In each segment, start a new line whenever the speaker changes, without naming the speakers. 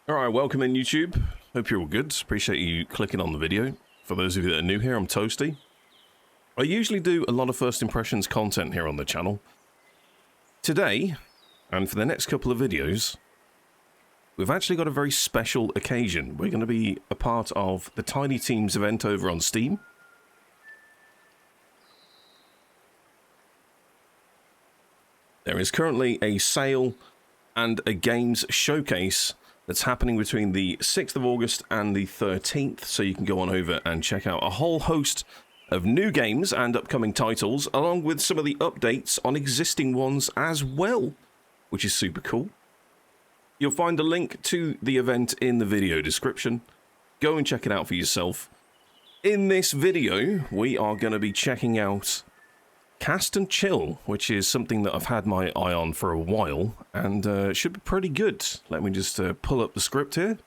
Alright, welcome in YouTube. Hope you're all good. Appreciate you clicking on the video. For those of you that are new here, I'm Toasty. I usually do a lot of first impressions content here on the channel. Today, and for the next couple of videos, we've actually got a very special occasion. We're going to be a part of the Tiny Teams event over on Steam. There is currently a sale and a games showcase that's happening between the 6th of August and the 13th, so you can go on over and check out a whole host of new games and upcoming titles, along with some of the updates on existing ones as well, which is super cool. You'll find a link to the event in the video description. Go and check it out for yourself. In this video, we are going to be checking out Cast and Chill, which is something that I've had my eye on for a while, and should be pretty good. Let me just pull up the script here.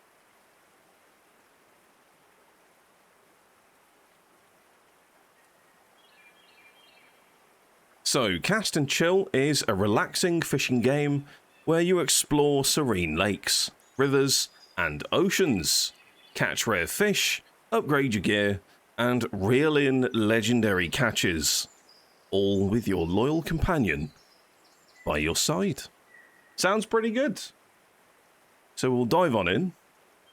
So, Cast and Chill is a relaxing fishing game where you explore serene lakes, rivers, and oceans, catch rare fish, upgrade your gear, and reel in legendary catches, all with your loyal companion by your side. Sounds pretty good. So we'll dive on in,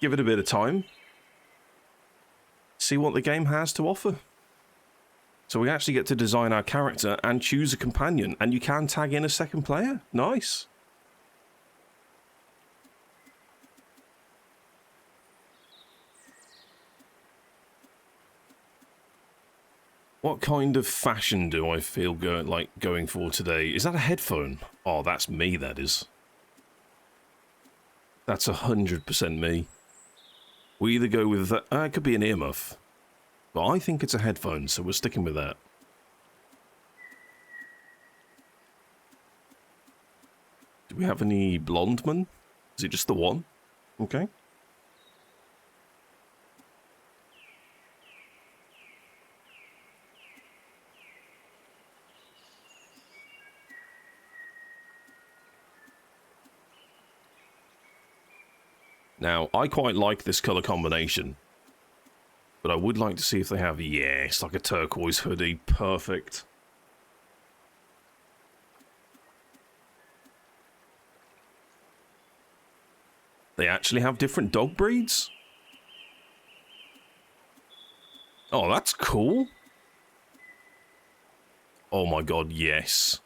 give it a bit of time, see what the game has to offer. So we actually get to design our character and choose a companion, and you can tag in a second player. Nice. What kind of fashion do I feel going for today? Is that a headphone? Oh, that's me, that is. That's 100% me. We either go with that, it could be an earmuff, but I think it's a headphone, so we're sticking with that. Do we have any blonde men? Is it just the one? Okay. Now, I quite like this colour combination, but I would like to see if they have, yes, like a turquoise hoodie. Perfect. They actually have different dog breeds? Oh, that's cool. Oh my god, yes.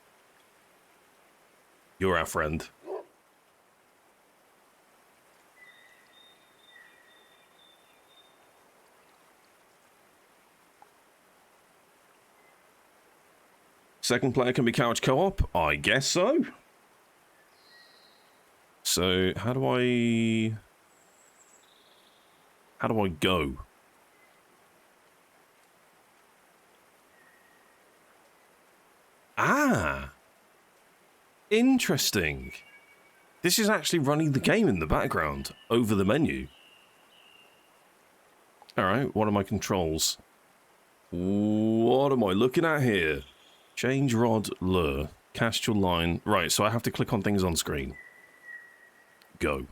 You're our friend. Second player can be couch co-op? I guess so. So, how do I go? Ah! Interesting. This is actually running the game in the background, over the menu. Alright, what are my controls? What am I looking at here? Change rod, lure, cast your line. Right, so I have to click on things on screen. Go.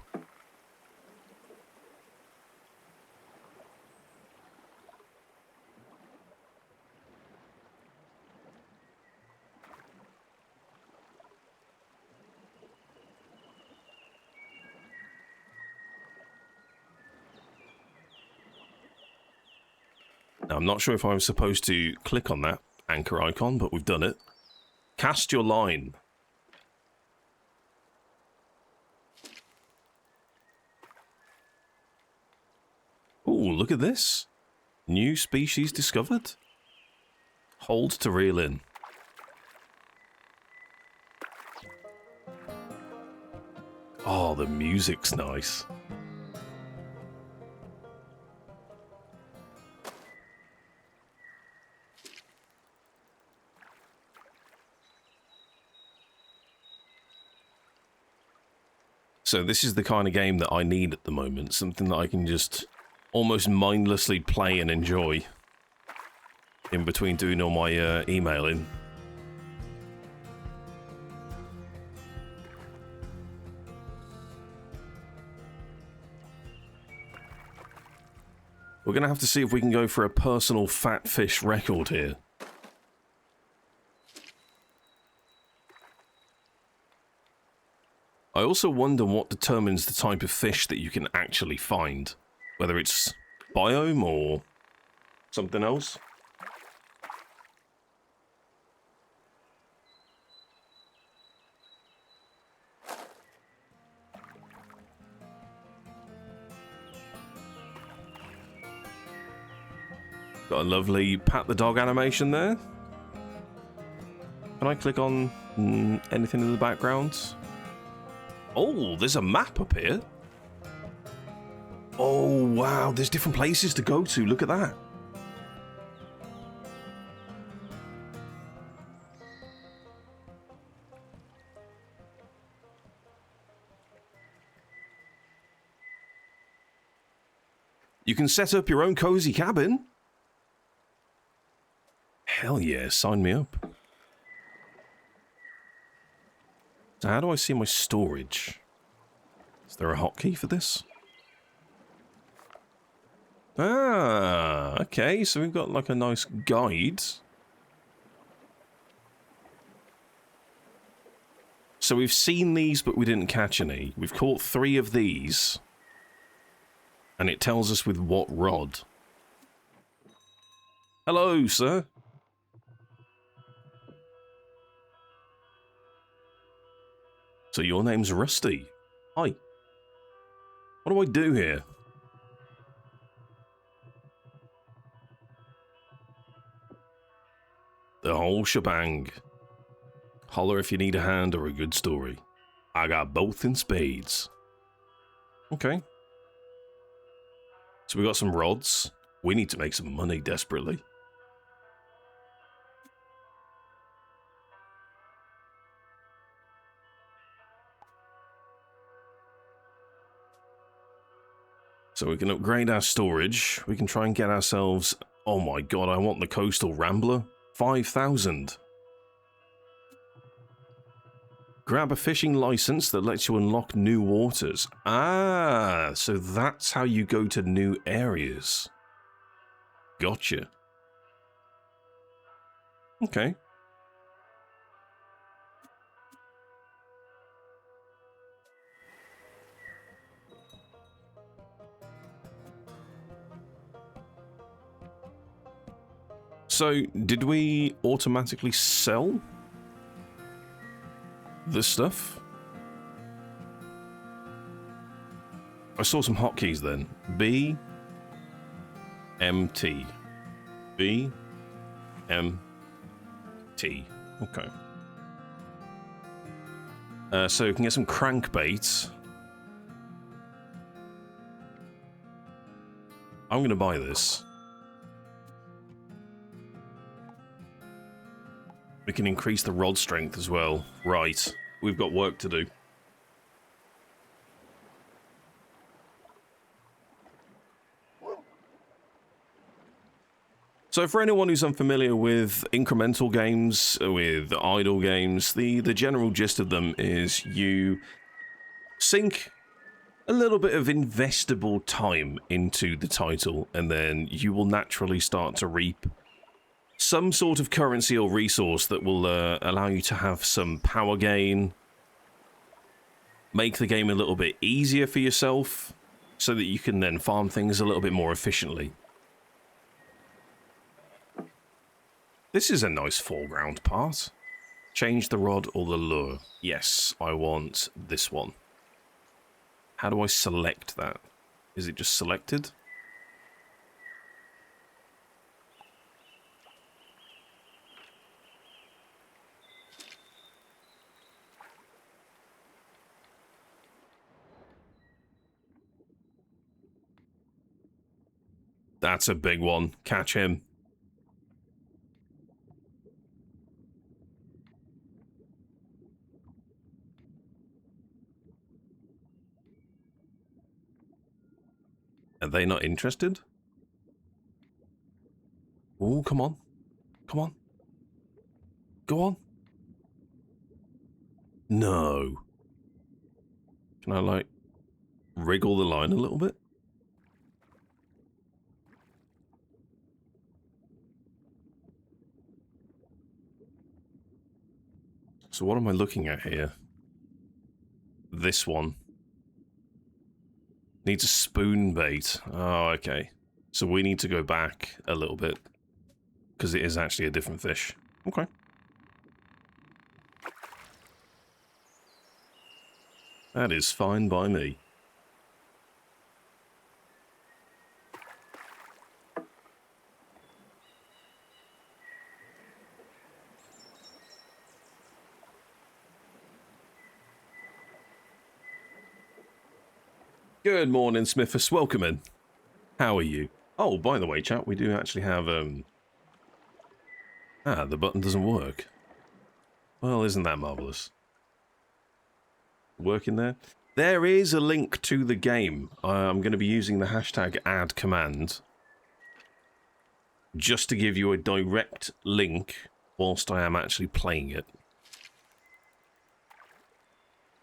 Now, I'm not sure if I was supposed to click on that anchor icon, but we've done it. Cast your line. Ooh, look at this. New species discovered. Hold to reel in. Oh, the music's nice. So this is the kind of game that I need at the moment. Something that I can just almost mindlessly play and enjoy in between doing all my emailing. We're going to have to see if we can go for a personal fat fish record here. I also wonder what determines the type of fish that you can actually find. Whether it's biome or something else. Got a lovely pat the dog animation there. Can I click on anything in the background? Oh, there's a map up here. Oh, wow, there's different places to go to. Look at that. You can set up your own cozy cabin. Hell yeah, sign me up. So how do I see my storage? Is there a hotkey for this? Ah, okay, so we've got like a nice guide. So we've seen these, but we didn't catch any. We've caught 3 of these. And it tells us with what rod. Hello, sir. So your name's Rusty. Hi. What do I do here? The whole shebang. Holler if you need a hand or a good story. I got both in spades. Okay. So we got some rods. We need to make some money desperately. So we can upgrade our storage. We can try and get ourselves... Oh my god, I want the Coastal Rambler. 5,000. Grab a fishing license that lets you unlock new waters. Ah, so that's how you go to new areas. Gotcha. Okay. So, did we automatically sell this stuff? I saw some hotkeys then. B, M, T. B, M, T. Okay. So we can get some crankbaits. I'm going to buy this. We can increase the rod strength as well. Right. We've got work to do. So for anyone who's unfamiliar with incremental games, with idle games, the general gist of them is you sink a little bit of investable time into the title, and then you will naturally start to reap some sort of currency or resource that will allow you to have some power gain, make the game a little bit easier for yourself, so that you can then farm things a little bit more efficiently. This is a nice foreground part. Change the rod or the lure. Yes, I want this one. How do I select that? Is it just selected? That's a big one. Catch him. Are they not interested? Oh, come on. Come on. Go on. No. Can I, like, wriggle the line a little bit? So what am I looking at here? This one. Needs a spoon bait. Oh, okay. So we need to go back a little bit. Because it is actually a different fish. Okay. That is fine by me. Good morning, Smithus. Welcome in. How are you? Oh, by the way, chat, we do actually have, the button doesn't work. Well, isn't that marvellous? Working there? There is a link to the game. I'm going to be using the hashtag add command just to give you a direct link whilst I am actually playing it.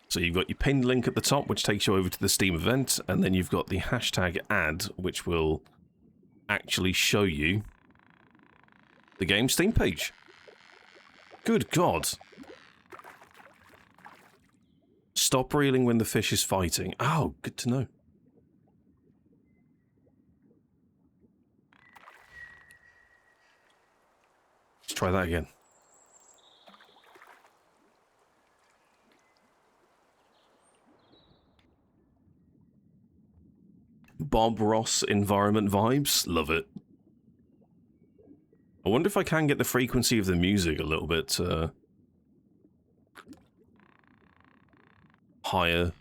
So you've got your pinned link at the top, which takes you over to the Steam event, and then you've got the hashtag add, which will actually show you the game Steam page. Good God. Stop reeling when the fish is fighting. Oh, good to know. Let's try that again. Bob Ross environment vibes. Love it. I wonder if I can get the frequency of the music a little bit higher.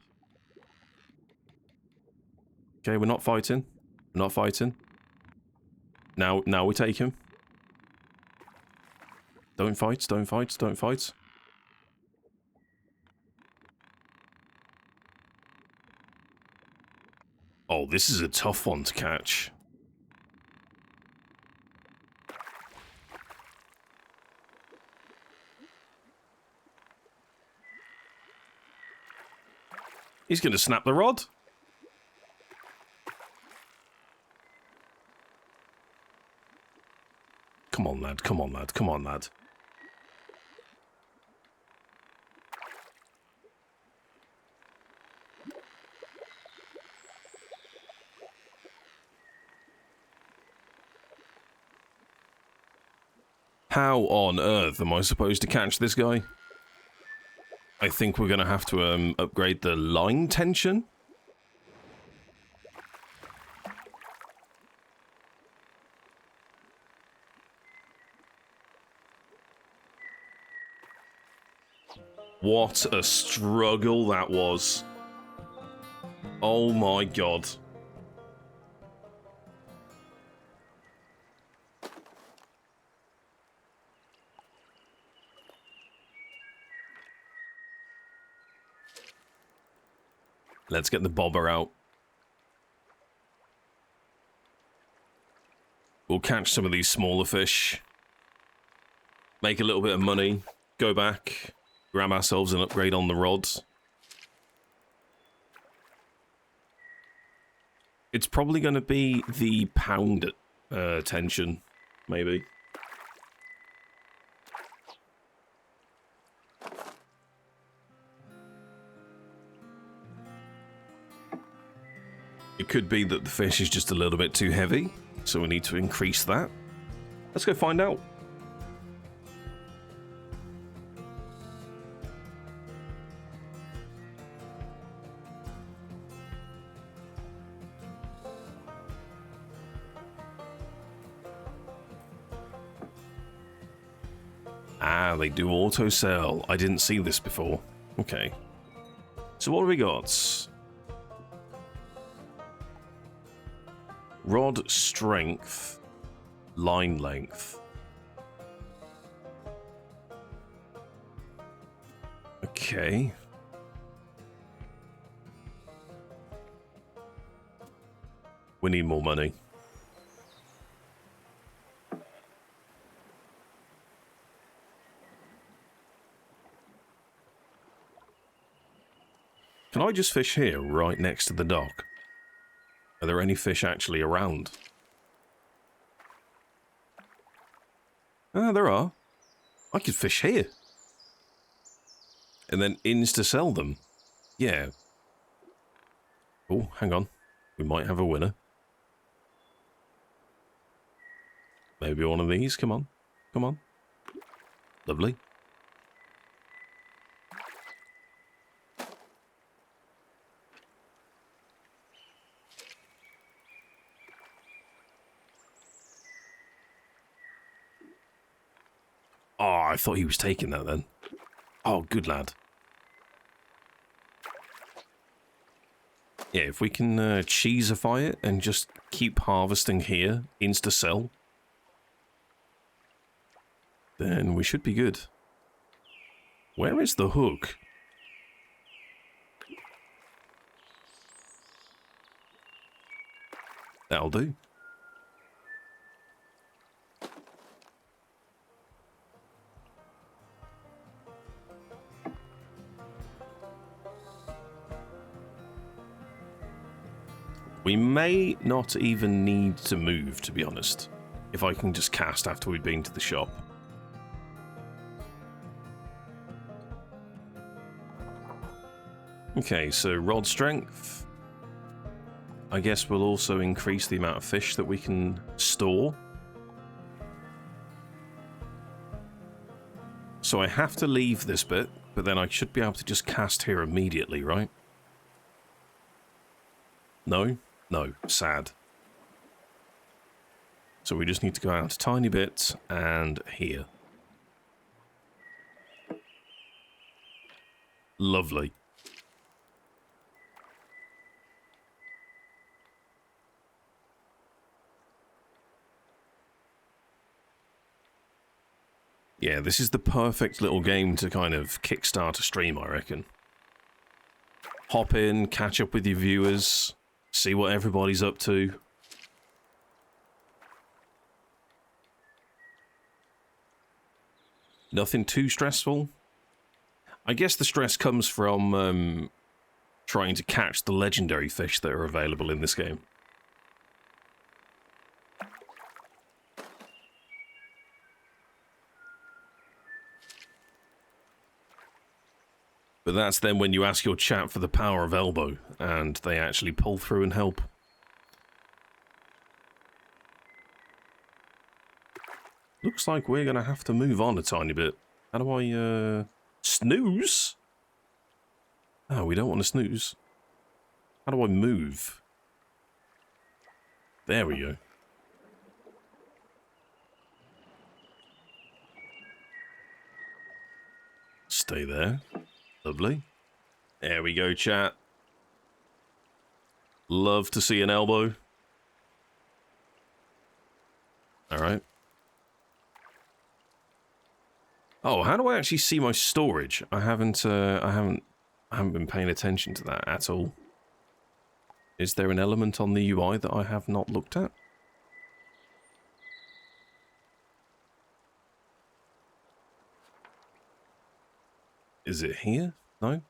Okay, we're not fighting. We're not fighting. Now we take him. Don't fight, don't fight, don't fight. Oh, this is a tough one to catch. He's going to snap the rod. Come on, lad. Come on, lad. Come on, lad. How on earth am I supposed to catch this guy? I think we're going to have to upgrade the line tension. What a struggle that was. Oh my God. Let's get the bobber out. We'll catch some of these smaller fish. Make a little bit of money. Go back. Grab ourselves an upgrade on the rods. It's probably going to be the pound tension, maybe. It could be that the fish is just a little bit too heavy, so we need to increase that. Let's go find out. Ah, they do auto sell. I didn't see this before. Okay. So what have we got? Rod strength, line length. Okay. We need more money. Can I just fish here, right next to the dock? Are there any fish actually around? Ah, there are. I could fish here. and then insta-sell them. Yeah. Oh, hang on. We might have a winner. Maybe one of these. Come on. Come on. Lovely. Oh, I thought he was taking that then. Oh, good lad. Yeah, if we can cheesify it and just keep harvesting here, insta-sell, then we should be good. Where is the hook? That'll do. We may not even need to move, to be honest, if I can just cast after we've been to the shop. Okay, so rod strength. I guess we'll also increase the amount of fish that we can store. So I have to leave this bit, but then I should be able to just cast here immediately, right? No? No. Sad. So we just need to go out a tiny bit and here. Lovely. Yeah, this is the perfect little game to kind of kickstart a stream, I reckon. Hop in, catch up with your viewers, see what everybody's up to. Nothing too stressful. I guess the stress comes from trying to catch the legendary fish that are available in this game. But that's then when you ask your chat for the power of elbow, and they actually pull through and help. Looks like we're going to have to move on a tiny bit. How do I, snooze? Oh, we don't want to snooze. How do I move? There we go. Stay there. Lovely. There we go, chat. Love to see an elbow. Alright. Oh, how do I actually see my storage? I haven't been paying attention to that at all. Is there an element on the UI that I have not looked at? Is it here? No?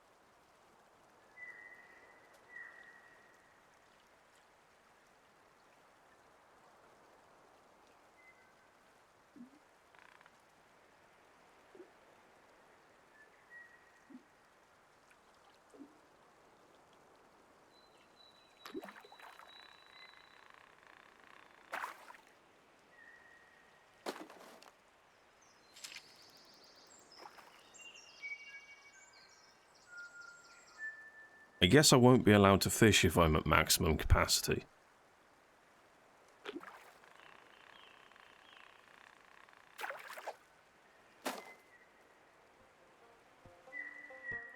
I guess I won't be allowed to fish if I'm at maximum capacity.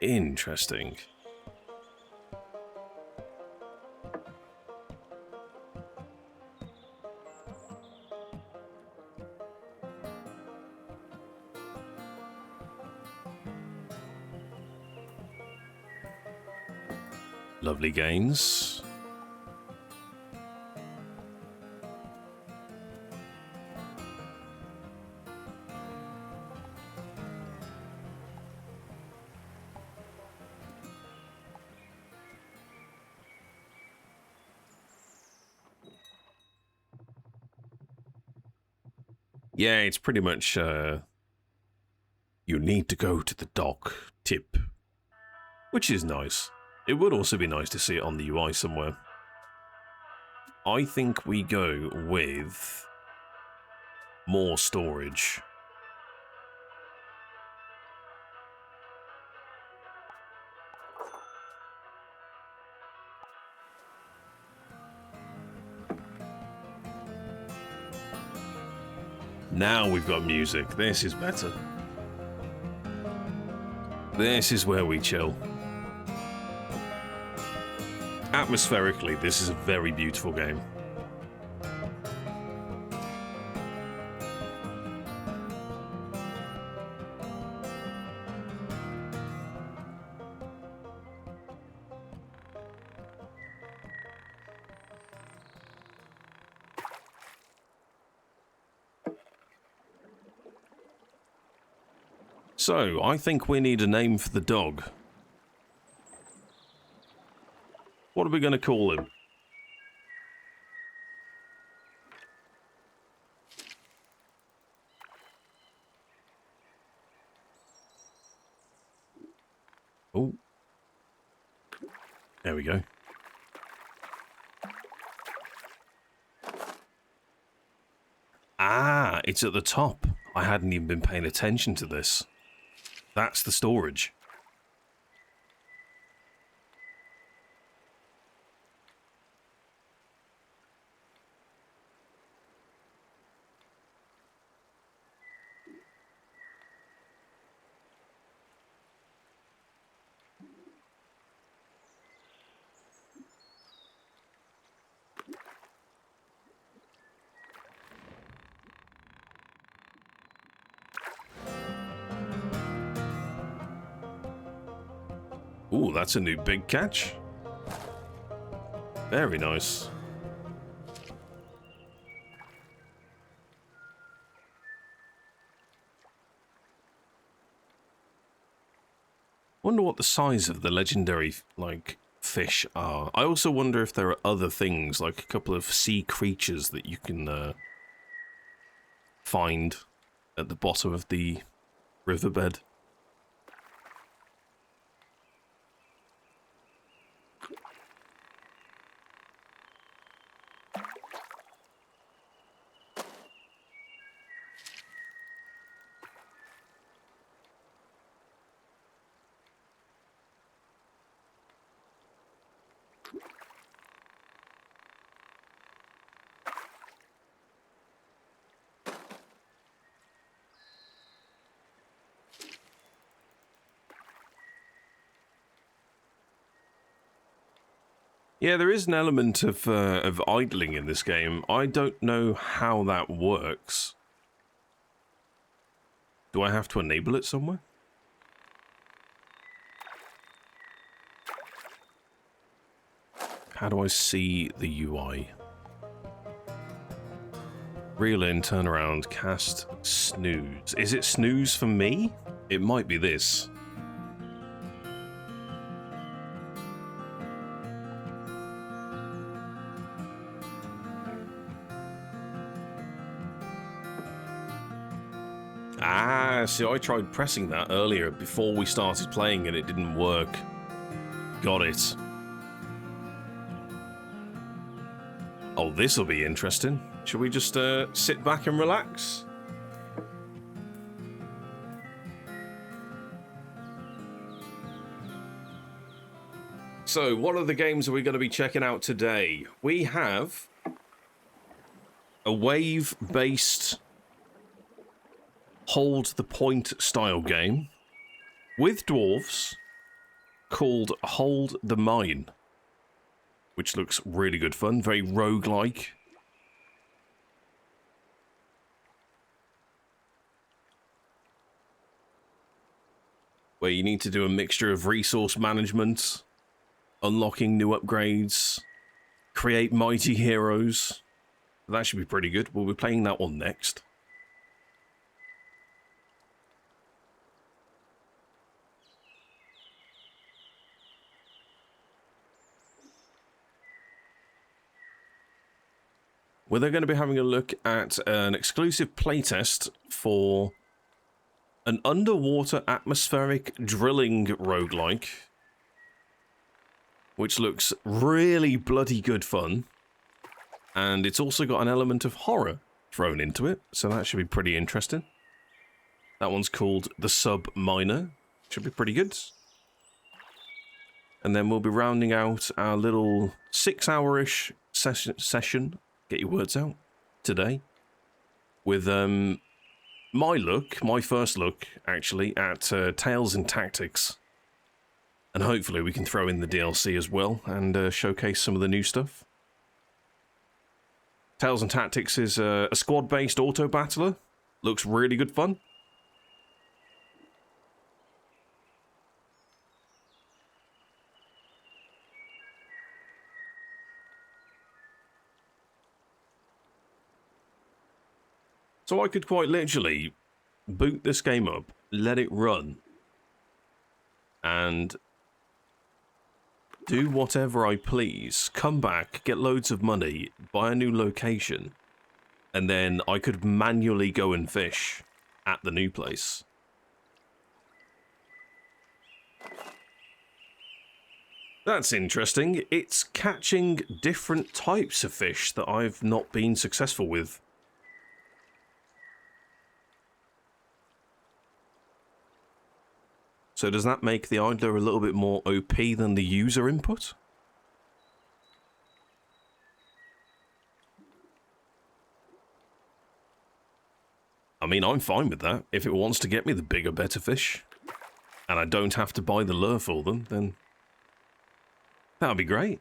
Interesting. Lovely gains. Yeah, it's pretty much, you need to go to the dock tip which is nice. It would also be nice to see it on the UI somewhere. I think we go with more storage. Now we've got music. This is better. This is where we chill. Atmospherically, this is a very beautiful game. So, I think we need a name for the dog. What are we going to call him? Oh. There we go. Ah, it's at the top. I hadn't even been paying attention to this. That's the storage. Ooh, that's a new big catch. Very nice. Wonder what the size of the legendary, like, fish are. I also wonder if there are other things, like a couple of sea creatures that you can find at the bottom of the riverbed. Yeah, there is an element of idling in this game. I don't know how that works. Do I have to enable it somewhere? How do I see the UI? Reel in, turn around, cast, snooze. Is it snooze for me? It might be this. Ah, see, I tried pressing that earlier before we started playing and it didn't work. Got it. Oh, this'll be interesting. Should we just sit back and relax? So, what are the games are we going to be checking out today? We have a wave-based hold the point style game with dwarves called Hold the Mine, which looks really good fun, very roguelike. Where you need to do a mixture of resource management, unlocking new upgrades, create mighty heroes. That should be pretty good. We'll be playing that one next. We're then going to be having a look at an exclusive playtest for an underwater atmospheric drilling roguelike which looks really bloody good fun. And it's also got an element of horror thrown into it, so that should be pretty interesting. That one's called the SUBMINER. Should be pretty good. And then we'll be rounding out our little 6-hour-ish session, get your words out, today, with my first look, actually, at Tales and Tactics. And hopefully we can throw in the DLC as well, and showcase some of the new stuff. Tales and Tactics is a squad-based auto-battler. Looks really good fun. So I could quite literally boot this game up, let it run, and do whatever I please, come back, get loads of money, buy a new location, and then I could manually go and fish at the new place. That's interesting. It's catching different types of fish that I've not been successful with. So does that make the idler a little bit more OP than the user input? I mean, I'm fine with that. If it wants to get me the bigger, better fish, and I don't have to buy the lure for them, then that would be great.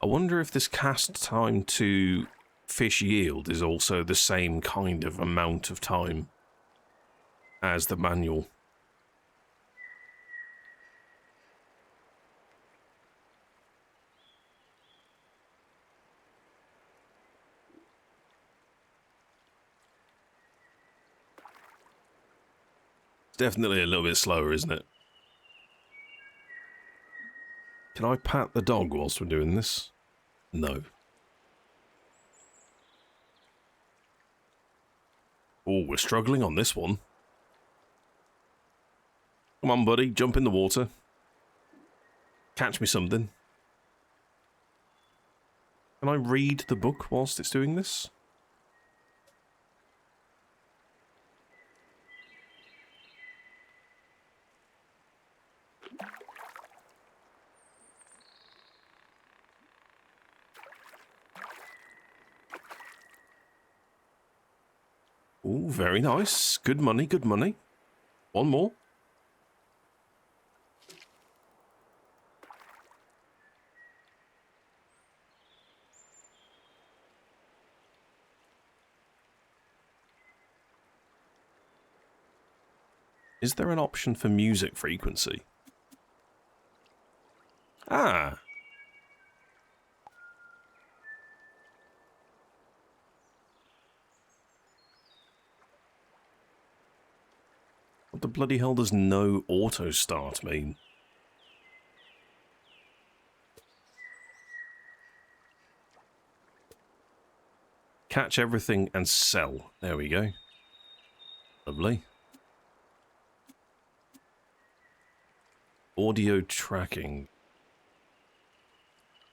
I wonder if this cast time to fish yield is also the same kind of amount of time as the manual. It's definitely a little bit slower, isn't it? Can I pat the dog whilst we're doing this? No. Oh, we're struggling on this one. Come on, buddy, jump in the water. Catch me something. Can I read the book whilst it's doing this? Oh, very nice. Good money, good money. One more. Is there an option for music frequency? Ah. What the bloody hell does no auto start mean? Catch everything and sell. There we go. Lovely. Audio tracking.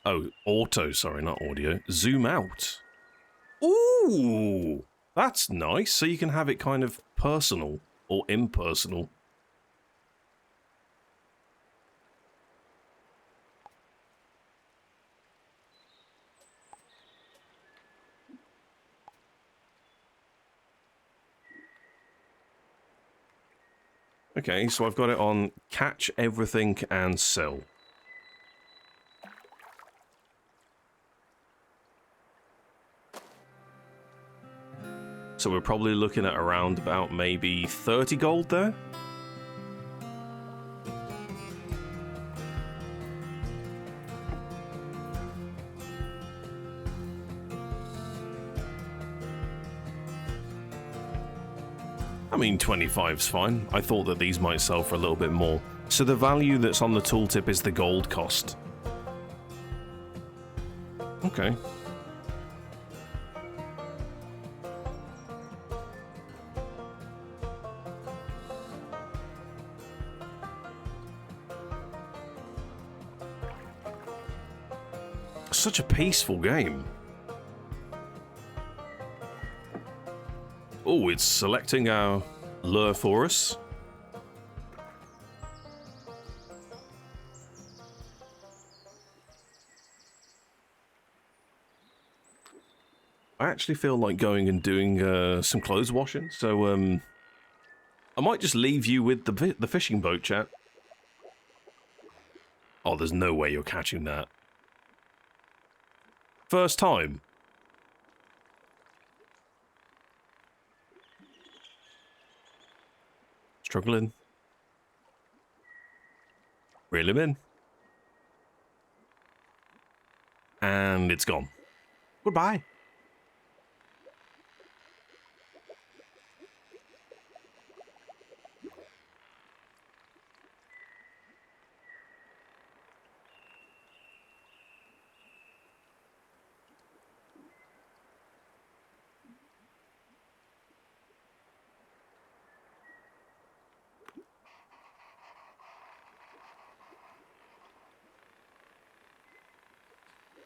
Oh, auto, sorry, not audio. Zoom out. Ooh, that's nice. So you can have it kind of personal or impersonal. Okay, so I've got it on catch everything and sell. So we're probably looking at around about maybe 30 gold there. I mean, 25's fine. I thought that these might sell for a little bit more. So the value that's on the tooltip is the gold cost. Okay. such a peaceful game. Oh, it's selecting our lure for us. I actually feel like going and doing some clothes washing, so I might just leave you with the fishing boat, chat. Oh, there's no way you're catching that. First time. Struggling. Reel him in. And it's gone. Goodbye.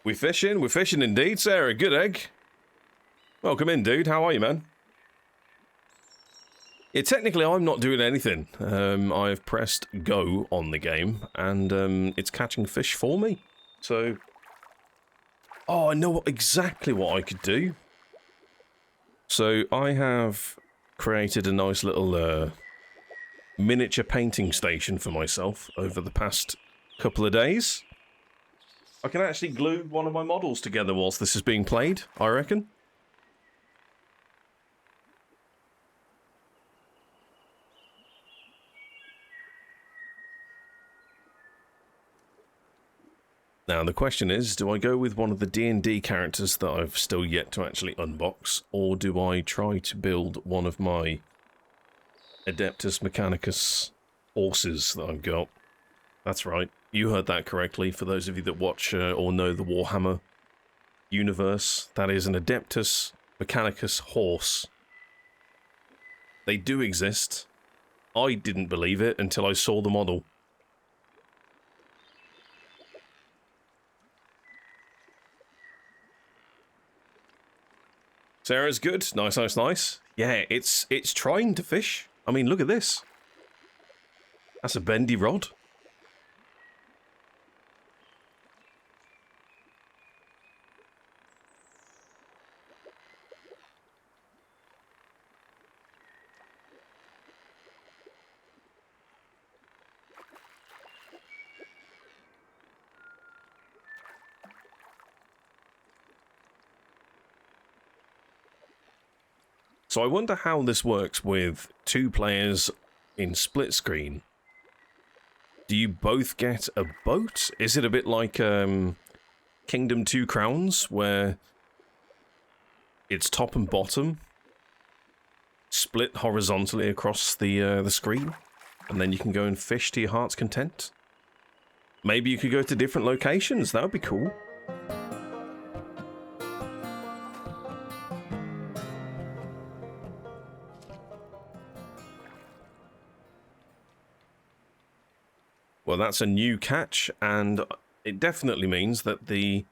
We're fishing indeed, Sarah. Good egg. Welcome in, dude. How are you, man? Yeah, technically, I'm not doing anything. I've pressed go on the game, and it's catching fish for me. So, oh, I know exactly what I could do. So, I have created a nice little miniature painting station for myself over the past couple of days. I can actually glue one of my models together whilst this is being played, I reckon. Now, the question is, do I go with one of the D&D characters that I've still yet to actually unbox, or do I try to build one of my Adeptus Mechanicus horses that I've got? That's right. You heard that correctly. For those of you that watch or know the Warhammer universe, that is an Adeptus Mechanicus horse. They do exist. I didn't believe it until I saw the model. Sarah's good. Nice, nice, nice. Yeah, it's trying to fish. I mean, look at this. That's a bendy rod. So I wonder how this works with two players in split screen. Do you both get a boat? Is it a bit like Kingdom 2 Crowns, where it's top and bottom, split horizontally across the screen, and then you can go and fish to your heart's content? Maybe you could go to different locations. That would be cool. Well, that's a new catch, and it definitely means that the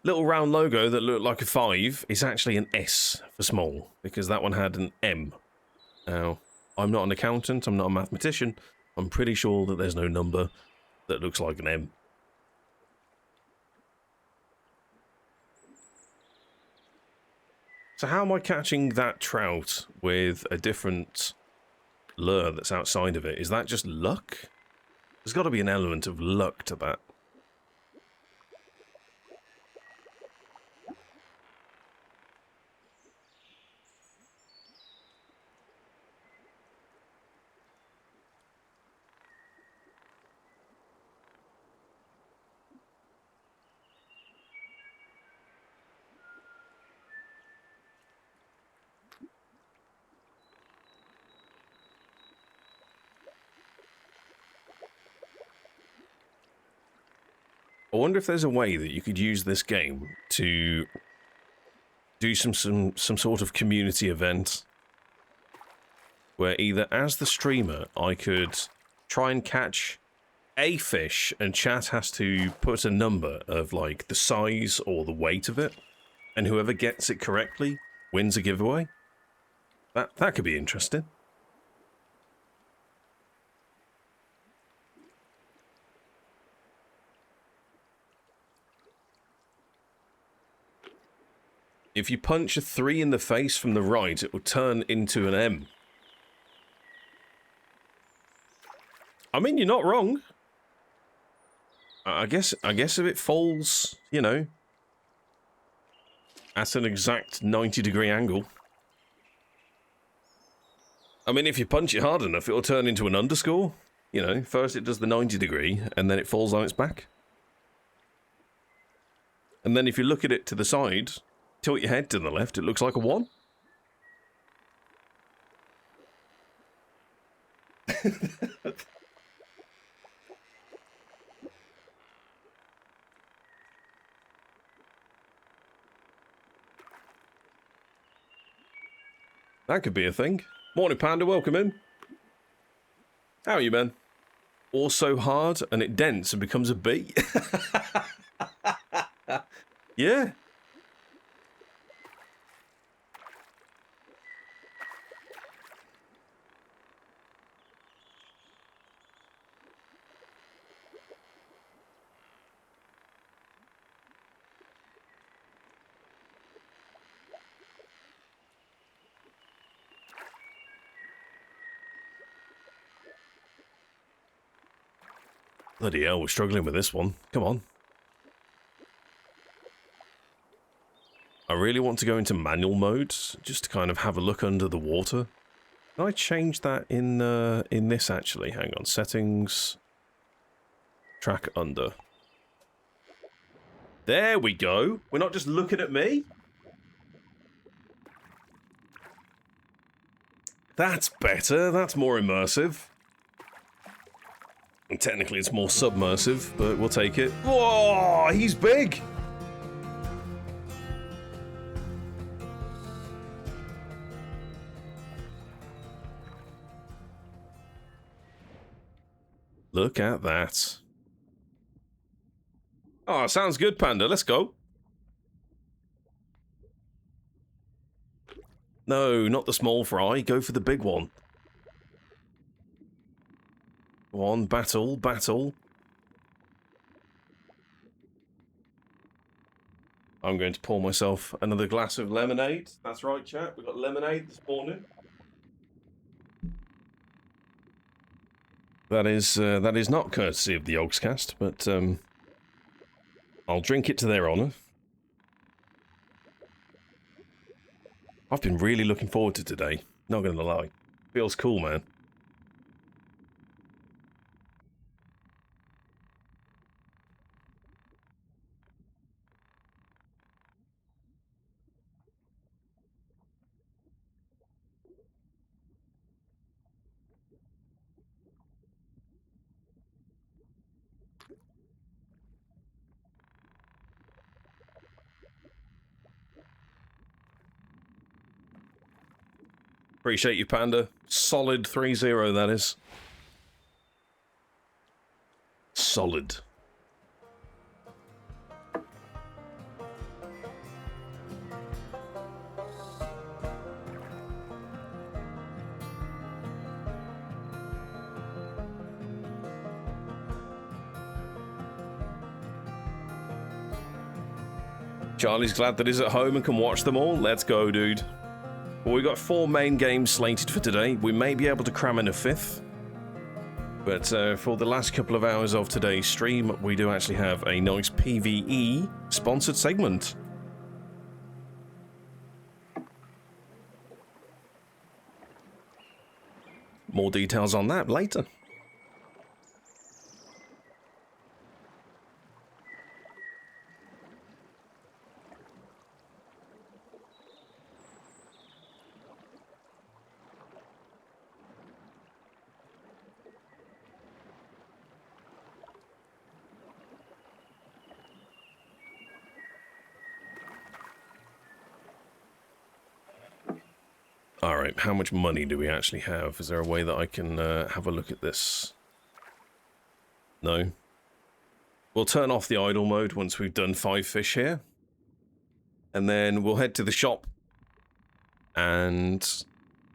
little round logo that looked like a 5 is actually an S for small, because that one had an M. Now, I'm not an accountant, I'm not a mathematician, I'm pretty sure that there's no number that looks like an M. So how am I catching that trout with a different lure that's outside of it? Is that just luck? There's got to be an element of luck to that. I wonder if there's a way that you could use this game to do some sort of community event where either as the streamer I could try and catch a fish and chat has to put a number of like the size or the weight of it, and whoever gets it correctly wins a giveaway. That could be interesting. If you punch a 3 in the face from the right, it will turn into an M. I mean, you're not wrong. I guess if it falls, you know, at an exact 90-degree angle. I mean, if you punch it hard enough, it'll turn into an underscore. You know, first it does the 90-degree, and then it falls on its back. And then if you look at it to the side, tilt your head to the left, it looks like a 1. That could be a thing. Morning, Panda. Welcome in. How are you, man? Also hard, and it dents and becomes a B. Yeah. Bloody hell, we're struggling with this one. Come on. I really want to go into manual mode, just to kind of have a look under the water. Can I change that in this, actually? Hang on. Settings. Track under. There we go. We're not just looking at me. That's better. That's more immersive. And technically, it's more submersive, but we'll take it. Whoa, he's big! Look at that. Oh, sounds good, Panda. Let's go. No, not the small fry. Go for the big one. One, battle, battle. I'm going to pour myself another glass of lemonade. That's right, chat. We've got lemonade this morning. That is not courtesy of the Yogscast, but I'll drink it to their honour. I've been really looking forward to today. Not going to lie. Feels cool, man. Appreciate you, Panda. Solid 3-0, that is. Solid. Charlie's glad that he's at home and can watch them all. Let's go, dude. Well, we've got 4 main games slated for today. We may be able to cram in a 5th. But for the last couple of hours of today's stream, we do actually have a nice PvE sponsored segment. More details on that later. Alright, how much money do we actually have? Is there a way that I can have a look at this? No. We'll turn off the idle mode once we've done 5 fish here. And then we'll head to the shop. And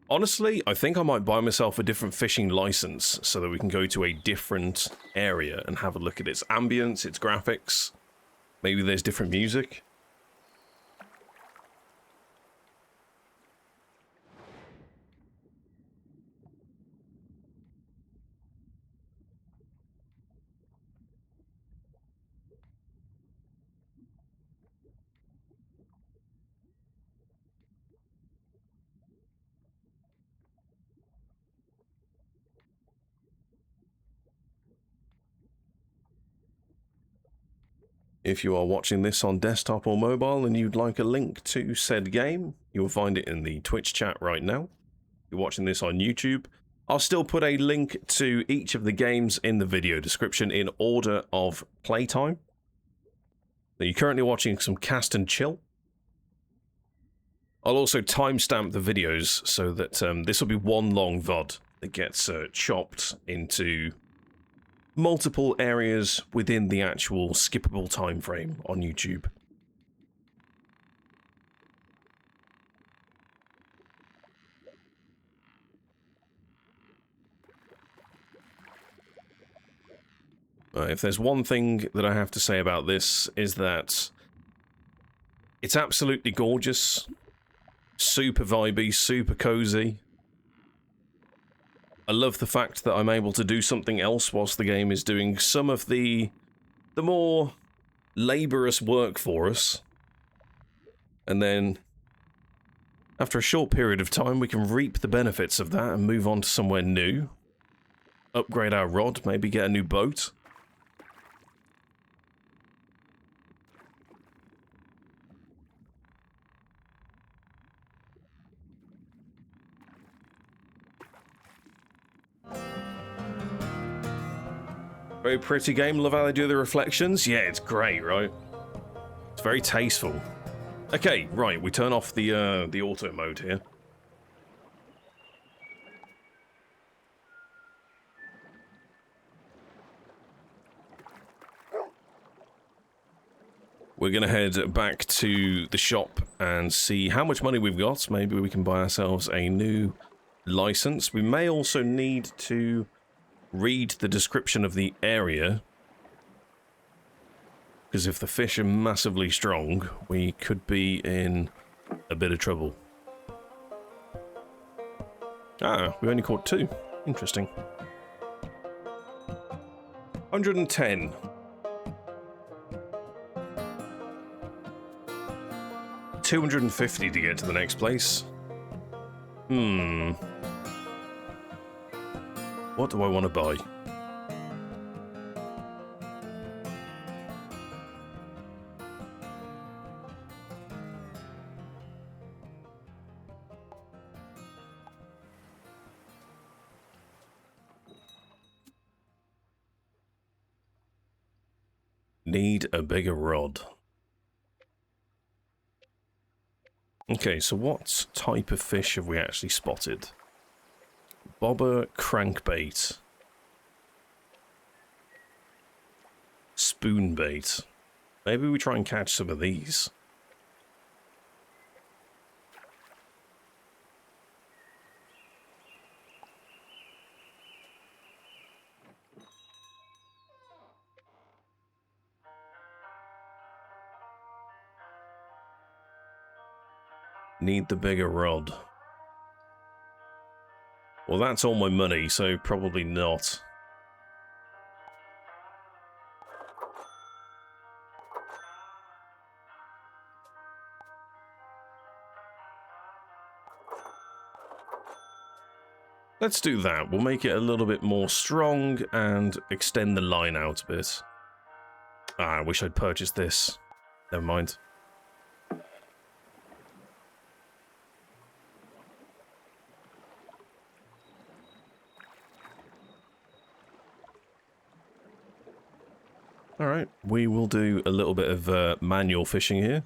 honestly, I think I might buy myself a different fishing license so that we can go to a different area and have a look at its ambience, its graphics. Maybe there's different music. If you are watching this on desktop or mobile and you'd like a link to said game, you'll find it in the Twitch chat right now. If you're watching this on YouTube, I'll still put a link to each of the games in the video description in order of playtime. So you're currently watching some Cast and Chill. I'll also timestamp the videos so that this will be one long VOD that gets chopped into multiple areas within the actual skippable time frame on YouTube. If there's one thing that I have to say about this is that it's absolutely gorgeous, super vibey, super cozy. I love the fact that I'm able to do something else whilst the game is doing some of the more laborious work for us. And then, after a short period of time, we can reap the benefits of that and move on to somewhere new. Upgrade our rod, maybe get a new boat. Very pretty game, love how they do the reflections. Yeah, it's great, right? It's very tasteful. Okay, right, we turn off the auto mode here. We're gonna head back to the shop and see how much money we've got. Maybe we can buy ourselves a new license. We may also need to read the description of the area, because if the fish are massively strong, we could be in a bit of trouble. Ah, we only caught 2. Interesting. 110. $250 to get to the next place. What do I want to buy? Need a bigger rod. Okay, so what type of fish have we actually spotted? Bobber crankbait. Spoonbait. Maybe we try and catch some of these. Need the bigger rod. Well, that's all my money, so probably not. Let's do that. We'll make it a little bit more strong and extend the line out a bit. Ah, I wish I'd purchased this. Never mind. Alright, we will do a little bit of manual fishing here.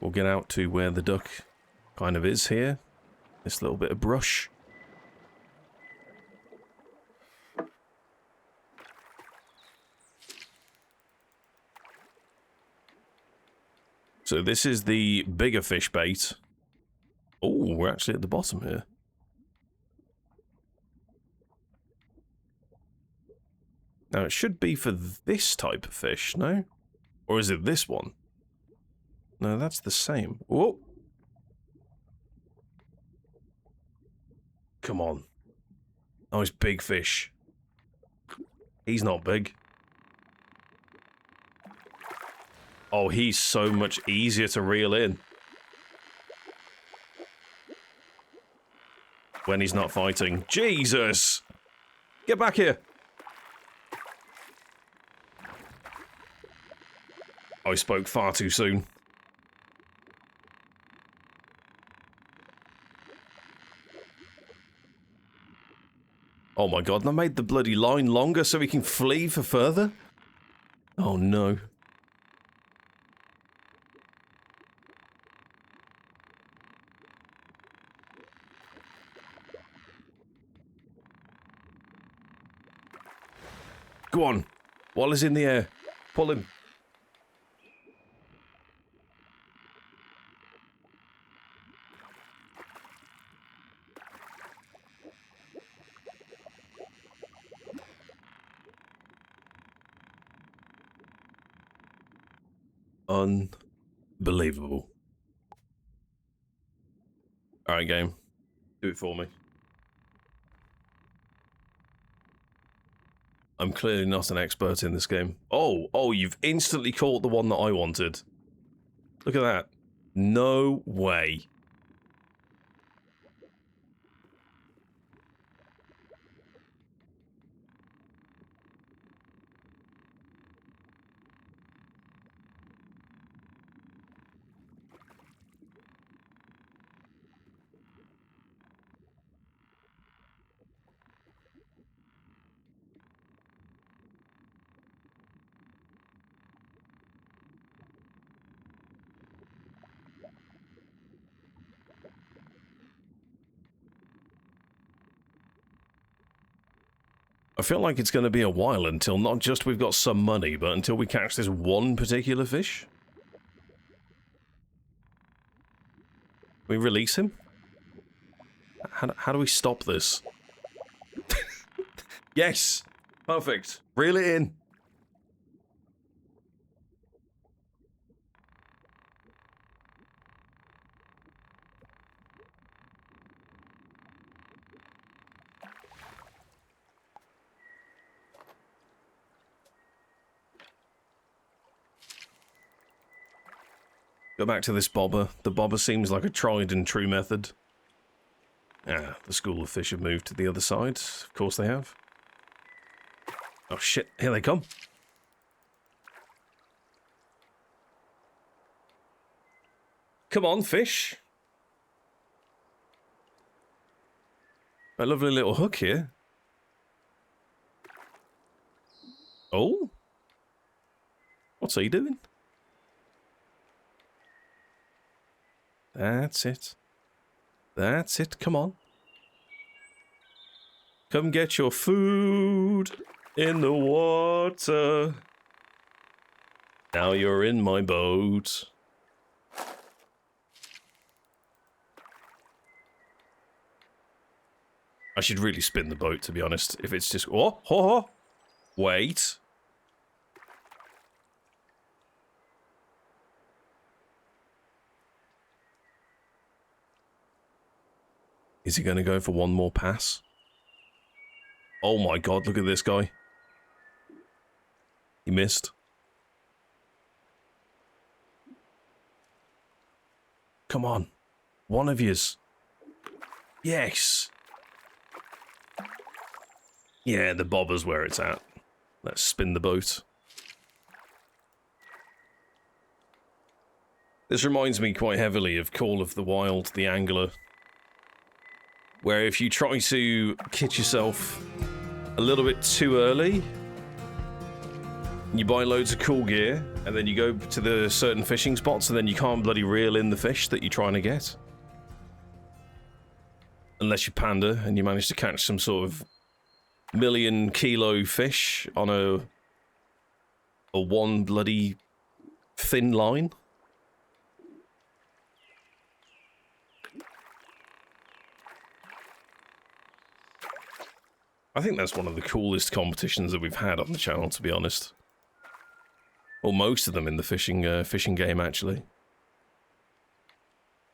We'll get out to where the duck kind of is here. This little bit of brush. So this is the bigger fish bait. Oh, we're actually at the bottom here. Now, it should be for this type of fish, no? Or is it this one? No, that's the same. Whoa! Come on. Oh, it's big fish. He's not big. Oh, he's so much easier to reel in. When he's not fighting. Jesus! Get back here! I spoke far too soon. Oh my god, and I made the bloody line longer so he can flee for further? Oh no. Go on. Wallace in the air. Pull him. Unbelievable. Alright, game. Do it for me. I'm clearly not an expert in this game. Oh, you've instantly caught the one that I wanted. Look at that. No way. I feel like it's going to be a while until not just we've got some money, but until we catch this one particular fish. We release him? How do we stop this? Yes! Perfect. Reel it in. Go back to this bobber. The bobber seems like a tried and true method. Ah, the school of fish have moved to the other side. Of course they have. Oh shit, here they come. Come on, fish. A lovely little hook here. Oh? What's he doing? That's it. That's it, come on. Come get your food in the water. Now you're in my boat. I should really spin the boat, to be honest. If it's just... Oh. Wait. Is he going to go for one more pass? Oh my god, look at this guy. He missed. Come on. One of yous. Yes. Yeah, the bobber's where it's at. Let's spin the boat. This reminds me quite heavily of Call of the Wild, the Angler. Where if you try to kit yourself a little bit too early, you buy loads of cool gear, and then you go to the certain fishing spots, and then you can't bloody reel in the fish that you're trying to get. Unless you pander, and you manage to catch some sort of million-kilo fish on a one bloody thin line. I think that's one of the coolest competitions that we've had on the channel, to be honest. Or most of them in the fishing game, actually.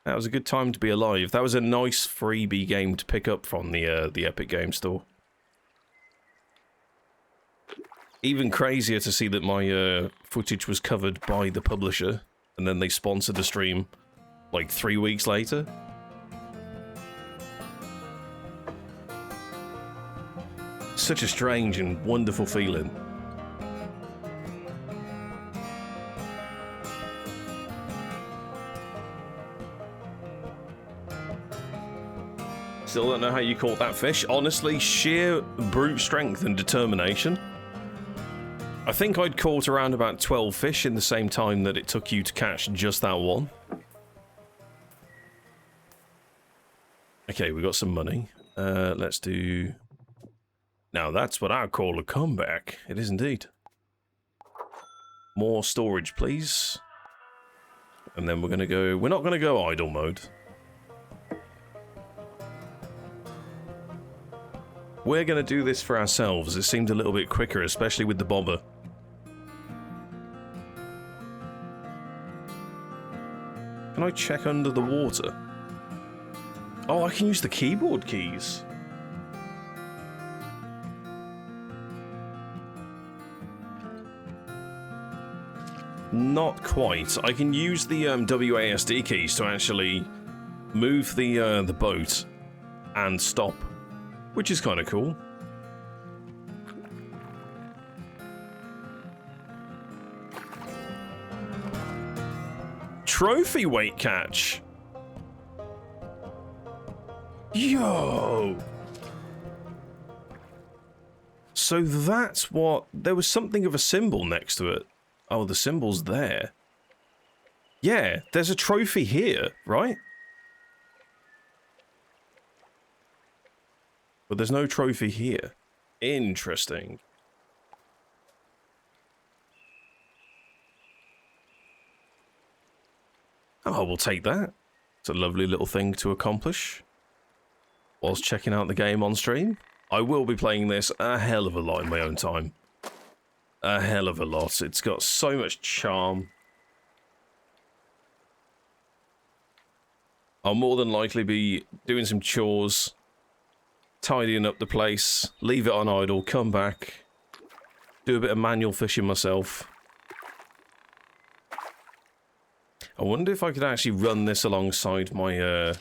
That was a good time to be alive. That was a nice freebie game to pick up from the Epic Game Store. Even crazier to see that my footage was covered by the publisher, and then they sponsored the stream like 3 weeks later. Such a strange and wonderful feeling. Still don't know how you caught that fish. Honestly, sheer brute strength and determination. I think I'd caught around about 12 fish in the same time that it took you to catch just that one. Okay, we got some money. Let's do... Now that's what I call a comeback. It is indeed. More storage, please. And then we're going to go... We're not going to go idle mode. We're going to do this for ourselves. It seemed a little bit quicker, especially with the bobber. Can I check under the water? Oh, I can use the keyboard keys. Not quite. I can use the WASD keys to actually move the boat and stop, which is kind of cool. Trophy weight catch. Yo. So that's what... There was something of a symbol next to it. Oh, the symbol's there. Yeah, there's a trophy here, right? But there's no trophy here. Interesting. Oh, we'll take that. It's a lovely little thing to accomplish. Whilst checking out the game on stream. I will be playing this a hell of a lot in my own time. A hell of a lot. It's got so much charm. I'll more than likely be doing some chores, tidying up the place, leave it on idle, come back, do a bit of manual fishing myself. I wonder if I could actually run this alongside my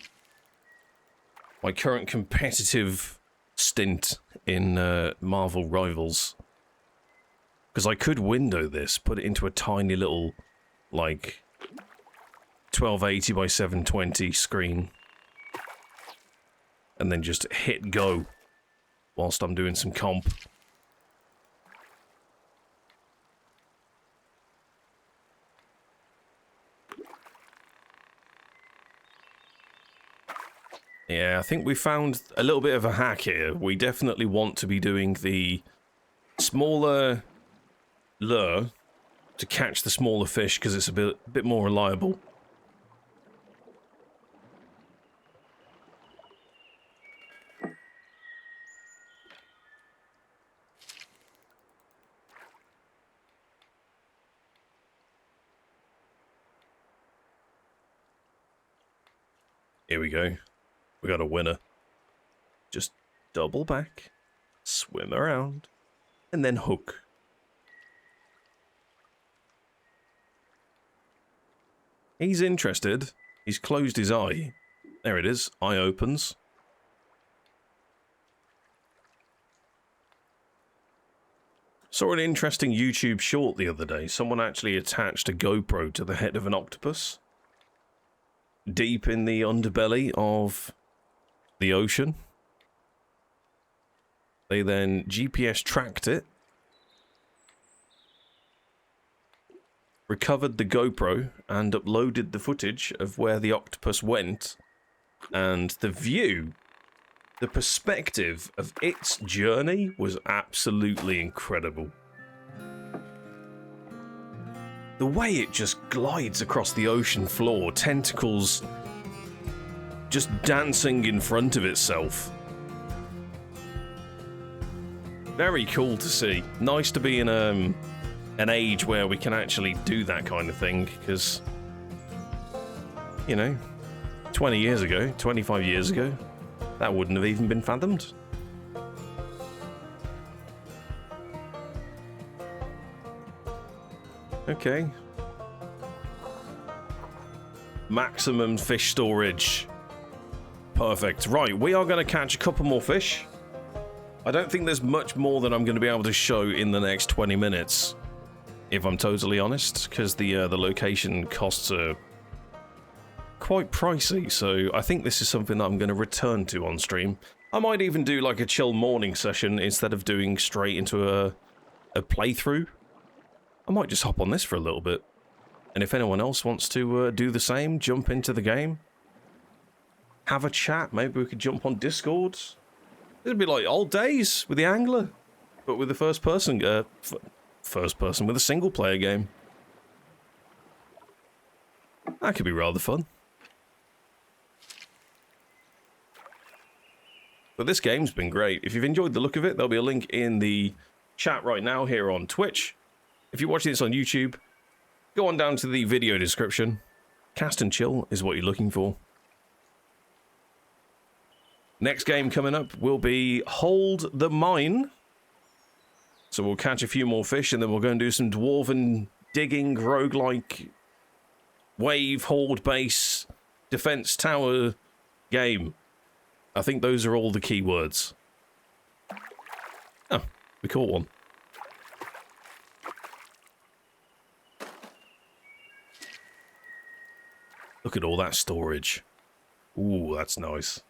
my current competitive stint in Marvel Rivals. Because I could window this, put it into a tiny little, like, 1280 by 720 screen. And then just hit go whilst I'm doing some comp. Yeah, I think we found a little bit of a hack here. We definitely want to be doing the smaller lure to catch the smaller fish because it's a bit more reliable. Here we go. We got a winner. Just double back, swim around, and then hook. He's interested. He's closed his eye. There it is. Eye opens. Saw an interesting YouTube short the other day. Someone actually attached a GoPro to the head of an octopus. Deep in the underbelly of the ocean. They then GPS tracked it. Recovered the GoPro and uploaded the footage of where the octopus went, and the view, the perspective of its journey was absolutely incredible. The way it just glides across the ocean floor, tentacles just dancing in front of itself. Very cool to see. Nice to be in an age where we can actually do that kind of thing, because, you know, 20 years ago, 25 years ago, that wouldn't have even been fathomed. Okay. Maximum fish storage. Perfect. Right, we are going to catch a couple more fish. I don't think there's much more that I'm going to be able to show in the next 20 minutes, if I'm totally honest, because the location costs are quite pricey, so I think this is something that I'm going to return to on stream. I might even do like a chill morning session instead of doing straight into a playthrough. I might just hop on this for a little bit. And if anyone else wants to do the same, jump into the game, have a chat, maybe we could jump on Discord. It'd be like old days with the angler, but with the first person with a single player game. That could be rather fun. But this game's been great. If you've enjoyed the look of it, there'll be a link in the chat right now here on Twitch. If you're watching this on YouTube, go on down to the video description. Cast and chill is what you're looking for. Next game coming up will be Hold the Mine. So we'll catch a few more fish and then we'll go and do some dwarven digging, roguelike, wave, hold base, defense tower game. I think those are all the key words. Oh, we caught one. Look at all that storage. Ooh, that's nice.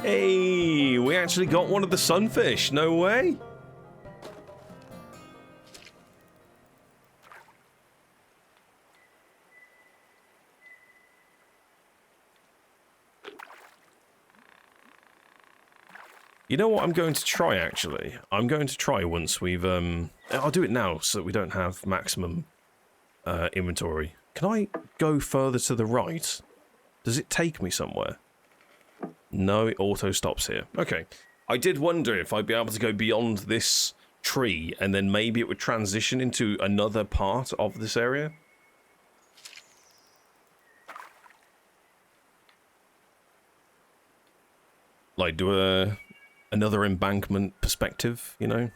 Hey, we actually got one of the sunfish. No way. You know what I'm going to try, actually? I'm going to try once we've, I'll do it now so that we don't have maximum inventory. Can I go further to the right? Does it take me somewhere? No, it auto stops here. Okay. I did wonder if I'd be able to go beyond this tree and then maybe it would transition into another part of this area. Like, do another embankment perspective, you know?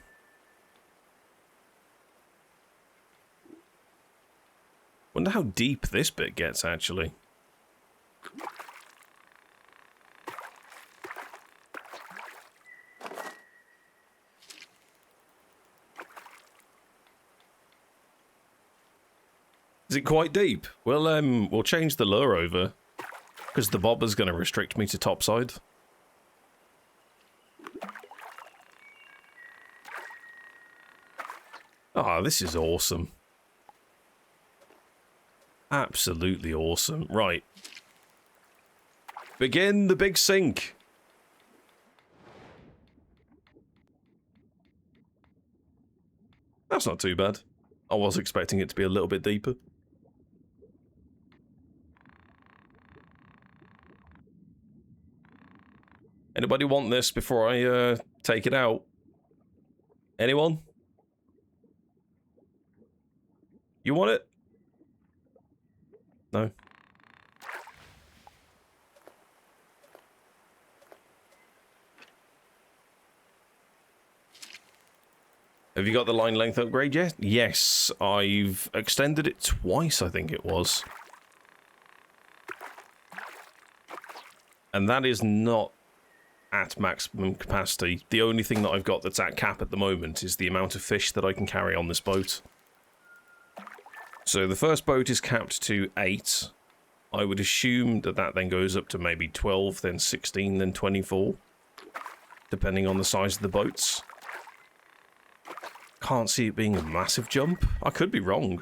Wonder how deep this bit gets, actually. Is it quite deep? Well, we'll change the lure over, because the bobber's going to restrict me to topside. Ah, this is awesome. Absolutely awesome. Right. Begin the big sink. That's not too bad. I was expecting it to be a little bit deeper. Anybody want this before I take it out? Anyone? You want it? No? Have you got the line length upgrade yet? Yes, I've extended it twice, I think it was. And that is not at maximum capacity. The only thing that I've got that's at cap at the moment is the amount of fish that I can carry on this boat. So the first boat is capped to 8. I would assume that that then goes up to maybe 12, then 16, then 24. Depending on the size of the boats. Can't see it being a massive jump. I could be wrong.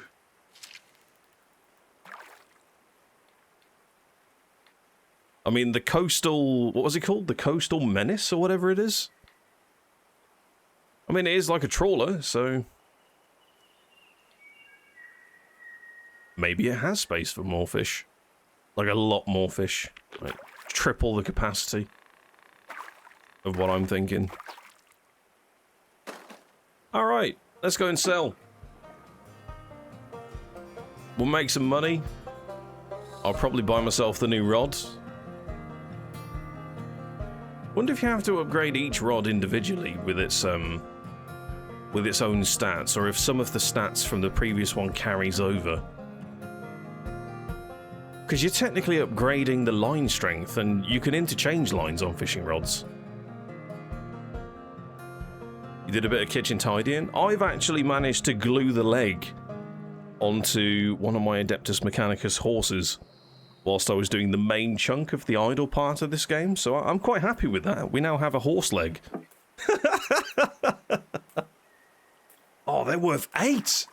I mean, the coastal... What was it called? The coastal menace or whatever it is? I mean, it is like a trawler, so... maybe it has space for more fish. Like a lot more fish. Like triple the capacity of what I'm thinking. Alright, let's go and sell. We'll make some money. I'll probably buy myself the new rod. Wonder if you have to upgrade each rod individually with its own stats, or if some of the stats from the previous one carries over. Because you're technically upgrading the line strength, and you can interchange lines on fishing rods. You did a bit of kitchen tidying. I've actually managed to glue the leg onto one of my Adeptus Mechanicus horses whilst I was doing the main chunk of the idle part of this game, so I'm quite happy with that. We now have a horse leg. Oh, they're worth 8!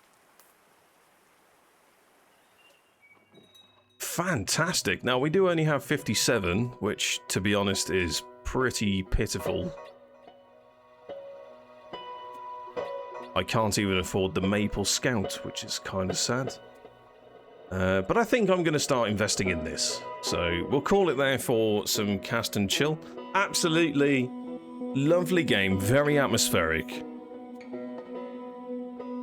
Fantastic. Now, we do only have 57, which, to be honest, is pretty pitiful. I can't even afford the Maple Scout, which is kind of sad. But I think I'm going to start investing in this. So we'll call it there for some cast and chill. Absolutely lovely game, very atmospheric.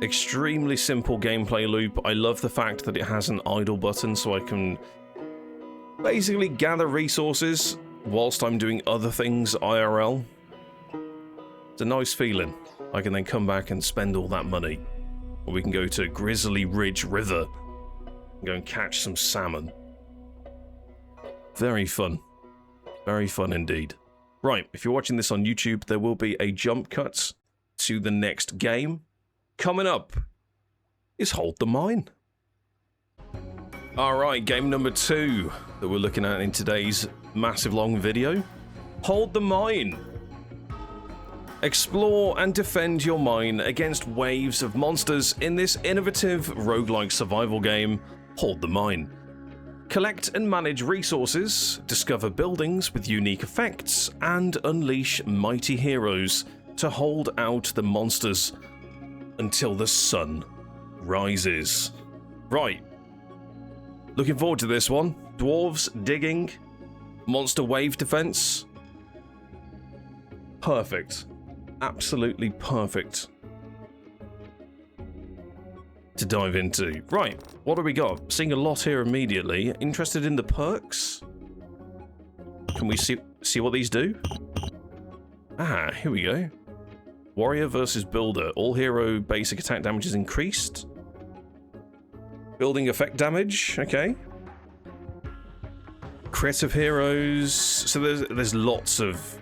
Extremely simple gameplay loop. I love the fact that it has an idle button so I can basically gather resources whilst I'm doing other things IRL. It's a nice feeling. I can then come back and spend all that money. Or we can go to Grizzly Ridge River and go and catch some salmon. Very fun. Very fun indeed. Right, if you're watching this on YouTube, there will be a jump cut to the next game. Coming up is Hold the Mine. Alright, game number 2 that we're looking at in today's massive long video. Hold the Mine. Explore and defend your mine against waves of monsters in this innovative roguelike survival game, Hold the Mine. Collect and manage resources, discover buildings with unique effects, and unleash mighty heroes to hold out the monsters until the sun rises. Right. Looking forward to this one. Dwarves, digging, monster wave defense. Perfect. Absolutely perfect to dive into. Right, what do we got? Seeing a lot here immediately. Interested in the perks? Can we see what these do? Ah, here we go. Warrior versus Builder. All hero basic attack damage is increased. Building effect damage, okay. Crit of heroes. So there's lots of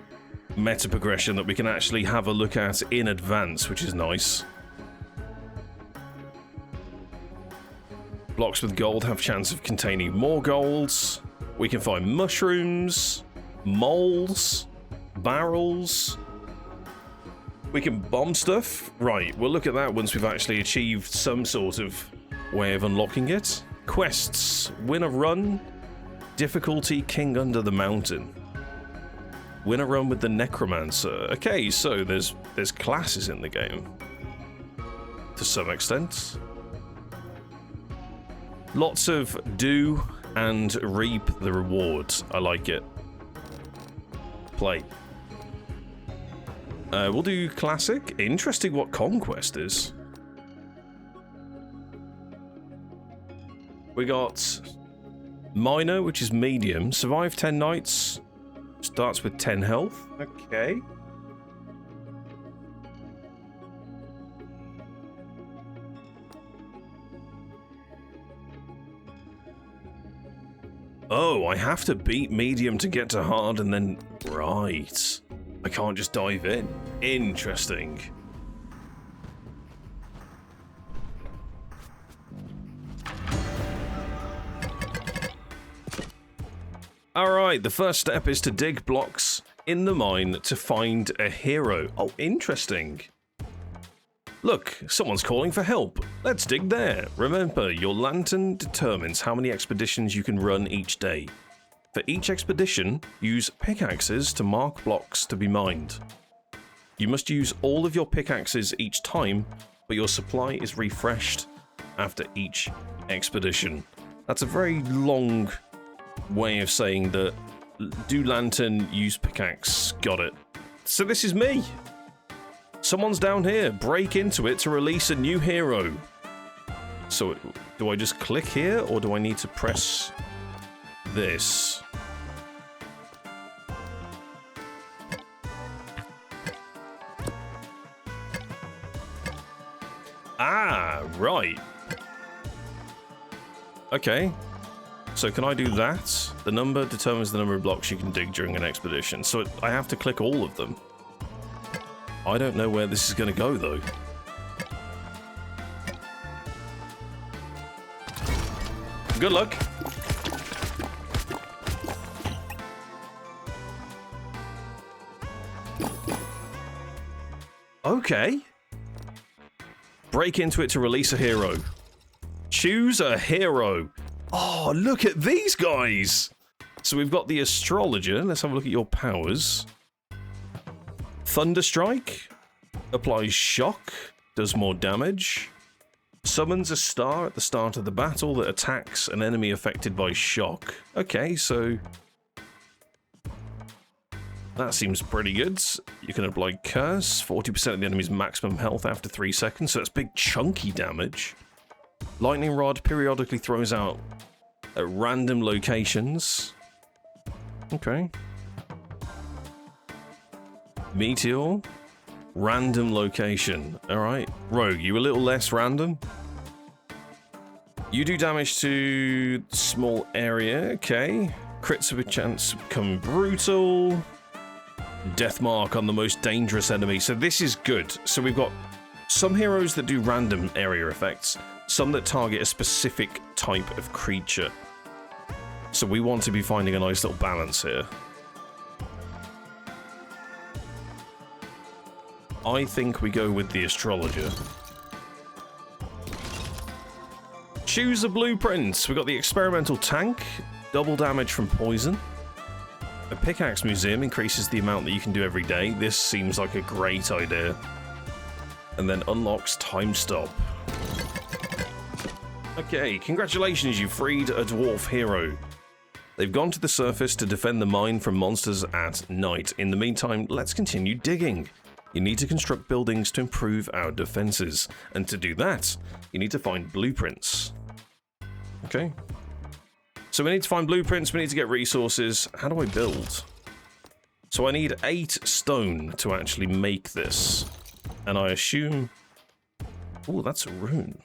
meta progression that we can actually have a look at in advance, which is nice. Blocks with gold have chance of containing more golds. We can find mushrooms, moles, barrels. We can bomb stuff. Right, we'll look at that once we've actually achieved some sort of way of unlocking it. Quests. Win a run. Difficulty King Under the Mountain. Win a run with the Necromancer. Okay, so there's classes in the game. To some extent. Lots of do and reap the rewards. I like it. Play. We'll do classic. Interesting what conquest is. We got minor, which is medium. Survive 10 nights. Starts with 10 health. Okay. Oh, I have to beat medium to get to hard and then... Right. I can't just dive in. Interesting. Alright, the first step is to dig blocks in the mine to find a hero. Oh, interesting. Look, someone's calling for help. Let's dig there. Remember, your lantern determines how many expeditions you can run each day. For each expedition, use pickaxes to mark blocks to be mined. You must use all of your pickaxes each time, but your supply is refreshed after each expedition. That's a very long way of saying that do lantern, use pickaxe, got it. So this is me. Someone's down here, break into it to release a new hero. So do I just click here, or do I need to press this? Ah, right. Okay. So can I do that? The number determines the number of blocks you can dig during an expedition. So I have to click all of them. I don't know where this is going to go, though. Good luck. Okay. Break into it to release a hero. Choose a hero. Oh, look at these guys. So we've got the astrologer. Let's have a look at your powers. Thunderstrike. Applies shock. Does more damage. Summons a star at the start of the battle that attacks an enemy affected by shock. Okay, so that seems pretty good. You can apply curse, 40% of the enemy's maximum health after 3 seconds, so that's big chunky damage. Lightning rod periodically throws out at random locations. Okay. Meteor. Random location. Alright. Rogue, you a little less random? You do damage to small area. Okay. Crits with chance become brutal. Death mark on the most dangerous enemy. So this is good. So we've got some heroes that do random area effects. Some that target a specific type of creature. So we want to be finding a nice little balance here. I think we go with the astrologer. Choose a blueprint. We've got the experimental tank, double damage from poison. A pickaxe museum increases the amount that you can do every day. This seems like a great idea. And then unlocks time stop. Okay, congratulations, you freed a dwarf hero. They've gone to the surface to defend the mine from monsters at night. In the meantime, let's continue digging. You need to construct buildings to improve our defenses. And to do that, you need to find blueprints. Okay. So we need to find blueprints, we need to get resources. How do I build? So I need 8 stone to actually make this. And I assume... Oh, that's a rune.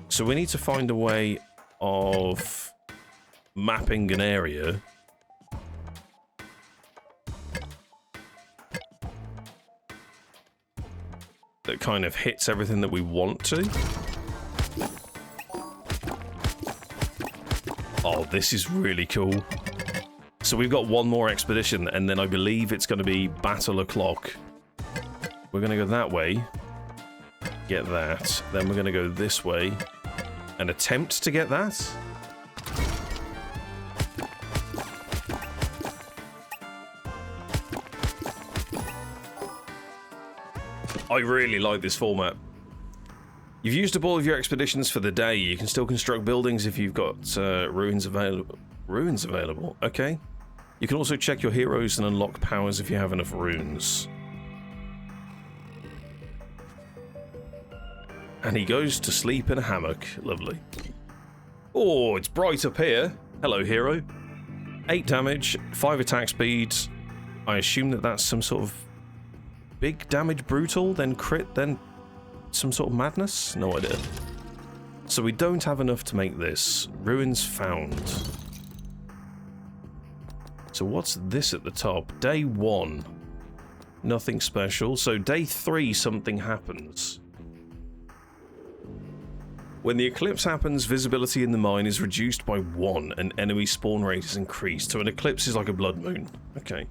So we need to find a way of mapping an area. That kind of hits everything that we want to. Oh, this is really cool. So we've got one more expedition, and then I believe it's going to be battle o'clock. We're going to go that way. Get that. Then we're going to go this way. And attempt to get that. I really like this format. You've used up all of your expeditions for the day. You can still construct buildings if you've got ruins available. Ruins available? Okay. You can also check your heroes and unlock powers if you have enough runes. And he goes to sleep in a hammock. Lovely. Oh, it's bright up here. Hello, hero. 8 damage, 5 attack speed. I assume that that's some sort of big damage brutal, then crit, then some sort of madness? No idea. So we don't have enough to make this. Ruins found. So what's this at the top? Day 1. Nothing special. So day 3, something happens. When the eclipse happens, visibility in the mine is reduced by 1 and enemy spawn rate is increased. So an eclipse is like a blood moon. Okay.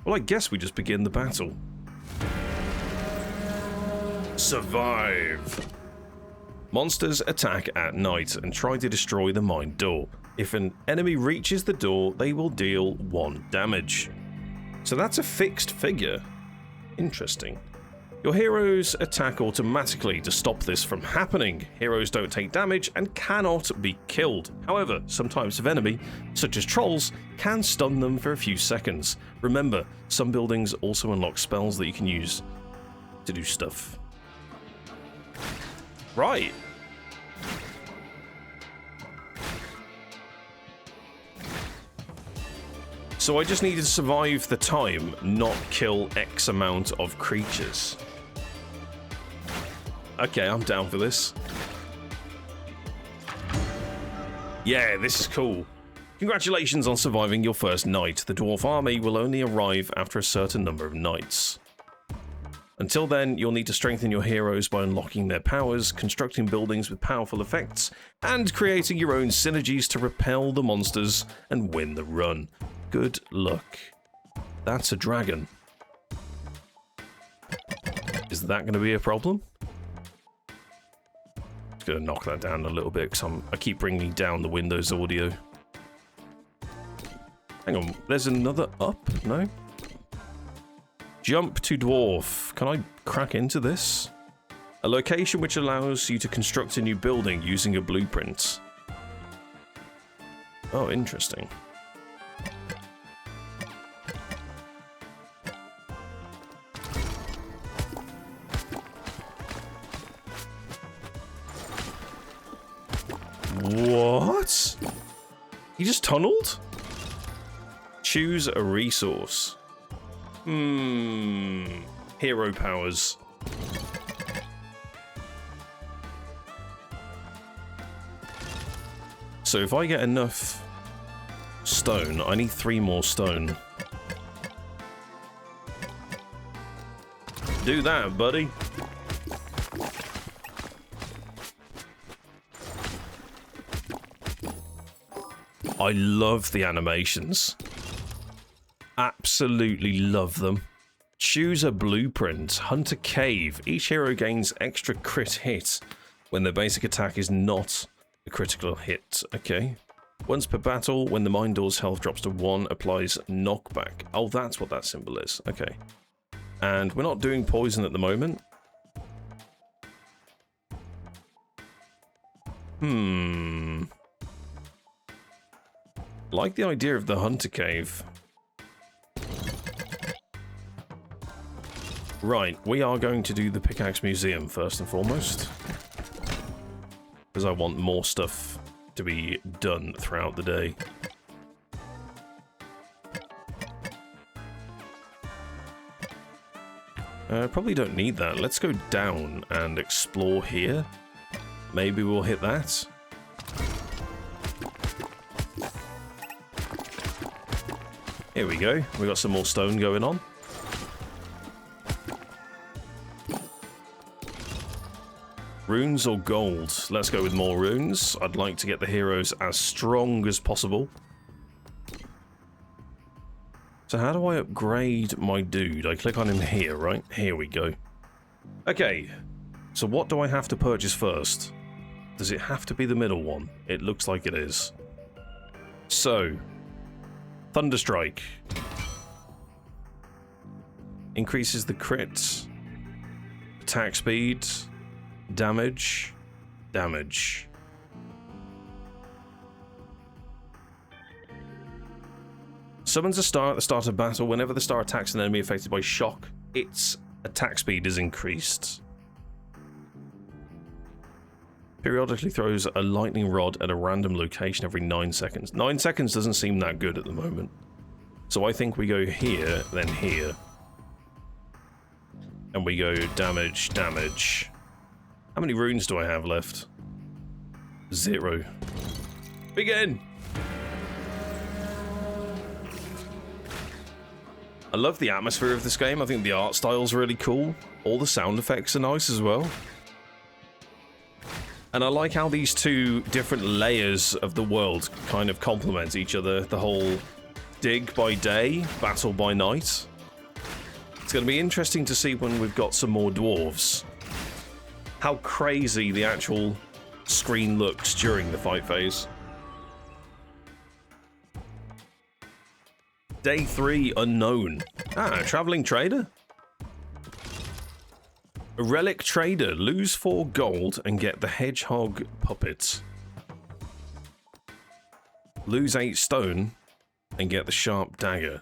Well, I guess we just begin the battle. Survive! Monsters attack at night and try to destroy the mine door. If an enemy reaches the door, they will deal 1 damage. So that's a fixed figure. Interesting. Your heroes attack automatically to stop this from happening. Heroes don't take damage and cannot be killed. However, some types of enemy, such as trolls, can stun them for a few seconds. Remember, some buildings also unlock spells that you can use to do stuff. Right. So I just need to survive the time, not kill X amount of creatures. Okay, I'm down for this. Yeah, this is cool. Congratulations on surviving your first night. The dwarf army will only arrive after a certain number of nights. Until then, you'll need to strengthen your heroes by unlocking their powers, constructing buildings with powerful effects, and creating your own synergies to repel the monsters and win the run. Good luck. That's a dragon. Is that going to be a problem? Just going to knock that down a little bit because I keep bringing down the Windows audio. Hang on, there's another up? No? Jump to dwarf. Can I crack into this? A location which allows you to construct a new building using a blueprint. Oh, interesting. What? He just tunneled? Choose a resource. Hero powers. So if I get enough stone, I need 3 more stone. Do that, buddy. I love the animations. Absolutely love them. Choose a blueprint. Hunt a cave. Each hero gains extra crit hit when their basic attack is not a critical hit. Okay. Once per battle, when the mine door's health drops to 1, applies knockback. Oh, that's what that symbol is. Okay. And we're not doing poison at the moment. Like the idea of the hunter cave. Right, we are going to do the Pickaxe Museum first and foremost. Because I want more stuff to be done throughout the day. Probably don't need that. Let's go down and explore here. Maybe we'll hit that. Here we go. We got some more stone going on. Runes or gold? Let's go with more runes. I'd like to get the heroes as strong as possible. So how do I upgrade my dude? I click on him here, right? Here we go. Okay. So what do I have to purchase first? Does it have to be the middle one? It looks like it is. So, Thunderstrike. Increases the crit, attack speed, damage, damage. Summons a star at the start of battle. Whenever the star attacks an enemy affected by shock, its attack speed is increased. Periodically throws a lightning rod at a random location every 9 seconds. 9 seconds doesn't seem that good at the moment. So I think we go here, then here. And we go damage, damage. How many runes do I have left? 0. Begin! I love the atmosphere of this game. I think the art style's really cool. All the sound effects are nice as well. And I like how these two different layers of the world kind of complement each other. The whole dig by day, battle by night. It's going to be interesting to see when we've got some more dwarves. How crazy the actual screen looks during the fight phase. Day 3 unknown. Ah, traveling trader? A relic trader. Lose 4 gold and get the hedgehog puppet. Lose 8 stone and get the sharp dagger.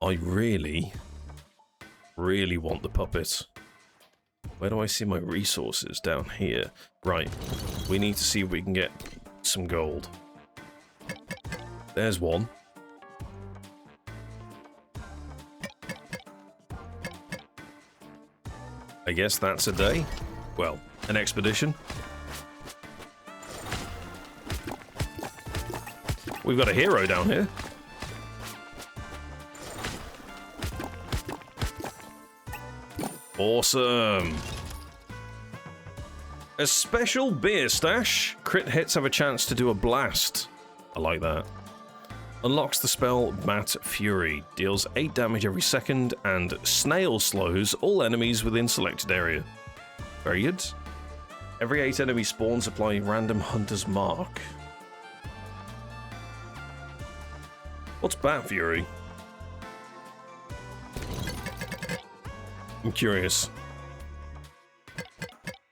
I really want the puppet. Where do I see my resources? Down here. Right. We need to see if we can get some gold. There's one. I guess that's a day. Well, an expedition. We've got a hero down here. Awesome. A special beer stash. Crit hits have a chance to do a blast. I like that. Unlocks the spell Bat Fury. Deals 8 damage every second and snail slows all enemies within selected area. Very good. Every 8 enemy spawns apply random hunter's mark. What's Bat Fury? I'm curious.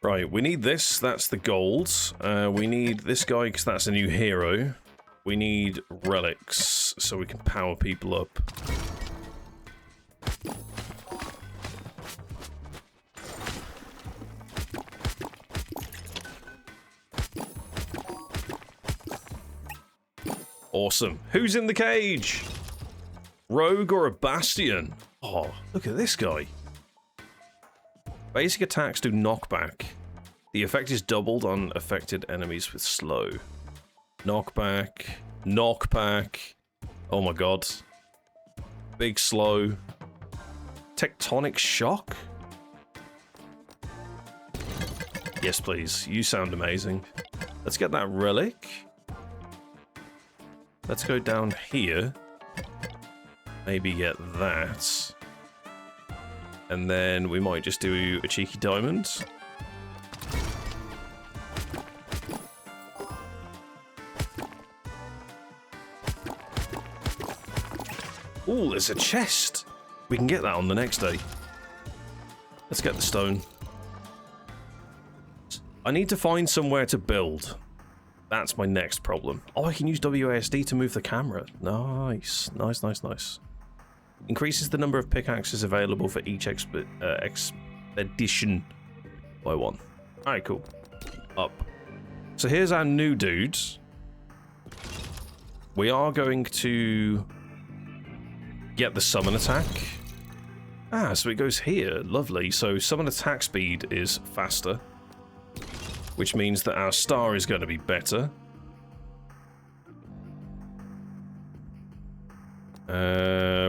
Right, we need this. That's the gold. We need this guy because that's a new hero. We need relics so we can power people up. Awesome. Who's in the cage? Rogue or a Bastion? Oh, look at this guy. Basic attacks do knockback. The effect is doubled on affected enemies with slow. Knockback. Knockback. Oh my god. Big slow. Tectonic shock? Yes, please. You sound amazing. Let's get that relic. Let's go down here. Maybe get that. And then we might just do a cheeky diamond. Ooh, there's a chest. We can get that on the next day. Let's get the stone. I need to find somewhere to build. That's my next problem. Oh, I can use WASD to move the camera. Nice. Nice, nice, nice. Increases the number of pickaxes available for each expedition by 1. Alright, cool. Up. So here's our new dudes. We are going to get the summon attack. Ah, so it goes here. Lovely. So summon attack speed is faster, which means that our star is going to be better.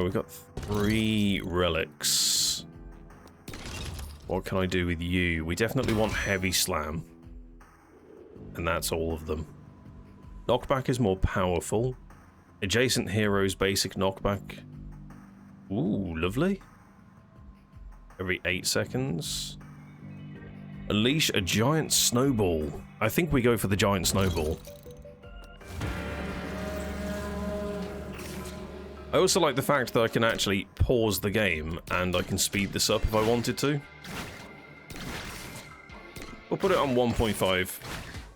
We've got 3 relics. What can I do with you? We definitely want heavy slam. And that's all of them. Knockback is more powerful. Adjacent heroes basic knockback. Ooh, lovely. Every 8 seconds. Unleash a giant snowball. I think we go for the giant snowball. I also like the fact that I can actually pause the game and I can speed this up if I wanted to. We'll put it on 1.5.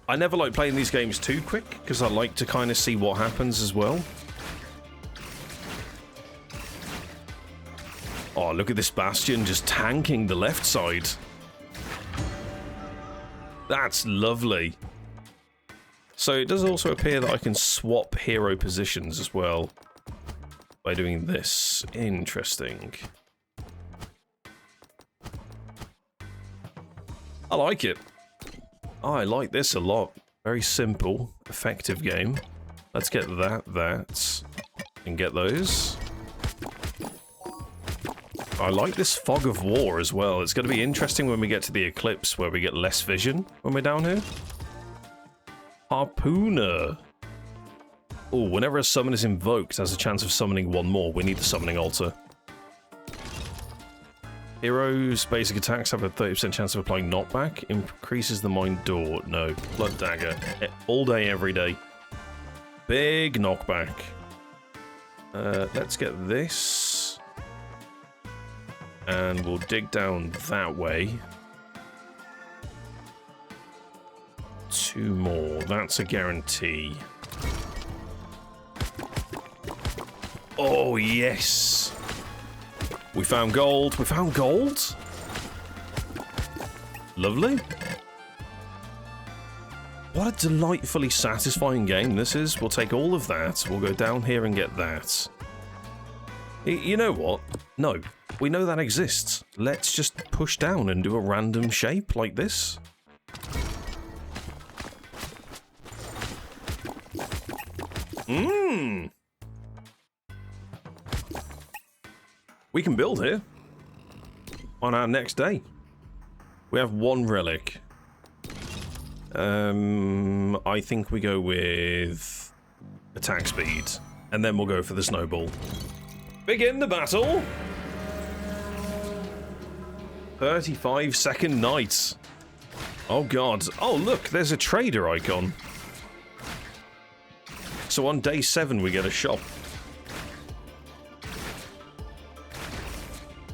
I never like playing these games too quick because I like to kind of see what happens as well. Oh, look at this Bastion just tanking the left side. That's lovely. So it does also appear that I can swap hero positions as well by doing this. Interesting. I like it. I like this a lot. Very simple, effective game. Let's get that, and get those. I like this fog of war as well. It's going to be interesting when we get to the eclipse where we get less vision when we're down here. Harpooner. Oh, whenever a summon is invoked, has a chance of summoning 1 more. We need the summoning altar. Heroes' basic attacks have a 30% chance of applying knockback. Increases the mind door. No. Blood dagger. All day, every day. Big knockback. Let's get this. And we'll dig down that way. 2 more. That's a guarantee. Oh, yes. We found gold. We found gold? Lovely. What a delightfully satisfying game this is. We'll take all of that. We'll go down here and get that. You know what? No. We know that exists. Let's just push down and do a random shape like this. Mmm. We can build here. On our next day. We have 1 relic. I think we go with attack speed. And then we'll go for the snowball. Begin the battle! 35-second night. Oh god. Oh look, there's a trader icon. So on day 7 we get a shop.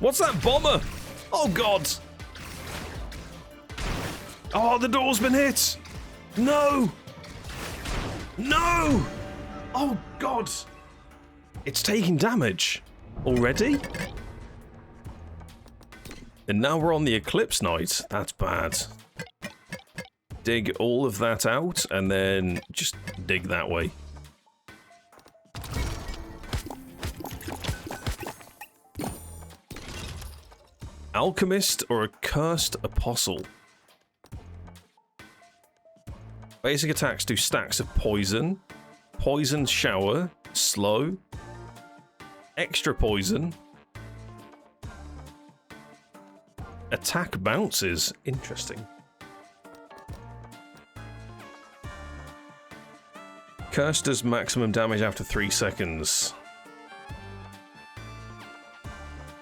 What's that bomber? Oh god. Oh, the door's been hit. No. No. Oh god. It's taking damage already? And now we're on the eclipse night. That's bad. Dig all of that out and then just dig that way. Alchemist or a cursed apostle? Basic attacks do stacks of poison, poison shower, slow, extra poison, attack bounces. Interesting. Curse does maximum damage after 3 seconds.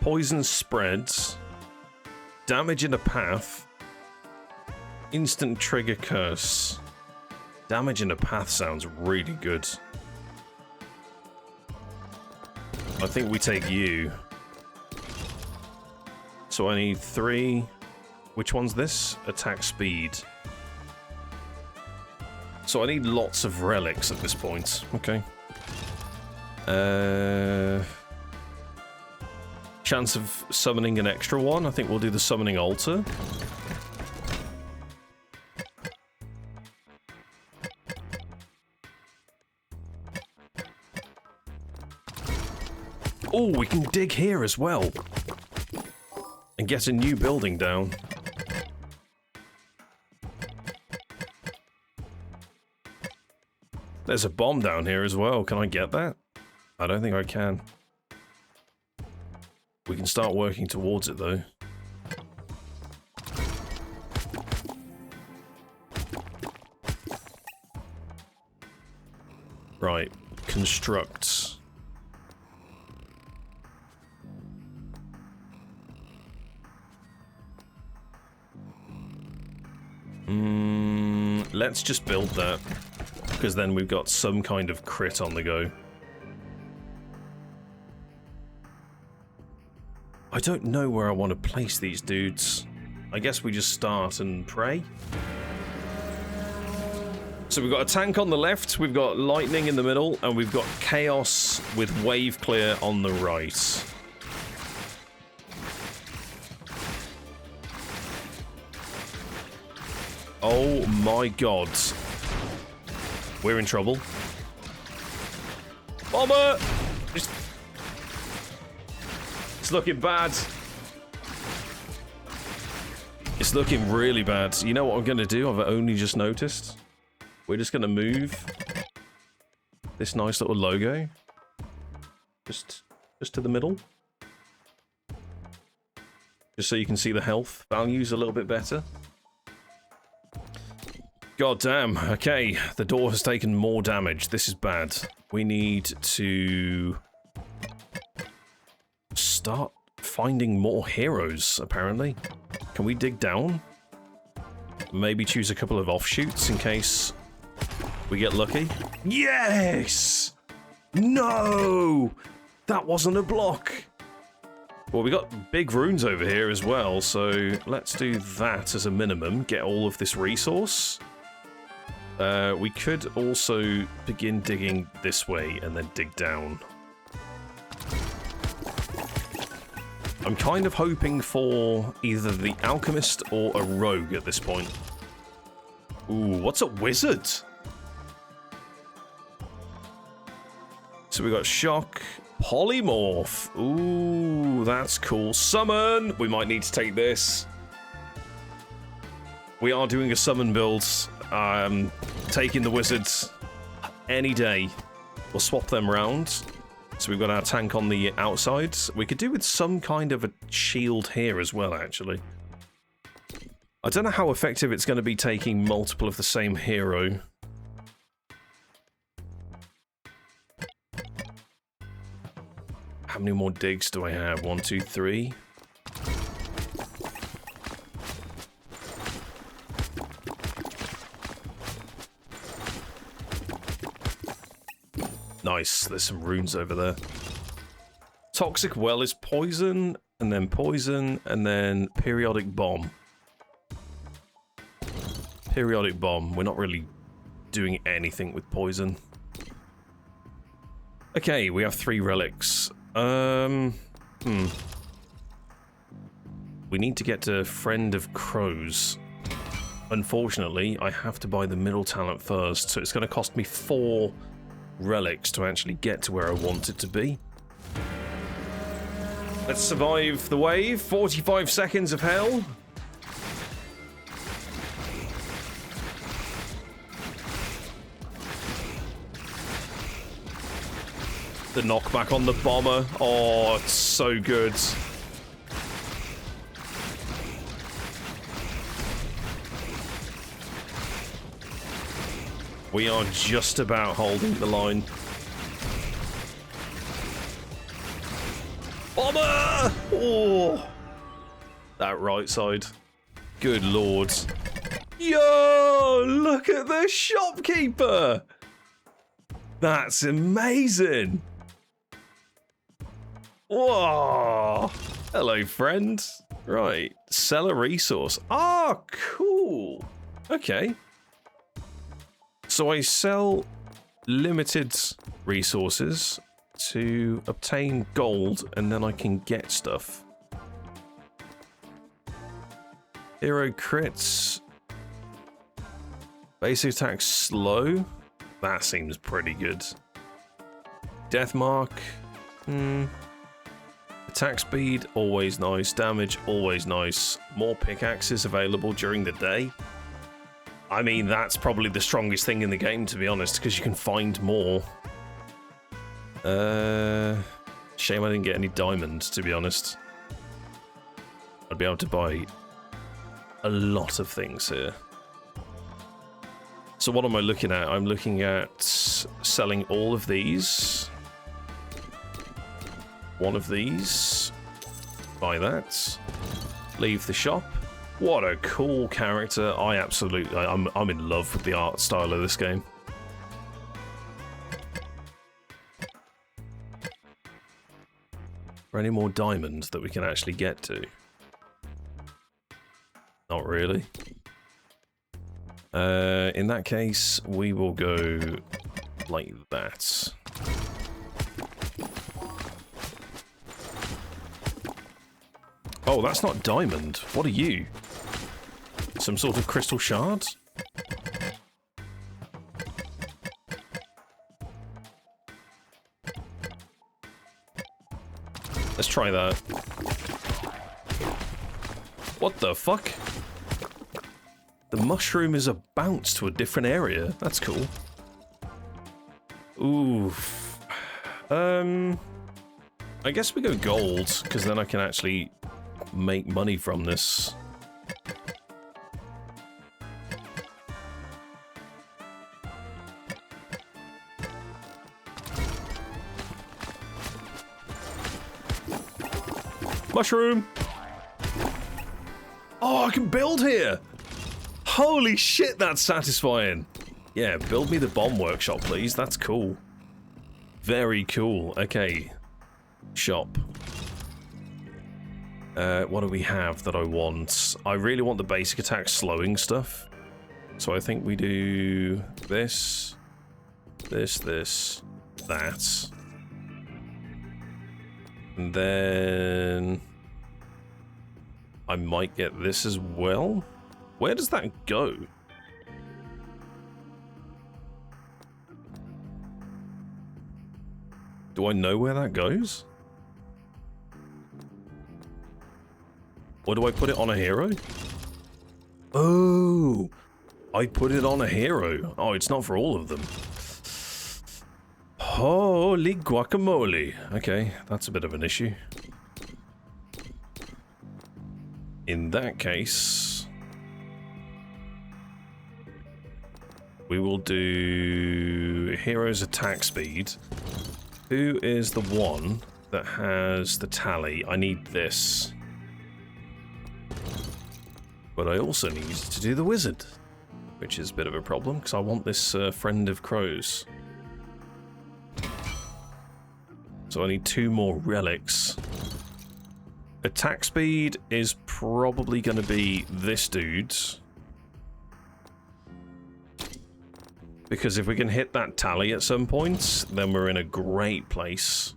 Poison spreads. Damage in a path. Instant trigger curse. Damage in a path sounds really good. I think we take you. So I need 3. Which one's this? Attack speed. So I need lots of relics at this point. Okay. Chance of summoning an extra one. I think we'll do the summoning altar. Oh, we can dig here as well. And get a new building down. There's a bomb down here as well. Can I get that? I don't think I can. We can start working towards it, though. Right. Construct. Let's just build that. Because then we've got some kind of crit on the go. I don't know where I want to place these dudes. I guess we just start and pray. So we've got a tank on the left, we've got lightning in the middle, and we've got chaos with wave clear on the right. Oh my god. We're in trouble. Bomber! It's looking bad. It's looking really bad. You know what I'm going to do? I've only just noticed. We're just going to move this nice little logo. Just to the middle. Just so you can see the health values a little bit better. God damn. Okay, the door has taken more damage. This is bad. We need to start finding more heroes, apparently. Can we dig down? Maybe choose a couple of offshoots in case we get lucky. Yes! No! That wasn't a block. Well, we got big runes over here as well, so let's do that as a minimum. Get all of this resource. We could also begin digging this way and then dig down. I'm kind of hoping for either the alchemist or a rogue at this point. Ooh, what's a wizard? So we got shock, polymorph. Ooh, that's cool. Summon! We might need to take this. We are doing a summon build. Taking the wizards any day. We'll swap them around. So we've got our tank on the outside. We could do with some kind of a shield here as well, actually. I don't know how effective it's going to be taking multiple of the same hero. How many more digs do I have? 1, 2, 3. Nice, there's some runes over there. Toxic well is poison, and then periodic bomb. Periodic bomb, we're not really doing anything with poison. Okay, we have 3 relics. We need to get to Friend of Crows. Unfortunately, I have to buy the middle talent first, so it's going to cost me 4 relics to actually get to where I want it to be. Let's survive the wave. 45 seconds of hell. The knockback on the bomber. Oh, it's so good. We are just about holding the line. Bomber! Oh! That right side. Good lord. Yo! Look at the shopkeeper! That's amazing! Whoa! Hello, friend. Right. Sell a resource. Ah, cool. Okay. So I sell limited resources to obtain gold, and then I can get stuff. Hero crits. Basic attack slow. That seems pretty good. Death mark. Attack speed, always nice. Damage, always nice. More pickaxes available during the day. I mean, that's probably the strongest thing in the game, to be honest, because you can find more. Shame I didn't get any diamonds, to be honest. I'd be able to buy a lot of things here. So what am I looking at? I'm looking at selling all of these. One of these. Buy that. Leave the shop. What a cool character. I'm in love with the art style of this game. Are any more diamonds that we can actually get to? Not really. In that case, we will go like that. Oh, that's not diamond. What are you? Some sort of crystal shard? Let's try that. What the fuck? The mushroom is a bounce to a different area. That's cool. Oof. I guess we go gold, because then I can actually make money from this. Mushroom! Oh, I can build here! Holy shit, that's satisfying! Yeah, build me the bomb workshop, please. That's cool. Very cool. Okay. Shop. What do we have that I want? I really want the basic attack slowing stuff. So I think we do this, that. And then I might get this as well. Where does that go? Do I know where that goes? Or do I put it on a hero? Oh, I put it on a hero. Oh, it's not for all of them. Holy guacamole. Okay, that's a bit of an issue. In that case, we will do hero's attack speed. Who is the one that has the tally? I need this. But I also need to do the wizard, which is a bit of a problem because I want this friend of crows. So I need 2 more relics. Attack speed is probably going to be this dude's. Because if we can hit that tally at some point, then we're in a great place.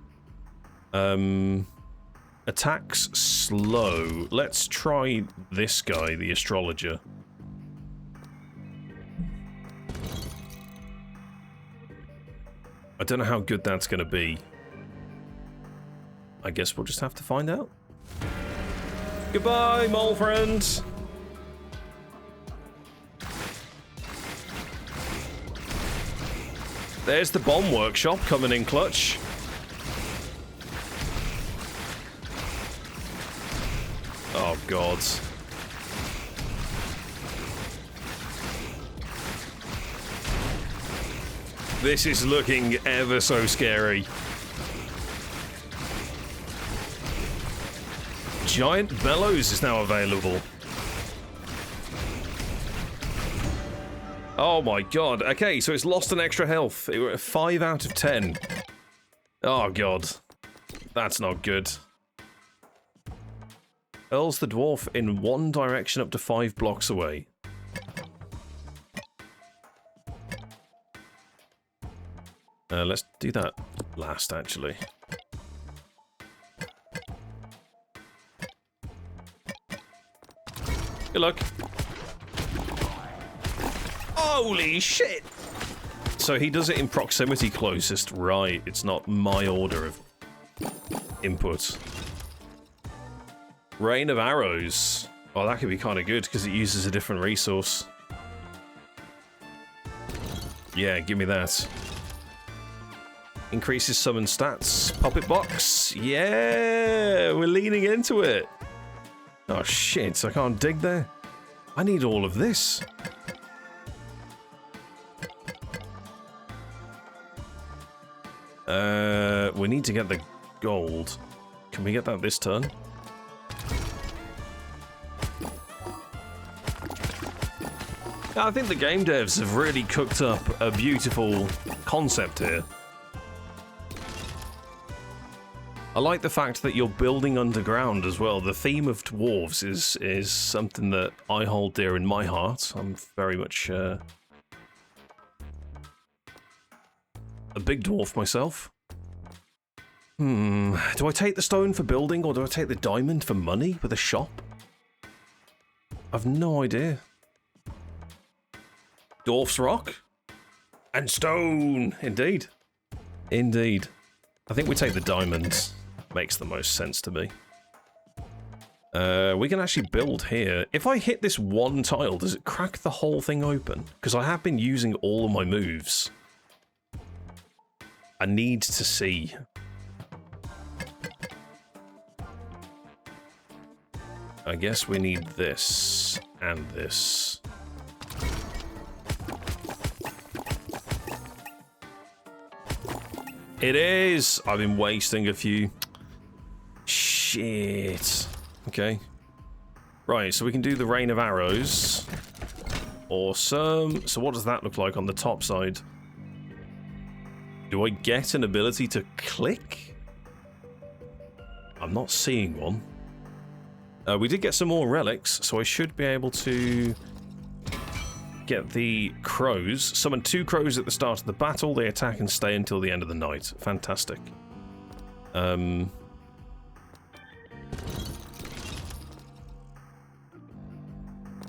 Attacks slow. Let's try this guy, the astrologer. I don't know how good that's going to be. I guess we'll just have to find out. Goodbye, mole friends. There's the bomb workshop coming in clutch. Oh, God. This is looking ever so scary. Giant bellows is now available. Oh my god. Okay, so it's lost an extra health. It were 5 out of 10. Oh god. That's not good. Hurls the dwarf in one direction up to 5 blocks away. Let's do that last, actually. Good luck. Holy shit! So he does it in proximity closest, right? It's not my order of input. Rain of arrows. Oh, that could be kind of good because it uses a different resource. Yeah, give me that. Increases summon stats. Puppet box. Yeah, we're leaning into it. Oh shit, I can't dig there. I need all of this. We need to get the gold. Can we get that this turn? I think the game devs have really cooked up a beautiful concept here. I like the fact that you're building underground as well. The theme of dwarves is something that I hold dear in my heart. I'm very much a big dwarf myself. Do I take the stone for building or do I take the diamond for money with a shop? I've no idea. Dwarf's rock and stone, indeed. Indeed. I think we take the diamonds. Makes the most sense to me. We can actually build here. If I hit this one tile, does it crack the whole thing open? Because I have been using all of my moves. I need to see. I guess we need this and this. It is! I've been wasting a few. Shit. Okay. Right, so we can do the rain of arrows. Awesome. So what does that look like on the top side? Do I get an ability to click? I'm not seeing one. We did get some more relics, so I should be able to get the crows. Summon 2 crows at the start of the battle. They attack and stay until the end of the night. Fantastic.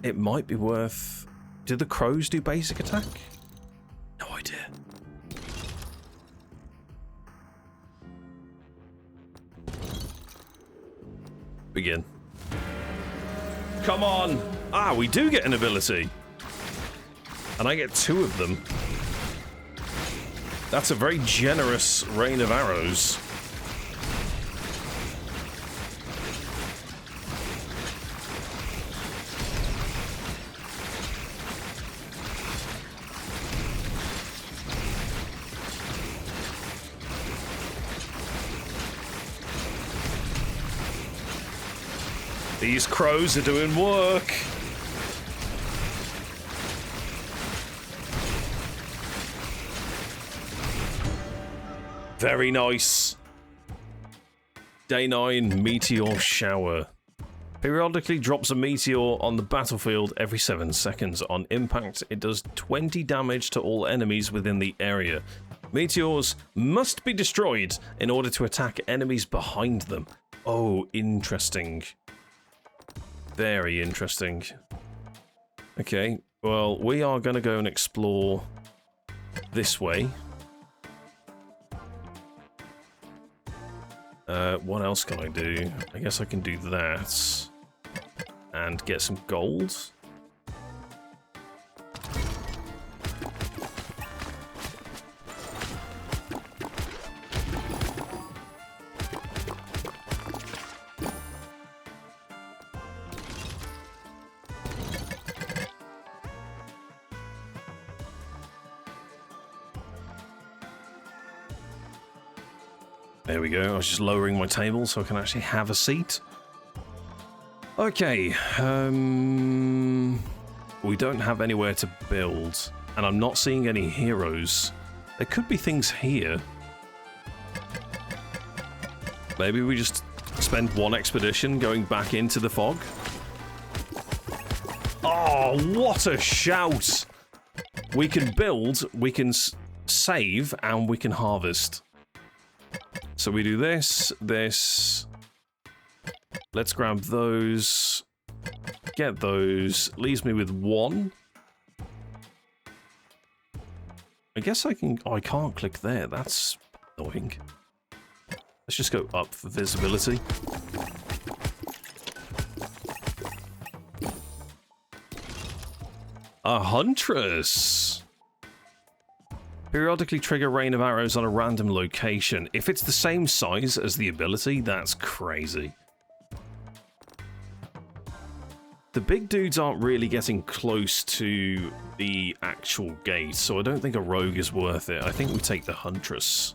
It might be worth... Did the crows do basic attack? No idea. Begin. Come on! Ah, we do get an ability. And I get 2 of them. That's a very generous rain of arrows. These crows are doing work. Very nice. Day 9, meteor shower. Periodically drops a meteor on the battlefield every 7 seconds. On impact, it does 20 damage to all enemies within the area. Meteors must be destroyed in order to attack enemies behind them. Oh, interesting. Very interesting. Okay, well, we are going to go and explore this way. What else can I do? I guess I can do that. And get some gold. There we go. I was just lowering my table so I can actually have a seat. Okay. We don't have anywhere to build, and I'm not seeing any heroes. There could be things here. Maybe we just spend one expedition going back into the fog. Oh, what a shout! We can build, we can save, and we can harvest. So we do this, this. Let's grab those. Get those. Leaves me with 1. I guess I can... Oh, I can't click there. That's annoying. Let's just go up for visibility. A huntress! Periodically trigger rain of arrows on a random location. If it's the same size as the ability, that's crazy. The big dudes aren't really getting close to the actual gate, so I don't think a rogue is worth it. I think we take the huntress.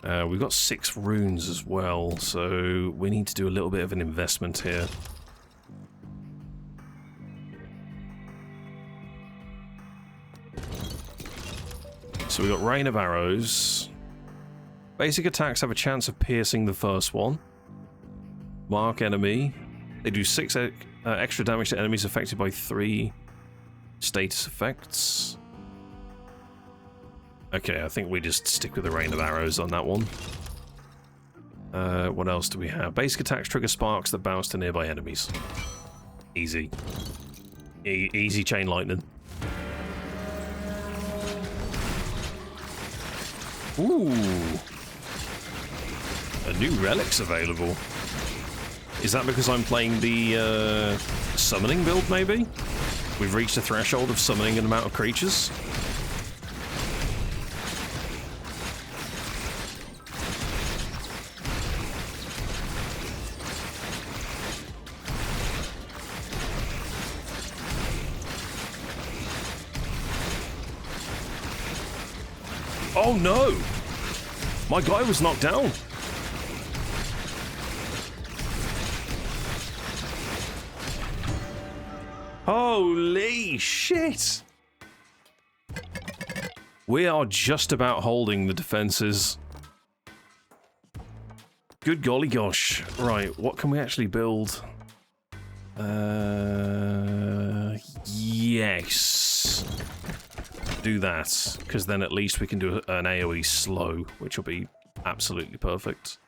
We've got 6 runes as well, so we need to do a little bit of an investment here. So we've got Rain of Arrows. Basic attacks have a chance of piercing the first one. Mark enemy. They do 6 extra damage to enemies affected by 3 status effects. Okay, I think we just stick with the Rain of Arrows on that one. What else do we have? Basic attacks trigger sparks that bounce to nearby enemies. Easy. Easy chain lightning. Ooh. A new relic's available. Is that because I'm playing the summoning build, maybe? We've reached a threshold of summoning an amount of creatures. Oh no! My guy was knocked down. Holy shit! We are just about holding the defenses. Good golly gosh. Right, what can we actually build? Yes. Do that, because then at least we can do an AoE slow, which will be absolutely perfect.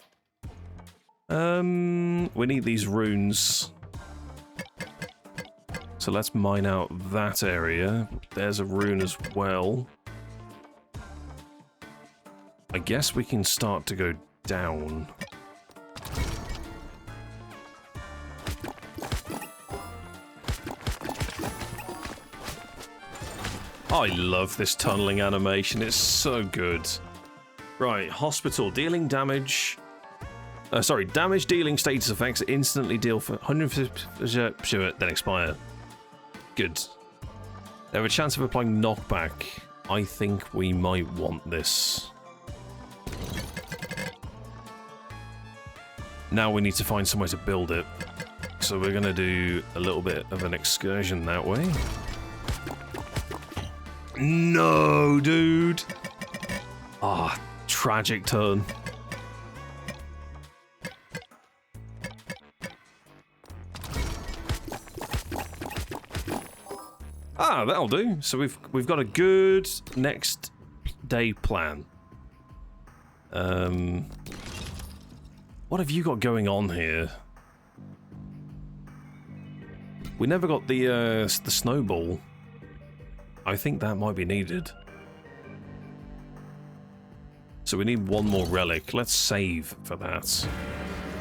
We need these runes. So let's mine out that area. There's a rune as well. I guess we can start to go down. I love this tunneling animation, it's so good. Right, hospital, dealing damage. Damage dealing status effects instantly deal for 150%, then expire. Good. They have a chance of applying knockback. I think we might want this. Now we need to find somewhere to build it. So we're going to do a little bit of an excursion that way. No, dude! Ah, tragic turn. Ah, that'll do. So we've got a good next day plan. What have you got going on here? We never got the snowball. I think that might be needed. So we need one more relic. Let's save for that.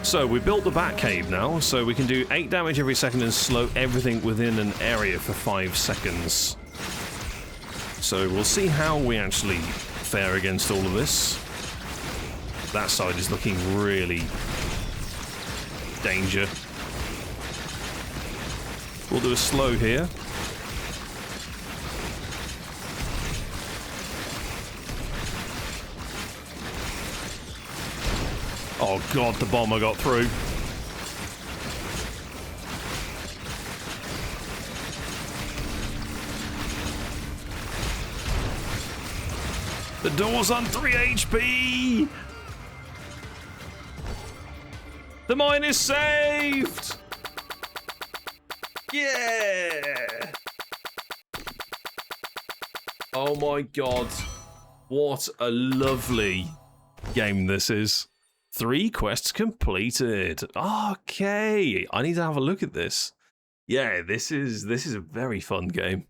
So we built the bat cave now, so we can do 8 damage every second and slow everything within an area for 5 seconds. So we'll see how we actually fare against all of this. That side is looking really danger. We'll do a slow here. Oh god, the bomber got through. The door's on 3 HP! The mine is saved! Yeah! Oh my god. What a lovely game this is. 3 quests completed. Okay, I need to have a look at this. Yeah, this is a very fun game.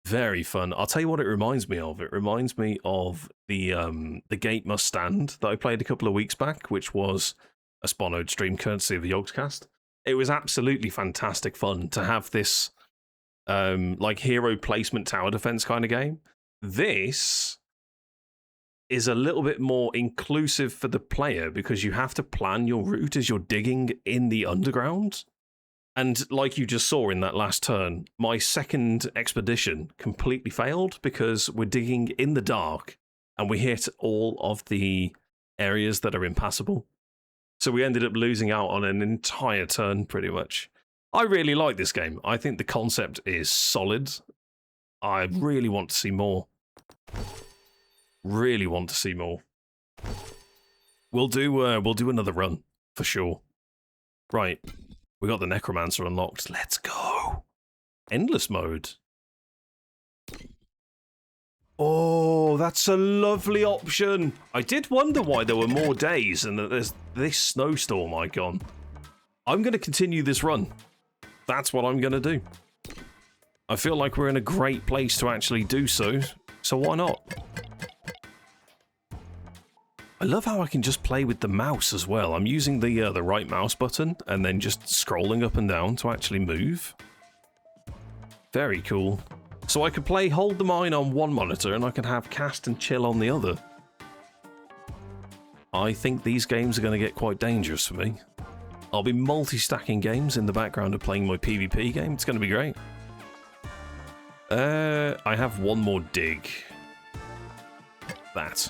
Very fun. I'll tell you what it reminds me of. It reminds me of the Gate Must Stand that I played a couple of weeks back, which was a Spawnode stream courtesy of the Yogscast. It was absolutely fantastic fun to have this like hero placement tower defense kind of game. This is a little bit more inclusive for the player because you have to plan your route as you're digging in the underground. And like you just saw in that last turn, my second expedition completely failed because we're digging in the dark and we hit all of the areas that are impassable. So we ended up losing out on an entire turn pretty much. I really like this game. I think the concept is solid. I really want to see more. Really want to see more. We'll do another run for sure. Right, we got the Necromancer unlocked. Let's go. Endless mode. Oh, that's a lovely option. I did wonder why there were more days and that there's this snowstorm icon. I'm going to continue this run. That's what I'm going to do. I feel like we're in a great place to actually do so, so why not? I love how I can just play with the mouse as well. I'm using the right mouse button and then just scrolling up and down to actually move. Very cool. So I could play Hold the Mine on one monitor and I can have Cast and Chill on the other. I think these games are going to get quite dangerous for me. I'll be multi-stacking games in the background of playing my PvP game. It's going to be great. I have one more dig. That.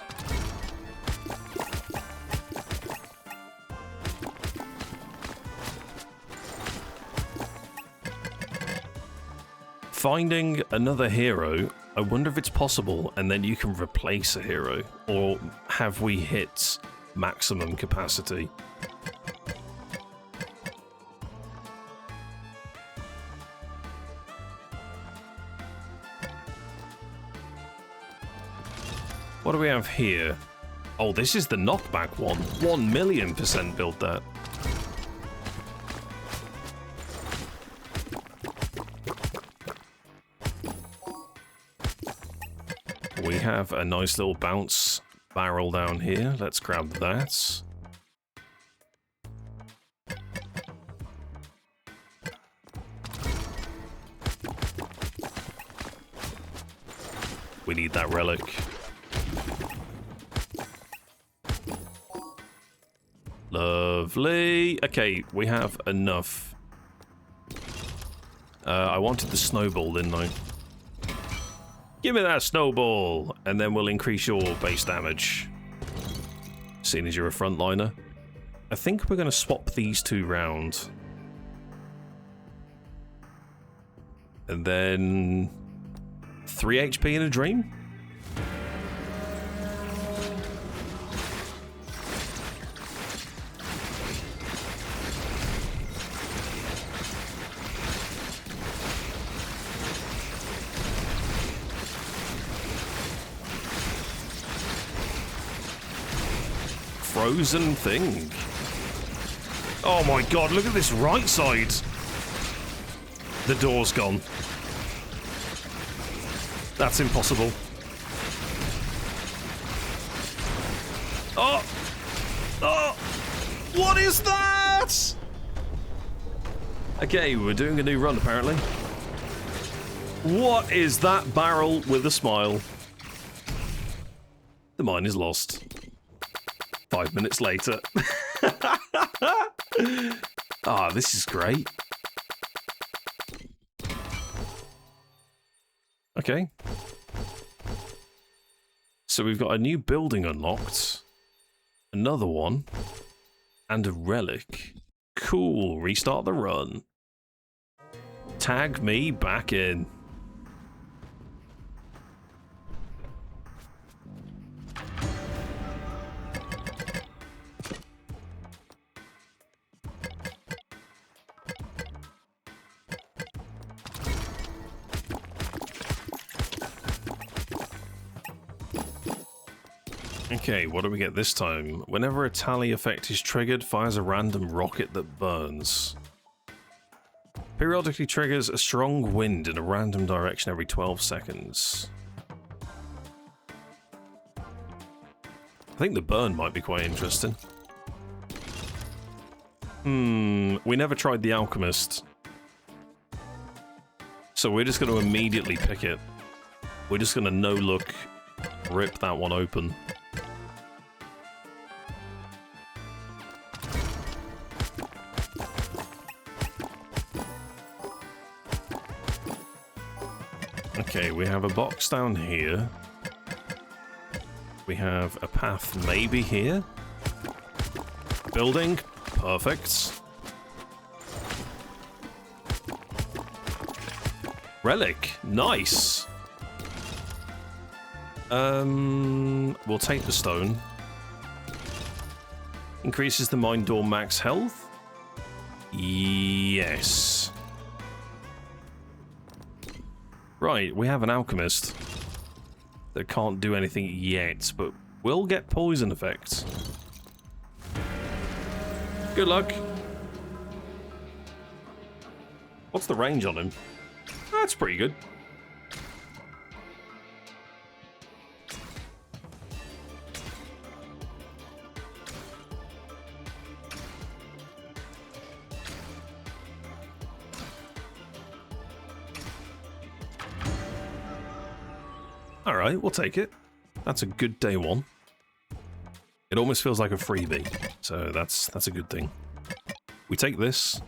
Finding another hero, I wonder if it's possible and then you can replace a hero, or have we hit maximum capacity. What do we have here? Oh, this is the knockback one. 1,000,000% build that. We have a nice little bounce barrel down here. Let's grab that. We need that relic. Lovely. Okay, we have enough. I wanted the snowball, didn't I? Give me that snowball, and then we'll increase your base damage. Seeing as you're a frontliner. I think we're going to swap these two round. And then 3 HP in a dream? Frozen thing. Oh my god, look at this right side. The door's gone. That's impossible. Oh! Oh! What is that? Okay, we're doing a new run apparently. What is that barrel with a smile? The mine is lost. 5 minutes later. Ah, this is great. Okay. So we've got a new building unlocked. Another one. And a relic. Cool. Restart the run. Tag me back in. Okay, what do we get this time? Whenever a tally effect is triggered, fires a random rocket that burns. Periodically triggers a strong wind in a random direction every 12 seconds. I think the burn might be quite interesting. We never tried the alchemist. So we're just going to immediately pick it. We're just going to no-look rip that one open. Okay, we have a box down here. We have a path maybe here. Building. Perfect. Relic. Nice. We'll take the stone. Increases the mine door max health. Yes. Right, we have an alchemist that can't do anything yet, but will get poison effects. Good luck. What's the range on him? That's pretty good. Alright, we'll take it. That's a good day one. It almost feels like a freebie, so that's a good thing. We take this,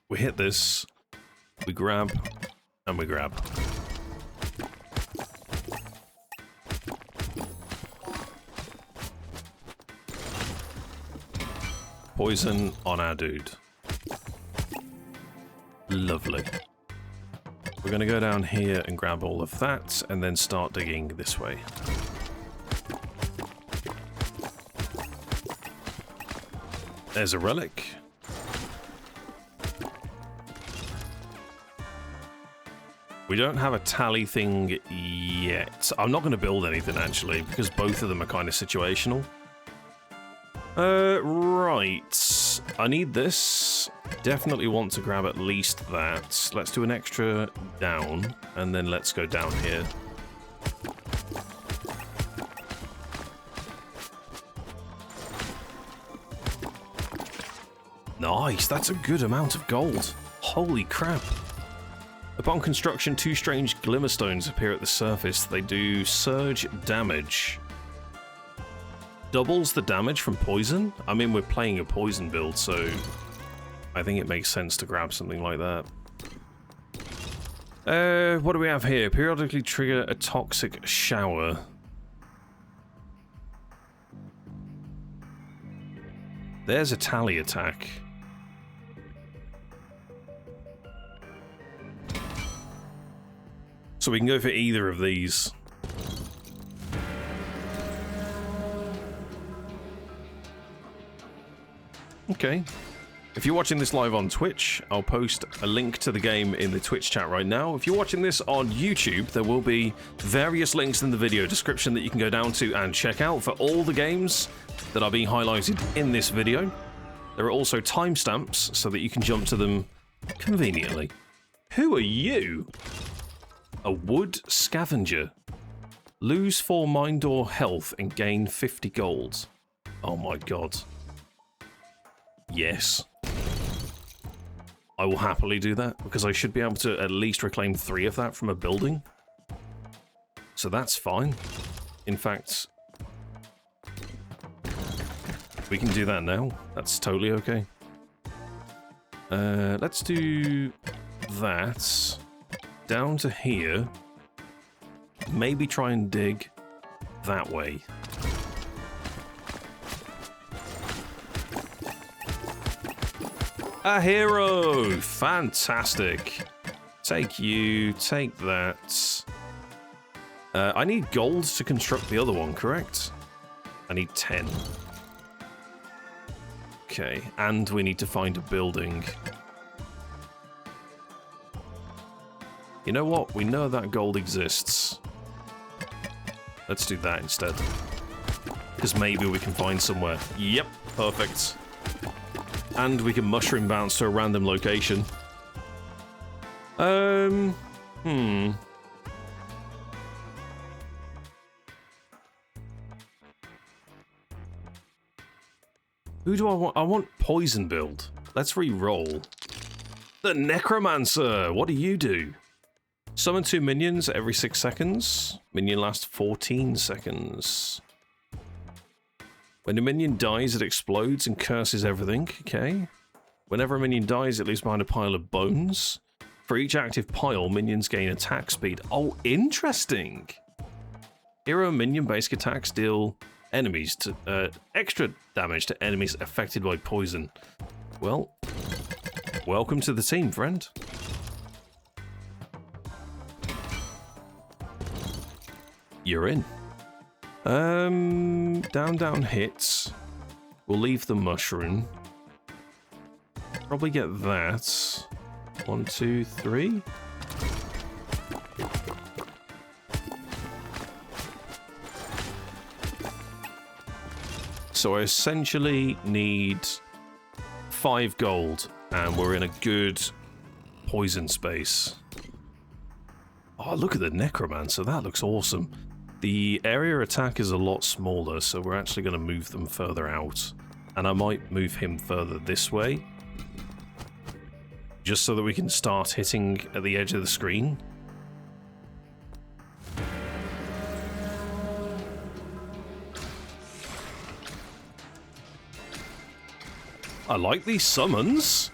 we hit this, we grab, and we grab. Poison on our dude. Lovely. We're going to go down here and grab all of that, and then start digging this way. There's a relic. We don't have a tally thing yet. I'm not going to build anything, actually, because both of them are kind of situational. Right. I need this. Definitely want to grab at least that. Let's do an extra down, and then let's go down here. Nice, that's a good amount of gold. Holy crap. Upon construction, 2 strange glimmerstones appear at the surface. They do surge damage. Doubles the damage from poison? I mean, we're playing a poison build, so I think it makes sense to grab something like that. What do we have here? Periodically trigger a toxic shower. There's a tally attack. So we can go for either of these. Okay. If you're watching this live on Twitch, I'll post a link to the game in the Twitch chat right now. If you're watching this on YouTube, there will be various links in the video description that you can go down to and check out for all the games that are being highlighted in this video. There are also timestamps so that you can jump to them conveniently. Who are you? A wood scavenger. Lose 4 mind or health and gain 50 gold. Oh my god. Yes. I will happily do that, because I should be able to at least reclaim 3 of that from a building. So that's fine. In fact, we can do that now. That's totally okay. Let's do that. Down to here. Maybe try and dig that way. A hero! Fantastic. Take you, take that. I need gold to construct the other one, correct? I need 10. Okay, and we need to find a building. You know what? We know that gold exists. Let's do that instead. Because maybe we can find somewhere. Yep, perfect. And we can mushroom bounce to a random location. Who do I want? I want poison build. Let's re-roll. The Necromancer! What do you do? Summon 2 minions every 6 seconds. Minion lasts 14 seconds. When a minion dies, it explodes and curses everything. Okay. Whenever a minion dies, it leaves behind a pile of bones. For each active pile, minions gain attack speed. Oh, interesting! Hero minion basic attacks deal enemies to extra damage to enemies affected by poison. Well, welcome to the team, friend. You're in. Down hits. We'll leave the mushroom. Probably get that. 1, 2, 3. So I essentially need 5 gold, and we're in a good poison space. Oh, look at the Necromancer. That looks awesome. The area attack is a lot smaller, so we're actually going to move them further out. And I might move him further this way, just so that we can start hitting at the edge of the screen. I like these summons.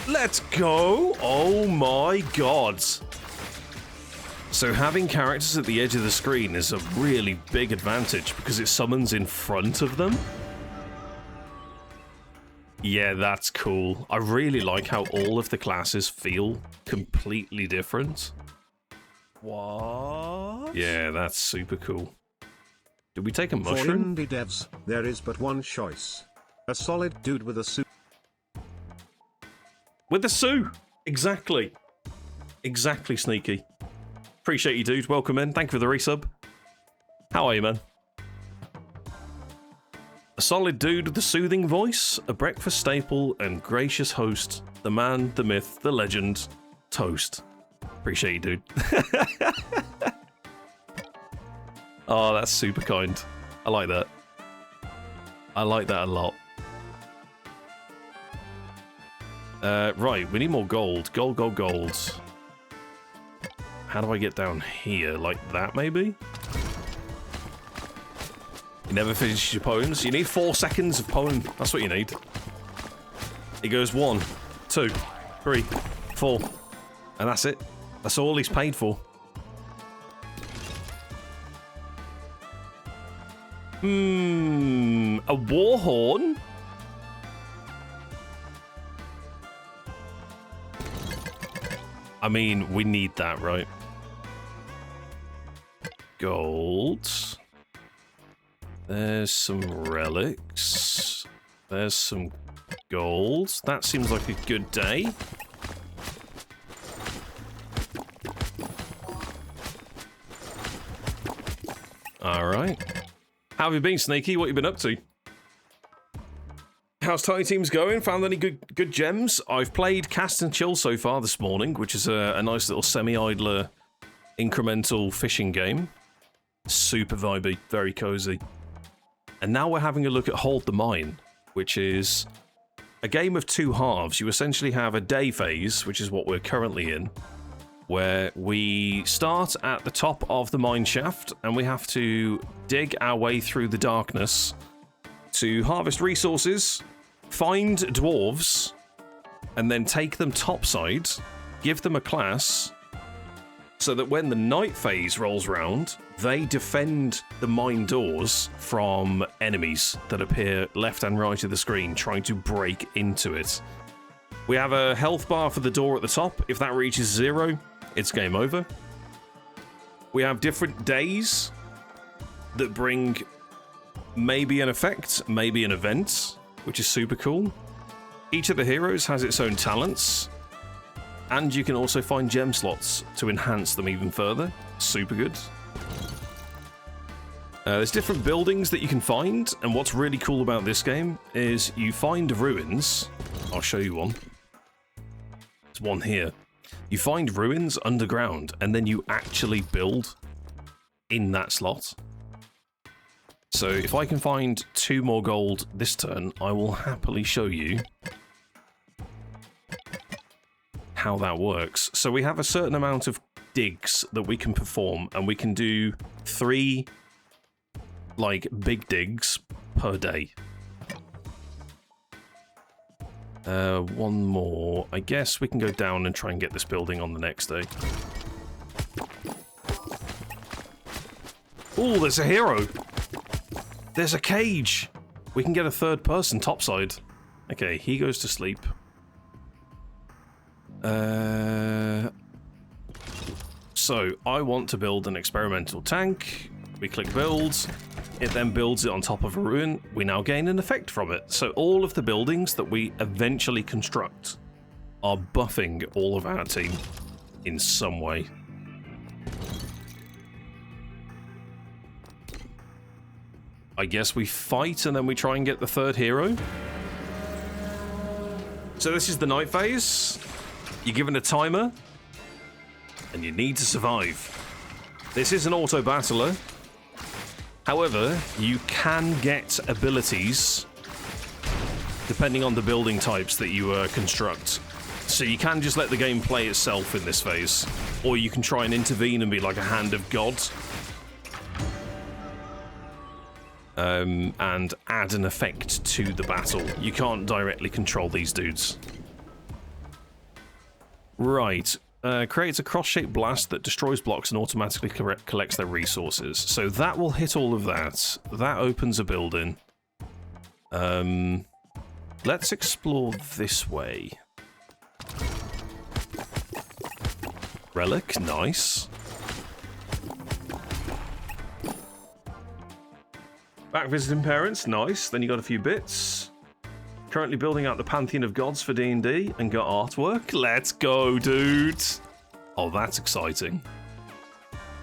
Let's go! Oh my god! So having characters at the edge of the screen is a really big advantage because it summons in front of them. Yeah, that's cool. I really like how all of the classes feel completely different.
What?
Yeah, that's super cool. Did we take a
For
mushroom?
indie devs, there is but one choice. A solid dude with a suit.
With the Sue! Exactly. Exactly, Sneaky. Appreciate you, dude. Welcome in. Thank you for the resub. How are you, man? A solid dude with a soothing voice, a breakfast staple, and gracious host. The man, the myth, the legend, Toast. Appreciate you, dude. Oh, that's super kind. I like that. I like that a lot. Right, we need more gold. Gold, gold, gold. How do I get down here? Like that, maybe? You never finish your poems. You need 4 seconds of poem. That's what you need. It goes 1, 2, 3, 4. And that's it. That's all he's paid for. A war horn? I mean, we need that, right? Gold. There's some relics. There's some gold. That seems like a good day. Alright. How have you been, Sneaky? What have you been up to? How's Tiny Teams going? Found any good gems? I've played Cast and Chill so far this morning, which is a nice little semi-idler incremental fishing game. Super vibey, very cozy. And now we're having a look at Hold the Mine, which is a game of 2 halves. You essentially have a day phase, which is what we're currently in, where we start at the top of the mine shaft and we have to dig our way through the darkness to harvest resources, find dwarves, and then take them topside, give them a class, so that when the night phase rolls round, they defend the mine doors from enemies that appear left and right of the screen, trying to break into it. We have a health bar for the door at the top. If that reaches 0, it's game over. We have different days that bring maybe an effect, maybe an event, which is super cool. Each of the heroes has its own talents, and you can also find gem slots to enhance them even further. Super good. There's different buildings that you can find, and what's really cool about this game is you find ruins. I'll show you one. There's one here. You find ruins underground, and then you actually build in that slot. So if I can find 2 more gold this turn, I will happily show you how that works. So we have a certain amount of digs that we can perform, and we can do 3 like big digs per day. One more. I guess we can go down and try and get this building on the next day. Oh, there's a hero. There's a cage. We can get a 3rd person topside. Okay, he goes to sleep. So, I want to build an experimental tank. We click build. It then builds it on top of a ruin. We now gain an effect from it. So all of the buildings that we eventually construct are buffing all of our team in some way. I guess we fight and then we try and get the 3rd hero. So this is the night phase. You're given a timer, and you need to survive. This is an auto battler. However, you can get abilities depending on the building types that you construct. So you can just let the game play itself in this phase, or you can try and intervene and be like a hand of God. And add an effect to the battle. You can't directly control these dudes. Right. Creates a cross-shaped blast that destroys blocks and automatically collects their resources. So that will hit all of that. That opens a building. Let's explore this way. Relic, nice. Back visiting parents, nice. Then you got a few bits. Currently building out the Pantheon of Gods for D&D and got artwork. Let's go, dude. Oh, that's exciting.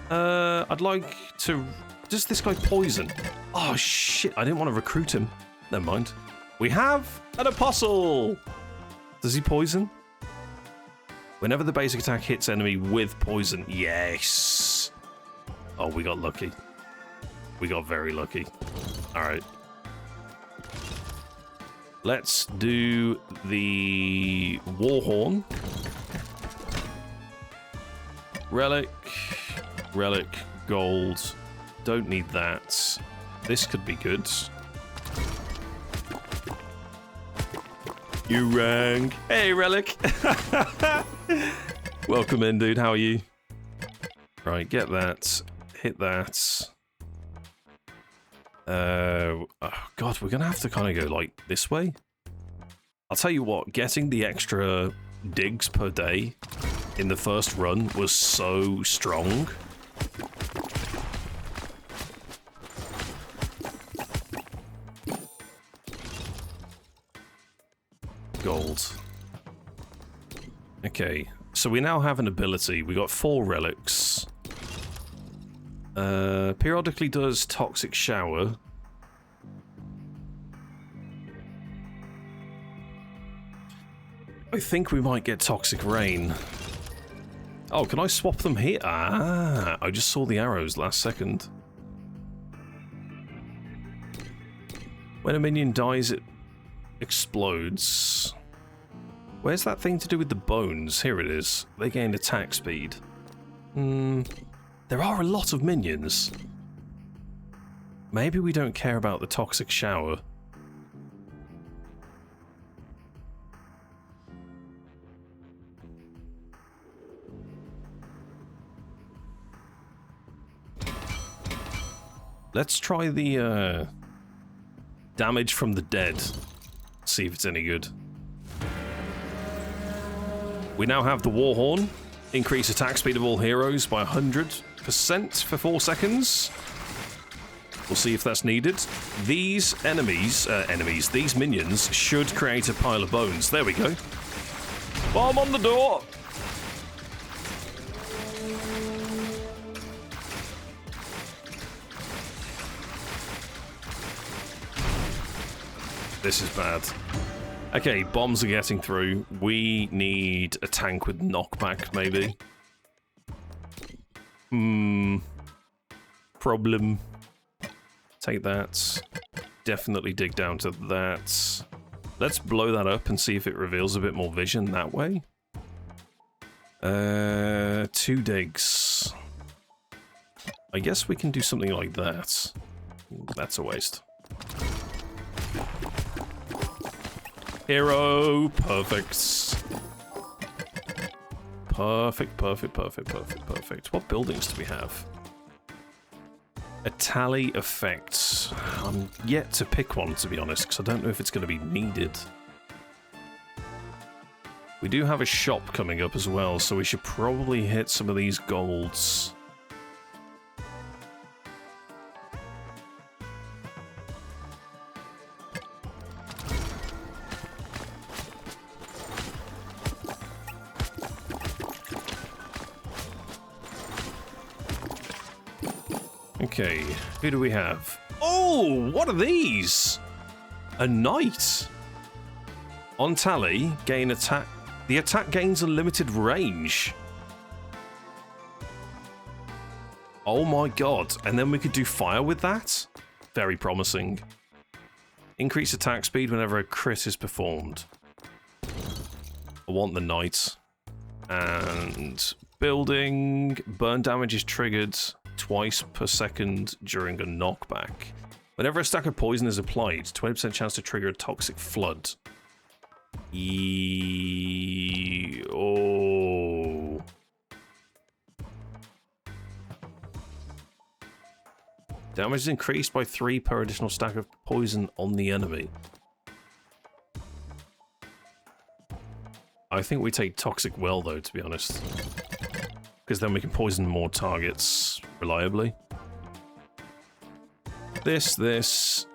I'd like to... Does this guy poison? Oh, shit. I didn't want to recruit him. Never mind. We have an apostle. Does he poison? Whenever the basic attack hits enemy with poison. Yes. Oh, we got lucky. We got very lucky. All right. Let's do the Warhorn. Relic. Relic. Gold. Don't need that. This could be good. You rang. Hey, Relic. Welcome in, dude. How are you? Right, get that. Hit that. Oh, God, we're going to have to kind of go, like, this way. I'll tell you what, getting the extra digs per day in the first run was so strong. Gold. Okay, so we now have an ability. We got 4 relics. Periodically does Toxic Shower. I think we might get Toxic Rain. Oh, can I swap them here? Ah, I just saw the arrows last second. When a minion dies, it explodes. Where's that thing to do with the bones? Here it is. They gain attack speed. There are a lot of minions. Maybe we don't care about the Toxic Shower. Let's try the damage from the dead. See if it's any good. We now have the Warhorn. Increase attack speed of all heroes by 100% for 4 seconds. We'll see if that's needed. These these minions should create a pile of bones. There we go. Bomb on the door! This is bad. Okay, bombs are getting through. We need a tank with knockback, maybe. Problem. Take that. Definitely dig down to that. Let's blow that up and see if it reveals a bit more vision that way. 2 digs. I guess we can do something like that. That's a waste. Hero, perfect. Perfect, perfect, perfect, perfect, perfect. What buildings do we have? A tally effect. I'm yet to pick one, to be honest, because I don't know if it's going to be needed. We do have a shop coming up as well, so we should probably hit some of these golds. Okay, who do we have? Oh, what are these? A knight. On tally, gain attack. The attack gains a limited range. Oh my god. And then we could do fire with that? Very promising. Increase attack speed whenever a crit is performed. I want the knight. And building. Burn damage is triggered twice per second during a knockback. Whenever a stack of poison is applied, 20% chance to trigger a toxic flood. Oh. Damage is increased by 3 per additional stack of poison on the enemy. I think we take Toxic Well, though, to be honest. Because then we can poison more targets reliably. This, that.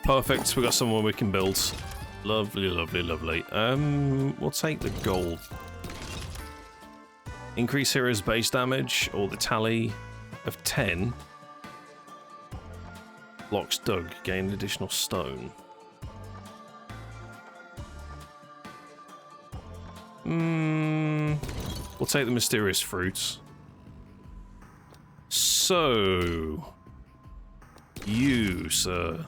Perfect, we got someone we can build. Lovely, lovely, lovely. We'll take the gold. Increase heroes' base damage, or the tally of 10. Blocks dug, gain additional stone. We'll take the mysterious fruits. So, you, sir.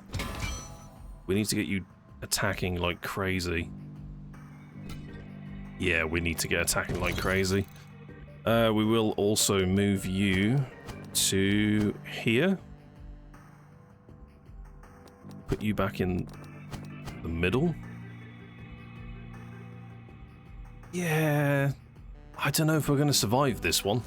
We need to get you attacking like crazy. Yeah, we need to get attacking like crazy. We will also move you to here. Put you back in the middle. Yeah, I don't know if we're going to survive this one.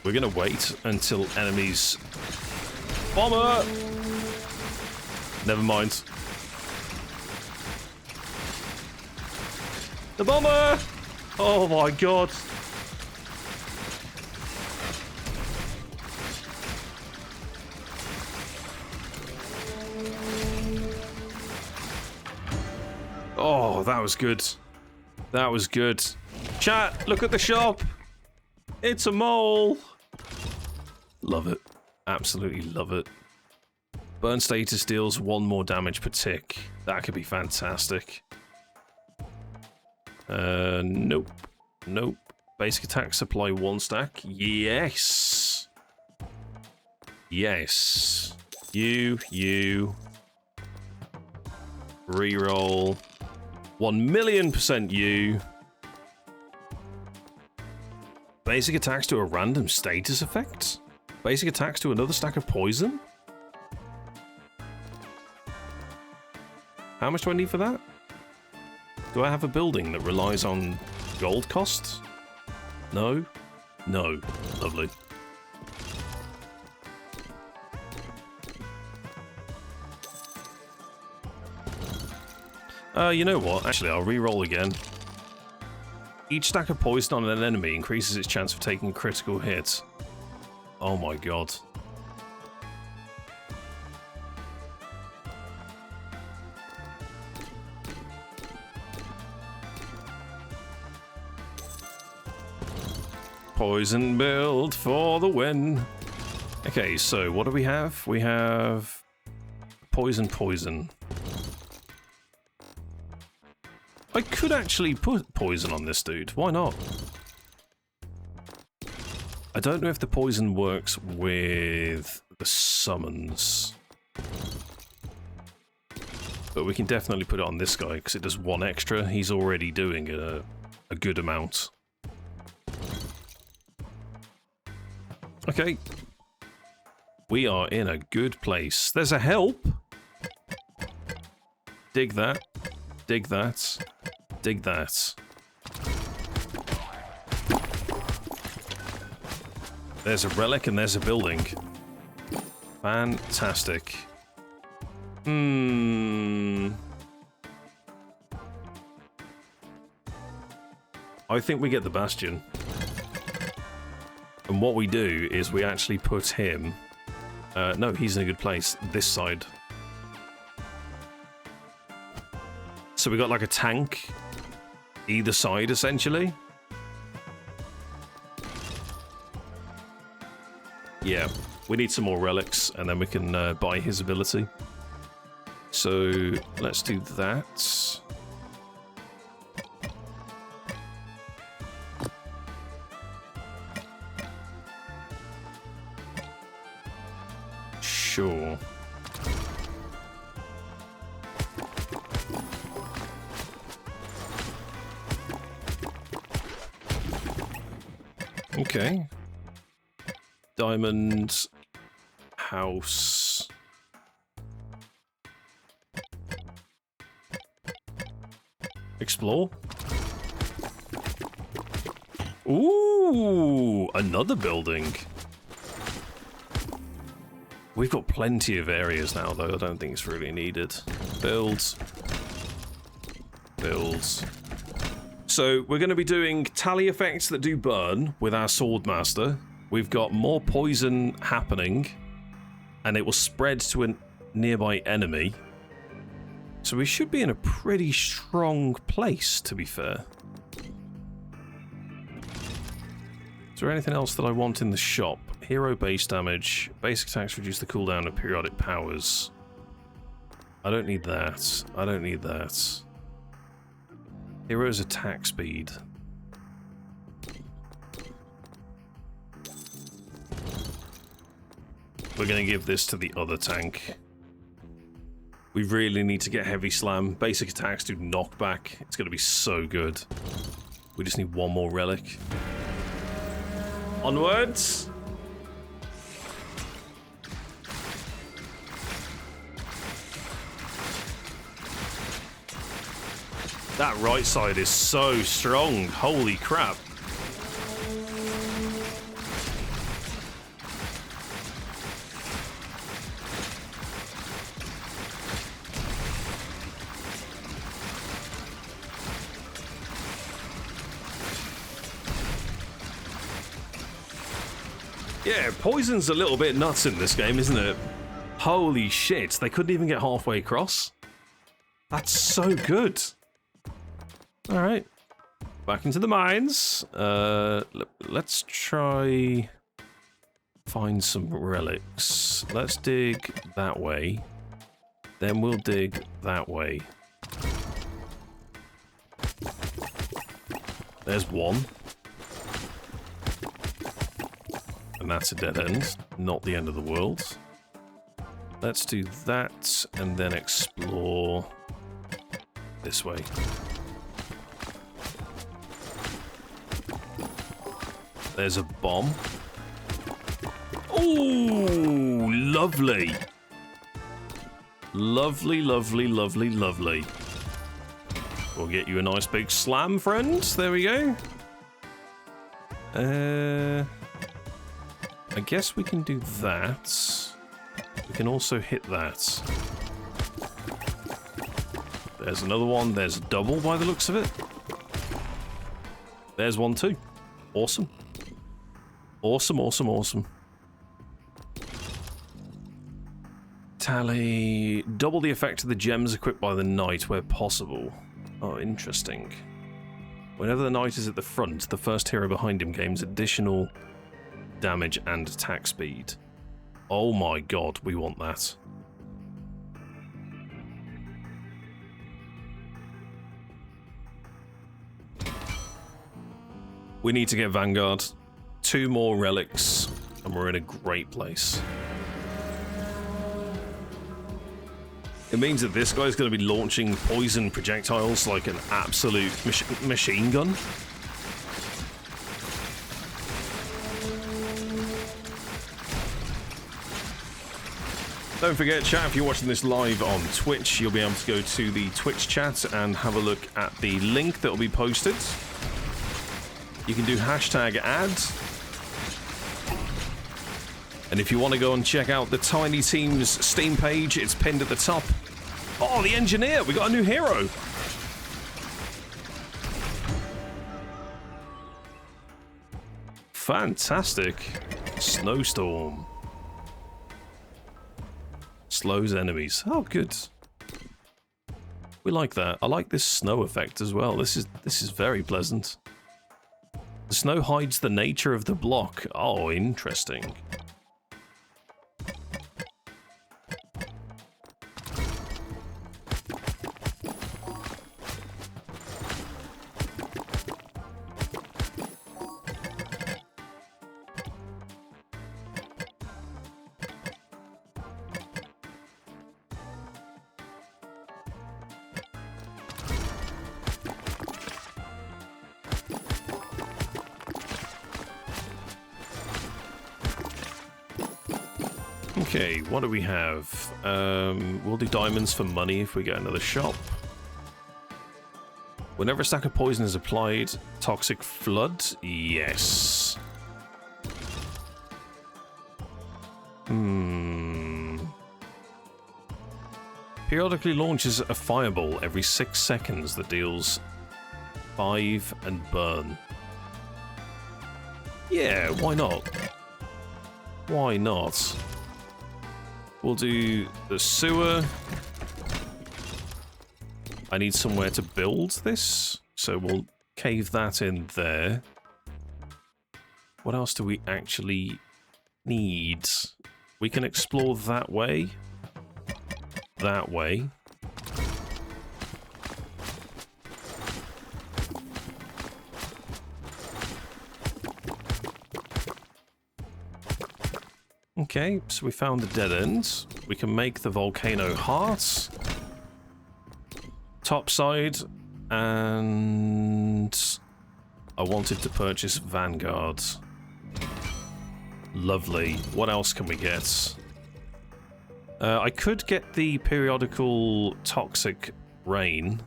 We're going to wait until enemies... Bomber! Never mind. The bomber! Oh my god. Oh, that was good. That was good. Chat, look at the shop. It's a mole. Love it. Absolutely love it. Burn status deals 1 more damage per tick. That could be fantastic. Nope. Nope. Basic attack supply 1 stack. Yes. Yes. You. Reroll. 1,000,000% you. Basic attacks to a random status effect? Basic attacks to another stack of poison? How much do I need for that? Do I have a building that relies on gold costs? No? No. Lovely. You know what? Actually, I'll re-roll again. Each stack of poison on an enemy increases its chance of taking critical hits. Oh my god. Poison build for the win. Okay, so what do we have? We have poison. I could actually put poison on this dude. Why not? I don't know if the poison works with the summons. But we can definitely put it on this guy, because it does 1 extra. He's already doing a good amount. Okay. We are in a good place. There's a help. Dig that. Dig that. Dig that. There's a relic and there's a building. Fantastic. I think we get the Bastion. And what we do is we actually put him... no, he's in a good place. This side. So we got like a tank either side, essentially. Yeah, we need some more relics, and then we can buy his ability. So let's do that. Sure. Okay. Diamond house. Explore. Ooh, another building. We've got plenty of areas now, though. I don't think it's really needed. Builds. Builds. So we're going to be doing tally effects that do burn with our Swordmaster. We've got more poison happening, and it will spread to a nearby enemy. So we should be in a pretty strong place, to be fair. Is there anything else that I want in the shop? Hero base damage. Basic attacks reduce the cooldown of periodic powers. I don't need that. I don't need that. Hero's attack speed. We're going to give this to the other tank. We really need to get heavy slam. Basic attacks do knockback. It's going to be so good. We just need one more relic. Onwards! That right side is so strong. Holy crap. Yeah, poison's a little bit nuts in this game, isn't it? Holy shit, they couldn't even get halfway across. That's so good. Alright. Back into the mines. Let's try... find some relics. Let's dig that way. Then we'll dig that way. There's one. And that's a dead end. Not the end of the world. Let's do that and then explore this way. There's a bomb. Oh, lovely. Lovely, lovely, lovely, lovely. We'll get you a nice big slam, friends. There we go. I guess we can do that. We can also hit that. There's another one. There's a double by the looks of it. There's one too. Awesome. Awesome, awesome, awesome. Tally. Double the effect of the gems equipped by the knight where possible. Oh, interesting. Whenever the knight is at the front, the first hero behind him gains additional damage and attack speed. Oh my god, we want that. We need to get Vanguard. 2 more relics, and we're in a great place. It means that this guy's going to be launching poison projectiles like an absolute machine gun. Don't forget, chat, if you're watching this live on Twitch, you'll be able to go to the Twitch chat and have a look at the link that will be posted. You can do hashtag ads. And if you want to go and check out the Tiny Team's Steam page, it's pinned at the top. Oh, the engineer! We got a new hero! Fantastic. Snowstorm. Slows enemies. Oh, good. We like that. I like this snow effect as well. This is very pleasant. The snow hides the nature of the block. Oh, interesting. Okay, what do we have? We'll do diamonds for money if we get another shop. Whenever a stack of poison is applied, toxic flood? Yes. Periodically launches a fireball every 6 seconds that deals 5 and burn. Yeah, why not? Why not? We'll do the sewer. I need somewhere to build this, so we'll cave that in there. What else do we actually need? We can explore that way. That way. Okay, so we found the dead end. We can make the volcano hearts. Top side, and I wanted to purchase Vanguard. Lovely. What else can we get? I could get the periodical toxic rain.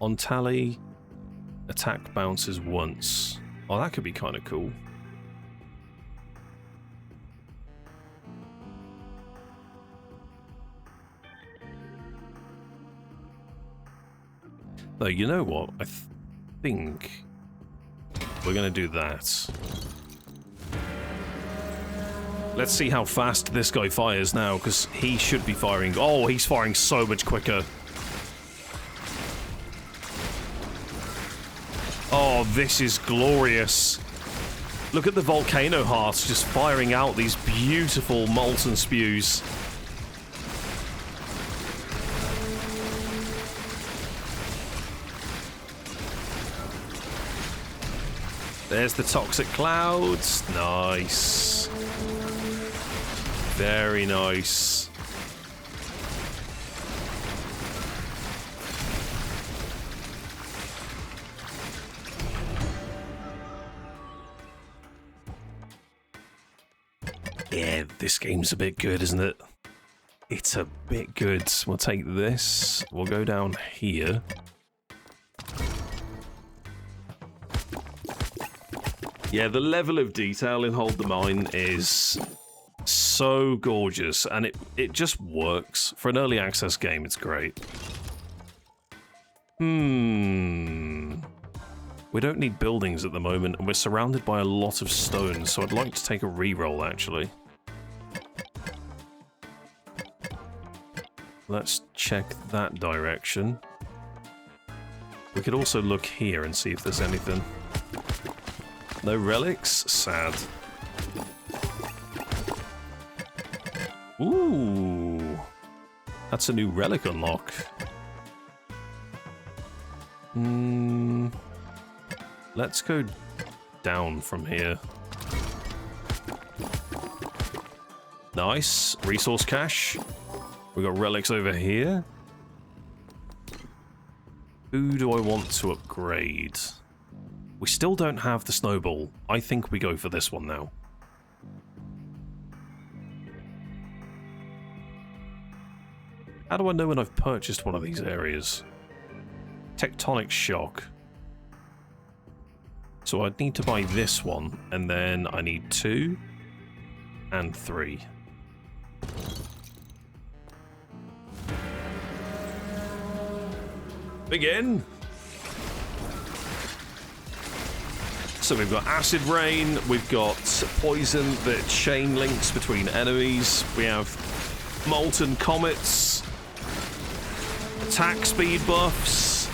On tally, attack bounces once. Oh, that could be kind of cool. Though, you know what? I think we're going to do that. Let's see how fast this guy fires now, because he should be firing. Oh, he's firing so much quicker. Oh, this is glorious. Look at the volcano hearts just firing out these beautiful molten spews. There's the toxic clouds. Nice. Very nice. Yeah, this game's a bit good, isn't it? It's a bit good. We'll take this. We'll go down here. Yeah, the level of detail in Hold the Mine is so gorgeous, and it just works. For an early access game, it's great. We don't need buildings at the moment, and we're surrounded by a lot of stone, so I'd like to take a reroll, actually. Let's check that direction. We could also look here and see if there's anything. No relics? Sad. Ooh. That's a new relic unlock. Let's go down from here. Nice. Resource cache. We got relics over here. Who do I want to upgrade? We still don't have the snowball. I think we go for this one now. How do I know when I've purchased one of these areas? Tectonic shock. So I'd need to buy this one, and then I need 2 and 3. Begin! So we've got acid rain, we've got poison that chain links between enemies, we have molten comets, attack speed buffs,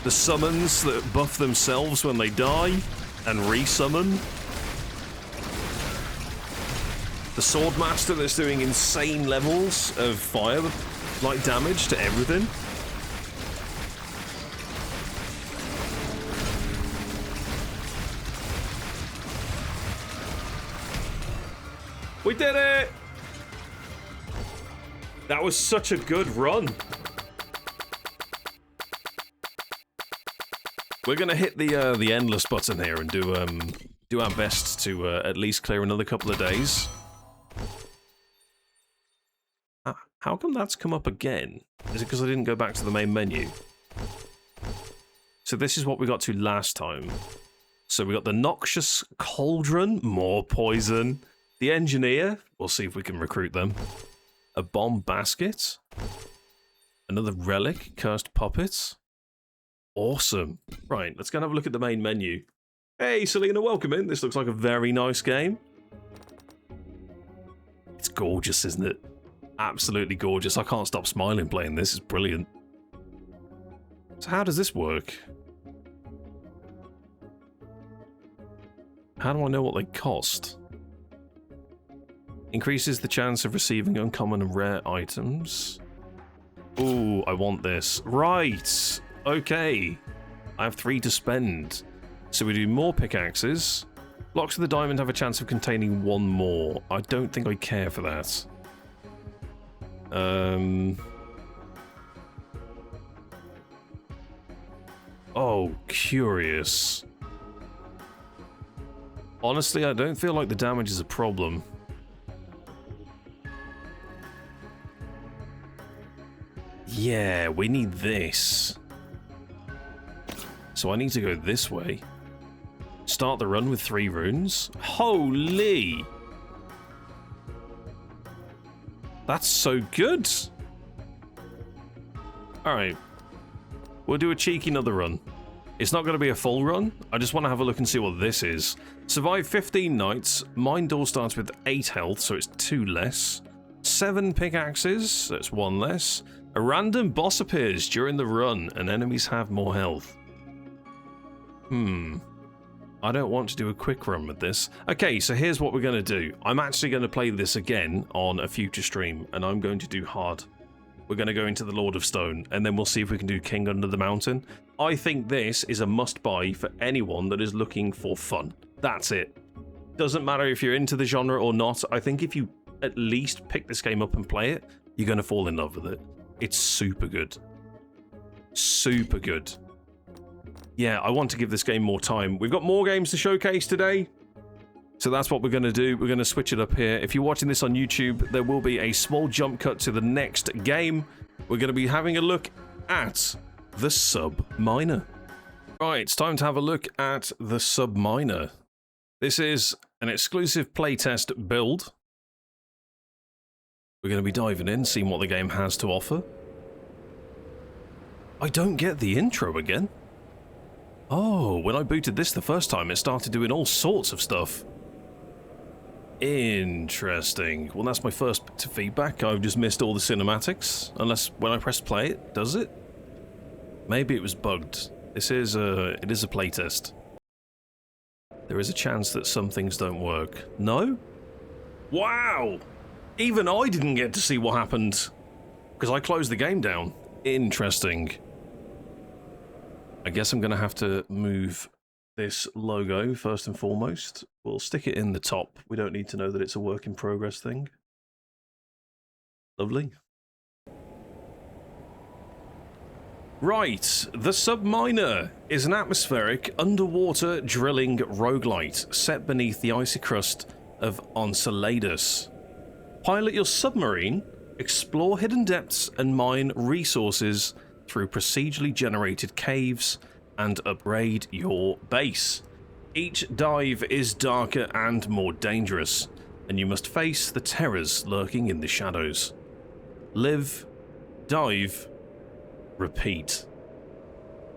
the summons that buff themselves when they die and resummon, the Swordmaster that's doing insane levels of fire-like damage to everything. We did it! That was such a good run. We're gonna hit the endless button here and do our best to at least clear another couple of days. How come that's come up again? Is it because I didn't go back to the main menu? So this is what we got to last time. So we got the Noxious Cauldron, more poison. The Engineer, we'll see if we can recruit them. A Bomb Basket. Another Relic, Cursed Puppets. Awesome. Right, let's go and have a look at the main menu. Hey, Selena, welcome in. This looks like a very nice game. It's gorgeous, isn't it? Absolutely gorgeous. I can't stop smiling playing this. It's brilliant. So how does this work? How do I know what they cost? Increases the chance of receiving uncommon and rare items. Ooh, I want this. Right. Okay. I have 3 to spend. So we do more pickaxes. Blocks of the diamond have a chance of containing 1 more. I don't think I care for that. Oh, curious. Honestly, I don't feel like the damage is a problem. Yeah, we need this. So I need to go this way. Start the run with 3 runes. Holy! That's so good! Alright. We'll do a cheeky another run. It's not going to be a full run. I just want to have a look and see what this is. Survive 15 nights. Mine door starts with 8 health, so it's 2 less. 7 pickaxes, so it's 1 less. A random boss appears during the run, and enemies have more health. I don't want to do a quick run with this. Okay, so here's what we're going to do. I'm actually going to play this again on a future stream, and I'm going to do hard. We're going to go into the Lord of Stone, and then we'll see if we can do King Under the Mountain. I think this is a must-buy for anyone that is looking for fun. That's it. Doesn't matter if you're into the genre or not. I think if you at least pick this game up and play it, you're going to fall in love with it. It's super good. Super good. Yeah, I want to give this game more time. We've got more games to showcase today. So that's what we're going to do. We're going to switch it up here. If you're watching this on YouTube, there will be a small jump cut to the next game. We're going to be having a look at the SUBMINER. Right, it's time to have a look at the SUBMINER. This is an exclusive playtest build. We're going to be diving in, seeing what the game has to offer. I don't get the intro again. Oh, when I booted this the first time, it started doing all sorts of stuff. Interesting. Well, that's my first bit of feedback. I've just missed all the cinematics. Unless when I press play, it does it? Maybe it was bugged. It is a playtest. There is a chance that some things don't work. No? Wow! Even I didn't get to see what happened. Because I closed the game down. Interesting. I guess I'm going to have to move this logo first and foremost. We'll stick it in the top. We don't need to know that it's a work in progress thing. Lovely. Right, the SUBMINER is an atmospheric underwater drilling roguelite set beneath the icy crust of Enceladus. Pilot your submarine, explore hidden depths and mine resources through procedurally generated caves, and upgrade your base. Each dive is darker and more dangerous, and you must face the terrors lurking in the shadows. Live, dive, repeat.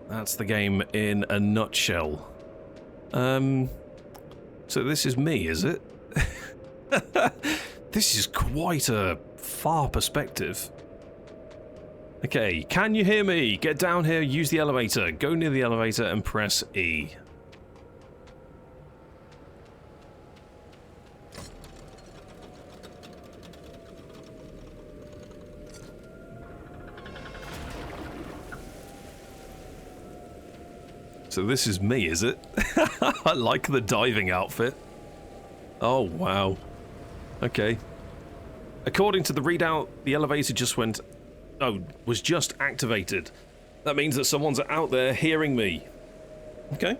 That's the game in a nutshell. So this is me, is it? This is quite a far perspective. Okay, can you hear me? Get down here, use the elevator. Go near the elevator and press E. So this is me, is it? I like the diving outfit. Oh, wow. Okay. According to the readout, the elevator was just activated. That means that someone's out there hearing me. Okay.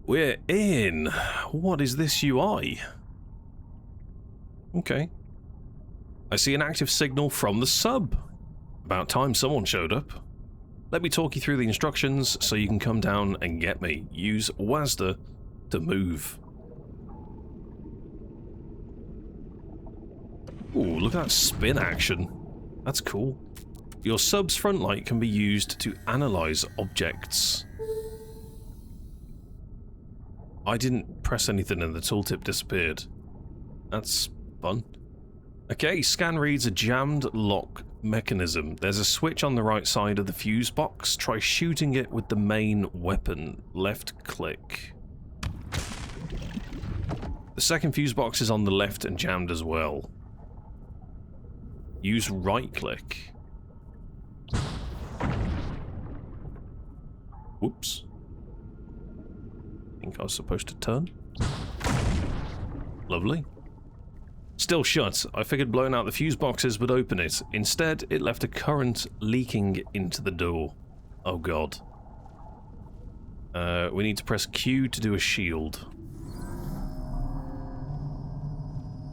We're in. What is this UI? Okay. I see an active signal from the sub. About time someone showed up. Let me talk you through the instructions so you can come down and get me. Use WASD to move. Ooh, look at that spin action. That's cool. Your sub's front light can be used to analyze objects. I didn't press anything and the tooltip disappeared. That's fun. Okay, scan reads a jammed lock mechanism. There's a switch on the right side of the fuse box. Try shooting it with the main weapon. Left click. The second fuse box is on the left and jammed as well. Use right click. Whoops. I think I was supposed to turn. Lovely. Still shut. I figured blowing out the fuse boxes would open it. Instead, it left a current leaking into the door. Oh god. We need to press Q to do a shield.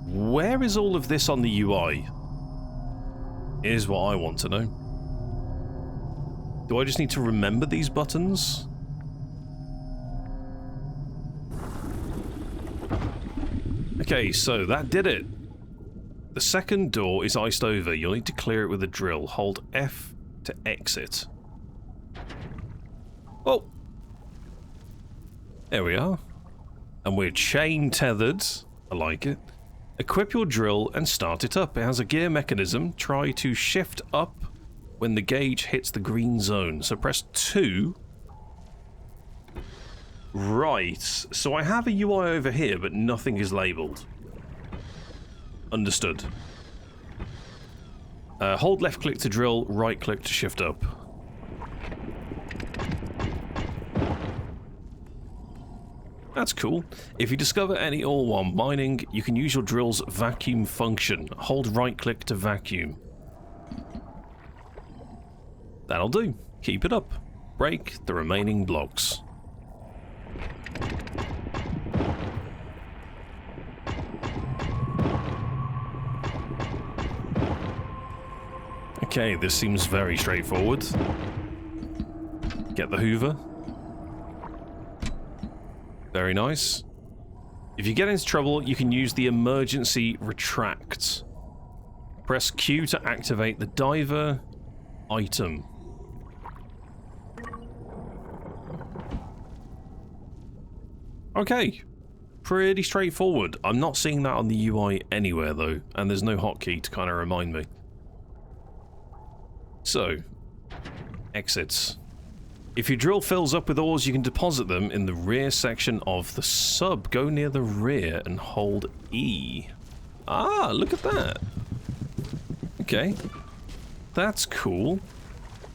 Where is all of this on the UI? Here's what I want to know. Do I just need to remember these buttons? Okay, so that did it. The second door is iced over. You'll need to clear it with a drill. Hold F to exit. Oh! There we are. And we're chain tethered. I like it. Equip your drill and start it up. It has a gear mechanism. Try to shift up when the gauge hits the green zone. So press 2. Right. So I have a UI over here, but nothing is labelled. Understood. Hold left click to drill, right click to shift up. That's cool. If you discover any ore while mining, you can use your drill's vacuum function. Hold right click to vacuum. That'll do. Keep it up. Break the remaining blocks. Okay, this seems very straightforward. Get the Hoover. Very nice. If you get into trouble, you can use the emergency retract. Press Q to activate the diver item. Okay. Pretty straightforward. I'm not seeing that on the UI anywhere though, and there's no hotkey to kind of remind me. So, exits. If your drill fills up with ores, you can deposit them in the rear section of the sub. Go near the rear and hold E. Ah, look at that. Okay. That's cool.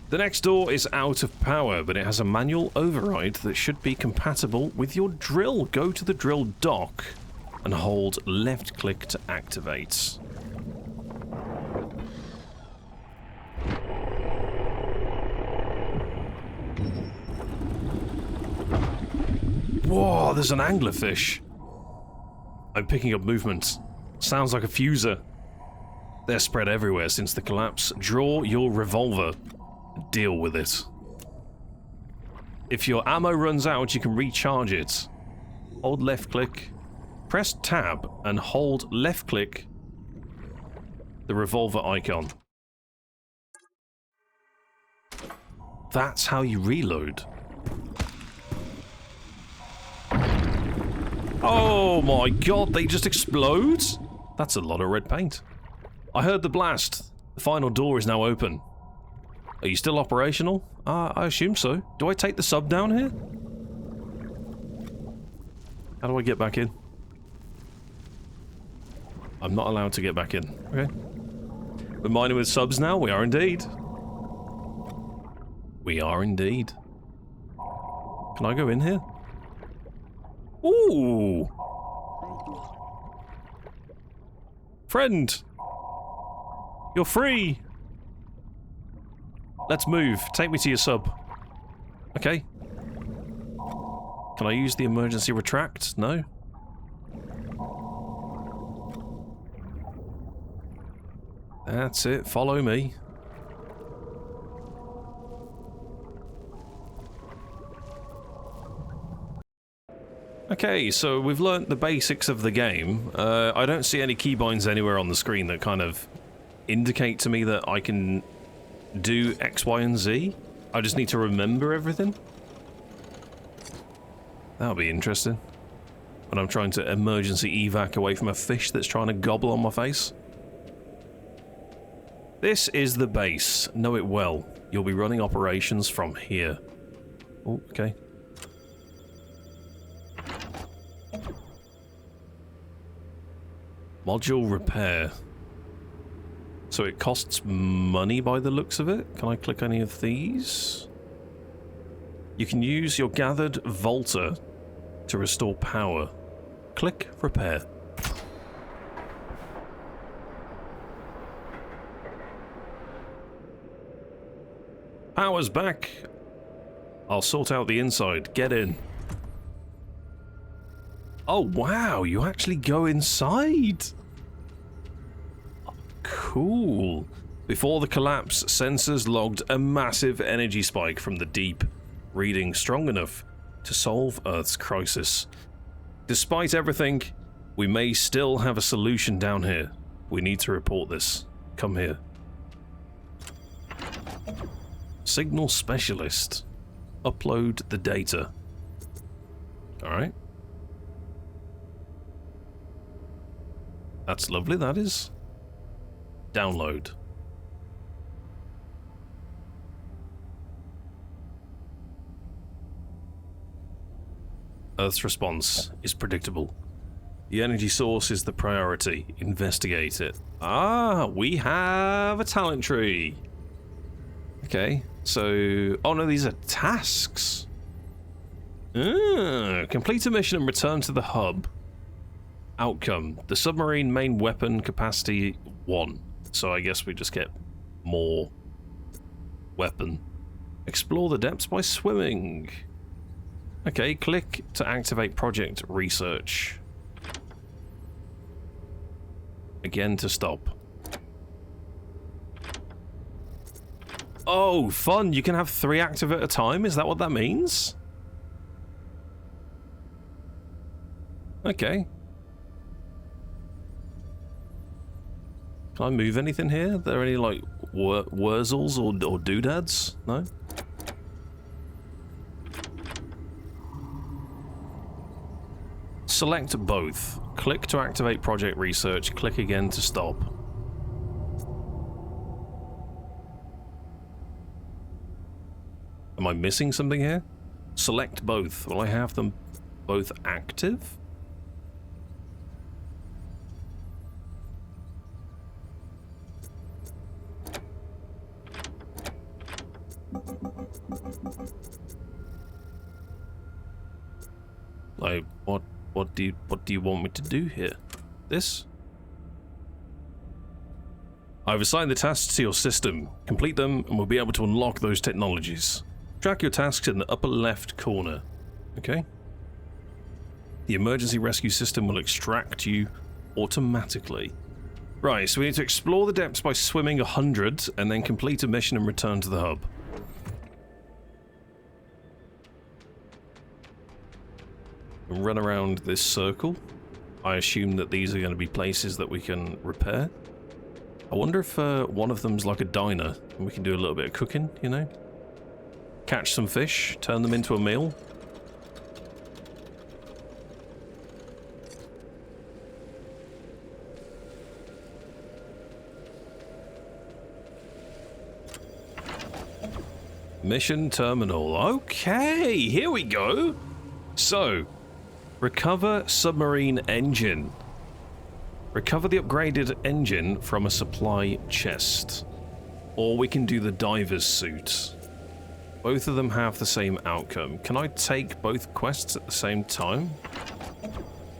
The next door is out of power, but it has a manual override that should be compatible with your drill. Go to the drill dock and hold left click to activate. Whoa, there's an anglerfish. I'm picking up movement. Sounds like a fuser. They're spread everywhere since the collapse. Draw your revolver. Deal with it. If your ammo runs out, you can recharge it. Hold left click. Press tab and hold left click the revolver icon. That's how you reload. Oh my god, they just explode? That's a lot of red paint. I heard the blast. The final door is now open. Are you still operational? I assume so. Do I take the sub down here? How do I get back in? I'm not allowed to get back in. Okay. We're mining with subs now? We are indeed. We are indeed. Can I go in here? Ooh! Friend! You're free! Let's move. Take me to your sub. Okay. Can I use the emergency retract? No? That's it, follow me. Okay, so we've learnt the basics of the game. I don't see any keybinds anywhere on the screen that kind of indicate to me that I can do X, Y, and Z. I just need to remember everything. That'll be interesting. When I'm trying to emergency evac away from a fish that's trying to gobble on my face. This is the base. Know it well. You'll be running operations from here. Oh, okay. Module repair. So it costs money by the looks of it. Can I click any of these? You can use your gathered Volta to restore power. Click repair. Power's back. I'll sort out the inside. Get in. Oh wow, you actually go inside. Cool. Before the collapse, sensors logged a massive energy spike from the deep, reading strong enough to solve Earth's crisis. Despite everything, we may still have a solution down here. We need to report this. Come here. Signal specialist. Upload the data. Alright. That's lovely, that is. Download. Earth's response is predictable. The energy source is the priority. Investigate it. Ah, we have a talent tree. Okay, so... Oh no, these are tasks. Complete a mission and return to the hub. Outcome. The submarine main weapon capacity 1. So I guess we just get more weapon. Explore the depths by swimming. Okay, click to activate project research. Again to stop. Oh, fun! You can have 3 active at a time? Is that what that means? Okay. Can I move anything here? Are there any, like, wurzels or doodads? No? Select both. Click to activate project research. Click again to stop. Am I missing something here? Select both. Will I have them both active? Like, what do you want me to do here? This? I've assigned the tasks to your system. Complete them and we'll be able to unlock those technologies. Track your tasks in the upper left corner. Okay. The emergency rescue system will extract you automatically. Right, so we need to explore the depths by swimming 100 and then complete a mission and return to the hub. And run around this circle. I assume that these are going to be places that we can repair. I wonder if one of them's like a diner and we can do a little bit of cooking, you know? Catch some fish, turn them into a meal. Mission terminal. Okay, here we go. So, recover submarine engine. Recover the upgraded engine from a supply chest. Or we can do the diver's suit. Both of them have the same outcome. Can I take both quests at the same time?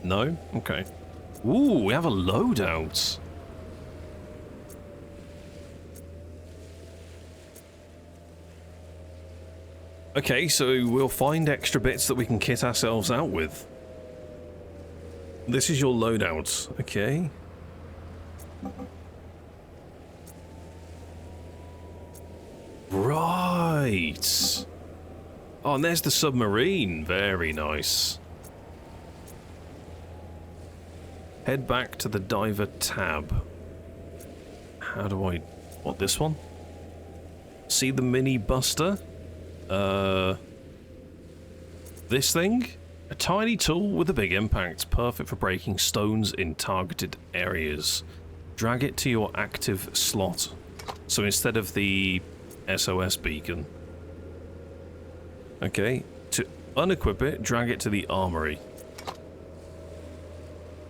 No? Okay. Ooh, we have a loadout. Okay, so we'll find extra bits that we can kit ourselves out with. This is your loadout, okay? Right. Oh, and there's the submarine. Very nice. Head back to the diver tab. How do I... What, this one? See the mini buster? This thing? A tiny tool with a big impact, perfect for breaking stones in targeted areas. Drag it to your active slot. So instead of the SOS beacon. Okay, to unequip it, drag it to the armory.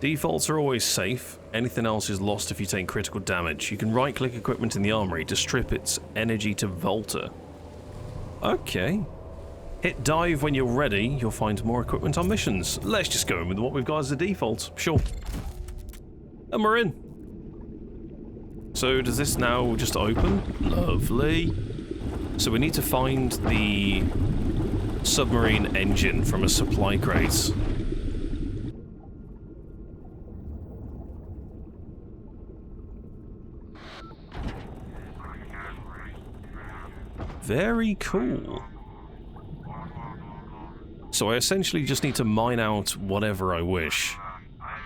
Defaults are always safe. Anything else is lost if you take critical damage. You can right-click equipment in the armory to strip its energy to Volta. Okay. Hit dive when you're ready. You'll find more equipment on missions. Let's just go in with what we've got as the default. Sure. And we're in. So does this now just open? Lovely. So we need to find the submarine engine from a supply crate. Very cool. So I essentially just need to mine out whatever I wish.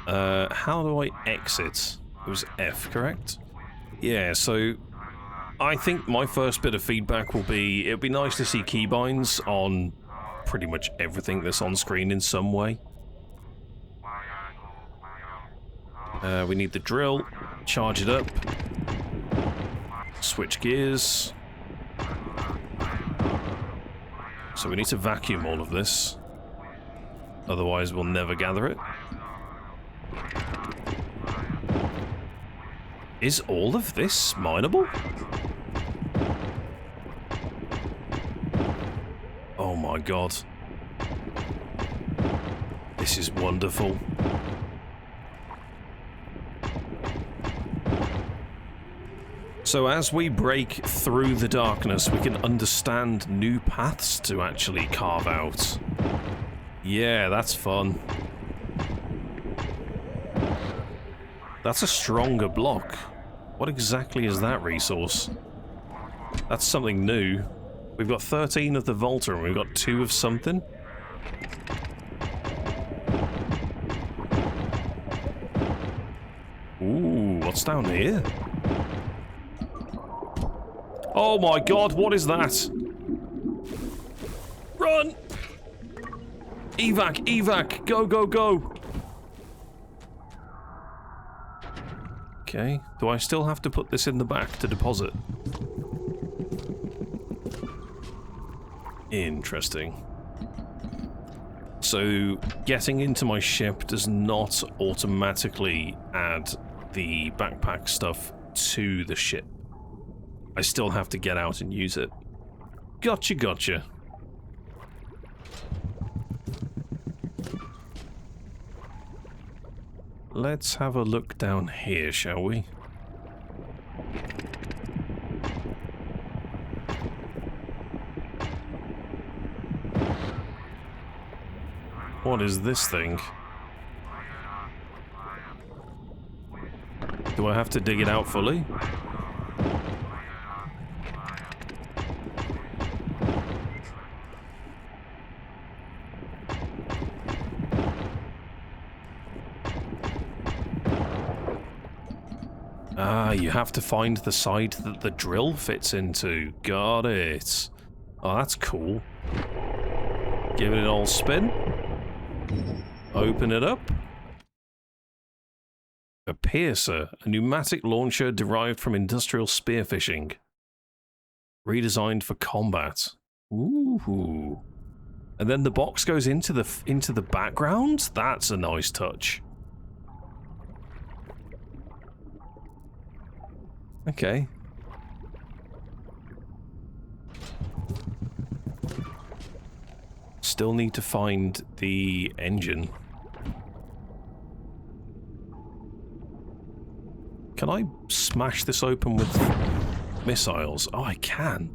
How do I exit? It was F, correct? Yeah, so I think my first bit of feedback will be, it'd be nice to see keybinds on pretty much everything that's on screen in some way. We need the drill, charge it up, switch gears. So we need to vacuum all of this, otherwise we'll never gather it. Is all of this mineable? Oh my god. This is wonderful. So as we break through the darkness, we can understand new paths to actually carve out. Yeah, that's fun. That's a stronger block. What exactly is that resource? That's something new. We've got 13 of the Volta and we've got 2 of something. Ooh, what's down here? Oh my god, what is that? Run! Evac, evac, go, go, go! Okay, do I still have to put this in the back to deposit? Interesting. So, getting into my ship does not automatically add the backpack stuff to the ship. I still have to get out and use it. Gotcha, gotcha. Let's have a look down here, shall we? What is this thing? Do I have to dig it out fully? Ah, you have to find the side that the drill fits into. Got it. Oh, that's cool. Give it an old spin. Open it up. A piercer, a pneumatic launcher derived from industrial spearfishing. Redesigned for combat. Ooh. And then the box goes into the background? That's a nice touch. Okay. Still need to find the engine. Can I smash this open with missiles? Oh, I can.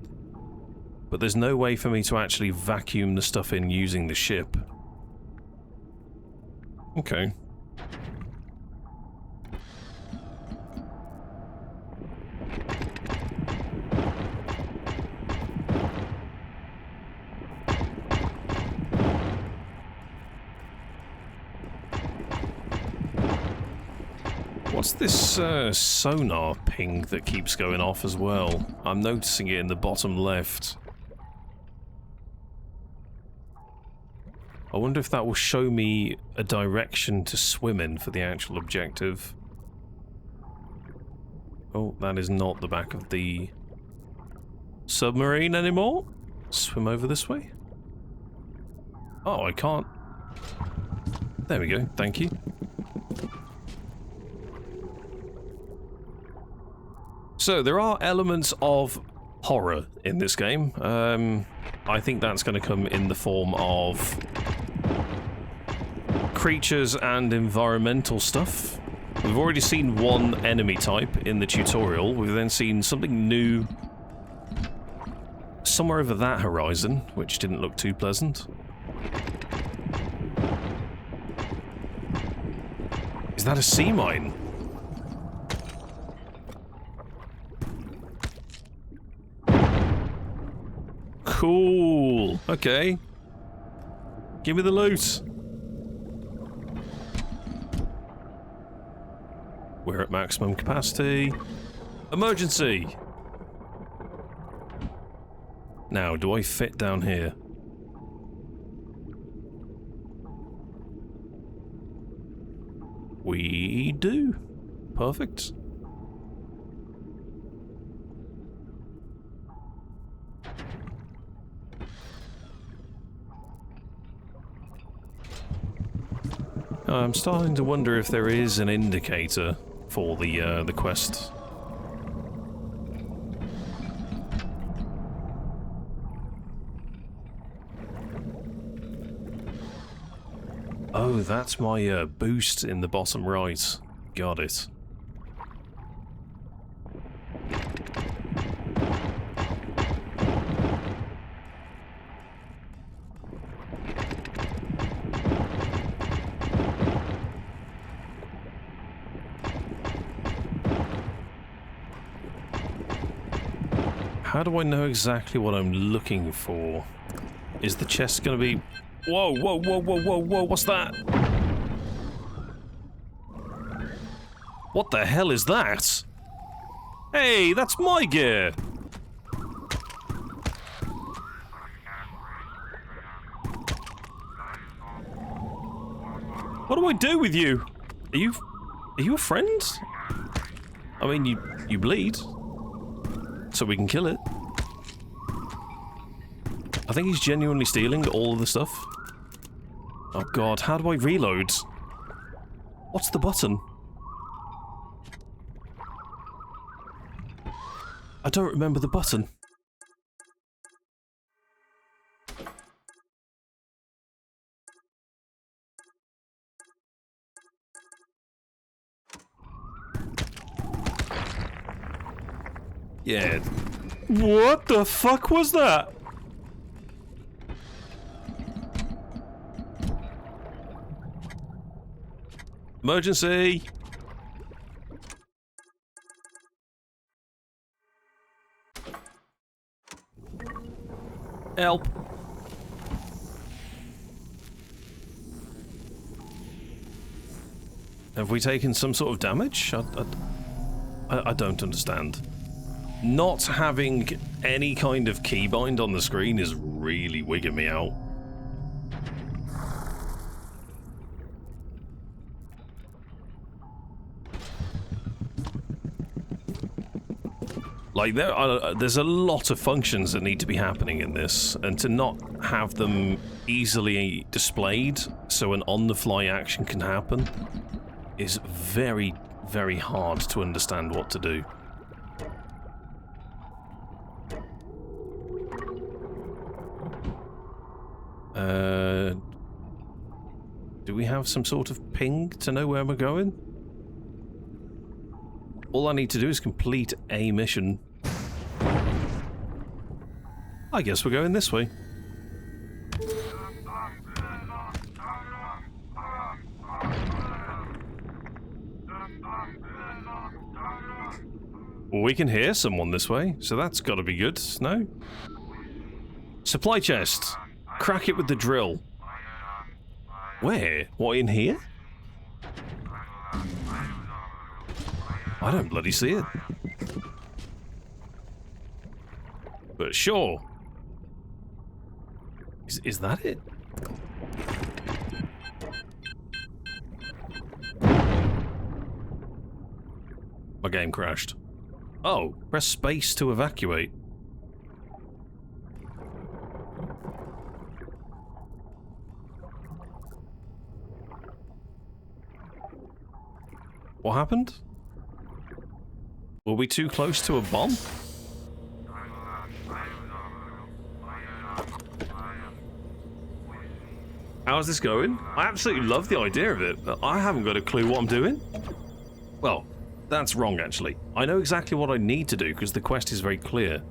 But there's no way for me to actually vacuum the stuff in using the ship. Okay. What's this sonar ping that keeps going off as well? I'm noticing it in the bottom left. I wonder if that will show me a direction to swim in for the actual objective. Oh, that is not the back of the submarine anymore. Swim over this way. Oh, I can't. There we go, thank you. So, there are elements of horror in this game. I think that's going to come in the form of creatures and environmental stuff. We've already seen one enemy type in the tutorial. We've then seen something new somewhere over that horizon, which didn't look too pleasant. Is that a sea mine? Cool. Okay. Give me the loot. We're at maximum capacity. Emergency! Now, do I fit down here? We do. Perfect. I'm starting to wonder if there is an indicator for the quest. Oh, that's my boost in the bottom right. Got it. How do I know exactly what I'm looking for? Is the chest gonna be... Whoa, whoa, whoa, whoa, whoa, whoa, what's that? What the hell is that? Hey, that's my gear! What do I do with you? Are you a friend? I mean, you bleed. So we can kill it. I think he's genuinely stealing all of the stuff. Oh god, how do I reload? What's the button? I don't remember the button. Yeah. What the fuck was that? Emergency! Help! Have we taken some sort of damage? I don't understand. Not having any kind of keybind on the screen is really wigging me out. Like, there's a lot of functions that need to be happening in this, and to not have them easily displayed so an on-the-fly action can happen is very, very hard to understand what to do. Do we have some sort of ping to know where we're going? All I need to do is complete a mission. I guess we're going this way. Well, we can hear someone this way, so that's gotta be good, no? Supply chest. Crack it with the drill. Where? What, in here? I don't bloody see it. But sure. Is that it? My game crashed. Oh, press space to evacuate. What happened? Were we too close to a bomb? How's this going? I absolutely love the idea of it, but I haven't got a clue what I'm doing. Well, that's wrong actually. I know exactly what I need to do because the quest is very clear.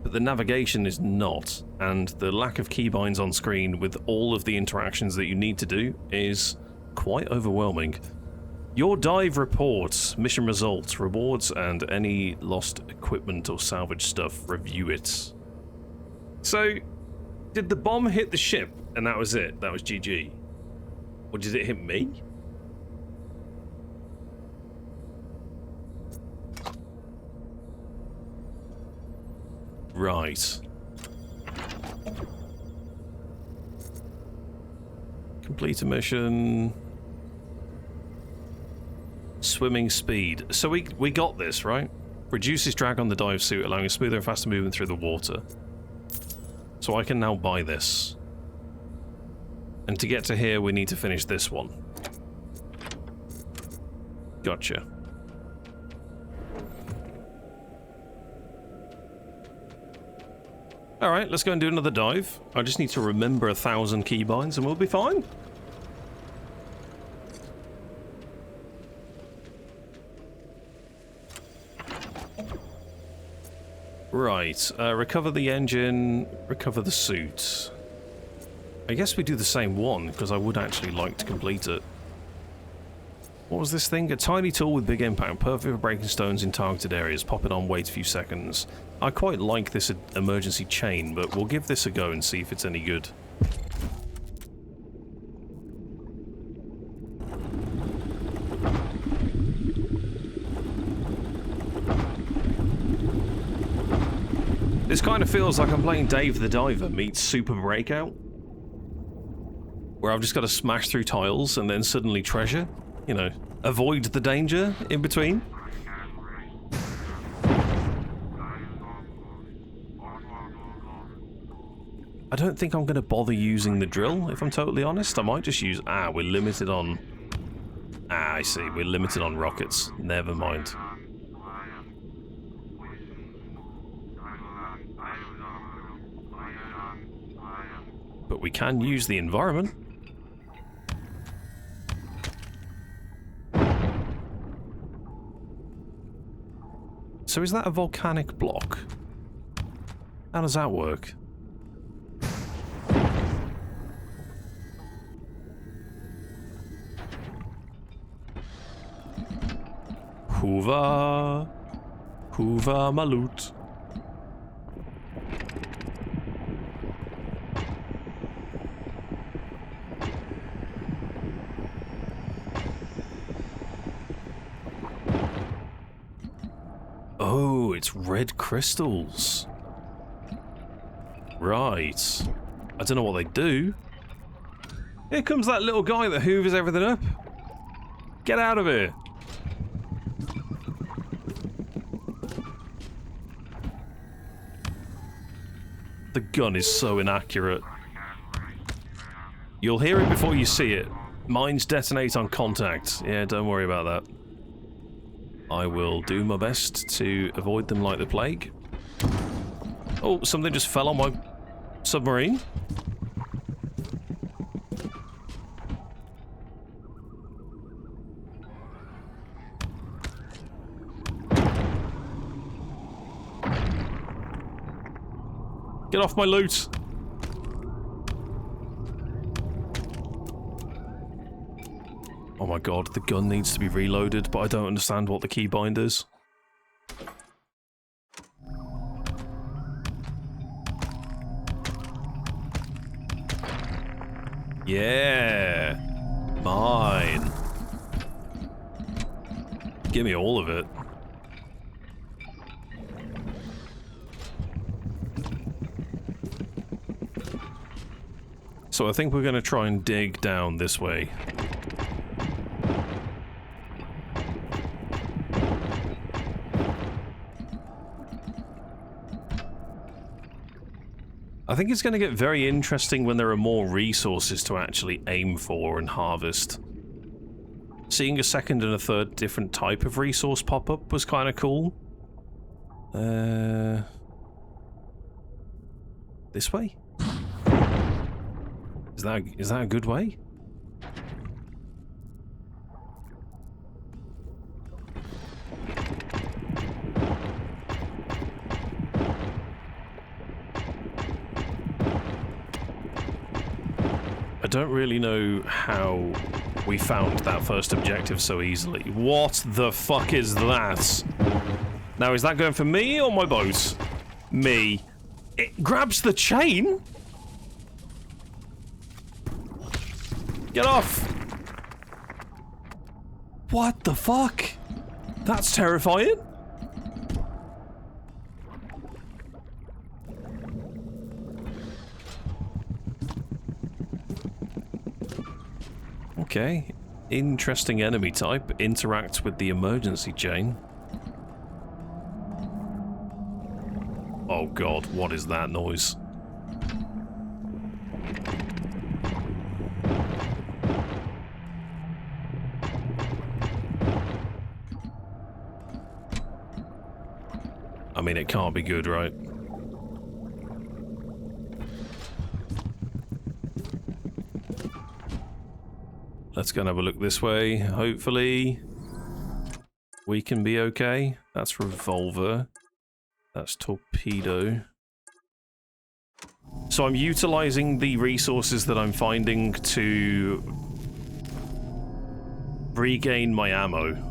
But the navigation is not, and the lack of keybinds on screen with all of the interactions that you need to do is quite overwhelming. Your dive reports, mission results, rewards, and any lost equipment or salvage stuff, review it. So, did the bomb hit the ship and that was it? That was GG? Or did it hit me? Right. Complete a mission. Swimming speed. So we got this, right? Reduces drag on the dive suit, allowing a smoother and faster movement through the water. So I can now buy this. And to get to here, we need to finish this one. Gotcha. Alright, let's go and do another dive. I just need to remember 1,000 keybinds and we'll be fine. Right, recover the engine, recover the suit. I guess we do the same one, because I would actually like to complete it. What was this thing? A tiny tool with big impact, perfect for breaking stones in targeted areas. Pop it on, wait a few seconds. I quite like this emergency chain, but we'll give this a go and see if it's any good. This kind of feels like I'm playing Dave the Diver meets Super Breakout, where I've just got to smash through tiles and then suddenly treasure. You know, avoid the danger in between. I don't think I'm going to bother using the drill, if I'm totally honest. I might just use... we're limited on... I see, we're limited on rockets. Never mind. But we can use the environment. So is that a volcanic block? How does that work? Hoover. Hoover my loot. Oh, it's red crystals. Right. I don't know what they do. Here comes that little guy that hoovers everything up. Get out of here. The gun is so inaccurate. You'll hear it before you see it. Mines detonate on contact. Yeah, don't worry about that. I will do my best to avoid them like the plague. Oh, something just fell on my submarine. Get off my loot! Oh my god, the gun needs to be reloaded, but I don't understand what the keybind is. Yeah! Mine! Give me all of it. So I think we're going to try and dig down this way. I think it's going to get very interesting when there are more resources to actually aim for and harvest. Seeing a second and a third different type of resource pop up was kind of cool. This way? Is that a good way? I don't really know how we found that first objective so easily. What the fuck is that? Now, is that going for me or my boat? Me. It grabs the chain? Get off! What the fuck? That's terrifying. Okay. Interesting enemy type. Interacts with the emergency chain. Oh god, what is that noise? I mean, it can't be good, right? Let's go and have a look this way. Hopefully, we can be okay. That's revolver. That's torpedo. So I'm utilizing the resources that I'm finding to regain my ammo.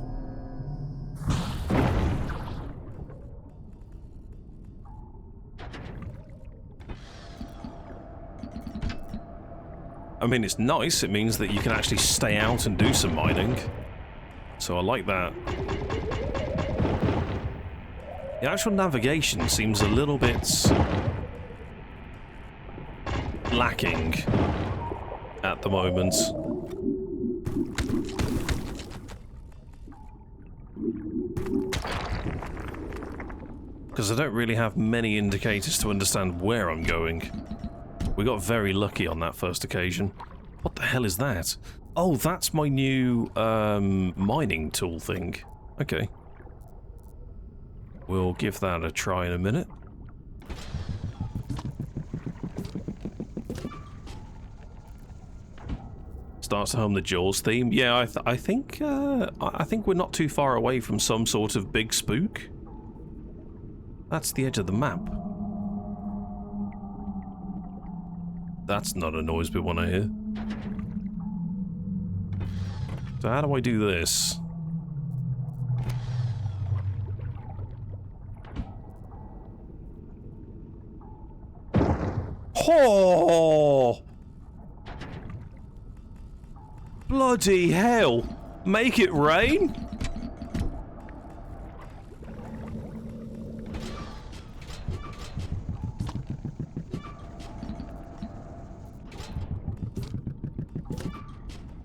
I mean, it's nice. It means that you can actually stay out and do some mining. So I like that. The actual navigation seems a little bit lacking at the moment. Because I don't really have many indicators to understand where I'm going. We got very lucky on that first occasion. What the hell is that? Oh, that's my new mining tool thing. Okay. We'll give that a try in a minute. Starts to hum the Jaws theme. Yeah, I think we're not too far away from some sort of big spook. That's the edge of the map. That's not a noise we want to hear. So how do I do this? Oh! Bloody hell! Make it rain?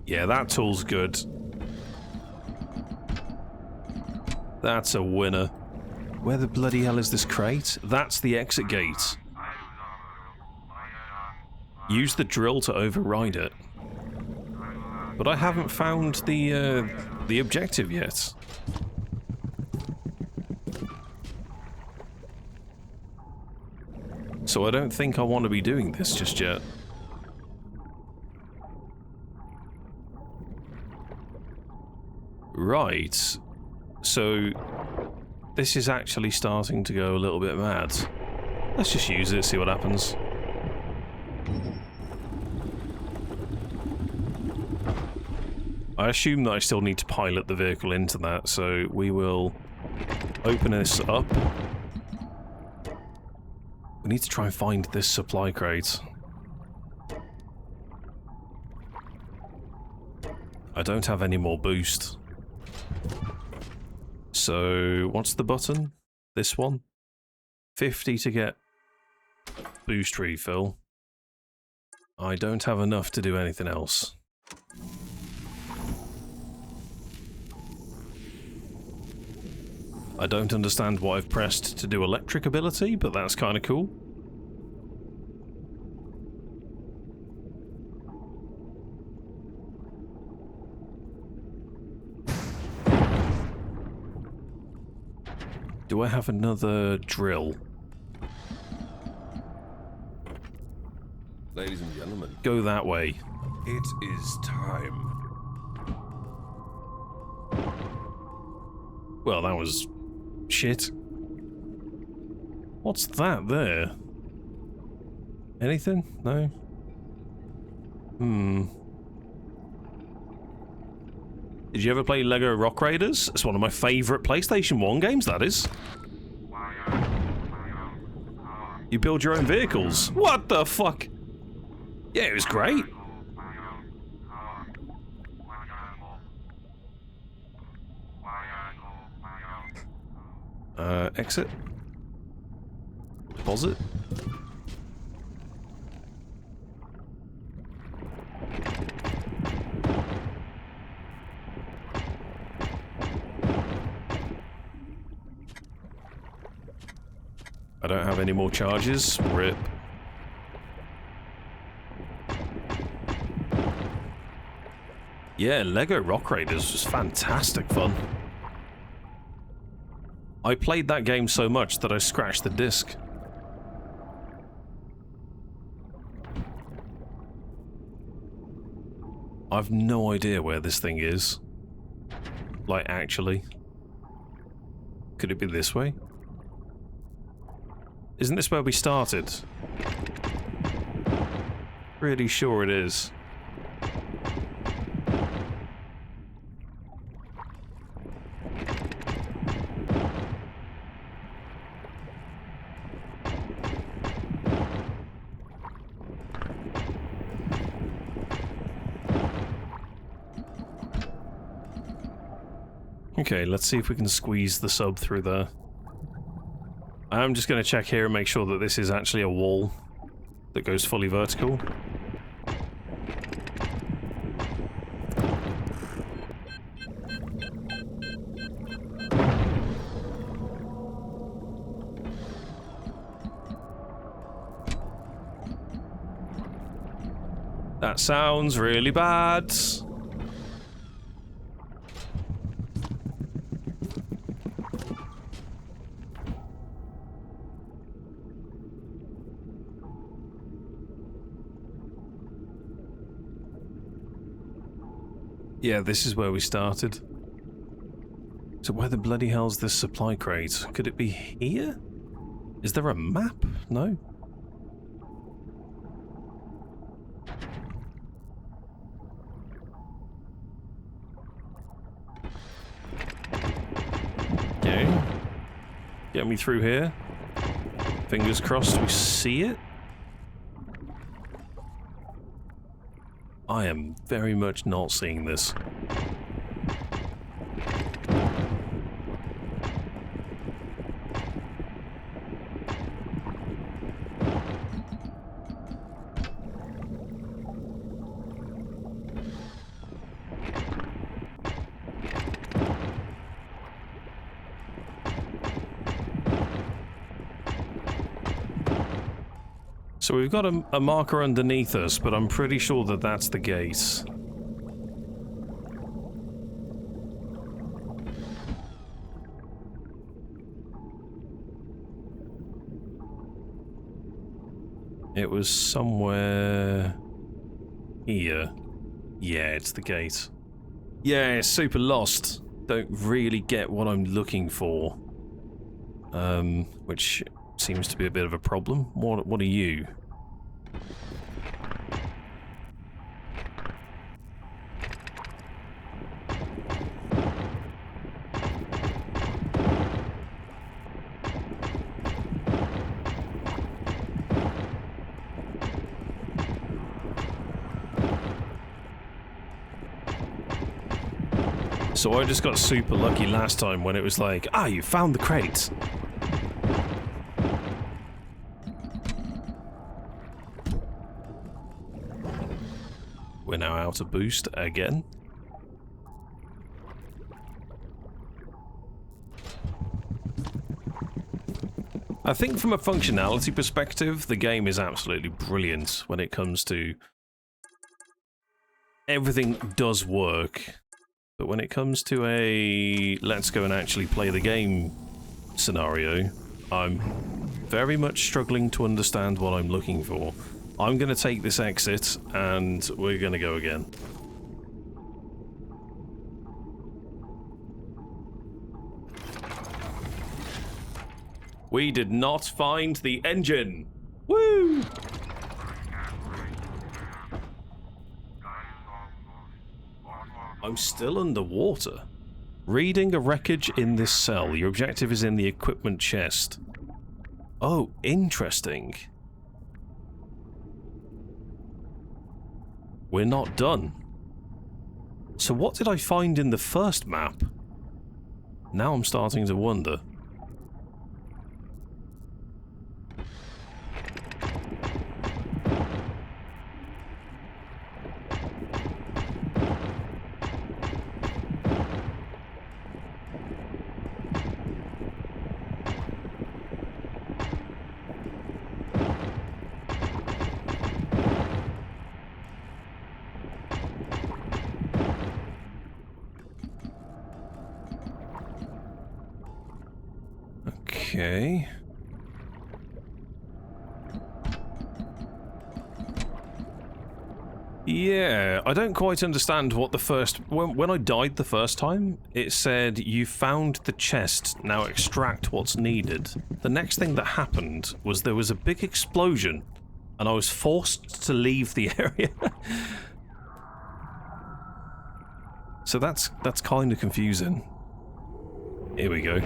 Yeah, that tool's good. That's a winner. Where the bloody hell is this crate? That's the exit gate. Use the drill to override it. But I haven't found the objective yet. So I don't think I want to be doing this just yet. Right. So this is actually starting to go a little bit mad. Let's just use it, see what happens. I assume that I still need to pilot the vehicle into that, so we will open this up. We need to try and find this supply crate. I don't have any more boost. So, what's the button? This one? 50 to get boost refill. I don't have enough to do anything else. I don't understand what I've pressed to do electric ability, but that's kind of cool. Do I have another drill?
Ladies and gentlemen,
Go that way.
it is time.
Well, that was shit. What's that there? Anything? No? Did you ever play Lego Rock Raiders? It's one of my favourite PlayStation 1 games, that is. You build your own vehicles. What the fuck? Yeah, it was great. Exit. Deposit. I don't have any more charges. RIP. Yeah, Lego Rock Raiders was fantastic fun. I played that game so much that I scratched the disc. I've no idea where this thing is. Like, actually. Could it be this way? Isn't this where we started? Pretty sure it is. Okay, let's see if we can squeeze the sub through there. I'm just going to check here and make sure that this is actually a wall that goes fully vertical. That sounds really bad. Yeah, this is where we started. So where the bloody hell's this supply crate? Could it be here? Is there a map? No? Okay. Get me through here. Fingers crossed we see it. I am very much not seeing this. So we've got a marker underneath us, but I'm pretty sure that that's the gate. It was somewhere here. Yeah, it's the gate. Yeah, it's super lost. Don't really get what I'm looking for. Which seems to be a bit of a problem. What are you? So I just got super lucky last time when it was like, ah, you found the crates. We're now out of boost again. I think from a functionality perspective, the game is absolutely brilliant when it comes to everything does work. But when it comes to a let's go and actually play the game scenario, I'm very much struggling to understand what I'm looking for. I'm going to take this exit and we're going to go again. We did not find the engine. Woo! I'm still underwater. Reading a wreckage in this cell. Your objective is in the equipment chest. Oh, interesting. We're not done. So what did I find in the first map? Now I'm starting to wonder. Okay. Yeah, I don't quite understand what the first... When I died the first time, it said, you found the chest, now extract what's needed. The next thing that happened was there was a big explosion, and I was forced to leave the area. So that's kind of confusing. Here we go.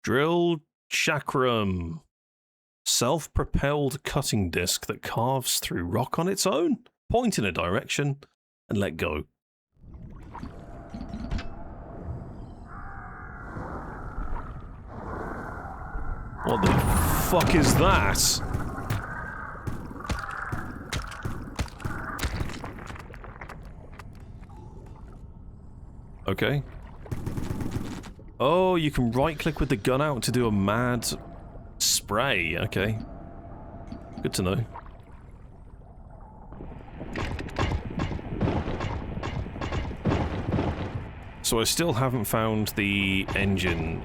Drill chakram. Self-propelled cutting disc that carves through rock on its own. Point in a direction and let go. What the fuck is that? Okay. Oh, you can right-click with the gun out to do a mad spray. Okay. Good to know. So I still haven't found the engine.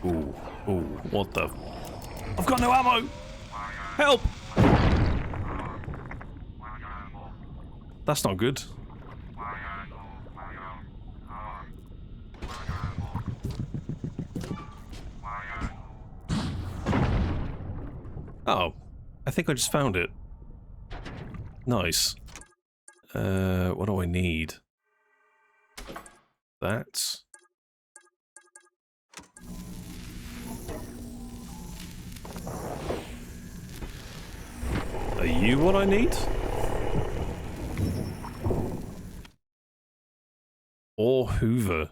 Ooh, ooh, what the... I've got no ammo! Help! That's not good. Oh, I think I just found it. Nice. What do I need? That. Are you what I need? Or Hoover?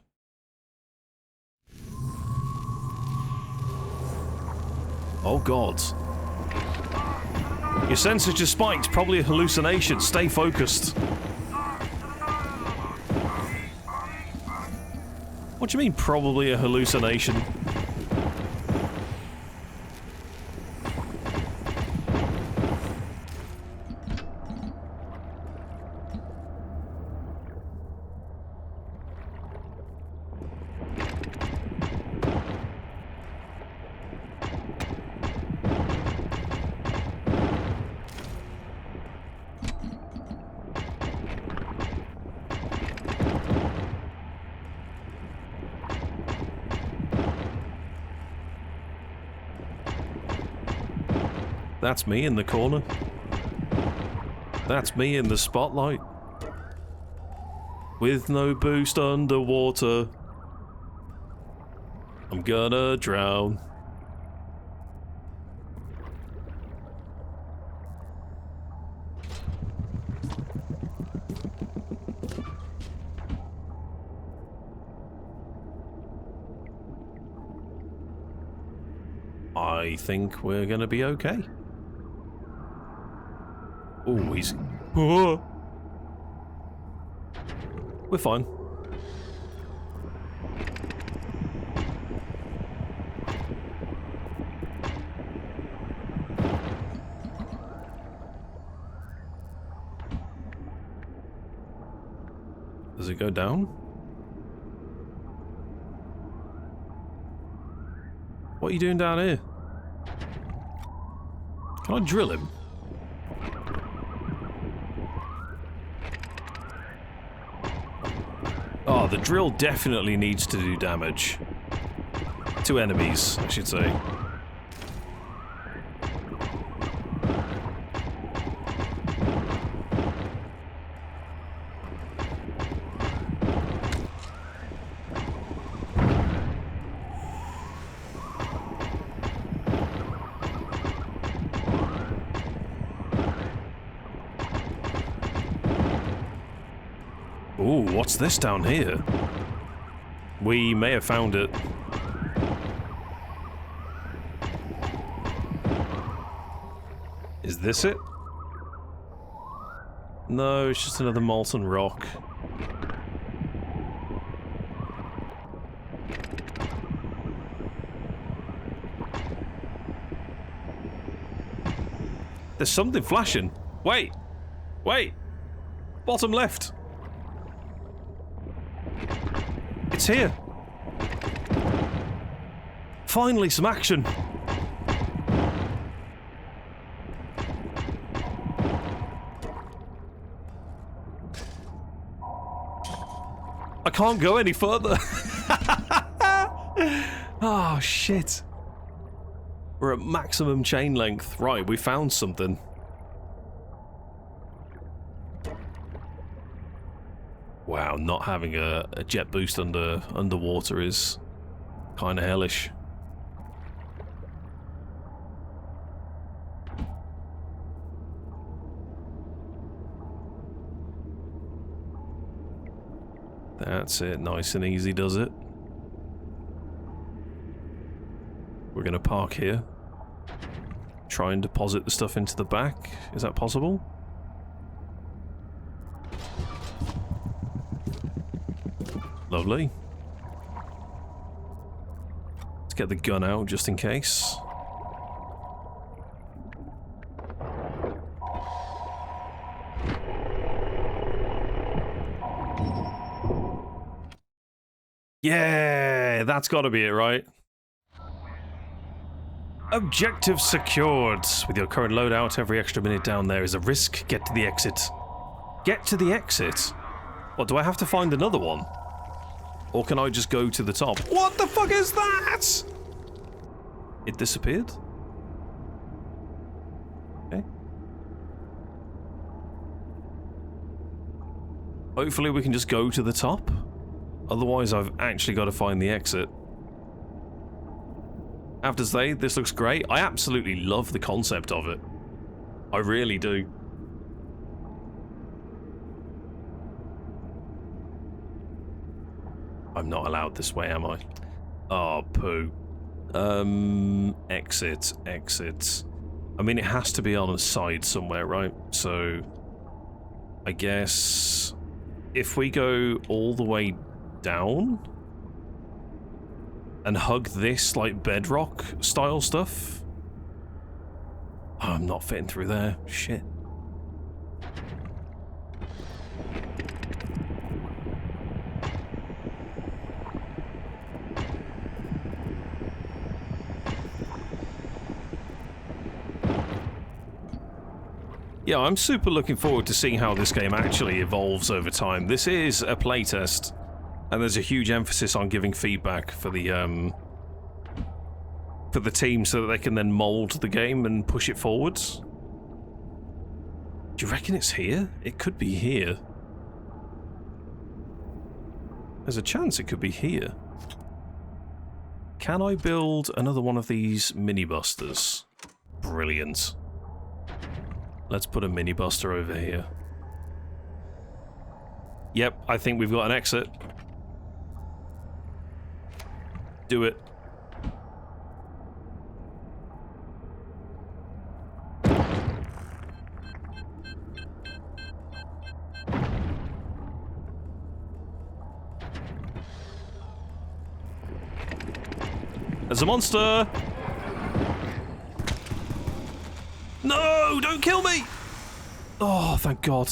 Oh god. Your sensors just spiked. Probably a hallucination. Stay focused. What do you mean, probably a hallucination? That's me in the corner. That's me in the spotlight. With no boost underwater. I'm gonna drown. I think we're gonna be okay. Oh, he's... Oh. We're fine. Does it go down? What are you doing down here? Can I drill him? Oh, the drill definitely needs to do damage. To enemies, I should say. Ooh, what's this down here? We may have found it. Is this it? No, it's just another molten rock. There's something flashing. Wait! Wait! Bottom left! It's here! Finally, some action! I can't go any further! Oh, shit. We're at maximum chain length. Right, we found something. Wow, not having a jet boost underwater is kind of hellish. That's it, nice and easy, does it? We're gonna park here. Try and deposit the stuff into the back. Is that possible? Lovely. Let's get the gun out just in case. Yeah, that's gotta be it, right? Objective secured. With your current loadout, every extra minute down there is a risk. Get to the exit. Get to the exit? What, do I have to find another one? Or can I just go to the top? What the fuck is that? It disappeared? Okay. Hopefully we can just go to the top. Otherwise I've actually got to find the exit. I have to say, this looks great. I absolutely love the concept of it. I really do. I'm not allowed this way, am I? Oh, poo. Exit, exit. I mean, it has to be on a side somewhere, right? So, I guess if we go all the way down and hug this, like, bedrock style stuff. Oh, I'm not fitting through there. Shit. Yeah, I'm super looking forward to seeing how this game actually evolves over time. This is a playtest, and there's a huge emphasis on giving feedback for the of the team so that they can then mold the game and push it forwards. Do you reckon it's here? It could be here. There's a chance it could be here. Can I build another one of these mini busters? Brilliant. Let's put a mini buster over here. Yep, I think we've got an exit. Do it. There's a monster! No! Don't kill me! Oh, thank God.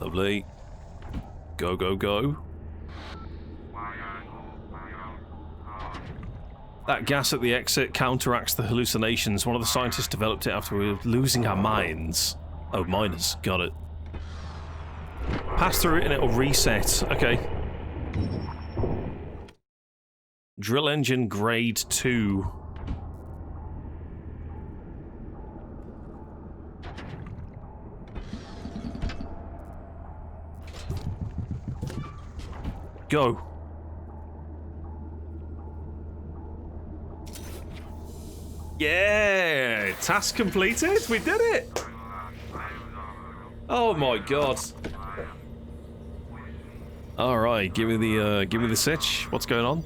Lovely. Go, go, go. That gas at the exit counteracts the hallucinations. One of the scientists developed it after we were losing our minds. Oh, miners. Got it. Pass through it and it'll reset. Okay. Drill engine grade 2. Go. Yeah! Task completed! We did it! Oh my God. Alright, give me the sitch. What's going on?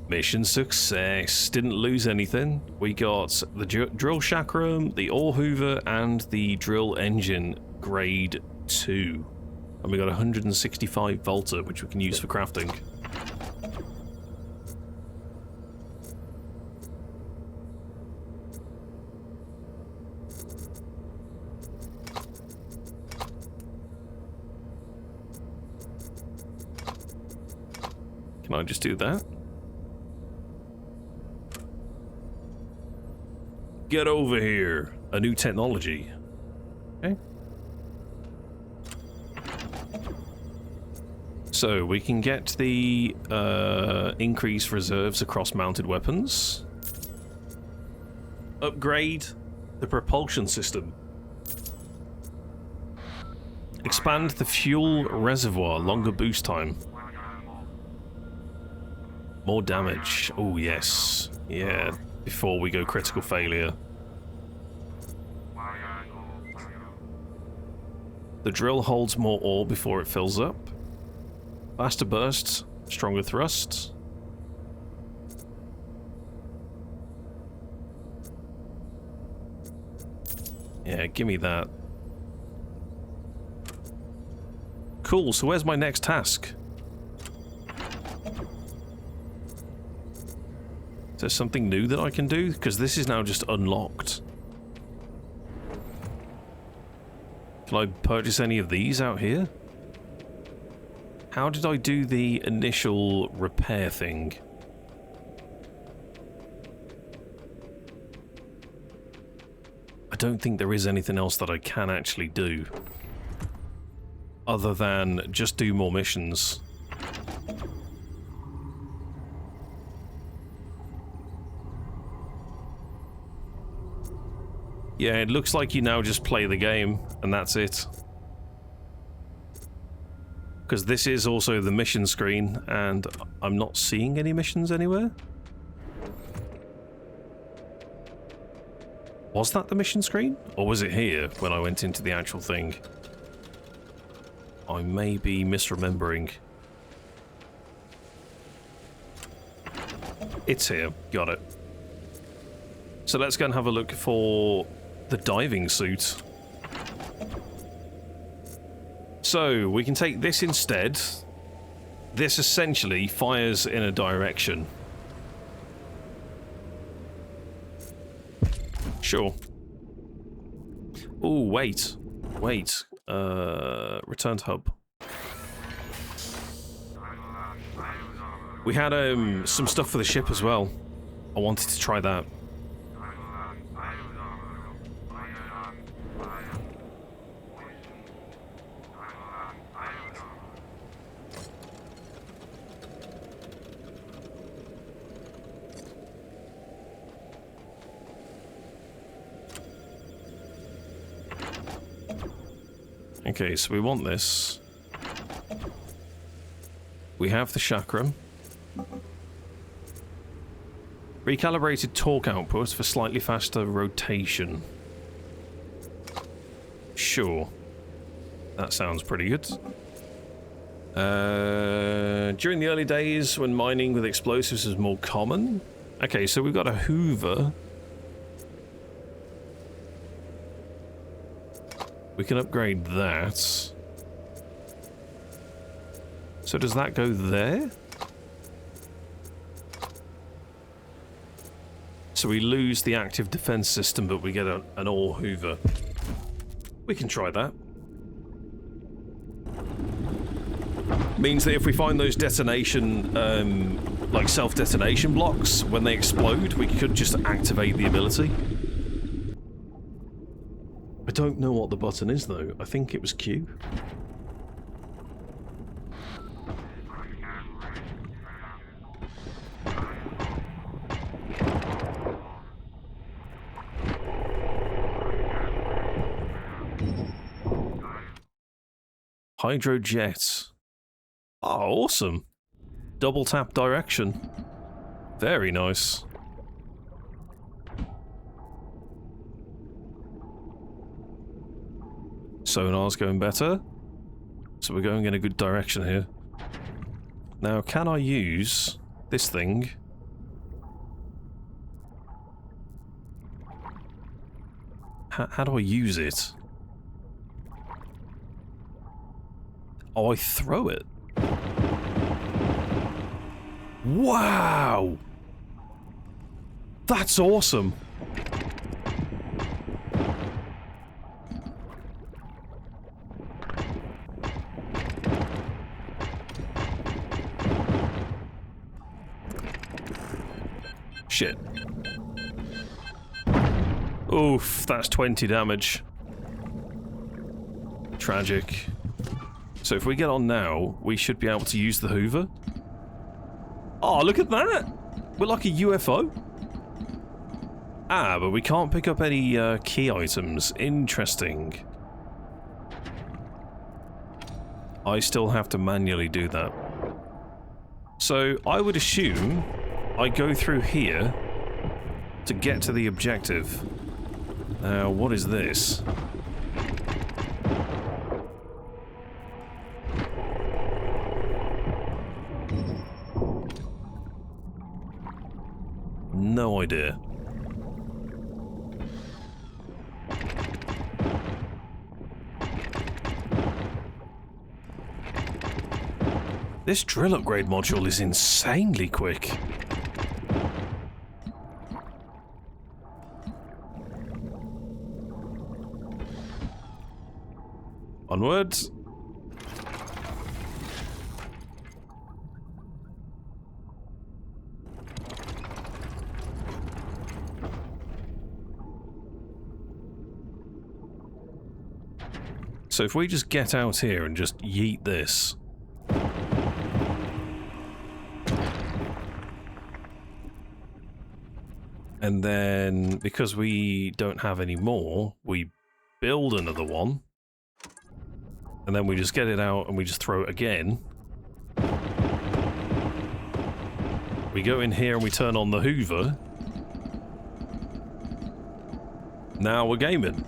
Mission success. Didn't lose anything. We got the drill chakram, the ore hoover, and the drill engine grade 2. And we got 165 volta, which we can use for crafting. Can I just do that? Get over here. A new technology. Okay. So we can get the increased reserves across mounted weapons. Upgrade the propulsion system. Expand the fuel reservoir, longer boost time. More damage. Oh, yes. Yeah, before we go critical failure. The drill holds more ore before it fills up. Faster bursts, stronger thrusts. Yeah, give me that. Cool, so where's my next task? Is there something new that I can do? Because this is now just unlocked. Can I purchase any of these out here? How did I do the initial repair thing? I don't think there is anything else that I can actually do. Other than just do more missions. Yeah, it looks like you now just play the game, and that's it. Because this is also the mission screen, and I'm not seeing any missions anywhere. Was that the mission screen? Or was it here when I went into the actual thing? I may be misremembering. It's here. Got it. So let's go and have a look for the diving suit. So, we can take this instead. This essentially fires in a direction. Sure. Oh, wait. Wait. Return to hub. We had some stuff for the ship as well. I wanted to try that. Okay, so we want this. We have the chakram. Recalibrated torque output for slightly faster rotation. Sure. That sounds pretty good. During the early days when mining with explosives was more common. Okay, so we've got a hoover. We can upgrade that. So does that go there? So we lose the active defense system, but we get an ore hoover. We can try that. Means that if we find those detonation, like self-detonation blocks, when they explode, we could just activate the ability. I don't know what the button is, though. I think it was Q. Hydrojet. Oh, awesome. Double tap direction. Very nice. Sonar's going better. So we're going in a good direction here. Now, can I use this thing? How do I use it? Oh, I throw it. Wow! That's awesome! Shit. Oof, that's 20 damage. Tragic. So if we get on now, we should be able to use the hoover. Oh, look at that! We're like a UFO. Ah, but we can't pick up any key items. Interesting. I still have to manually do that. So I would assume I go through here to get to the objective. Now, what is this? No idea. This drill upgrade module is insanely quick. Onwards. So if we just get out here and just yeet this. And then, because we don't have any more, we build another one. And then we just get it out and we just throw it again. We go in here and we turn on the hoover. Now we're gaming.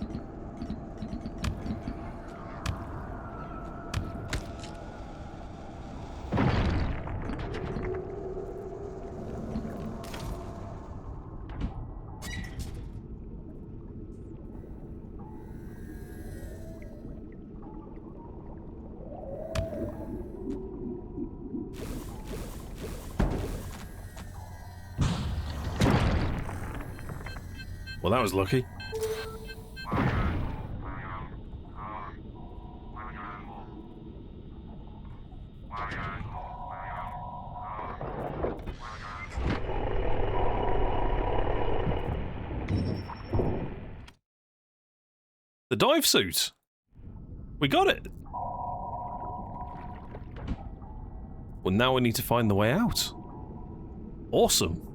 Well, that was lucky. The dive suit. We got it. Well, now we need to find the way out. Awesome.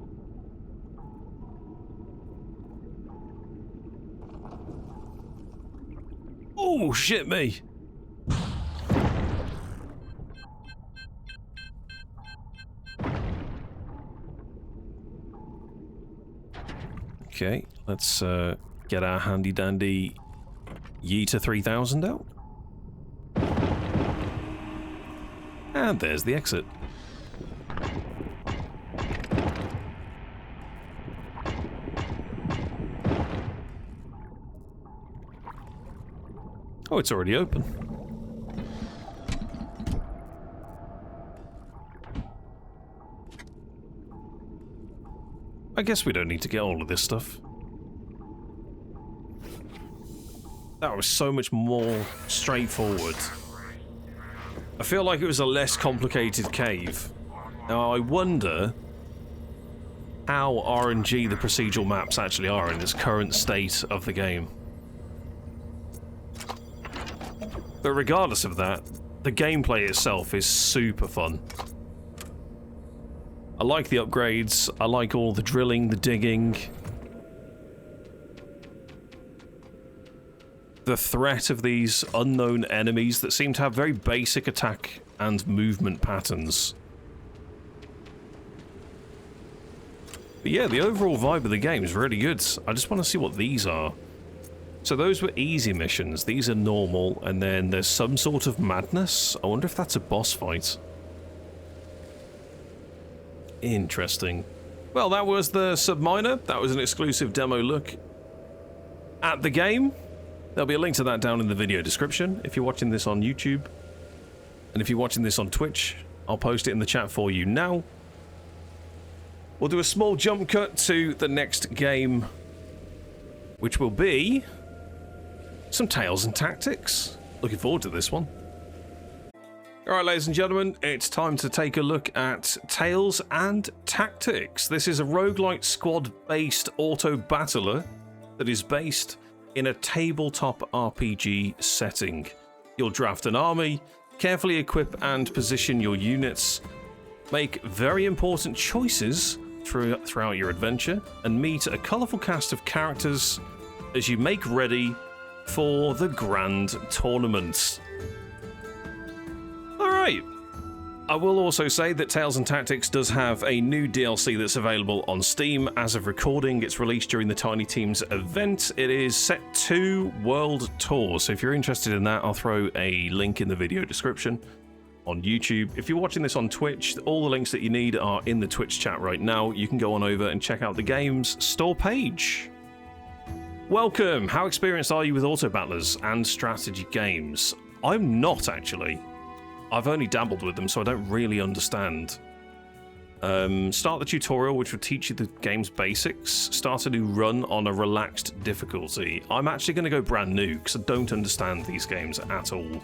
Oh, shit me. Okay, let's get our handy dandy Yeeter 3000 out. And there's the exit. Oh, it's already open. I guess we don't need to get all of this stuff. That was so much more straightforward. I feel like it was a less complicated cave. Now I wonder how RNG the procedural maps actually are in this current state of the game. But regardless of that, the gameplay itself is super fun. I like the upgrades, I like all the drilling, the digging. The threat of these unknown enemies that seem to have very basic attack and movement patterns. But yeah, the overall vibe of the game is really good. I just want to see what these are. So those were easy missions, these are normal, and then there's some sort of madness. I wonder if that's a boss fight. Interesting. Well, that was the SUBMINER. That was an exclusive demo look at the game. There'll be a link to that down in the video description if you're watching this on YouTube. And if you're watching this on Twitch, I'll post it in the chat for you now. We'll do a small jump cut to the next game, which will be some Tales and Tactics. Looking forward to this one. Alright, ladies and gentlemen, it's time to take a look at Tales and Tactics. This is a roguelite squad-based auto-battler that is based in a tabletop RPG setting. You'll draft an army, carefully equip and position your units, make very important choices throughout your adventure, and meet a colourful cast of characters as you make ready for the grand tournament. Alright, I will also say that Tales and Tactics does have a new DLC that's available on Steam. As of recording, it's released during the Tiny Teams event. It is Set 2 World Tour, so if you're interested in that, I'll throw a link in the video description on YouTube. If you're watching this on Twitch, all the links that you need are in the Twitch chat right now. You can go on over and check out the game's store page. Welcome! How experienced are you with auto battlers and strategy games? I'm not, actually. I've only dabbled with them, so I don't really understand. Start the tutorial, which will teach you the game's basics. Start a new run on a relaxed difficulty. I'm actually going to go brand new, because I don't understand these games at all.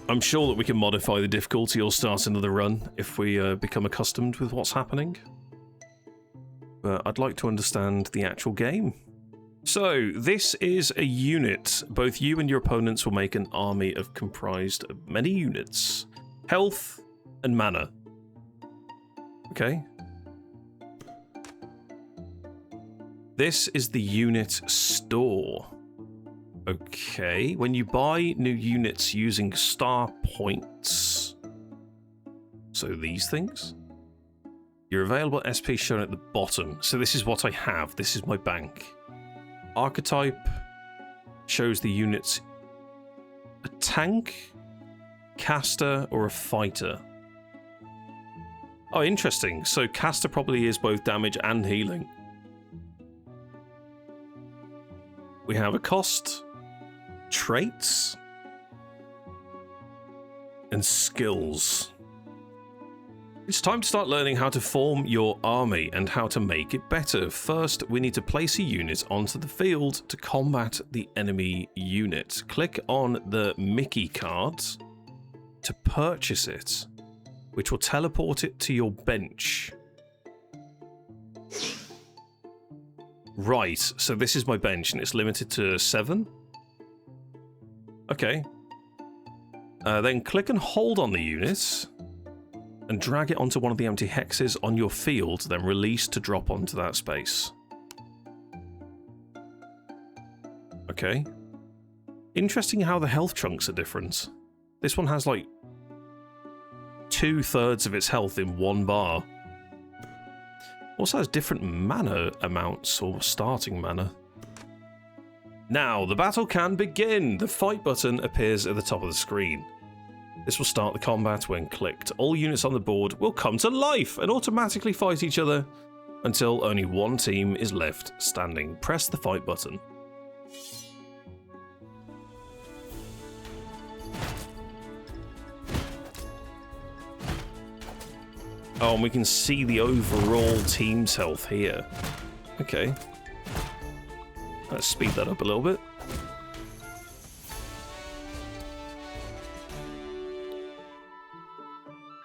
I'm sure that we can modify the difficulty or start another run if we become accustomed with what's happening. But I'd like to understand the actual game. So, this is a unit. Both you and your opponents will make an army comprised of many units. Health and mana. Okay. This is the unit store. Okay, when you buy new units using star points, so these things, your available SP shown at the bottom. So this is what I have. This is my bank. Archetype shows the units a tank, caster, or a fighter. Oh, interesting. So caster probably is both damage and healing. We have a cost, traits, and skills. It's time to start learning how to form your army and how to make it better. First, we need to place a unit onto the field to combat the enemy unit. Click on the Mickey card to purchase it, which will teleport it to your bench. Right, so this is my bench and it's limited to 7? Okay. Then click and hold on the unit and drag it onto one of the empty hexes on your field, then release to drop onto that space. Okay. Interesting how the health chunks are different. This one has like 2/3 of its health in one bar. Also has different mana amounts or starting mana. Now, the battle can begin! The fight button appears at the top of the screen. This will start the combat when clicked. All units on the board will come to life and automatically fight each other until only one team is left standing. Press the fight button. Oh, and we can see the overall team's health here. Okay. Let's speed that up a little bit.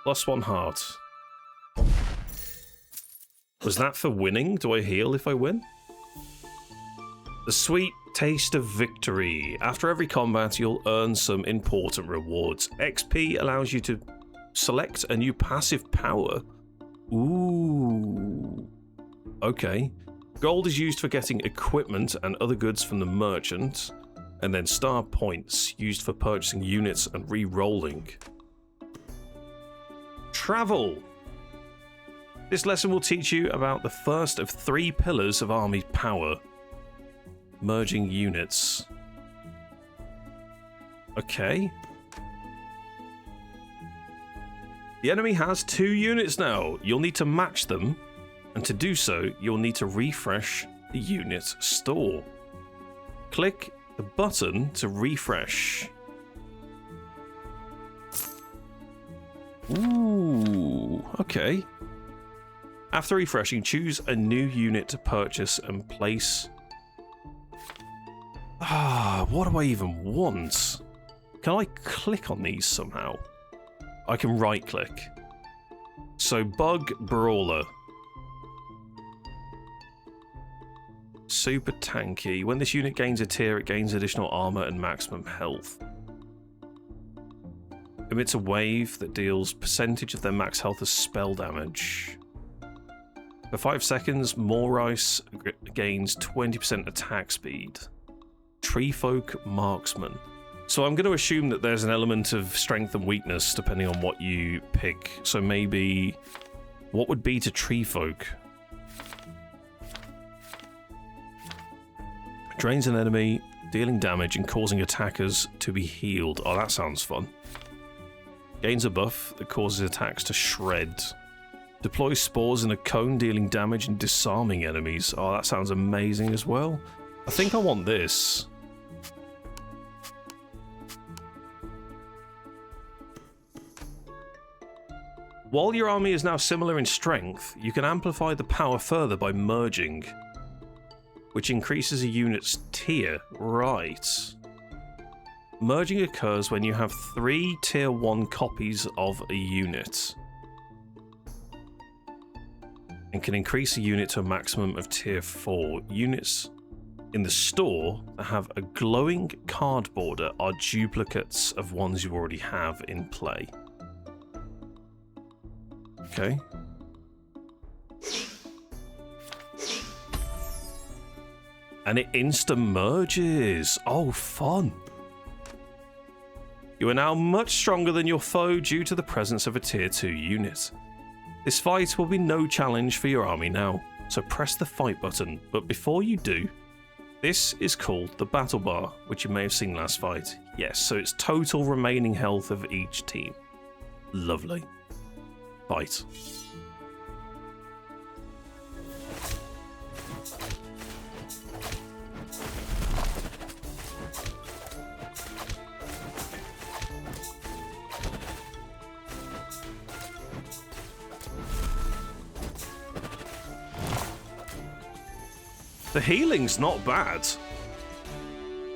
+1 heart. Was that for winning? Do I heal if I win? The sweet taste of victory. After every combat, you'll earn some important rewards. XP allows you to select a new passive power. Ooh. Okay. Gold is used for getting equipment and other goods from the merchant, and then star points used for purchasing units and re-rolling. Travel. This lesson will teach you about the first of 3 pillars of army power. Merging units. Okay. The enemy has 2 units now. You'll need to match them, and to do so, you'll need to refresh the unit store. Click the button to refresh. Ooh, okay. After refreshing, choose a new unit to purchase and place. What do I even want? Can I click on these somehow? I can right click. So Bug Brawler. Super tanky. When this unit gains a tier, it gains additional armor and maximum health. Emits a wave that deals percentage of their max health as spell damage. For 5 seconds, Morrice gains 20% attack speed. Treefolk Marksman. So I'm going to assume that there's an element of strength and weakness depending on what you pick. So maybe, what would be to Treefolk? Drains an enemy, dealing damage and causing attackers to be healed. Oh, that sounds fun. Gains a buff that causes attacks to shred. Deploys spores in a cone, dealing damage and disarming enemies. Oh, that sounds amazing as well. I think I want this. While your army is now similar in strength, you can amplify the power further by merging, which increases a unit's tier. Right. Merging occurs when you have 3 tier 1 copies of a unit, and can increase a unit to a maximum of tier 4. Units in the store that have a glowing card border are duplicates of ones you already have in play. Okay. And it insta-merges. Oh, fun. You are now much stronger than your foe due to the presence of a tier 2 unit. This fight will be no challenge for your army now, so press the fight button, but before you do, this is called the battle bar, which you may have seen last fight. Yes, so it's total remaining health of each team. Lovely. Fight. The healing's not bad.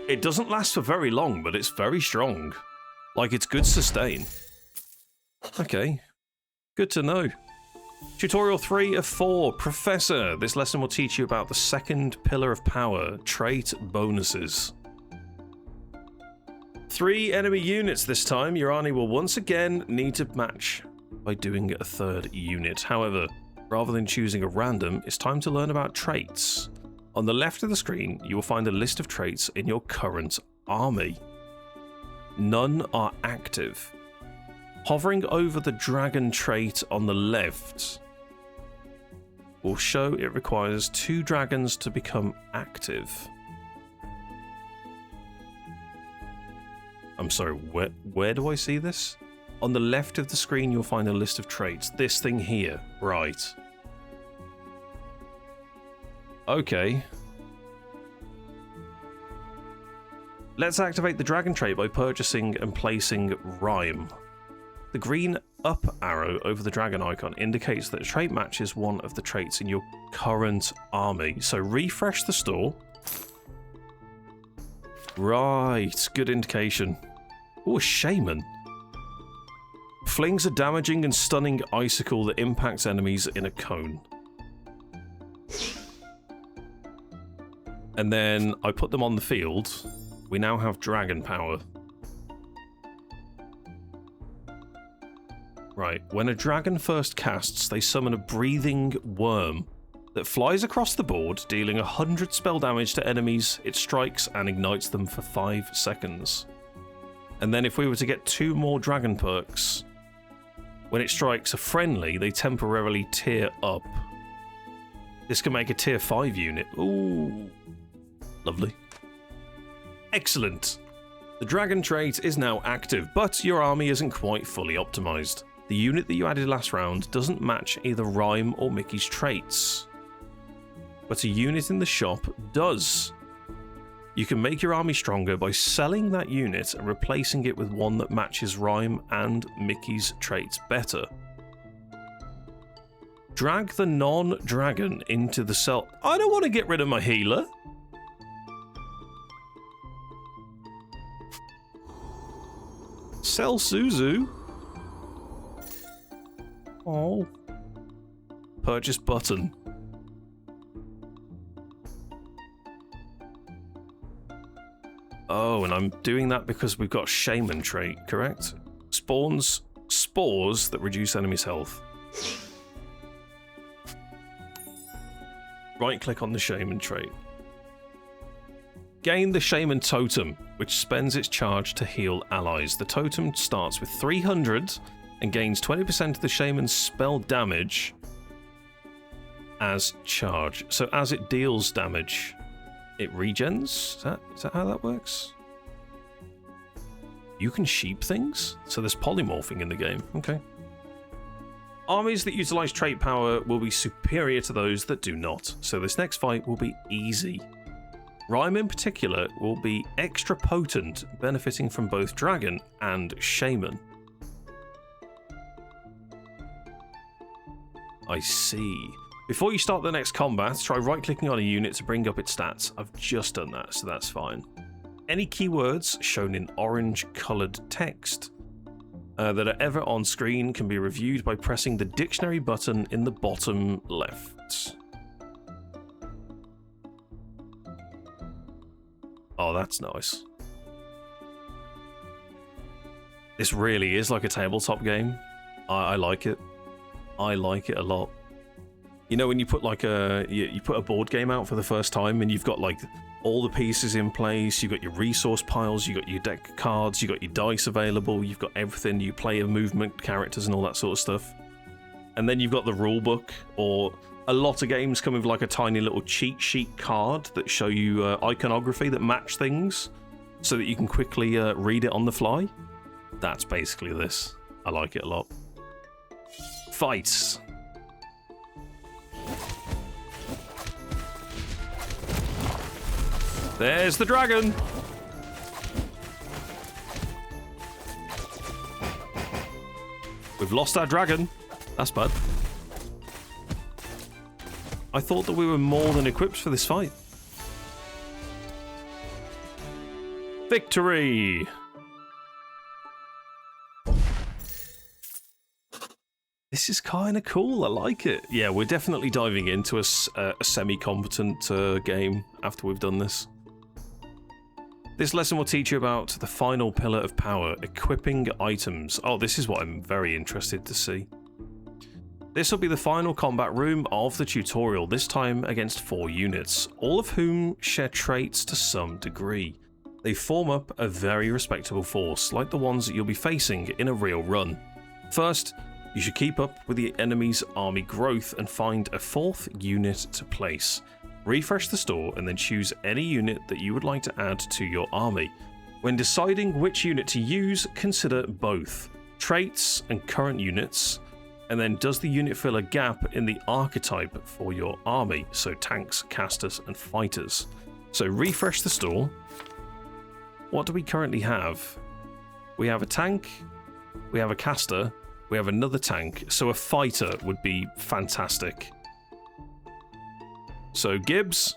It doesn't last for very long, but it's very strong. Like, it's good sustain. Okay. Good to know. Tutorial 3 of 4. Professor. This lesson will teach you about the second pillar of power, trait bonuses. 3 enemy units this time. Your army will once again need to match by doing a third unit. However, rather than choosing a random, it's time to learn about traits. On the left of the screen, you will find a list of traits in your current army. None are active. Hovering over the dragon trait on the left will show it requires 2 dragons to become active. I'm sorry, where do I see this? On the left of the screen, you'll find a list of traits. This thing here, right. Okay. Let's activate the dragon trait by purchasing and placing Rhyme. The green up arrow over the dragon icon indicates that a trait matches one of the traits in your current army. So refresh the store. Right, good indication. Oh, a shaman. Flings a damaging and stunning icicle that impacts enemies in a cone. And then I put them on the field. We now have dragon power. Right, when a dragon first casts, they summon a breathing worm that flies across the board, dealing 100 spell damage to enemies. It strikes and ignites them for 5 seconds. And then if we were to get 2 more dragon perks, when it strikes a friendly, they temporarily tear up. This can make a tier 5 unit. Ooh, lovely. Excellent. The dragon trait is now active, but your army isn't quite fully optimized. The unit that you added last round doesn't match either Rhyme or Mickey's traits, but a unit in the shop does. You can make your army stronger by selling that unit and replacing it with one that matches Rhyme and Mickey's traits better. Drag the non-dragon into the cell. I don't want to get rid of my healer. Sell Suzu. Oh. Purchase button. Oh, and I'm doing that because we've got Shaman trait, correct? Spawns spores that reduce enemies' health. Right-click on the Shaman trait. Gain the Shaman totem, which spends its charge to heal allies. The totem starts with 300 and gains 20% of the Shaman's spell damage as charge. So as it deals damage, it regens? Is that how that works? You can sheep things? So there's polymorphing in the game. Okay. Armies that utilize trait power will be superior to those that do not. So this next fight will be easy. Rhyme in particular will be extra potent, benefiting from both Dragon and Shaman. I see. Before you start the next combat, try right-clicking on a unit to bring up its stats. I've just done that, so that's fine. Any keywords shown in orange-coloured text that are ever on screen can be reviewed by pressing the dictionary button in the bottom left. Oh, that's nice. This really is like a tabletop game. I like it. I like it a lot. You know, when you put like you put a board game out for the first time and you've got like all the pieces in place, you've got your resource piles, you've got your deck cards, you've got your dice available, you've got everything, you play a movement, characters and all that sort of stuff. And then you've got the rule book, or a lot of games come with like a tiny little cheat sheet card that show you iconography that match things so that you can quickly read it on the fly. That's basically this. I like it a lot. Fights. There's the dragon. We've lost our dragon. That's bad. I thought that we were more than equipped for this fight. Victory! This is kind of cool. I like it. Yeah, we're definitely diving into a semi-competent game after we've done this. This lesson will teach you about the final pillar of power, equipping items. Oh, this is what I'm very interested to see. This will be the final combat room of the tutorial, this time against 4 units, all of whom share traits to some degree. They form up a very respectable force, like the ones that you'll be facing in a real run. First, you should keep up with the enemy's army growth and find a 4th unit to place. Refresh the store and then choose any unit that you would like to add to your army. When deciding which unit to use, consider both traits and current units, and then does the unit fill a gap in the archetype for your army, so tanks, casters and fighters. So refresh the store. What do we currently have? We have a tank, we have a caster, we have another tank, so a fighter would be fantastic. So Gibbs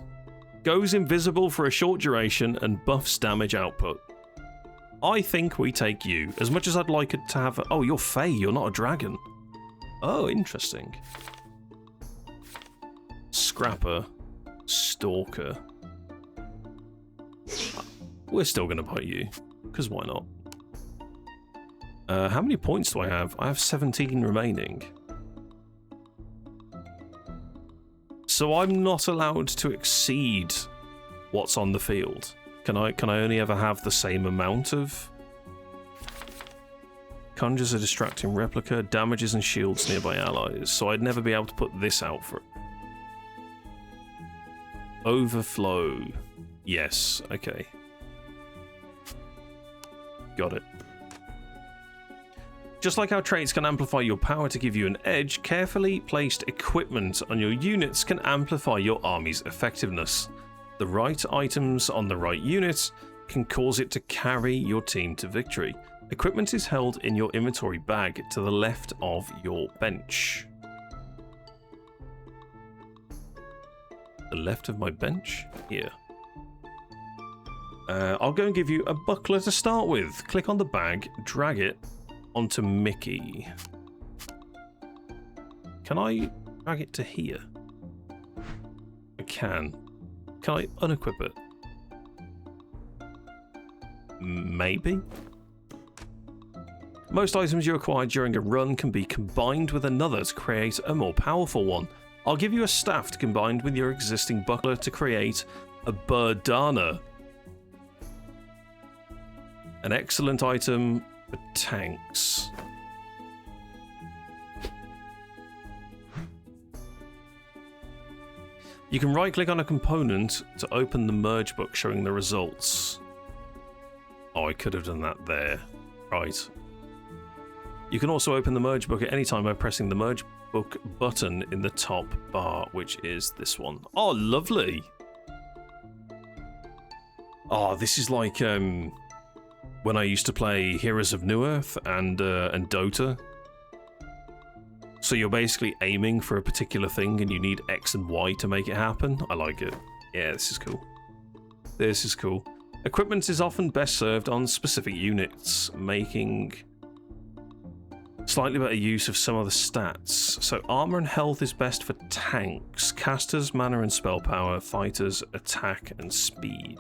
goes invisible for a short duration and buffs damage output. I think we take you, as much as I'd like it to have a... Oh, you're Fae, you're not a dragon. Oh, interesting. Scrapper, Stalker. We're still going to buy you, because why not? How many points do I have? I have 17 remaining. So I'm not allowed to exceed what's on the field. Can I only ever have the same amount of... Conjures a distracting replica, damages and shields nearby allies. So I'd never be able to put this out for it. Overflow. Yes, okay. Got it. Just like how traits can amplify your power to give you an edge, carefully placed equipment on your units can amplify your army's effectiveness. The right items on the right unit can cause it to carry your team to victory. Equipment is held in your inventory bag to the left of your bench. The left of my bench? Here. I'll go and give you a buckler to start with. Click on the bag, drag it onto Mickey. Can I drag it to here? I can. Can I unequip it? Maybe? Most items you acquire during a run can be combined with another to create a more powerful one. I'll give you a staff to combine with your existing buckler to create a Burdana. An excellent item for tanks. You can right-click on a component to open the merge book showing the results. Oh, I could have done that there. Right. You can also open the merge book at any time by pressing the merge book button in the top bar, which is this one. Oh, lovely. Oh, this is like when I used to play Heroes of Newerth and Dota. So you're basically aiming for a particular thing and you need X and Y to make it happen. I like it. Yeah, this is cool. This is cool. Equipment is often best served on specific units, making slightly better use of some of the stats. So armor and health is best for tanks, casters, mana and spell power, fighters, attack and speed.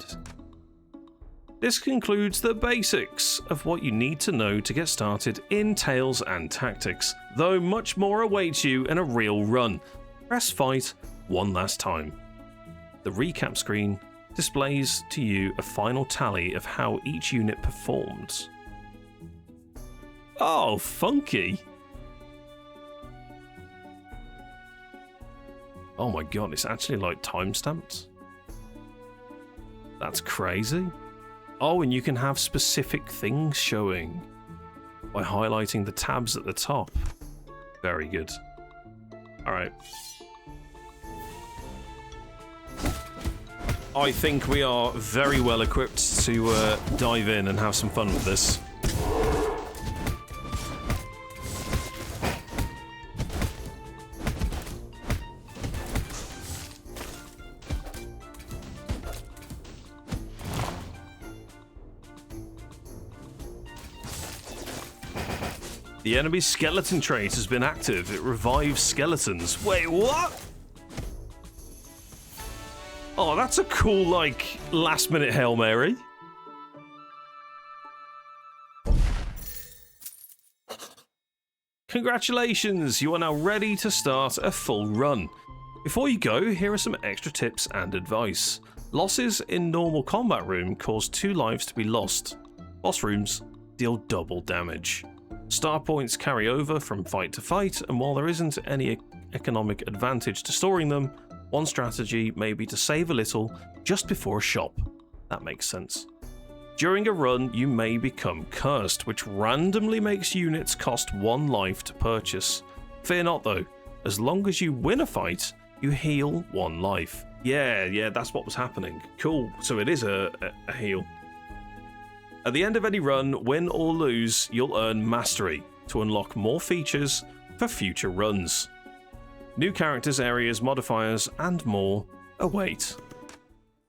This concludes the basics of what you need to know to get started in Tales and Tactics, though much more awaits you in a real run. Press fight one last time. The recap screen displays to you a final tally of how each unit performed. Oh, funky! Oh my god, it's actually like time-stamped. That's crazy. Oh, and you can have specific things showing by highlighting the tabs at the top. Very good. Alright. I think we are very well equipped to dive in and have some fun with this. The enemy's skeleton trait has been active. It revives skeletons. Wait, what? Oh, that's a cool, like, last-minute Hail Mary. Congratulations, you are now ready to start a full run. Before you go, here are some extra tips and advice. Losses in normal combat room cause 2 lives to be lost. Boss rooms deal double damage. Star points carry over from fight to fight, and while there isn't any economic advantage to storing them, one strategy may be to save a little just before a shop. That makes sense. During a run, you may become cursed, which randomly makes units cost 1 life to purchase. Fear not though, as long as you win a fight, you heal 1 life. Yeah, that's what was happening. Cool, so it is a heal. At the end of any run, win or lose, you'll earn Mastery to unlock more features for future runs. New characters, areas, modifiers, and more await.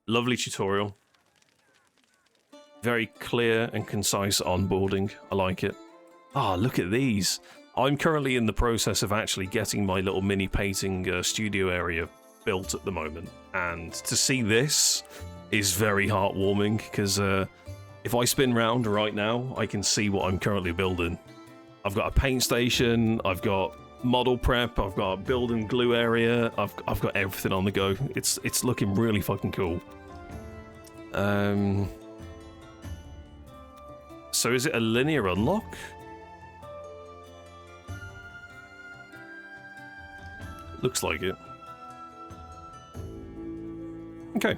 Lovely tutorial. Very clear and concise onboarding. I like it. Ah, look at these. I'm currently in the process of actually getting my little mini painting studio area built at the moment. And to see this is very heartwarming because if I spin round right now, I can see what I'm currently building. I've got a paint station, I've got model prep, I've got a build and glue area, I've got everything on the go. It's looking really fucking cool. So is it a linear unlock? Looks like it. Okay.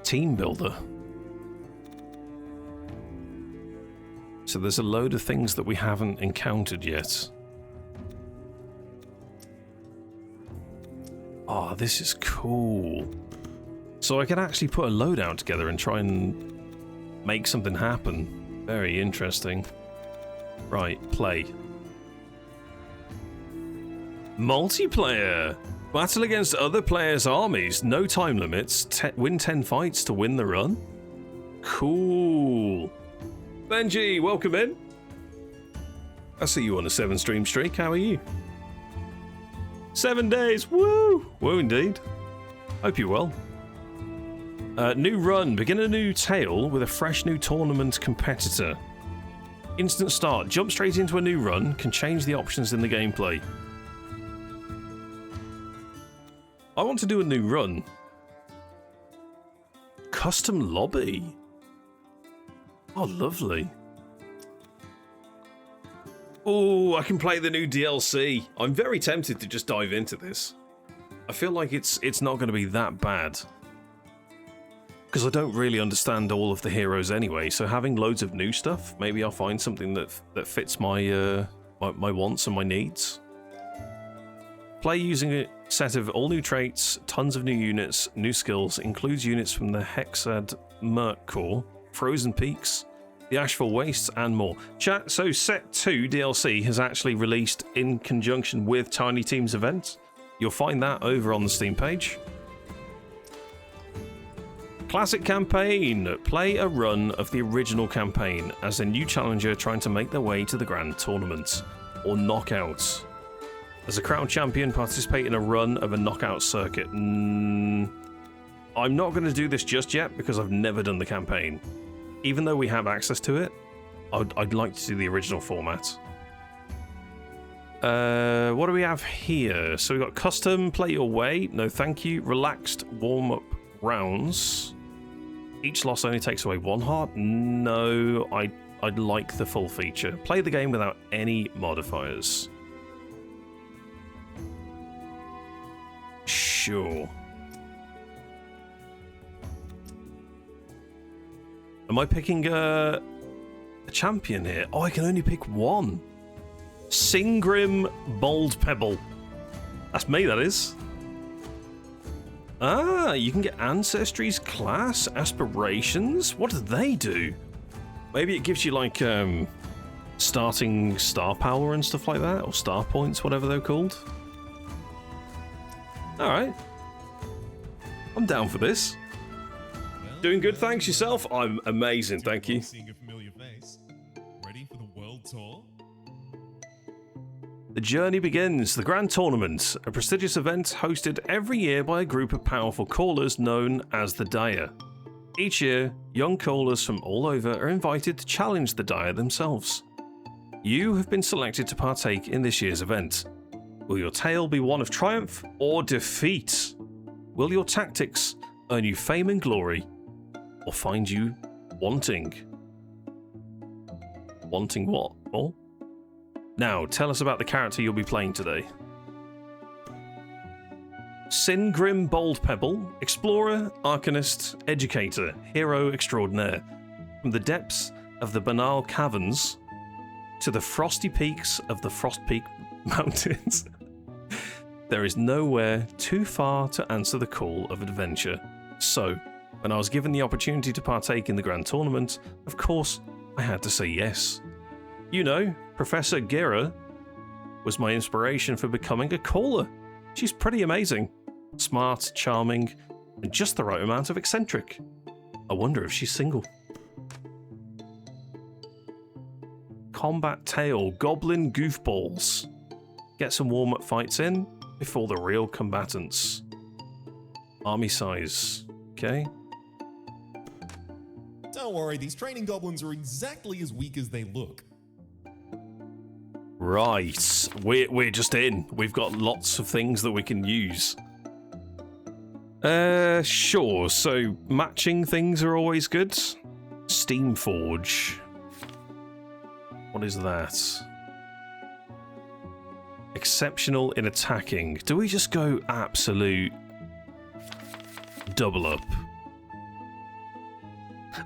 Team builder. So there's a load of things that we haven't encountered yet. Oh, this is cool. So I can actually put a loadout together and try and make something happen. Very interesting. Right, play. Multiplayer. Battle against other players' armies. No time limits. Win 10 fights to win the run. Cool. Benji, welcome in. I see you on a 7-stream streak. How are you? 7 days. Woo! Woo indeed. Hope you're well. New run. Begin a new tale with a fresh new tournament competitor. Instant start. Jump straight into a new run. Can change the options in the gameplay. I want to do a new run. Custom lobby. Oh, lovely. Oh, I can play the new DLC. I'm very tempted to just dive into this. I feel like it's not going to be that bad. Because I don't really understand all of the heroes anyway, so having loads of new stuff, maybe I'll find something that fits my my wants and my needs. Play using a set of all new traits, tons of new units, new skills, includes units from the Hexad Merc Corps, Frozen Peaks, the Ashfall Wastes, and more. Chat, so Set 2 DLC has actually released in conjunction with Tiny Team's event. You'll find that over on the Steam page. Classic campaign. Play a run of the original campaign as a new challenger trying to make their way to the Grand Tournament, or Knockouts. As a crown champion, participate in a run of a knockout circuit. I'm not going to do this just yet because I've never done the campaign. Even though we have access to it, I'd like to do the original format. What do we have here? So we've got custom, play your way, no thank you, relaxed warm-up rounds. Each loss only takes away 1 heart. No, I'd like the full feature. Play the game without any modifiers. Sure. Am I picking a champion here? Oh, I can only pick one. Singrim Bold Pebble. That's me, that is. Ah, you can get Ancestry's class, aspirations. What do they do? Maybe it gives you like starting star power and stuff like that, or star points, whatever they're called. Alright. I'm down for this. Doing good, thanks yourself. I'm amazing, thank you.
tour.
The journey begins. The Grand Tournament, a prestigious event hosted every year by a group of powerful callers known as the Dire. Each year, young callers from all over are invited to challenge the Dire themselves. You have been selected to partake in this year's event. Will your tale be one of triumph or defeat? Will your tactics earn you fame and glory, or find you wanting? Wanting what? Oh? Now, tell us about the character you'll be playing today. Singrim Boldpebble, explorer, arcanist, educator, hero extraordinaire. From the depths of the Banal Caverns to the frosty peaks of the Frost Peak Mountains, there is nowhere too far to answer the call of adventure. So, when I was given the opportunity to partake in the Grand Tournament, of course, I had to say yes. You know, Professor Gira was my inspiration for becoming a caller. She's pretty amazing. Smart, charming, and just the right amount of eccentric. I wonder if she's single. Combat Tale, Goblin Goofballs. Get some warm-up fights in before the real combatants. Army size. Okay.
Don't worry, these training goblins are exactly as weak as they look.
Right, we're just in. We've got lots of things that we can use. Sure. So matching things are always good. Steamforge. What is that? Exceptional in attacking. Do we just go absolute double up?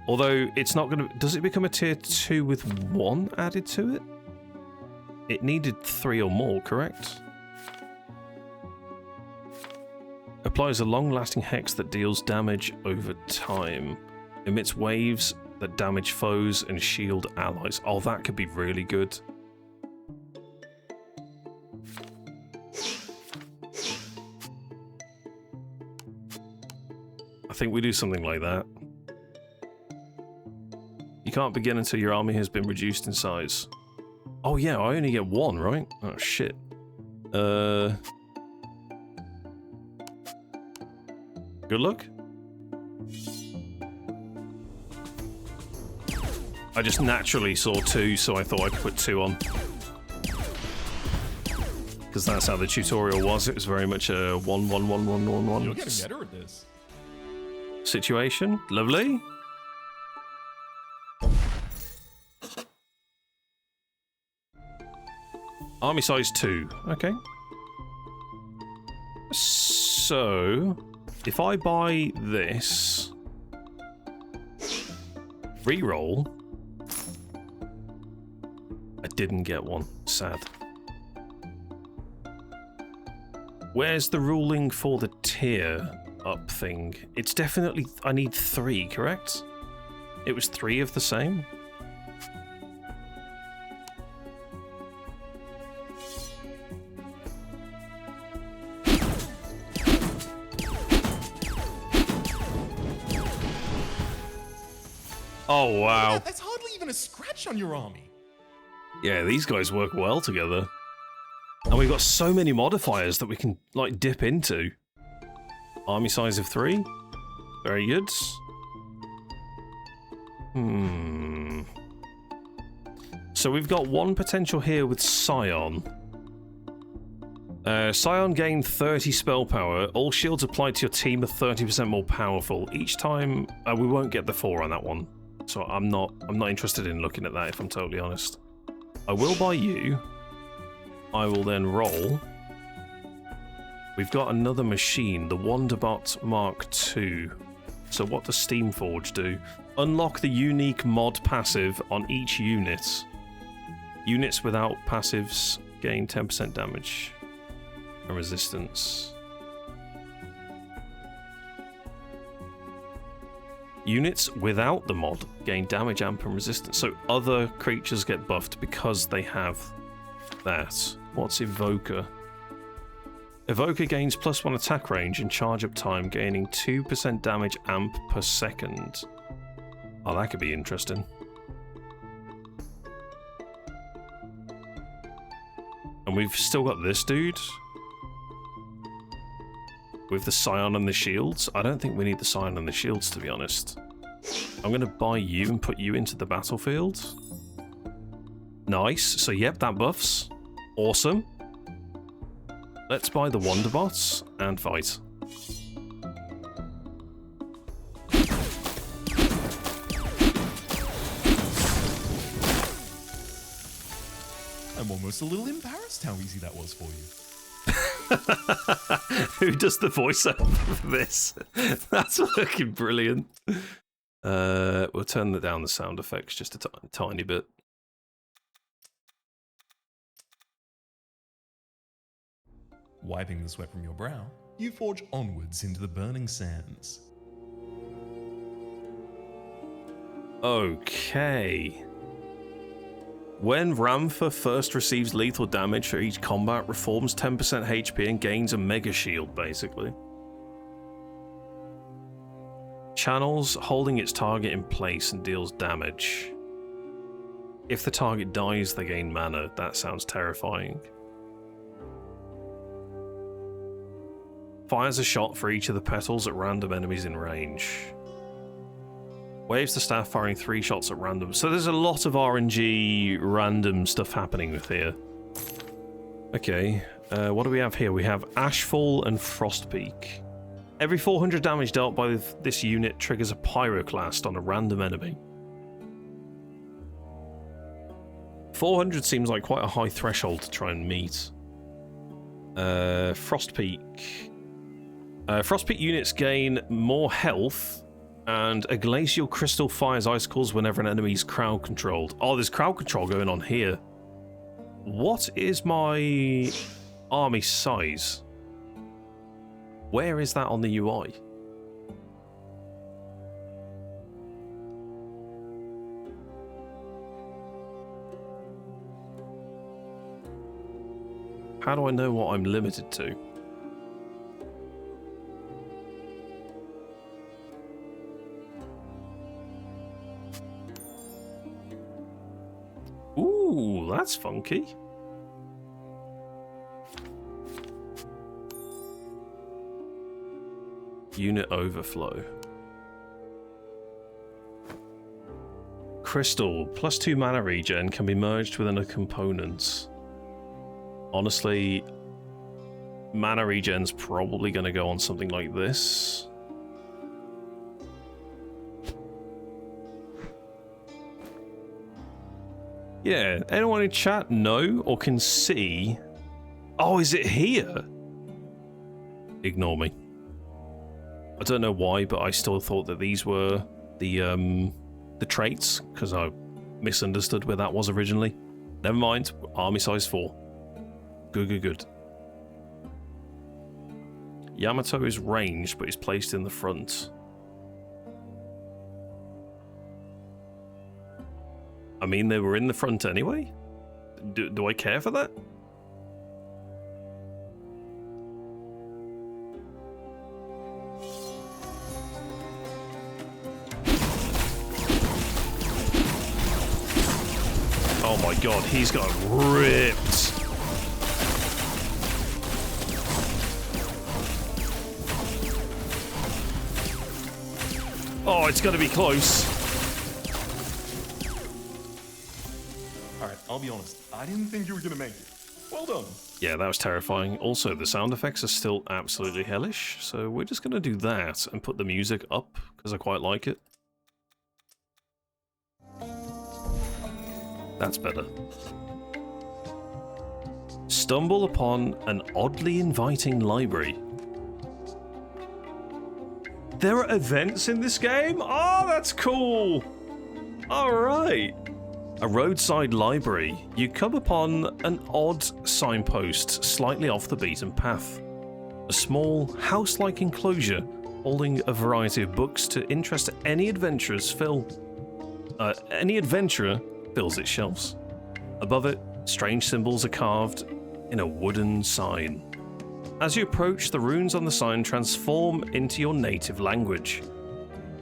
Although it's not going to... Does it become a tier 2 with 1 added to it? It needed 3 or more, correct? Applies a long-lasting hex that deals damage over time. Emits waves that damage foes and shield allies. Oh, that could be really good. I think we do something like that. You can't begin until your army has been reduced in size. Oh yeah, I only get 1, right? Oh shit. Good luck. I just naturally saw 2, so I thought I could put 2 on. Because that's how the tutorial was. It was very much a 1, 1, 1, 1, 1, 1.
You're getting better at this.
Situation. Lovely. Army size 2. Okay. So, if I buy this, reroll, I didn't get one. Sad. Where's the ruling for the tier up thing? It's definitely... I need 3, correct? It was 3 of the same? Oh, wow.
Yeah, that's hardly even a scratch on your army.
Yeah, these guys work well together. And we've got so many modifiers that we can, like, dip into. Army size of 3. Very good. So we've got one potential here with Scion. Scion gained 30 spell power. All shields applied to your team are 30% more powerful. Each time... we won't get the 4 on that one. So I'm not interested in looking at that, if I'm totally honest. I will buy you. I will then roll. We've got another machine, the Wonderbot Mark II. So what does Steamforge do? Unlock the unique mod passive on each unit. Units without passives gain 10% damage and resistance. Units without the mod gain damage, amp, and resistance. So other creatures get buffed because they have that. What's Evoker? Evoker gains +1 attack range and charge up time, gaining 2% damage amp per second. Oh, that could be interesting. And we've still got this dude. With the Scion and the shields. I don't think we need the Scion and the shields, to be honest. I'm going to buy you and put you into the battlefield. Nice. So, yep, that buffs. Awesome. Let's buy the Wonderbots and fight.
I'm almost a little embarrassed how easy that was for you.
Who does the voiceover for this? That's fucking brilliant. We'll turn down the sound effects just a tiny bit.
Wiping the sweat from your brow, you forge onwards into the burning sands.
Okay. When Ramtha first receives lethal damage for each combat, reforms 10% HP and gains a Mega Shield, basically. Channels holding its target in place and deals damage. If the target dies, they gain mana. That sounds terrifying. Fires a shot for each of the petals at random enemies in range. Waves the staff, firing 3 shots at random. So there's a lot of RNG random stuff happening with here. Okay, what do we have here? We have Ashfall and Frostpeak. Every 400 damage dealt by this unit triggers a Pyroclast on a random enemy. 400 seems like quite a high threshold to try and meet. Frostpeak. Frostpeak units gain more health, and a glacial crystal fires icicles whenever an enemy is crowd controlled. Oh, there's crowd control going on here. What is my army size? Where is that on the UI? How do I know what I'm limited to? Ooh, that's funky. Unit overflow. Crystal, +2 mana regen can be merged within a component. Honestly, mana regen's probably going to go on something like this. Yeah, anyone in chat know or can see? Oh, is it here? Ignore me. I don't know why, but I still thought that these were the traits, because I misunderstood where that was originally. Never mind, army size 4. Good, good, good. Yamato is ranged, but is placed in the front. I mean, they were in the front anyway? Do I care for that? Oh my god, he's got ripped. Oh, it's gonna be close.
Alright, I'll be honest. I didn't think you were gonna make it. Well done.
Yeah, that was terrifying. Also, the sound effects are still absolutely hellish, so we're just gonna do that and put the music up, because I quite like it. That's better. Stumble upon an oddly inviting library. There are events in this game? Oh, that's cool! Alright. A roadside library. You come upon an odd signpost slightly off the beaten path. A small, house-like enclosure holding a variety of books to interest any adventurers any adventurer fills its shelves. Above it, strange symbols are carved in a wooden sign. As you approach, the runes on the sign transform into your native language.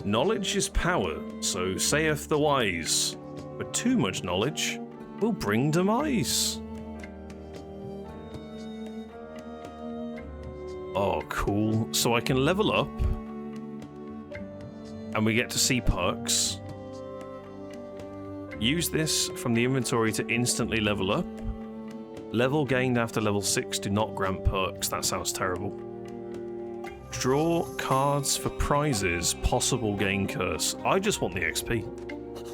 Knowledge is power, so saith the wise, but too much knowledge will bring demise. Oh, cool. So I can level up. And we get to see perks. Use this from the inventory to instantly level up. Level gained after level 6 do not grant perks. That sounds terrible. Draw cards for prizes. Possible gain curse. I just want the XP.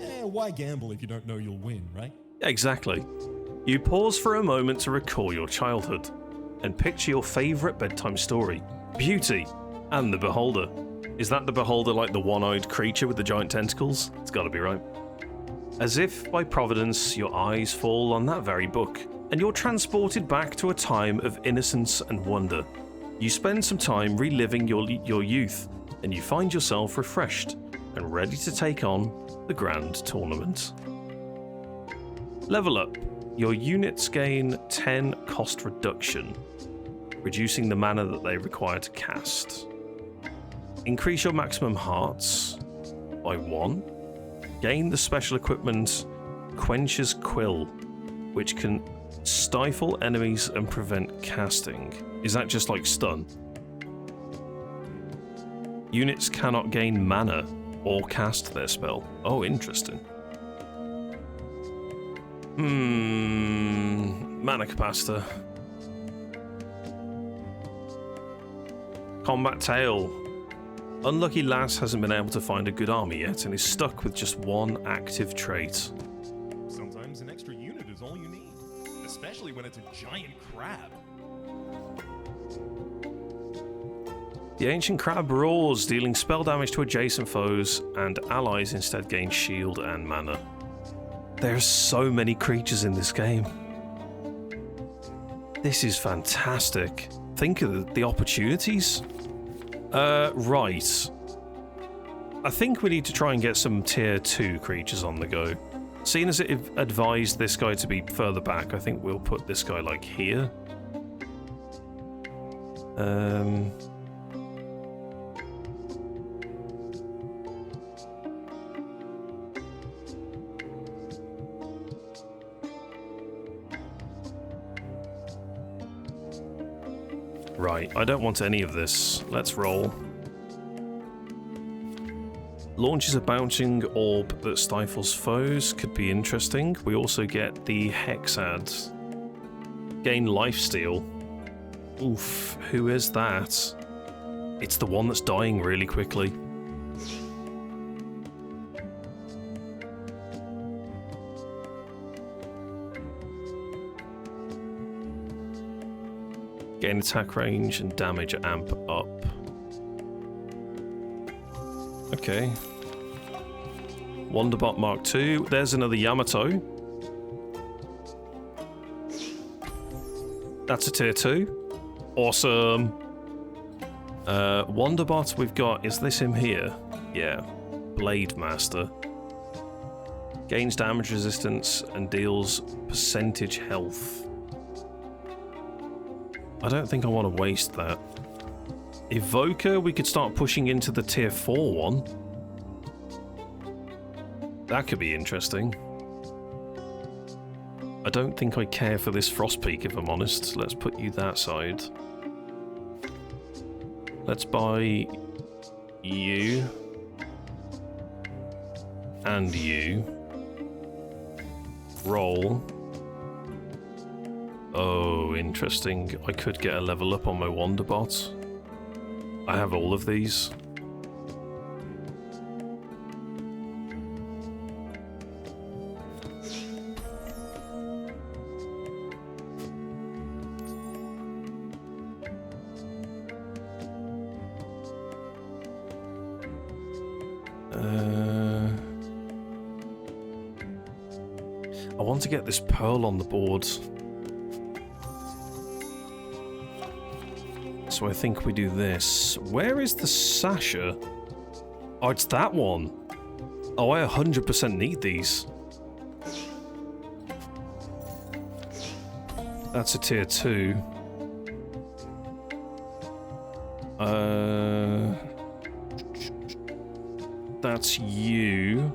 Yeah, why gamble if you don't know you'll win, right?
Exactly. You pause for a moment to recall your childhood and picture your favourite bedtime story, Beauty and the Beholder. Is that the Beholder like the one-eyed creature with the giant tentacles? It's gotta be right. As if by providence, your eyes fall on that very book, and you're transported back to a time of innocence and wonder. You spend some time reliving your youth, and you find yourself refreshed and ready to take on the grand tournament. Level up. Your units gain 10 cost reduction, reducing the mana that they require to cast. Increase your maximum hearts by 1. Gain the special equipment Quench's Quill, which can stifle enemies and prevent casting. Is that just like stun? Units cannot gain mana or cast their spell. Oh, interesting. Mana capacitor. Combat Tail. Unlucky Lass hasn't been able to find a good army yet and is stuck with just one active trait.
Sometimes an extra unit is all you need, especially when it's a giant crab.
The Ancient Crab roars, dealing spell damage to adjacent foes, and allies instead gain shield and mana. There's so many creatures in this game. This is fantastic. Think of the opportunities. Right. I think we need to try and get some tier 2 creatures on the go. Seeing as it advised this guy to be further back, I think we'll put this guy like here. Right, I don't want any of this. Let's roll. Launches a bouncing orb that stifles foes. Could be interesting. We also get the Hexad. Gain lifesteal. Oof, who is that? It's the one that's dying really quickly. Gain attack range and damage amp up. Okay. Wonderbot Mark II. There's another Yamato. That's a tier 2. Awesome. Wonderbot we've got, is this him here? Yeah. Blade Master. Gains damage resistance and deals percentage health. I don't think I want to waste that. Evoker, we could start pushing into the tier 4 one. That could be interesting. I don't think I care for this Frostpeak, if I'm honest. Let's put you that side. Let's buy you. And you. Roll. Oh, interesting. I could get a level up on my Wonderbot. I have all of these. I want to get this pearl on the board. So I think we do this. Where is the Sasha? Oh, it's that one. Oh, I 100% need these. That's a tier 2. That's you.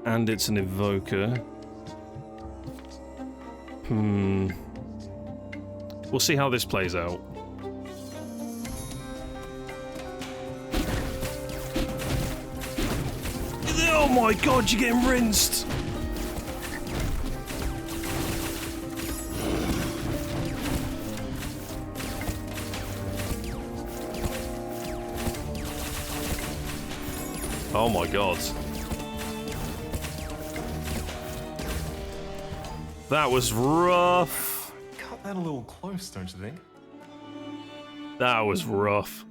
And it's an evoker. We'll see how this plays out. my god, you're getting rinsed! Oh my god. That was rough.
Cut that a little close, don't you think?
That was rough.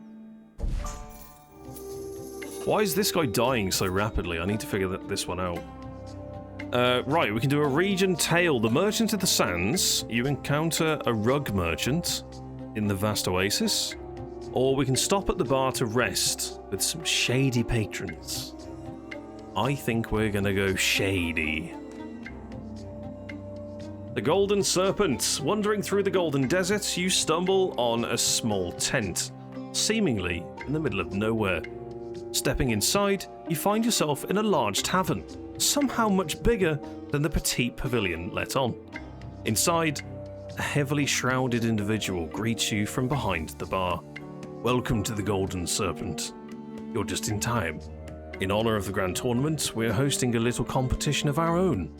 Why is this guy dying so rapidly? I need to figure this one out. Right, we can do a region tale. The Merchant of the Sands. You encounter a rug merchant in the vast oasis. Or we can stop at the bar to rest with some shady patrons. I think we're gonna go shady. The Golden Serpent. Wandering through the Golden Desert, you stumble on a small tent, seemingly in the middle of nowhere. Stepping inside, you find yourself in a large tavern, somehow much bigger than the petite pavilion let on. Inside, a heavily shrouded individual greets you from behind the bar. Welcome to the Golden Serpent. You're just in time. In honor of the grand tournament, we're hosting a little competition of our own.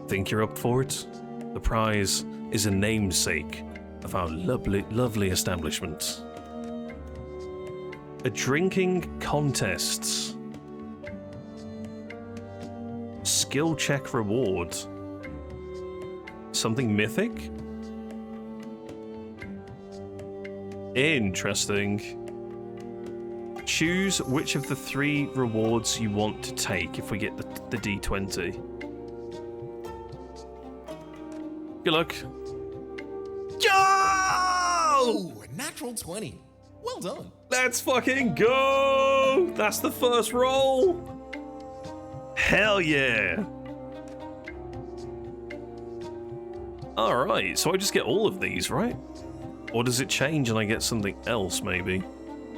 Think you're up for it? The prize is a namesake of our lovely establishment. A drinking contest. Skill check reward. Something mythic? Interesting. Choose which of the 3 rewards you want to take if we get the D20. Good luck.
Oh, a natural 20. Well done.
Let's fucking go! That's the first roll. Hell yeah. Alright, so I just get all of these, right? Or does it change and I get something else, maybe?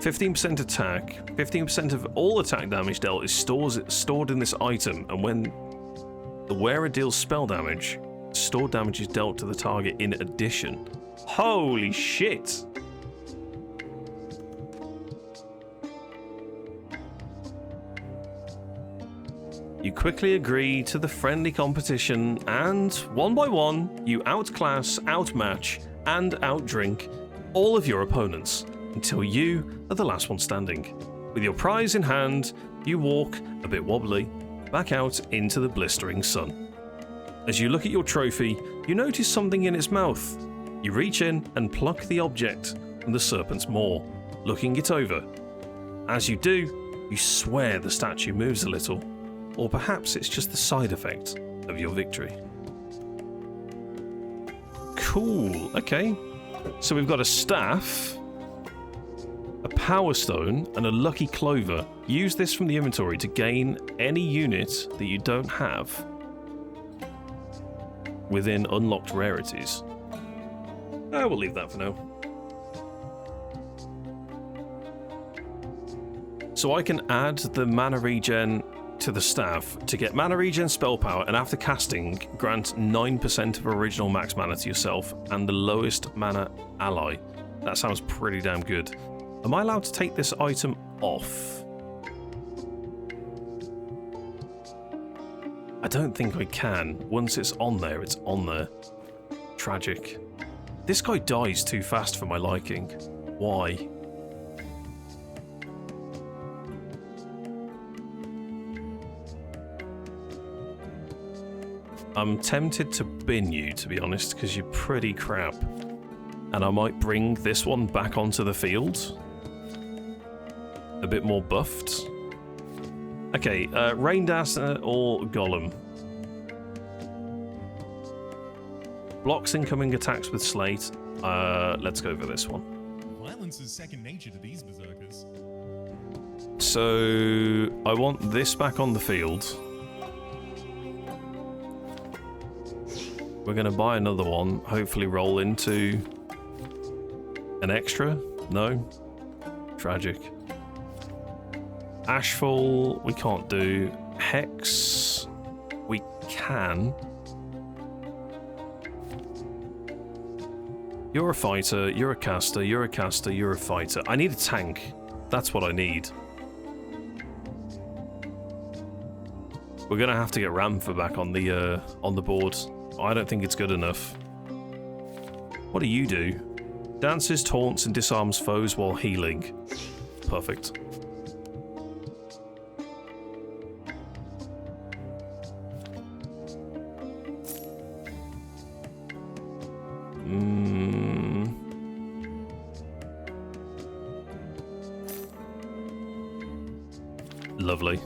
15% attack. 15% of all attack damage dealt is stored in this item, and when the wearer deals spell damage, stored damage is dealt to the target in addition. Holy shit! You quickly agree to the friendly competition, and one by one, you outclass, outmatch, and outdrink all of your opponents until you are the last one standing. With your prize in hand, you walk, a bit wobbly, back out into the blistering sun. As you look at your trophy, you notice something in its mouth. You reach in and pluck the object from the serpent's maw, looking it over. As you do, you swear the statue moves a little, or perhaps it's just the side effect of your victory. Cool, okay. So we've got a staff, a power stone, and a lucky clover. Use this from the inventory to gain any unit that you don't have within unlocked rarities. We'll leave that for now. So I can add the mana regen to the staff to get mana regen spell power, and after casting, grant 9% of original max mana to yourself and the lowest mana ally. That sounds pretty damn good. Am I allowed to take this item off? I don't think I can. Once it's on there, it's on there. Tragic. This guy dies too fast for my liking. Why? I'm tempted to bin you, to be honest, because you're pretty crap. And I might bring this one back onto the field. A bit more buffed. Okay, Rain Dancer or Golem. Blocks incoming attacks with Slate. Let's go for this one.
Violence is second nature to these berserkers.
So I want this back on the field. We're going to buy another one, hopefully roll into an extra. No? Tragic. Ashfall, we can't do. Hex, we can. You're a fighter, you're a caster, you're a caster, you're a fighter. I need a tank. That's what I need. We're gonna have to get Ramfer back on the board. I don't think it's good enough. What do you do? Dances, taunts, and disarms foes while healing. Perfect. Lovely.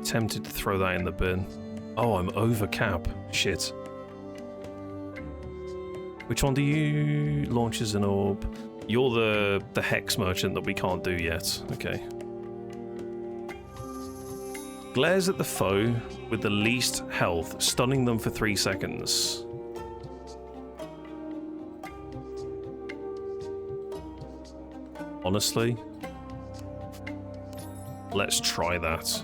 Tempted to throw that in the bin. Oh, I'm over cap. Shit. Which one do you launch as an orb? You're the hex merchant that we can't do yet. Okay. Glares at the foe with the least health, stunning them for 3 seconds. Honestly, let's try that.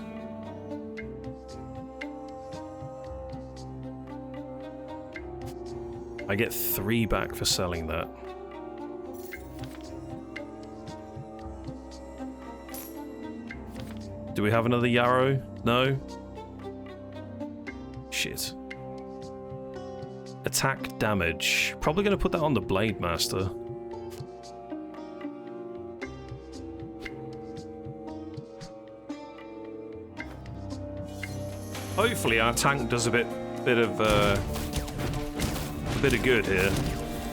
I get 3 back for selling that. Do we have another Yarrow? No? Shit. Attack damage. Probably going to put that on the Blade Master. Hopefully our tank does a bit of good here.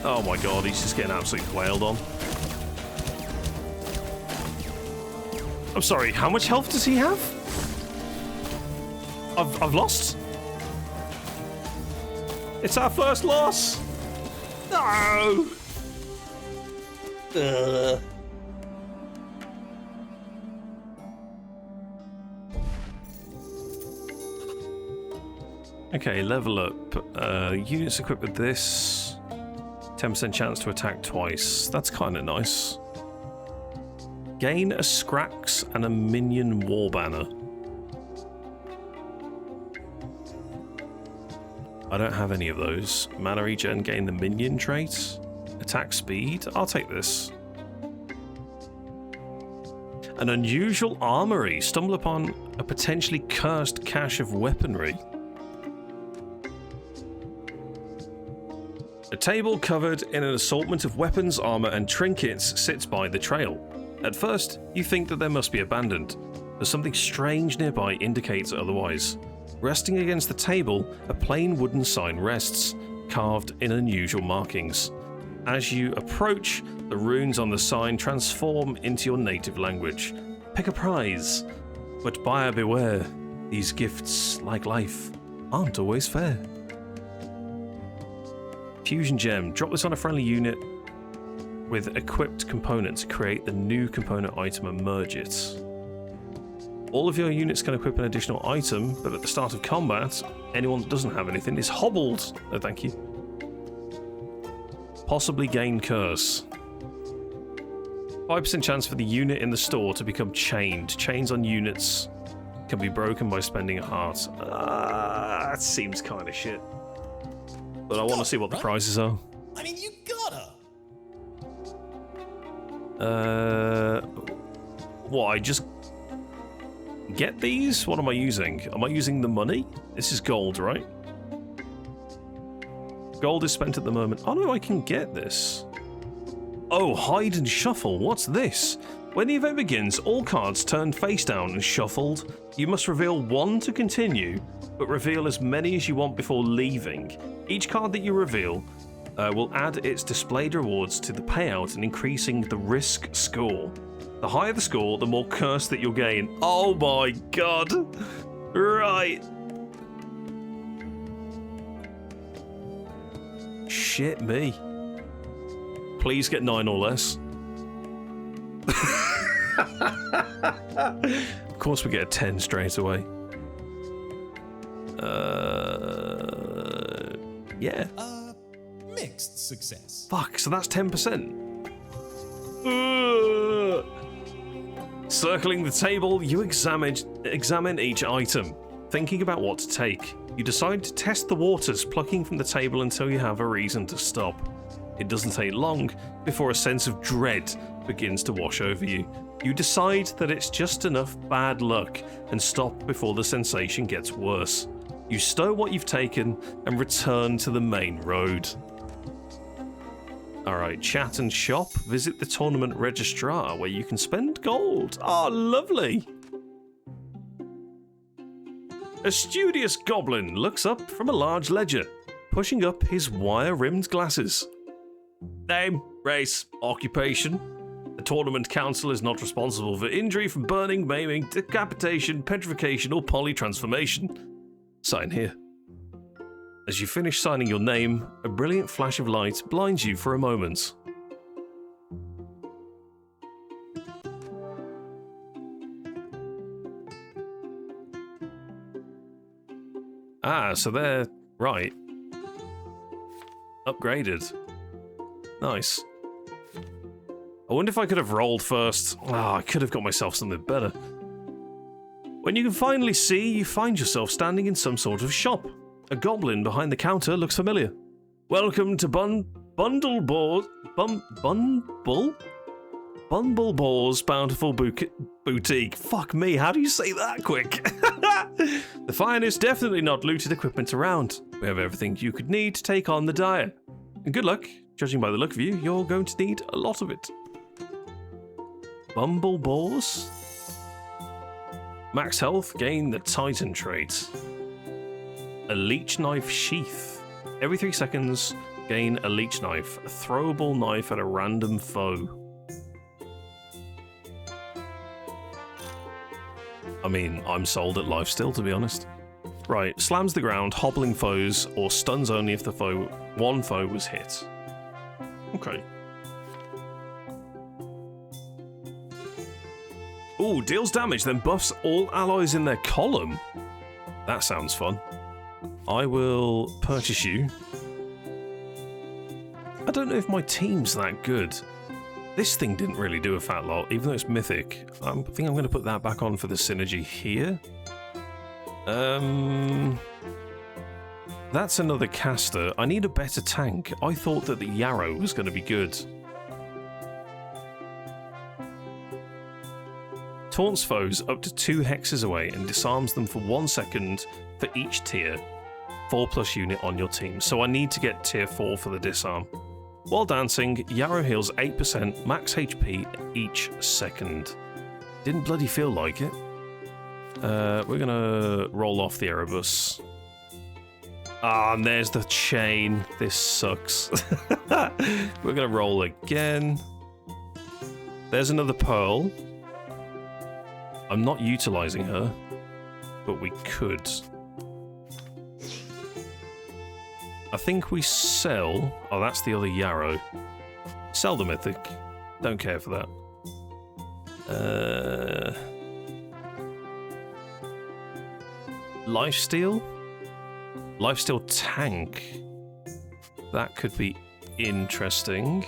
Oh my god, he's just getting absolutely wailed on. I'm sorry, how much health does he have? I've lost? It's our first loss! No! Okay, level up. Units equipped with this. 10% chance to attack twice. That's kind of nice. Gain a Scrax and a minion war banner. I don't have any of those. Mana regen, gain the minion trait. Attack speed. I'll take this. An unusual armory. Stumble upon a potentially cursed cache of weaponry. A table covered in an assortment of weapons, armor, and trinkets sits by the trail. At first, you think that there must be abandoned, but something strange nearby indicates otherwise. Resting against the table, a plain wooden sign rests, carved in unusual markings. As you approach, the runes on the sign transform into your native language. Pick a prize, but buyer beware. These gifts, like life, aren't always fair. Fusion gem. Drop this on a friendly unit with equipped components to create the new component item and merge it. All of your units can equip an additional item, but at the start of combat, anyone that doesn't have anything is hobbled. No, thank you. Possibly gain curse. 5% chance for the unit in the store to become chained. Chains on units can be broken by spending a heart. That seems kind of shit. But I want to see what the prizes are.
I mean, you gotta.
What, I just get these? What am I using? Am I using the money? This is gold, right? Gold is spent at the moment. Oh no, I can get this. Oh, hide and shuffle. What's this? When the event begins, all cards turn face down and shuffled. You must reveal 1 to continue, but reveal as many as you want before leaving. Each card that you reveal will add its displayed rewards to the payout and increasing the risk score. The higher the score, the more curse that you'll gain. Oh my god. Right. Shit me. Please get 9 or less. Of course we get a 10 straight away. Yeah.
Mixed success.
Fuck, so that's 10%. Circling the table, you examine each item, thinking about what to take. You decide to test the waters, plucking from the table until you have a reason to stop. It doesn't take long before a sense of dread begins to wash over you. You decide that it's just enough bad luck and stop before the sensation gets worse. You stow what you've taken and return to the main road. Alright, chat and shop. Visit the tournament registrar where you can spend gold. Oh, lovely! A studious goblin looks up from a large ledger, pushing up his wire-rimmed glasses. Name, race, occupation. The tournament council is not responsible for injury from burning, maiming, decapitation, petrification, or polytransformation. Sign here. As you finish signing your name, a brilliant flash of light blinds you for a moment. Ah, so they're right. Upgraded. Nice. I wonder if I could have rolled first. Oh, I could have got myself something better. When you can finally see, you find yourself standing in some sort of shop. A goblin behind the counter looks familiar. Welcome to Bumblebore's Bountiful Boutique. Fuck me, how do you say that quick? The finest, definitely not looted equipment around. We have everything you could need to take on the dire. And good luck. Judging by the look of you, you're going to need a lot of it. Bumblebore's? Max health, gain the Titan trait. A leech knife sheath. Every 3 seconds, gain a leech knife. A throwable knife at a random foe. I mean, I'm sold at lifesteal, to be honest. Right, slams the ground, hobbling foes, or stuns only if the one foe was hit. Okay. Ooh, deals damage, then buffs all allies in their column. That sounds fun. I will purchase you. I don't know if my team's that good. This thing didn't really do a fat lot, even though it's mythic. I think I'm going to put that back on for the synergy here. That's another caster. I need a better tank. I thought that the Yarrow was going to be good. Taunts foes up to 2 hexes away and disarms them for 1 second for each tier. 4+ unit on your team. So I need to get tier 4 for the disarm. While dancing, Yarrow heals 8% max HP each second. Didn't bloody feel like it. We're gonna roll off the Erebus. Ah, and there's the chain. This sucks. We're gonna roll again. There's another pearl. I'm not utilizing her, but we could. I think we sell... Oh, that's the other Yarrow. Sell the mythic. Don't care for that. Lifesteal? Lifesteal tank. That could be interesting.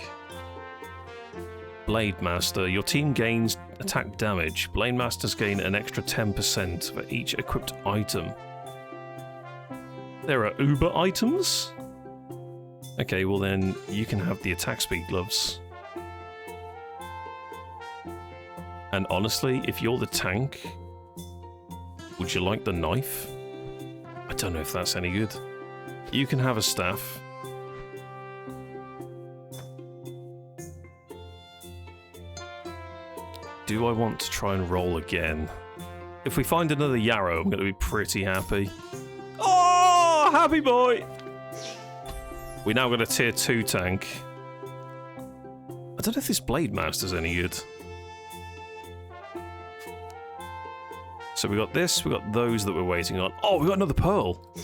Blade Master. Your team gains attack damage. Blade Masters gain an extra 10% for each equipped item. There are Uber items? Okay, well then you can have the attack speed gloves. And honestly, if you're the tank, would you like the knife? I don't know if that's any good. You can have a staff. Do I want to try and roll again? If we find another Yarrow, I'm going to be pretty happy. Oh, happy boy! We now got a tier 2 tank. I don't know if this Blade Master's any good. So we got this, we got those that we're waiting on. Oh, we got another pearl.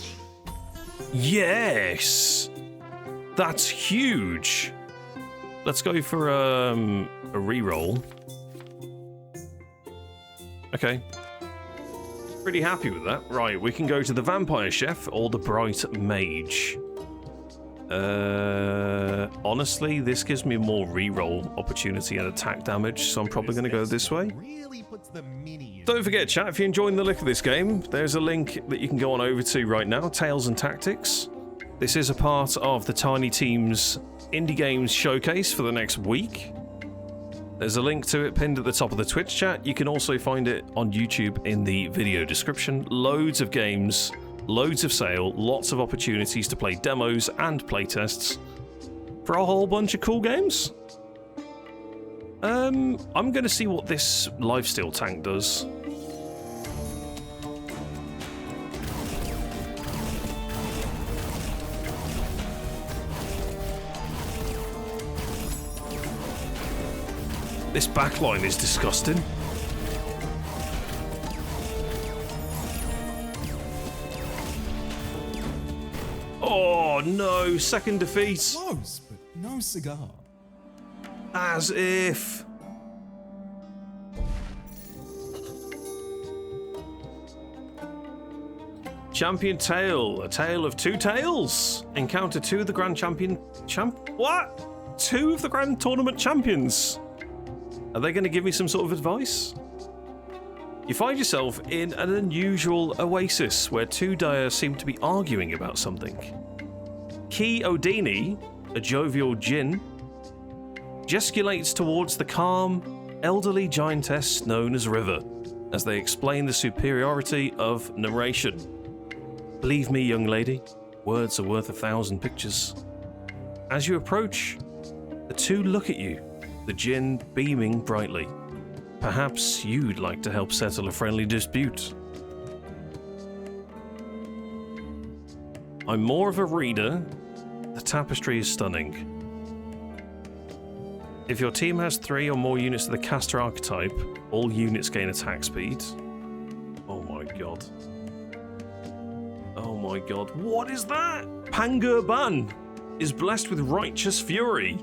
Yes! That's huge! Let's go for a reroll. Okay. Pretty happy with that. Right, we can go to the Vampire Chef or the Bright Mage. Honestly, this gives me more reroll opportunity and attack damage, so I'm probably going to go this way. Don't forget, chat, if you're enjoying the look of this game, there's a link that you can go on over to right now, Tales and Tactics. This is a part of the Tiny Team's Indie Games Showcase for the next week. There's a link to it pinned at the top of the Twitch chat. You can also find it on YouTube in the video description. Loads of games, loads of sale, lots of opportunities to play demos and playtests for a whole bunch of cool games. I'm going to see what this lifesteal tank does. This backline is disgusting. Oh no, second defeat.
Close, but no cigar.
As if. Champion Tale, a tale of two tales. Encounter two of the Grand What? Two of the Grand Tournament champions. Are they going to give me some sort of advice? You find yourself in an unusual oasis where two Dire seem to be arguing about something. Ki Odini, a jovial djinn, gesticulates towards the calm, elderly giantess known as River as they explain the superiority of narration. Believe me, young lady, words are worth 1,000 pictures. As you approach, the two look at you, the djinn beaming brightly. Perhaps you'd like to help settle a friendly dispute. I'm more of a reader. The tapestry is stunning. If your team has 3 or more units of the caster archetype, all units gain attack speed. Oh my god. Oh my god. What is that? Pangurban is blessed with righteous fury.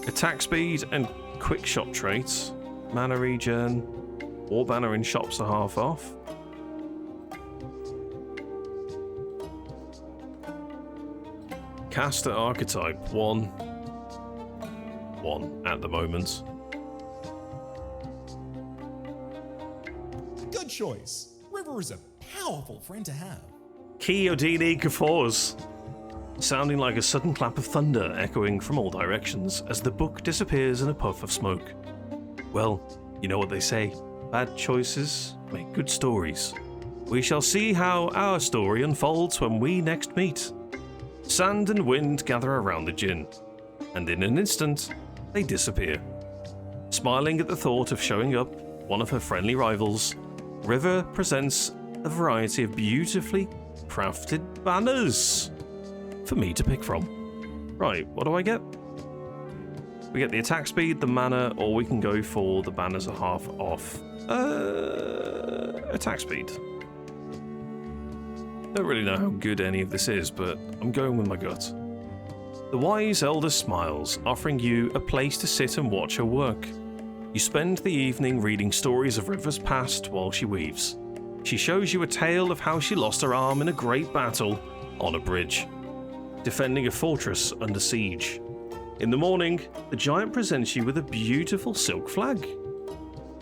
Attack speed and quick shot traits. Mana regen. War banner in shops are half off. Caster archetype 1 at the moment.
Good choice. River is a powerful friend to have.
Ki Odini guffaws, sounding like a sudden clap of thunder echoing from all directions as the book disappears in a puff of smoke. Well, you know what they say, bad choices make good stories. We shall see how our story unfolds when we next meet. Sand and wind gather around the djinn, and in an instant, they disappear. Smiling at the thought of showing up one of her friendly rivals, River presents a variety of beautifully crafted banners for me to pick from. Right, what do I get? We get the attack speed, the mana, or we can go for the banners are half off. Attack speed. Don't really know how good any of this is, but I'm going with my gut. The wise elder smiles, offering you a place to sit and watch her work. You spend the evening reading stories of River's past while she weaves. She shows you a tale of how she lost her arm in a great battle on a bridge, defending a fortress under siege. In the morning, the giant presents you with a beautiful silk flag.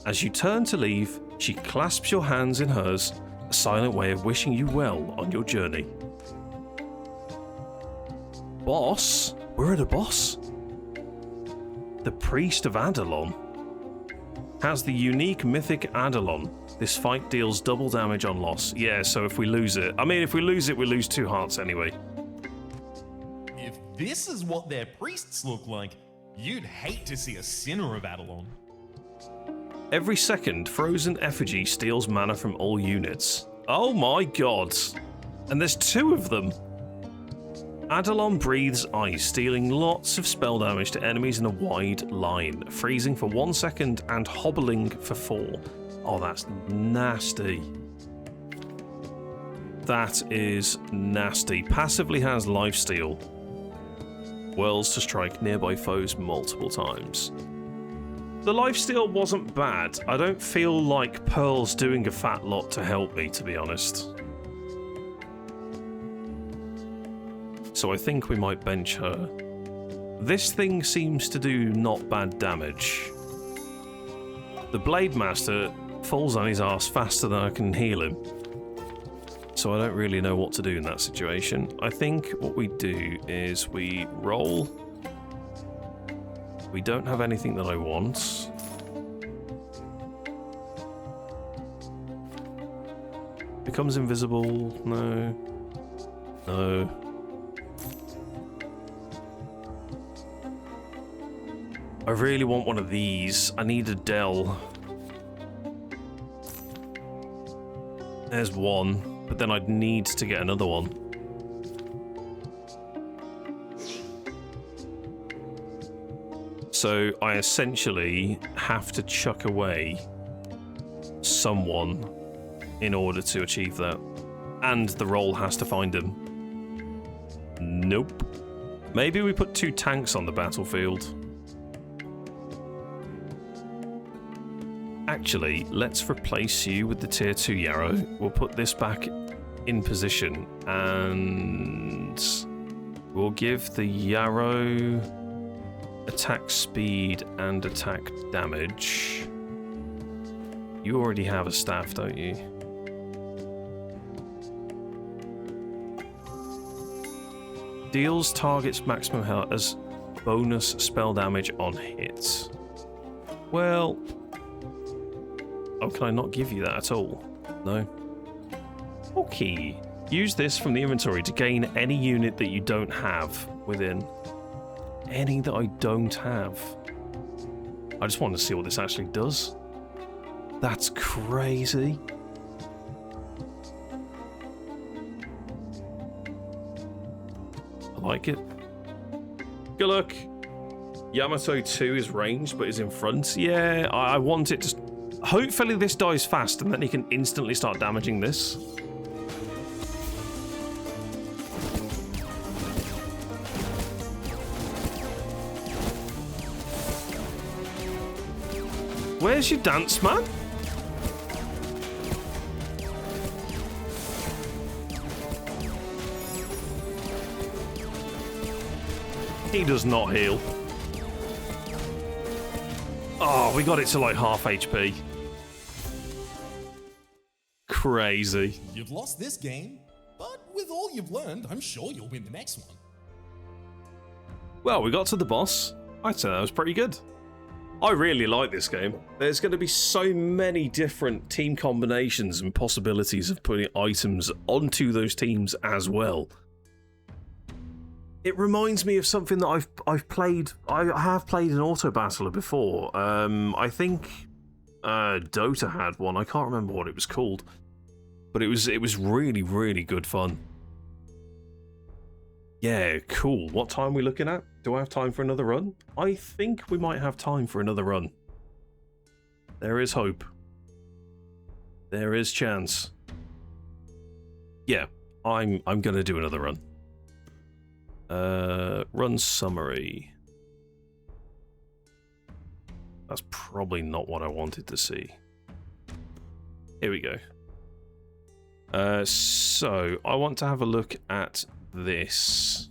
As you turn to leave, she clasps your hands in hers, a silent way of wishing you well on your journey. Boss? We're at a boss? The Priest of Adalon has the unique mythic Adalon. This fight deals double damage on loss. Yeah, so if we lose it... I mean, if we lose it, we lose 2 hearts anyway.
If this is what their priests look like, you'd hate to see a sinner of Adalon.
Every second, Frozen Effigy steals mana from all units. Oh my god. And there's 2 of them. Adalon breathes ice, dealing lots of spell damage to enemies in a wide line, freezing for 1 second and hobbling for 4. Oh, that's nasty. That is nasty. Passively has lifesteal. Whirls to strike nearby foes multiple times. The lifesteal wasn't bad. I don't feel like Pearl's doing a fat lot to help me, to be honest. So I think we might bench her. This thing seems to do not bad damage. The Blade Master falls on his ass faster than I can heal him. so I don't really know what to do in that situation. I think what we do is we roll. We don't have anything that I want. Becomes invisible. No. No. I really want one of these. I need a Dell. There's one, but then I'd need to get another one. So I essentially have to chuck away someone in order to achieve that. And the roll has to find him. Nope. Maybe we put 2 tanks on the battlefield. Actually, let's replace you with the tier 2 Yarrow. We'll put this back in position and we'll give the Yarrow attack speed and attack damage. You already have a staff, don't you? Deals targets maximum health as bonus spell damage on hits. Well... Oh, can I not give you that at all? No. Okay. Use this from the inventory to gain any unit that you don't have within. Any that I don't have. I just want to see what this actually does. That's crazy. I like it. Good luck. Yamato 2 is ranged but is in front. Yeah, I want it to... Hopefully this dies fast and then he can instantly start damaging this. Where's your dance, man? He does not heal. Oh, we got it to like half HP. Crazy.
You've lost this game, but with all you've learned, I'm sure you'll win the next one.
Well, we got to the boss. I'd say that was pretty good. I really like this game. There's going to be so many different team combinations and possibilities of putting items onto those teams as well. It reminds me of something that I've played. I have played an auto battler before. I think Dota had one. I can't remember what it was called, but it was really, really good fun. Yeah, cool. What time are we looking at? Do I have time for another run? I think we might have time for another run. There is hope. There is chance. Yeah, I'm gonna do another run. Run summary. That's probably not what I wanted to see. Here we go. So I want to have a look at this.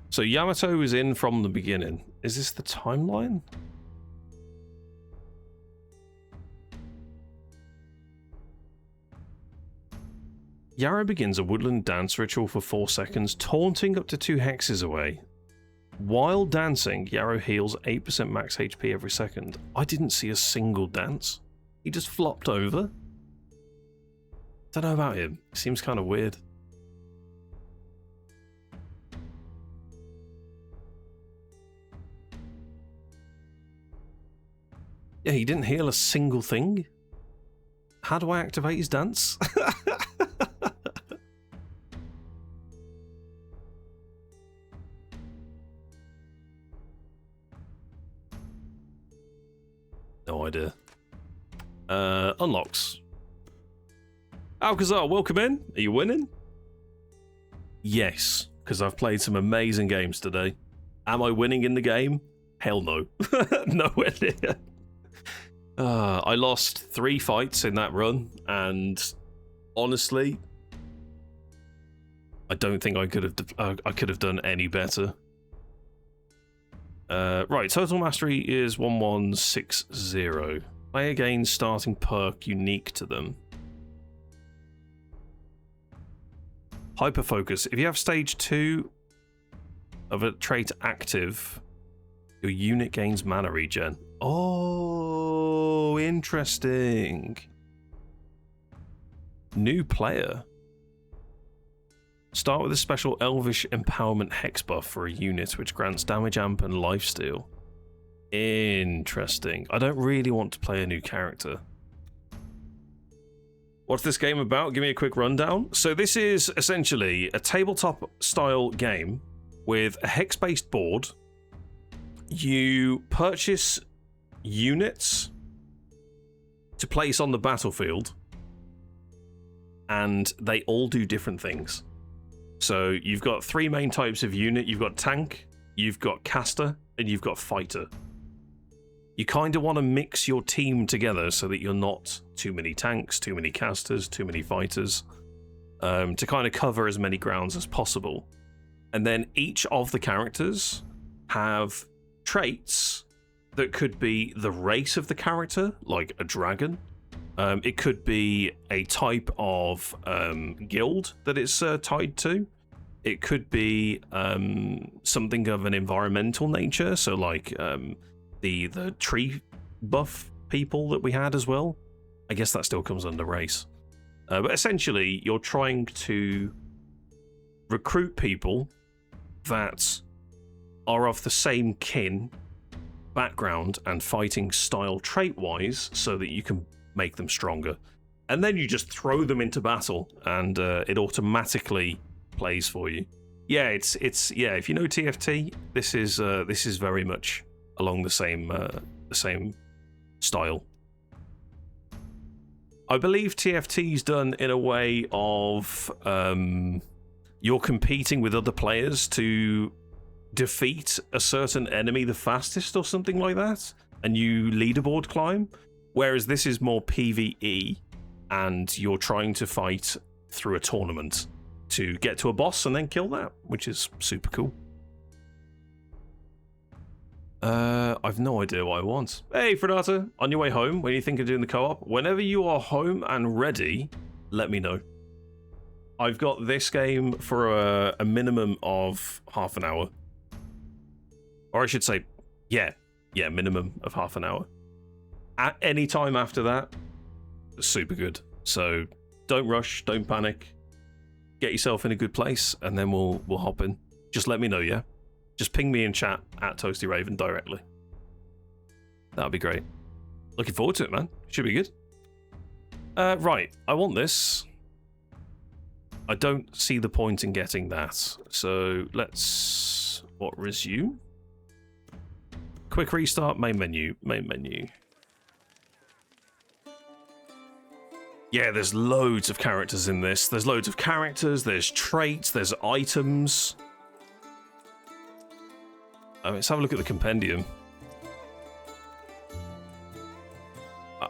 So Yamato is in from the beginning. Is this the timeline? Yarrow begins a woodland dance ritual for 4 seconds, taunting up to 2 hexes away. While dancing, Yarrow heals 8% max HP every second. I didn't see a single dance. He just flopped over. Don't know about him. Seems kind of weird. Yeah, he didn't heal a single thing. How do I activate his dance? No idea. Unlocks. Alcazar, welcome in. Are you winning? Yes, because I've played some amazing games today. Am I winning in the game? Hell no. Nowhere near. I lost 3 fights in that run, and honestly, I don't think I could have done any better. Right, total mastery is 1160. Player gains starting perk unique to them. Hyper focus. If you have stage 2 of a trait active, your unit gains mana regen. Oh, interesting. New player. Start with a special Elvish Empowerment Hex buff for a unit which grants damage amp and lifesteal. Interesting. I don't really want to play a new character. What's this game about? Give me a quick rundown. So this is essentially a tabletop style game with a hex-based board. You purchase units to place on the battlefield, and they all do different things. So you've got 3 main types of unit. You've got tank, you've got caster, and you've got fighter. You kind of want to mix your team together so that you're not too many tanks, too many casters, too many fighters, to kind of cover as many grounds as possible. And then each of the characters have traits that could be the race of the character, like a dragon. It could be a type of guild that it's tied to. It could be something of an environmental nature, so like the tree buff people that we had as well. I guess that still comes under race. But essentially, you're trying to recruit people that are of the same kin, background, and fighting style trait-wise so that you can make them stronger. And then you just throw them into battle, and it automatically plays for you. Yeah, it's yeah. If you know TFT, this is very much along the same style. I believe TFT's done in a way of you're competing with other players to defeat a certain enemy the fastest or something like that, and you leaderboard climb, whereas this is more PvE and you're trying to fight through a tournament to get to a boss and then kill that, which is super cool. I've no idea what I want. Hey, Fredata, on your way home, when you think of doing the co-op, whenever you are home and ready, let me know. I've got this game for a minimum of half an hour. Or I should say, yeah, minimum of half an hour. At any time after that, super good. So don't rush, don't panic. Get yourself in a good place, and then we'll hop in. Just let me know, yeah? Just ping me in chat at Toasty Raven directly. That'll be great. Looking forward to it, man. Should be good. Right, I want this. I don't see the point in getting that. So let's... resume? Quick restart, main menu. Yeah, there's loads of characters in this. There's loads of characters, there's traits, there's items. Let's have a look at the compendium.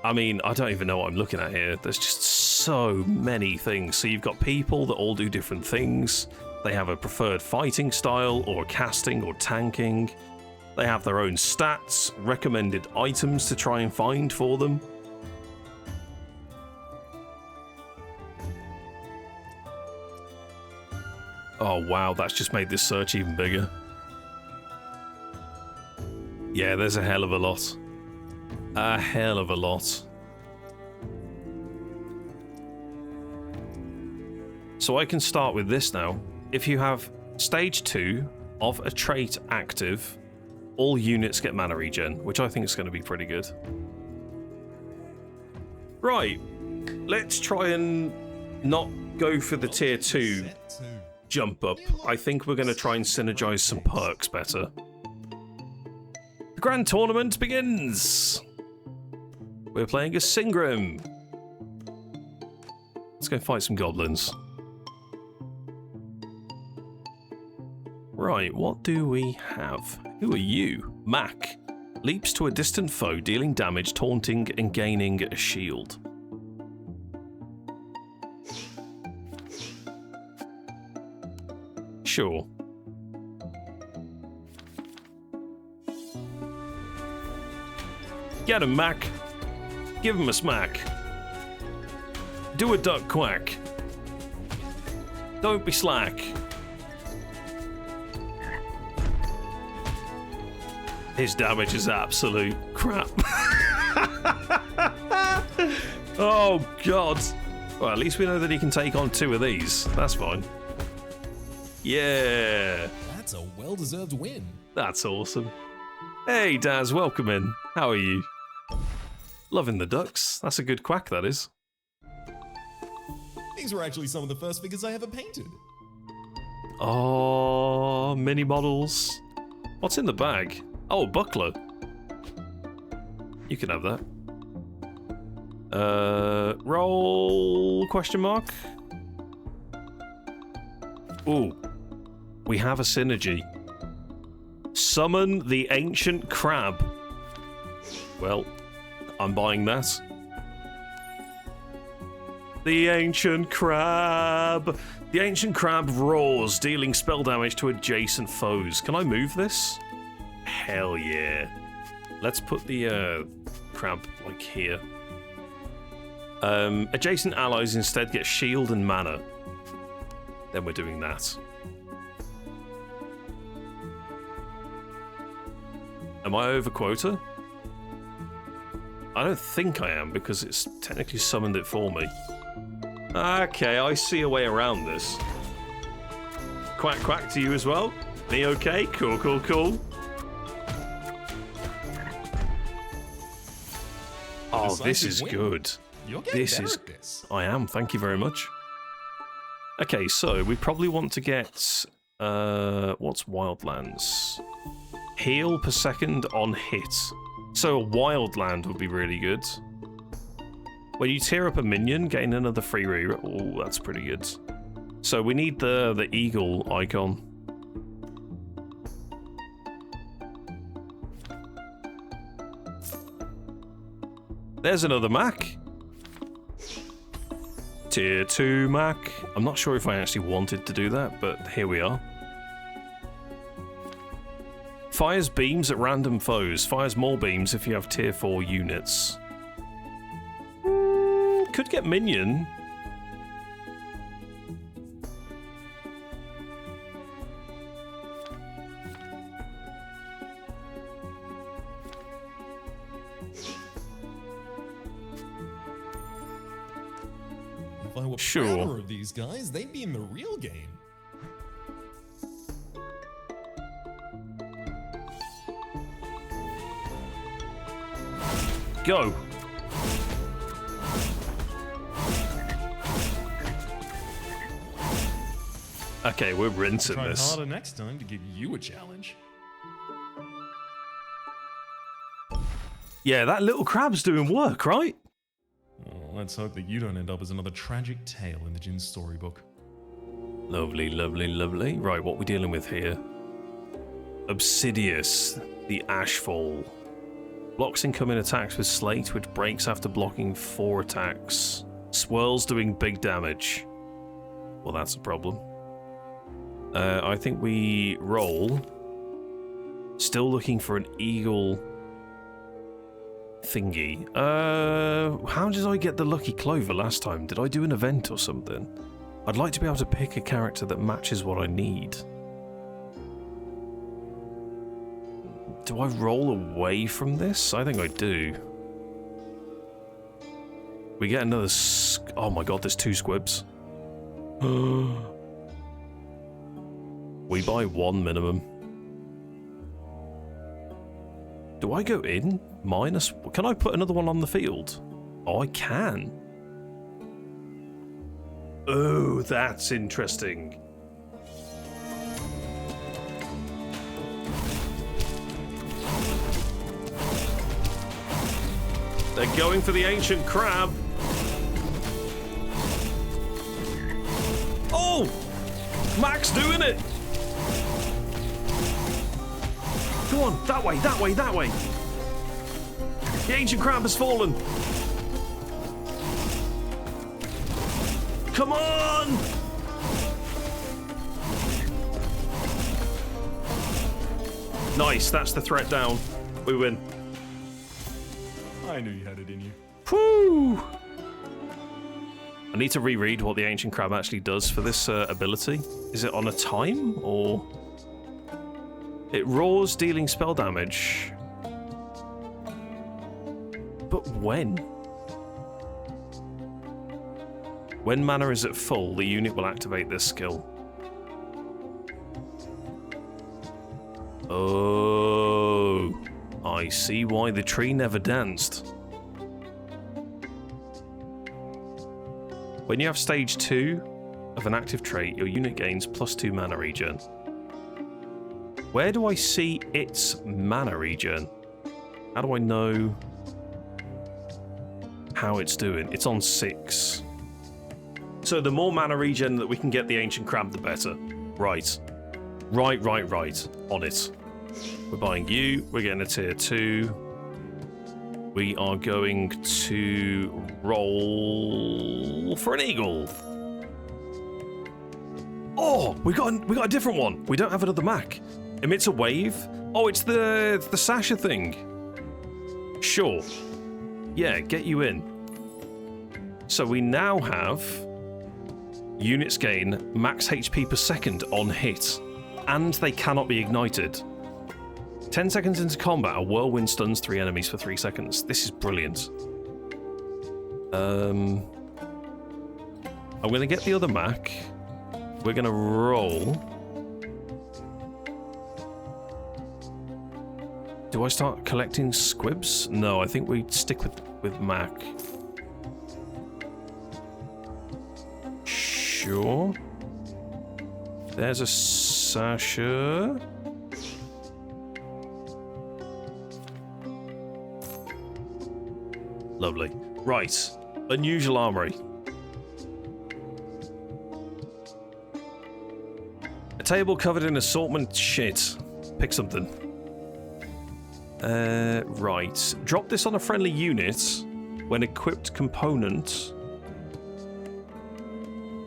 I mean, I don't even know what I'm looking at here. There's just so many things. So you've got people that all do different things. They have a preferred fighting style, or casting, or tanking. They have their own stats, recommended items to try and find for them. Oh wow, that's just made this search even bigger. Yeah, there's a hell of a lot. A hell of a lot. So I can start with this now. If you have stage 2 of a trait active, all units get mana regen, which I think is going to be pretty good. Right, let's try and not go for the tier 2 jump up. I think we're going to try and synergize some perks better. The grand tournament begins! We're playing a Singrim. Let's go fight some goblins. Right, what do we have? Who are you? Mac. Leaps to a distant foe, dealing damage, taunting, and gaining a shield. Sure. Get him, Mac. Give him a smack. Do a duck quack. Don't be slack. His damage is absolute crap. Oh, God. Well, at least we know that he can take on 2 of these. That's fine. Yeah.
That's a well-deserved win.
That's awesome. Hey, Daz, welcome in. How are you? Loving the ducks. That's a good quack, that is.
These were actually some of the first figures I ever painted.
Oh, mini models. What's in the bag? Oh, buckler. You can have that. Roll question mark. Ooh, we have a synergy. Summon the ancient crab. Well, I'm buying that. The ancient crab. The ancient crab roars, dealing spell damage to adjacent foes. Can I move this? Hell yeah. Let's put the crab like here. Adjacent allies instead get shield and mana. Then we're doing that. Am I over quota? I don't think I am because it's technically summoned it for me. Okay, I see a way around this. Quack quack to you as well. Me okay? Cool, cool, cool. Oh, this is good.
You're getting
This
better
is...
at this.
I am, thank you very much. Okay, so we probably want to get... what's Wildlands? Heal per second on hit. So a Wildland would be really good. When you tear up a minion, gain another free reroll. Oh, that's pretty good. So we need the eagle icon. There's another Mac. Tier 2 Mac. I'm not sure if I actually wanted to do that, but here we are. Fires beams at random foes. Fires more beams if you have tier 4 units. Could get minion.
If I were prouder of these guys, they'd be in the real game.
Go. Okay, we're rinsing
Try
this.
harder next time to give you a challenge.
Yeah, that little crab's doing work, right?
Well, let's hope that you don't end up as another tragic tale in the Djinn storybook.
Lovely, lovely, lovely. Right, what we dealing with here? Obsidious, the Ashfall. Blocks incoming attacks with Slate, which breaks after blocking 4 attacks. Swirls doing big damage. Well, that's a problem. I think we roll. Still looking for an eagle thingy. How did I get the lucky clover last time? Did I do an event or something? I'd like to be able to pick a character that matches what I need. Do I roll away from this? I think I do. We get another... Oh my god, there's 2 squibs. We buy 1 minimum. Do I go in? Minus... Can I put another one on the field? Oh, I can. Oh, that's interesting. They're going for the ancient crab. Oh! Mac's doing it! Go on, that way, that way, that way. The ancient crab has fallen. Come on! Nice, that's the threat down. We win.
I knew you had it in you.
Whew! I need to reread what the Ancient Crab actually does for this ability. Is it on a time, or... It roars, dealing spell damage. But when? When mana is at full, the unit will activate this skill. Oh, I see why the tree never danced. When you have stage 2 of an active trait, your unit gains +2 mana regen. Where do I see its mana regen? How do I know how it's doing? It's on 6. So the more mana regen that we can get the Ancient Crab, the better. Right. Right. On it. We're buying you. We're getting a tier 2. We are going to roll for an eagle. Oh, we got a different one. We don't have another Mac. Emits a wave. Oh, it's the Sasha thing. Sure. Yeah, get you in. So we now have units gain max HP per second on hit, and they cannot be ignited. 10 seconds into combat, a whirlwind stuns 3 enemies for 3 seconds. This is brilliant. I'm going to get the other Mac. We're going to roll. Do I start collecting squibs? No, I think we stick with Mac. Sure. There's a Sasha. Lovely. Right. Unusual armory. A table covered in assortment shit. Pick something. Right. Drop this on a friendly unit when equipped component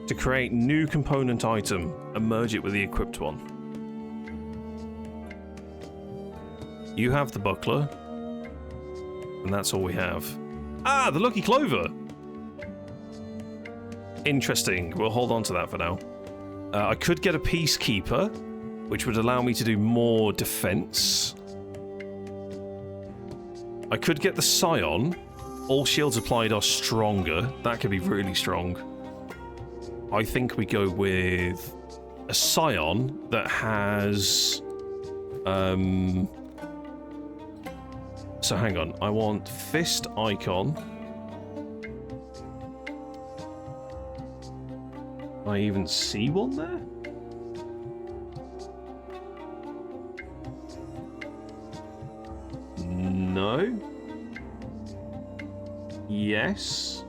to create new component item and merge it with the equipped one. You have the buckler, and that's all we have. Ah, the lucky clover! Interesting. We'll hold on to that for now. I could get a peacekeeper, which would allow me to do more defense. I could get the Scion. All shields applied are stronger. That could be really strong. I think we go with a Scion that has... So hang on. I want Fist Icon. I even see one there? No. Yes.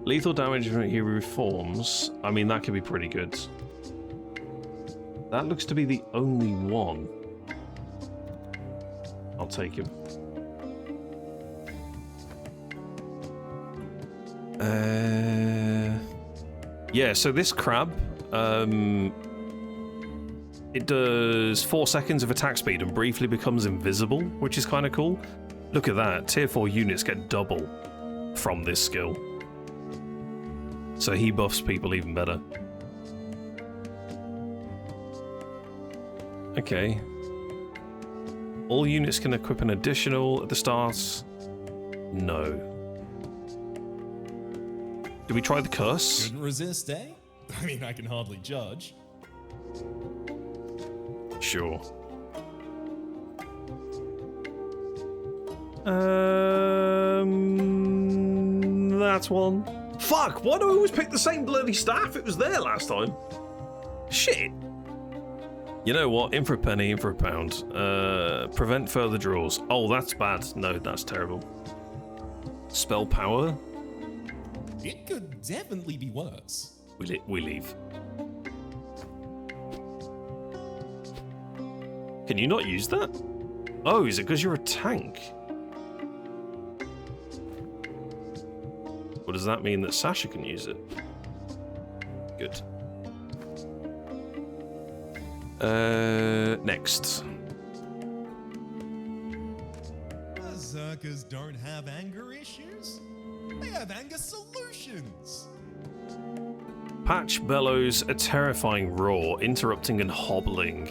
Lethal damage when he reforms. I mean, that could be pretty good. That looks to be the only one. I'll take him. Yeah, so this crab, it does 4 seconds of attack speed and briefly becomes invisible, which is kind of cool. Look at that. Tier 4 units get double from this skill. So he buffs people even better. Okay. All units can equip an additional at the start. No. Do we try the curse?
Couldn't resist, eh? I mean, I can hardly judge.
Sure. That's one. Fuck, why do I always pick the same bloody staff? It was there last time. Shit. You know what? In for a penny, in for a pound. Prevent further draws. Oh, that's bad. No, that's terrible. Spell power.
It could definitely be worse.
We leave. Can you not use that? Oh, is it because you're a tank? Or does that mean that Sasha can use it? Good. Next.
berserkers don't have anger issues. They have anger solutions.
Patch bellows a terrifying roar, interrupting and hobbling.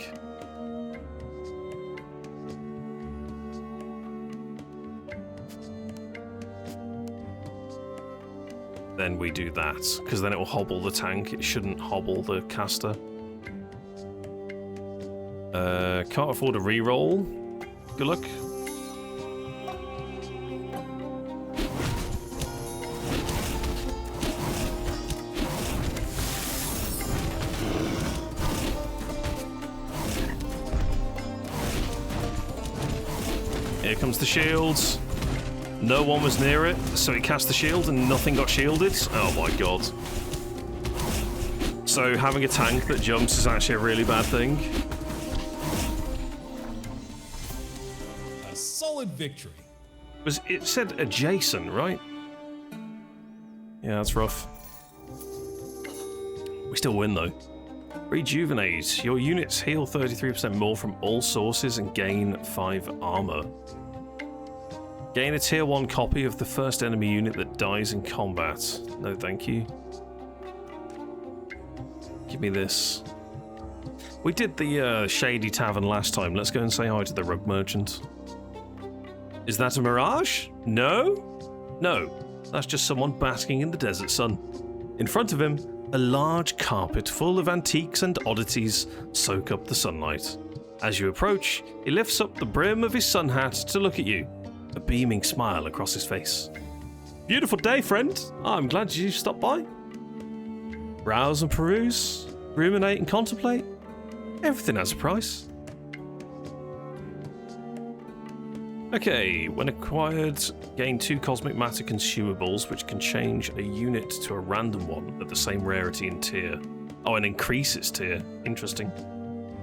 Then we do that, because then it will hobble the tank. It shouldn't hobble the caster. Can't afford a reroll. Good luck. Here comes the shields. No one was near it, so he cast the shield and nothing got shielded. Oh my god. So having a tank that jumps is actually a really bad thing.
A solid victory.
It said adjacent, right? Yeah, that's rough. We still win though. Rejuvenate. Your units heal 33% more from all sources and gain 5 armor. Gain a tier 1 copy of the first enemy unit that dies in combat. No thank you. Give me this. We did the Shady Tavern last time. Let's go and say hi to the rug merchant. Is that a mirage? No? No. That's just someone basking in the desert sun. In front of him, a large carpet full of antiques and oddities soak up the sunlight. As you approach, he lifts up the brim of his sun hat to look at you, a beaming smile across his face. Beautiful day, friend. I'm glad you stopped by. Browse and peruse, ruminate and contemplate. Everything has a price. Okay, when acquired, gain 2 cosmic matter consumables, which can change a unit to a random one at the same rarity and tier. Oh, and increase its tier. Interesting.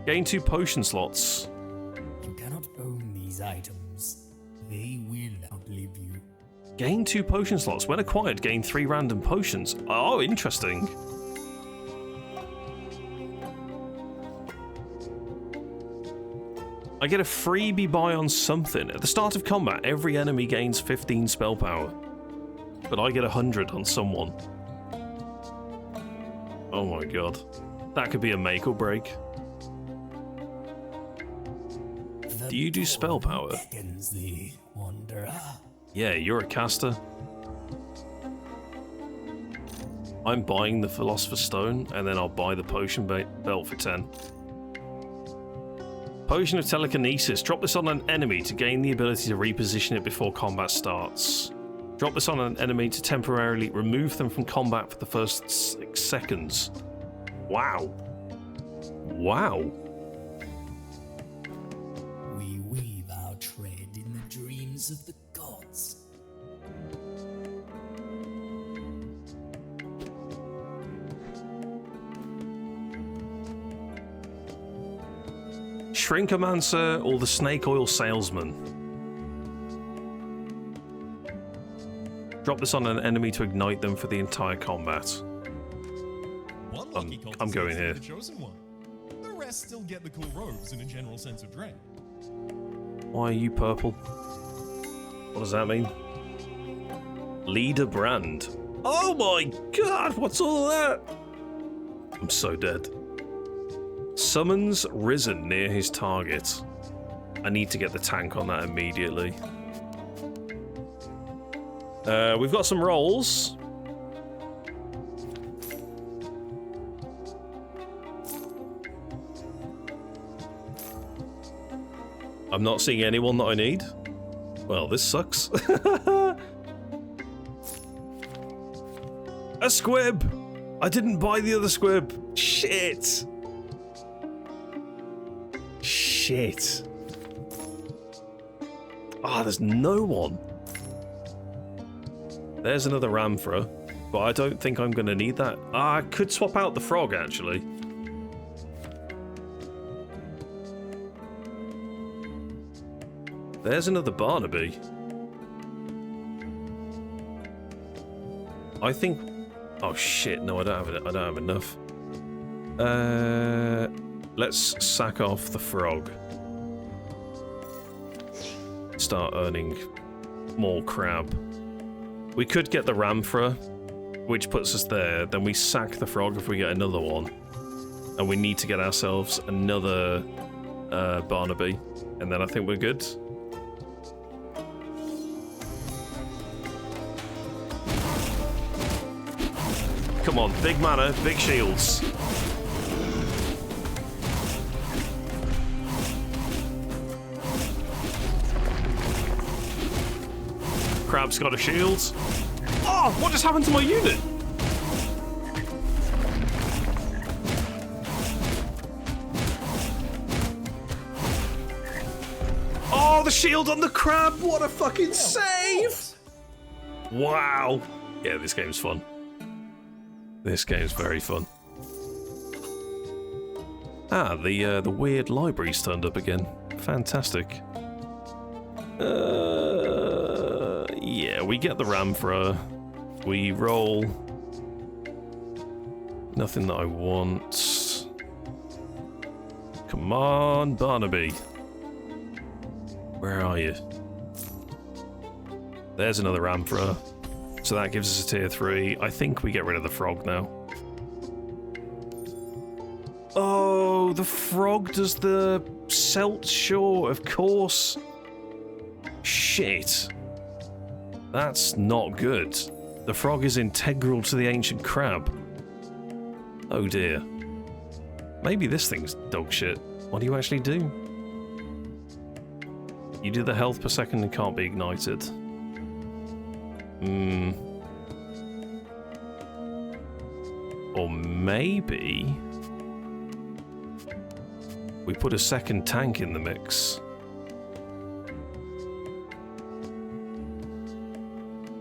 Gain 2 potion slots.
You cannot own these items. They will outlive you.
Gain 2 potion slots. When acquired, gain 3 random potions. Oh, interesting. I get a freebie buy on something. At the start of combat, every enemy gains 15 spell power. But I get 100 on someone. Oh my god. That could be a make or break. Do you do spell power?
Beckons thee, wanderer.
Yeah, you're a caster. I'm buying the Philosopher's Stone, and then I'll buy the Potion Belt for 10. Potion of Telekinesis. Drop this on an enemy to gain the ability to reposition it before combat starts. Drop this on an enemy to temporarily remove them from combat for the first 6 seconds. Wow. Wow.
We weave our tread in the dreams of the gods.
Shrinkomancer or the Snake Oil Salesman. Drop this on an enemy to ignite them for the entire combat.
One lucky cultist
I'm going
gets to be
here.
the chosen one. The rest still get the cool robes and a general sense of dread.
Why are you purple? What does that mean? Leader brand. Oh my god, what's all that? I'm so dead. Summons risen near his target. I need to get the tank on that immediately. We've got some rolls. I'm not seeing anyone that I need. Well, this sucks. A squib! I didn't buy the other squib. Shit! Shit. Ah, there's no one. There's another Ramphra, but I don't think I'm going to need that. Ah, I could swap out the frog, actually. There's another Barnaby. I think... Oh shit, no, I don't have enough. Let's sack off the frog. Start earning small crab. We could get the Ramphra, which puts us there. Then we sack the frog if we get another one. And we need to get ourselves another Barnaby. And then I think we're good. Come on, big mana, big shields. Crab's got a shield. Oh, what just happened to my unit? Oh, the shield on the crab. What a fucking save. Wow. Yeah, this game's fun. This game's very fun. Ah, the weird library's turned up again. Fantastic. Yeah, we get the Ramphra. We roll. Nothing that I want. Come on, Barnaby. Where are you? There's another Ramphra. So that gives us a tier 3. I think we get rid of the frog now. Oh, the frog does the Celt Shore, of course. Shit. That's not good. The frog is integral to the ancient crab. Oh dear. Maybe this thing's dog shit. What do you actually do? You do the health per second and can't be ignited. Or maybe we put a second tank in the mix.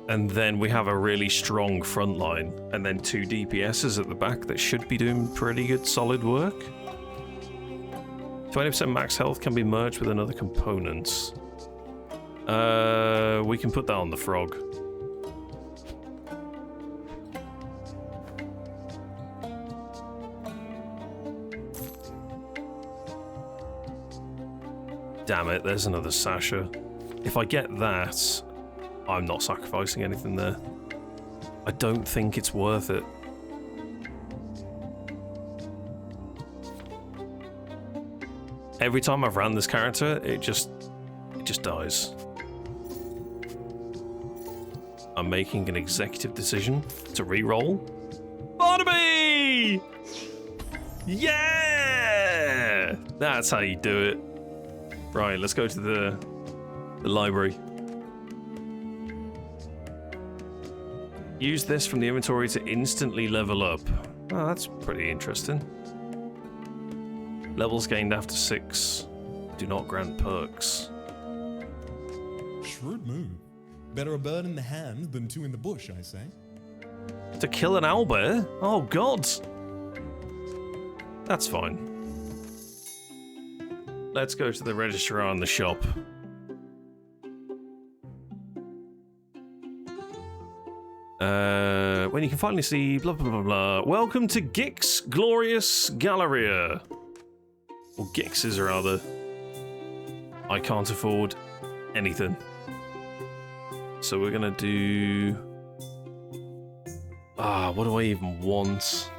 And then we have a really strong front line, and then 2 DPSs at the back that should be doing pretty good solid work. 20% max health can be merged with another component. We can put that on the frog. Damn it, there's another Sasha. If I get that, I'm not sacrificing anything there. I don't think it's worth it. Every time I've ran this character, it just dies. I'm making an executive decision to re-roll. Barnaby! Yeah! That's how you do it. Right, let's go to the library. Use this from the inventory to instantly level up. Oh, that's pretty interesting. Levels gained after 6 do not grant perks.
Shrewd move. Better a bird in the hand than 2 in the bush, I say.
To kill an owlbear? Oh, God. That's fine. Let's go to the registrar in the shop. When you can finally see blah blah blah blah. Welcome to Gix Glorious Galleria. Or Gix's rather. I can't afford anything. So we're gonna do... what do I even want?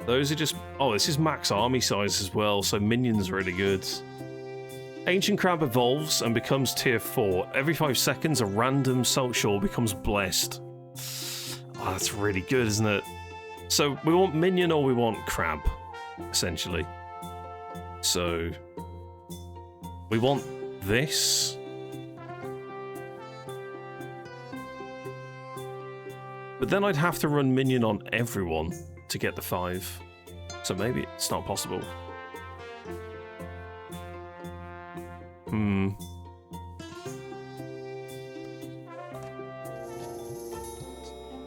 Those are just... Oh, this is max army size as well, so minions are really good. Ancient Crab evolves and becomes tier 4. Every 5 seconds, a random Salt Shore becomes blessed. Oh, that's really good, isn't it? So, we want minion or we want crab, essentially. So, we want this. But then I'd have to run minion on everyone to get the 5. So maybe it's not possible.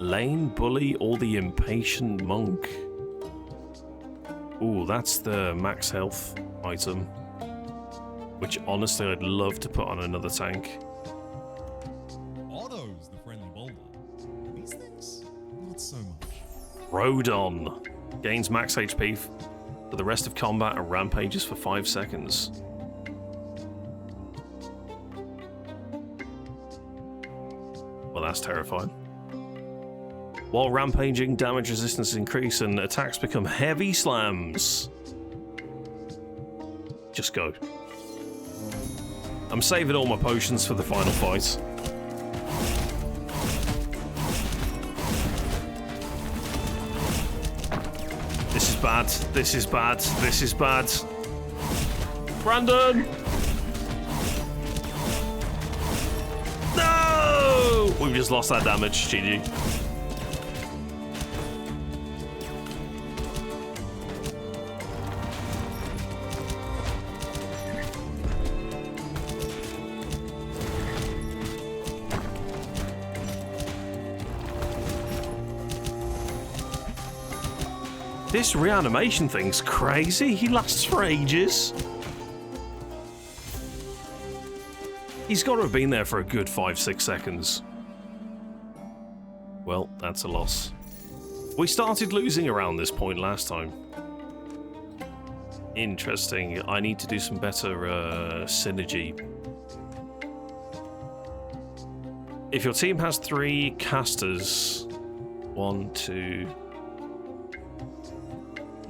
Lane Bully or the Impatient Monk? Ooh, that's the max health item. Which honestly I'd love to put on another tank.
Otto's the friendly boulder. These things, not so much.
Rodon. Gains max HP for the rest of combat and rampages for 5 seconds. that's terrifying. While rampaging, damage resistance increase and attacks become heavy slams. Just go. I'm saving all my potions for the final fight. This is bad. This is bad. This is bad. Brandon! No! We've just lost that damage. GG. This reanimation thing's crazy. He lasts for ages. He's got to have been there for a good 5-6 seconds. Well, that's a loss. We started losing around this point last time. Interesting. I need to do some better synergy. If your team has 3 casters... 1, 2...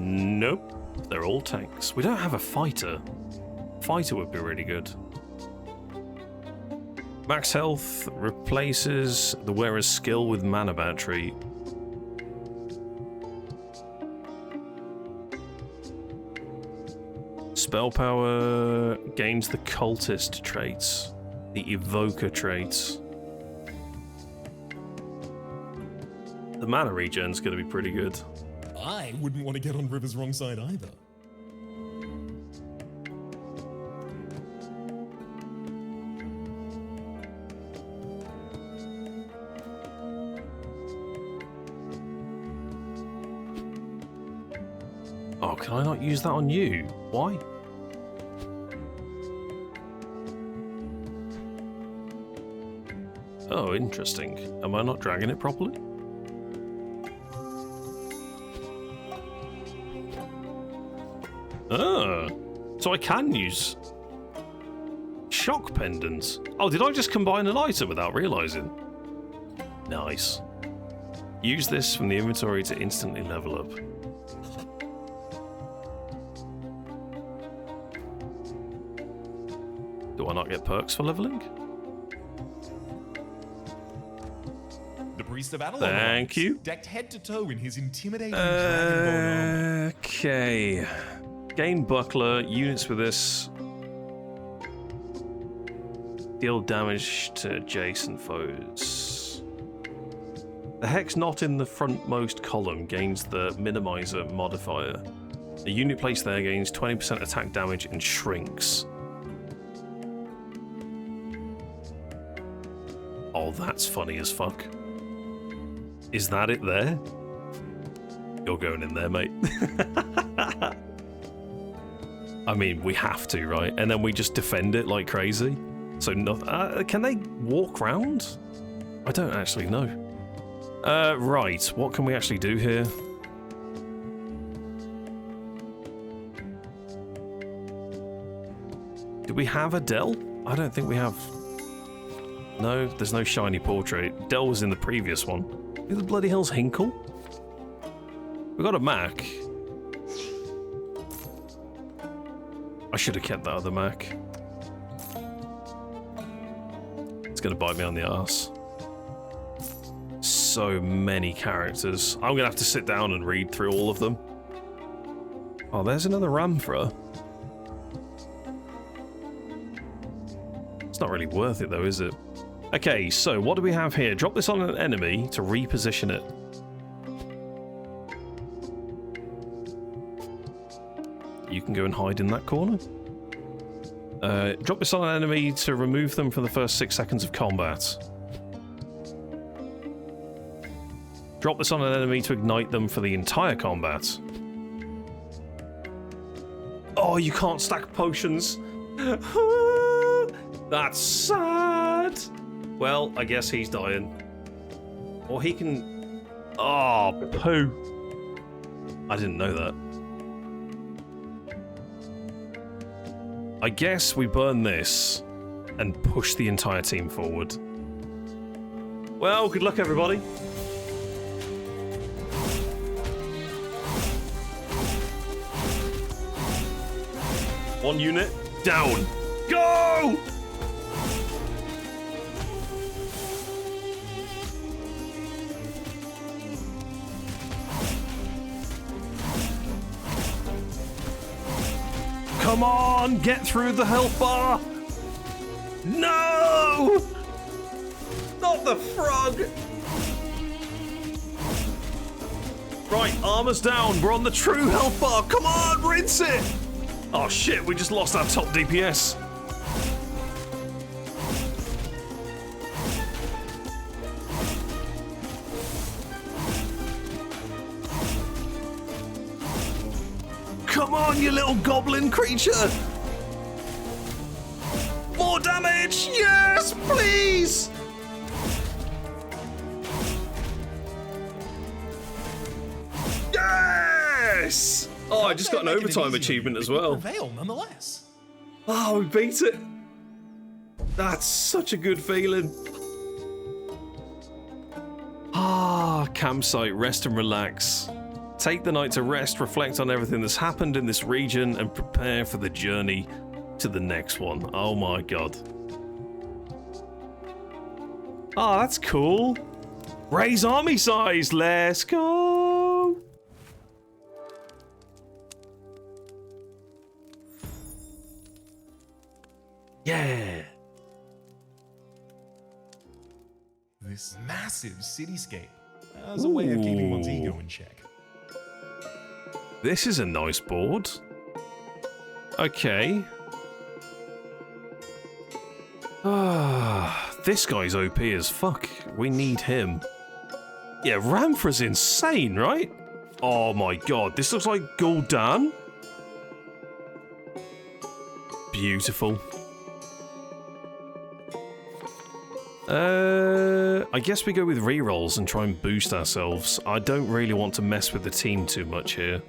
Nope. They're all tanks. We don't have a fighter. Fighter would be really good. Max health replaces the wearer's skill with mana battery. Spell power gains the cultist traits, the evoker traits. The mana regen's going to be pretty good.
I wouldn't want to get on River's wrong side either.
Oh, can I not use that on you? Why? Oh, interesting. Am I not dragging it properly? Ah, so I can use shock pendants. Oh, did I just combine an item without realizing? Nice. Use this from the inventory to instantly level up. Do I not get perks for leveling?
The Priest of Avalon.
Thank you.
Decked head to toe in his intimidating dragonbone armor.
Okay. Gain buckler. Units with this deal damage to adjacent foes. The hex not in the frontmost column gains the minimizer modifier. A unit placed there gains 20% attack damage and shrinks. Oh, that's funny as fuck. Is that it there? You're going in there, mate. I mean, we have to, right? And then we just defend it like crazy. So, can they walk round? I don't actually know. Right, what can we actually do here? Do we have a Dell? I don't think we have. No, there's no shiny portrait. Dell was in the previous one. Who the bloody hell's Hinkle? We got a Mac. I should have kept that other Mac. It's gonna bite me on the arse. So many characters. I'm gonna have to sit down and read through all of them. Oh, there's another Ramfra. It's not really worth it though, is it? Okay, so what do we have here? Drop this on an enemy to reposition it. You can go and hide in that corner. Drop this on an enemy to remove them from the first 6 seconds of combat. Drop this on an enemy to ignite them for the entire combat. Oh, you can't stack potions. That's sad. Well, I guess he's dying. Or he can... Oh, poo. I didn't know that. I guess we burn this and push the entire team forward. Well, good luck, everybody. One unit down. Go! Come on, get through the health bar. No! Not the frog. Right, armor's down. We're on the true health bar. Come on, rinse it. Oh shit, we just lost our top DPS. Come on, you little goblin creature! More damage! Yes, please! Yes! Oh, I just got an overtime achievement as well.
Prevail nonetheless.
Oh, we beat it! That's such a good feeling. Ah, campsite, rest and relax. Take the night to rest, reflect on everything that's happened in this region, and prepare for the journey to the next one. Oh my god. Oh, that's cool. Raise army size, let's go! Yeah!
This massive cityscape as a way of keeping one's ego in check.
This is a nice board. Okay. Ah, this guy's OP as fuck. We need him. Yeah, Ramfra's insane, right? Oh my god, this looks like Gul'dan. Beautiful. I guess we go with rerolls and try and boost ourselves. I don't really want to mess with the team too much here.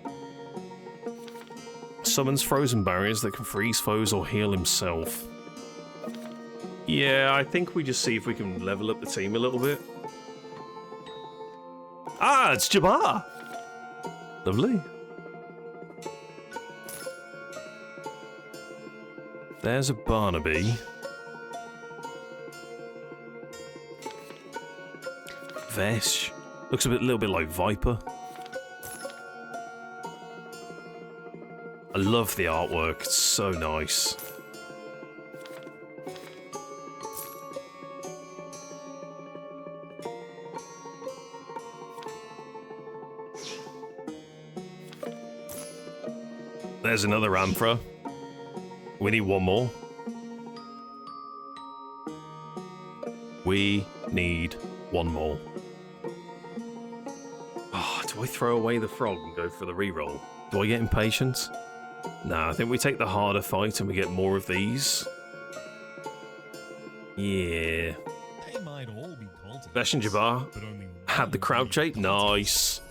Summons frozen barriers that can freeze foes or heal himself. Yeah, I think we just see if we can level up the team a little bit. Ah, it's Jabbar! Lovely. There's a Barnaby. Vesh. Looks a little bit like Viper. I love the artwork, it's so nice. There's another Amphra. We need one more. We need one more. Oh, do I throw away the frog and go for the reroll? Do I get impatient? Nah, I think we take the harder fight and we get more of these. Yeah.
They might all be cultists,
Vesh and Jabbar
but only
had the
one
crowd
would
shape.
be
Nice.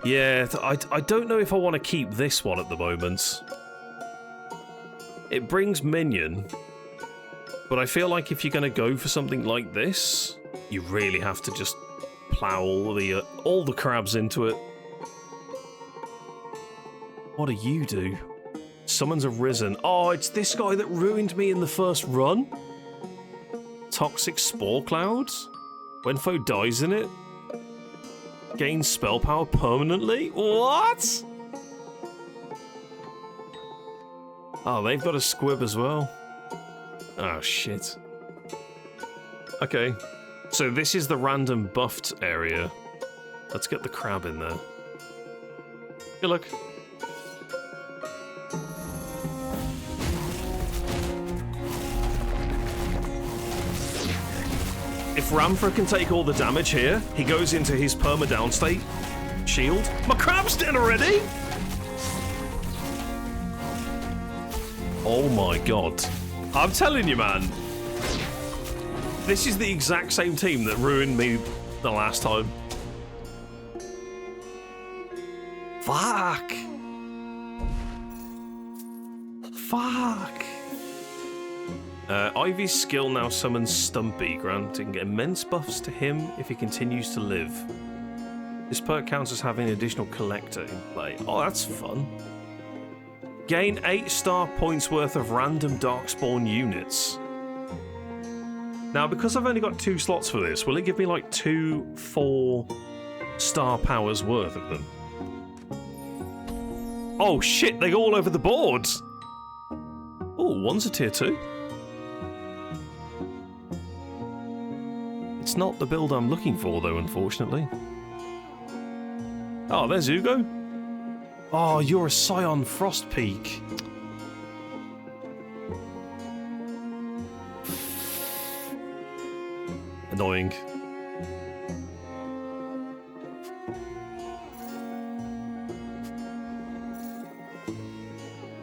Yeah, I don't know if I want to keep this one at the moment. It brings minion, but I feel like if you're going to go for something like this, you really have to just plow all the crabs into it. What do you do? Summons have risen. Oh, it's this guy that ruined me in the first run? Toxic Spore Clouds? When foe dies in it? Gains spell power permanently? What? Oh, they've got a squib as well. Oh, shit. Okay. So this is the random buffed area. Let's get the crab in there. Good luck. If Ramfra can take all the damage here, he goes into his perma-down state. Shield. My crab's dead already! Oh my god. I'm telling you, man. This is the exact same team that ruined me the last time. Fuck. Fuck. Ivy's skill now summons Stumpy, granting immense buffs to him if he continues to live. This perk counts as having an additional collector in play. Oh, that's fun. Gain 8 star points worth of random Darkspawn units. Now, because I've only got 2 slots for this, will it give me like 2 4 star powers worth of them? Oh shit, they go all over the board! Oh, one's a tier 2. It's not the build I'm looking for, though, unfortunately. Oh, there's Ugo. Oh, you're a Scion Frostpeak. Annoying.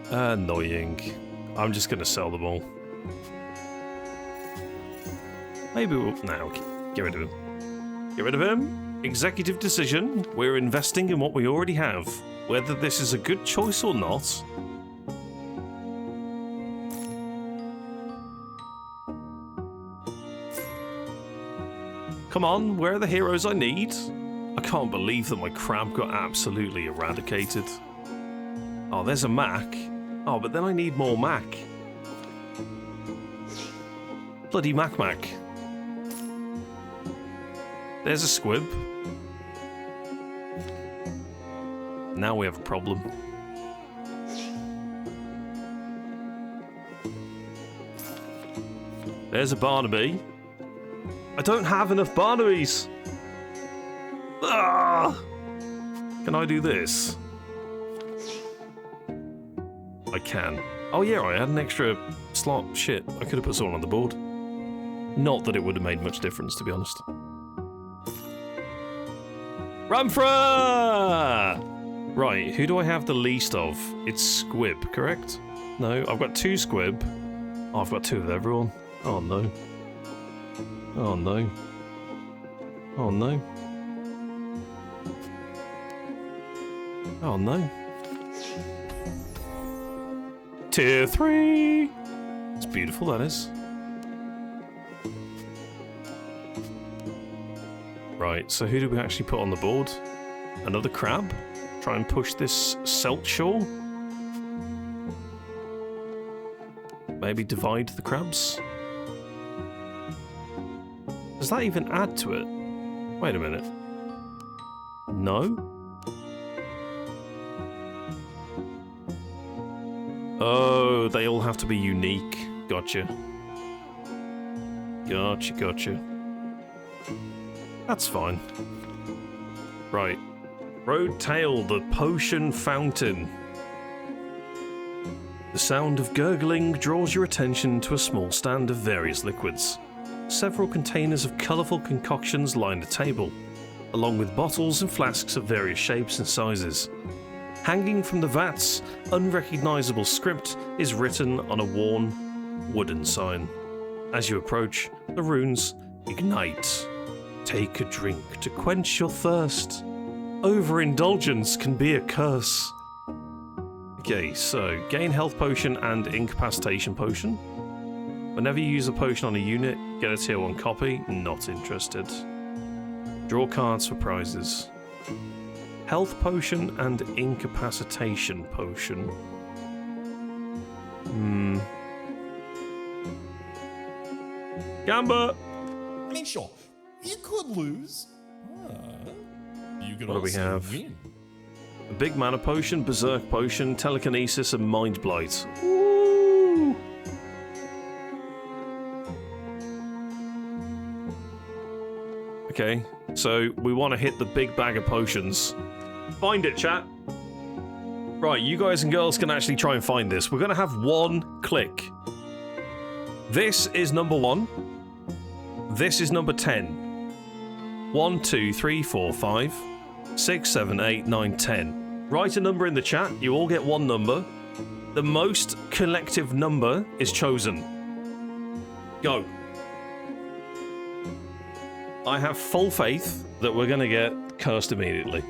Annoying. I'm just gonna sell them all. Maybe we'll... No, get rid of him. Get rid of him. Executive decision. We're investing in what we already have. Whether this is a good choice or not... Come on, where are the heroes I need? I can't believe that my crab got absolutely eradicated. Oh, there's a Mac. Oh, but then I need more Mac. Bloody Mac. There's a squib. Now we have a problem. There's a Barnaby. I don't have enough Barnabys! Ah! Can I do this? I can. Oh yeah, I had an extra slot. Shit, I could have put someone on the board. Not that it would have made much difference, to be honest. Ramfra! Right, who do I have the least of? It's Squib, correct? No, I've got 2 Squib. Oh, I've got 2 of everyone. Oh no. Oh no. Oh no. Oh no. Tier 3! It's beautiful, that is. Right, so who do we actually put on the board? Another crab? Try and push this Seltshore? Maybe divide the crabs? Does that even add to it? Wait a minute. No? Oh, they all have to be unique. Gotcha. Gotcha. That's fine. Right. Roadtail, the potion fountain. The sound of gurgling draws your attention to a small stand of various liquids. Several containers of colourful concoctions line the table, along with bottles and flasks of various shapes and sizes. Hanging from the vats, unrecognisable script is written on a worn wooden sign. As you approach, the runes ignite. Take a drink to quench your thirst. Overindulgence can be a curse. Okay, so gain health potion and incapacitation potion. Whenever you use a potion on a unit, get a tier 1 copy. Not interested. Draw cards for prizes. Health potion and incapacitation potion. Gamba!
I mean, sure, you could lose. You could
What do we
also
have?
win.
A big mana potion, berserk potion, telekinesis, and mind blight. Woo! Okay, so we want to hit the big bag of potions. Find it, chat. Right, you guys and girls can actually try and find this. We're going to have 1 click. This is number 1. This is number 10. 1, 2, 3, 4, 5, 6, 7, 8, 9, 10. Write a number in the chat. You all get 1 number. The most collective number is chosen. Go. I have full faith that we're going to get cursed immediately.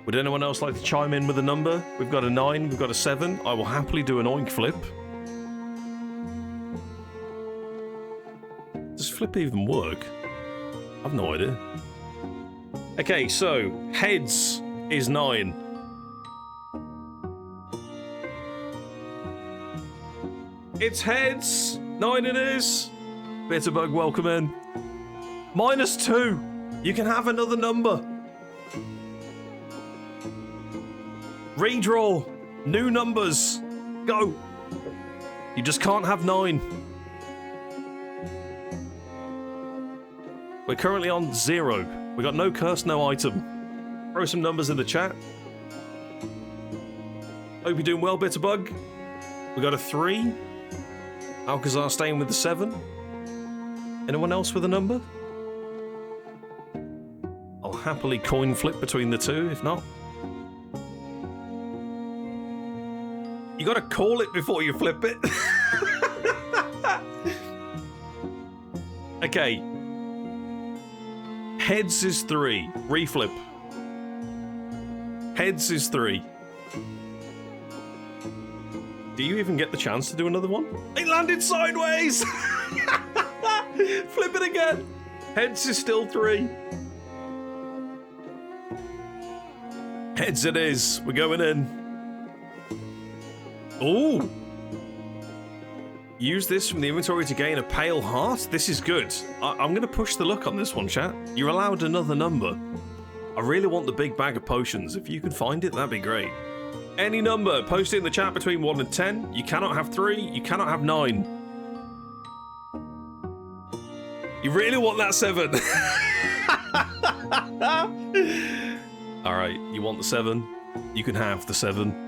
Would anyone else like to chime in with a number? We've got a 9, we've got a 7. I will happily do an oink flip. Does flip even work? I've no idea. Okay, so heads is 9. It's heads. 9 it is. Bitterbug, welcome in. -2. You can have another number. Redraw. New numbers. Go. You just can't have 9. We're currently on 0. We got no curse, no item. Throw some numbers in the chat. Hope you're doing well, Bitterbug. We got a 3. Alcazar staying with the 7. Anyone else with a number? I'll happily coin flip between the two, if not. You gotta call it before you flip it. Okay. Heads is 3. Reflip. Heads is 3. Do you even get the chance to do another one? It landed sideways! Flip it again. Heads is still 3. Heads it is. We're going in. Ooh. Use this from the inventory to gain a pale heart. This is good. I'm going to push the luck on this one, chat. You're allowed another number. I really want the big bag of potions. If you can find it, that'd be great. Any number, post it in the chat between 1 and 10. You cannot have 3. You cannot have 9. You really want that 7? Alright, you want the 7? You can have the 7.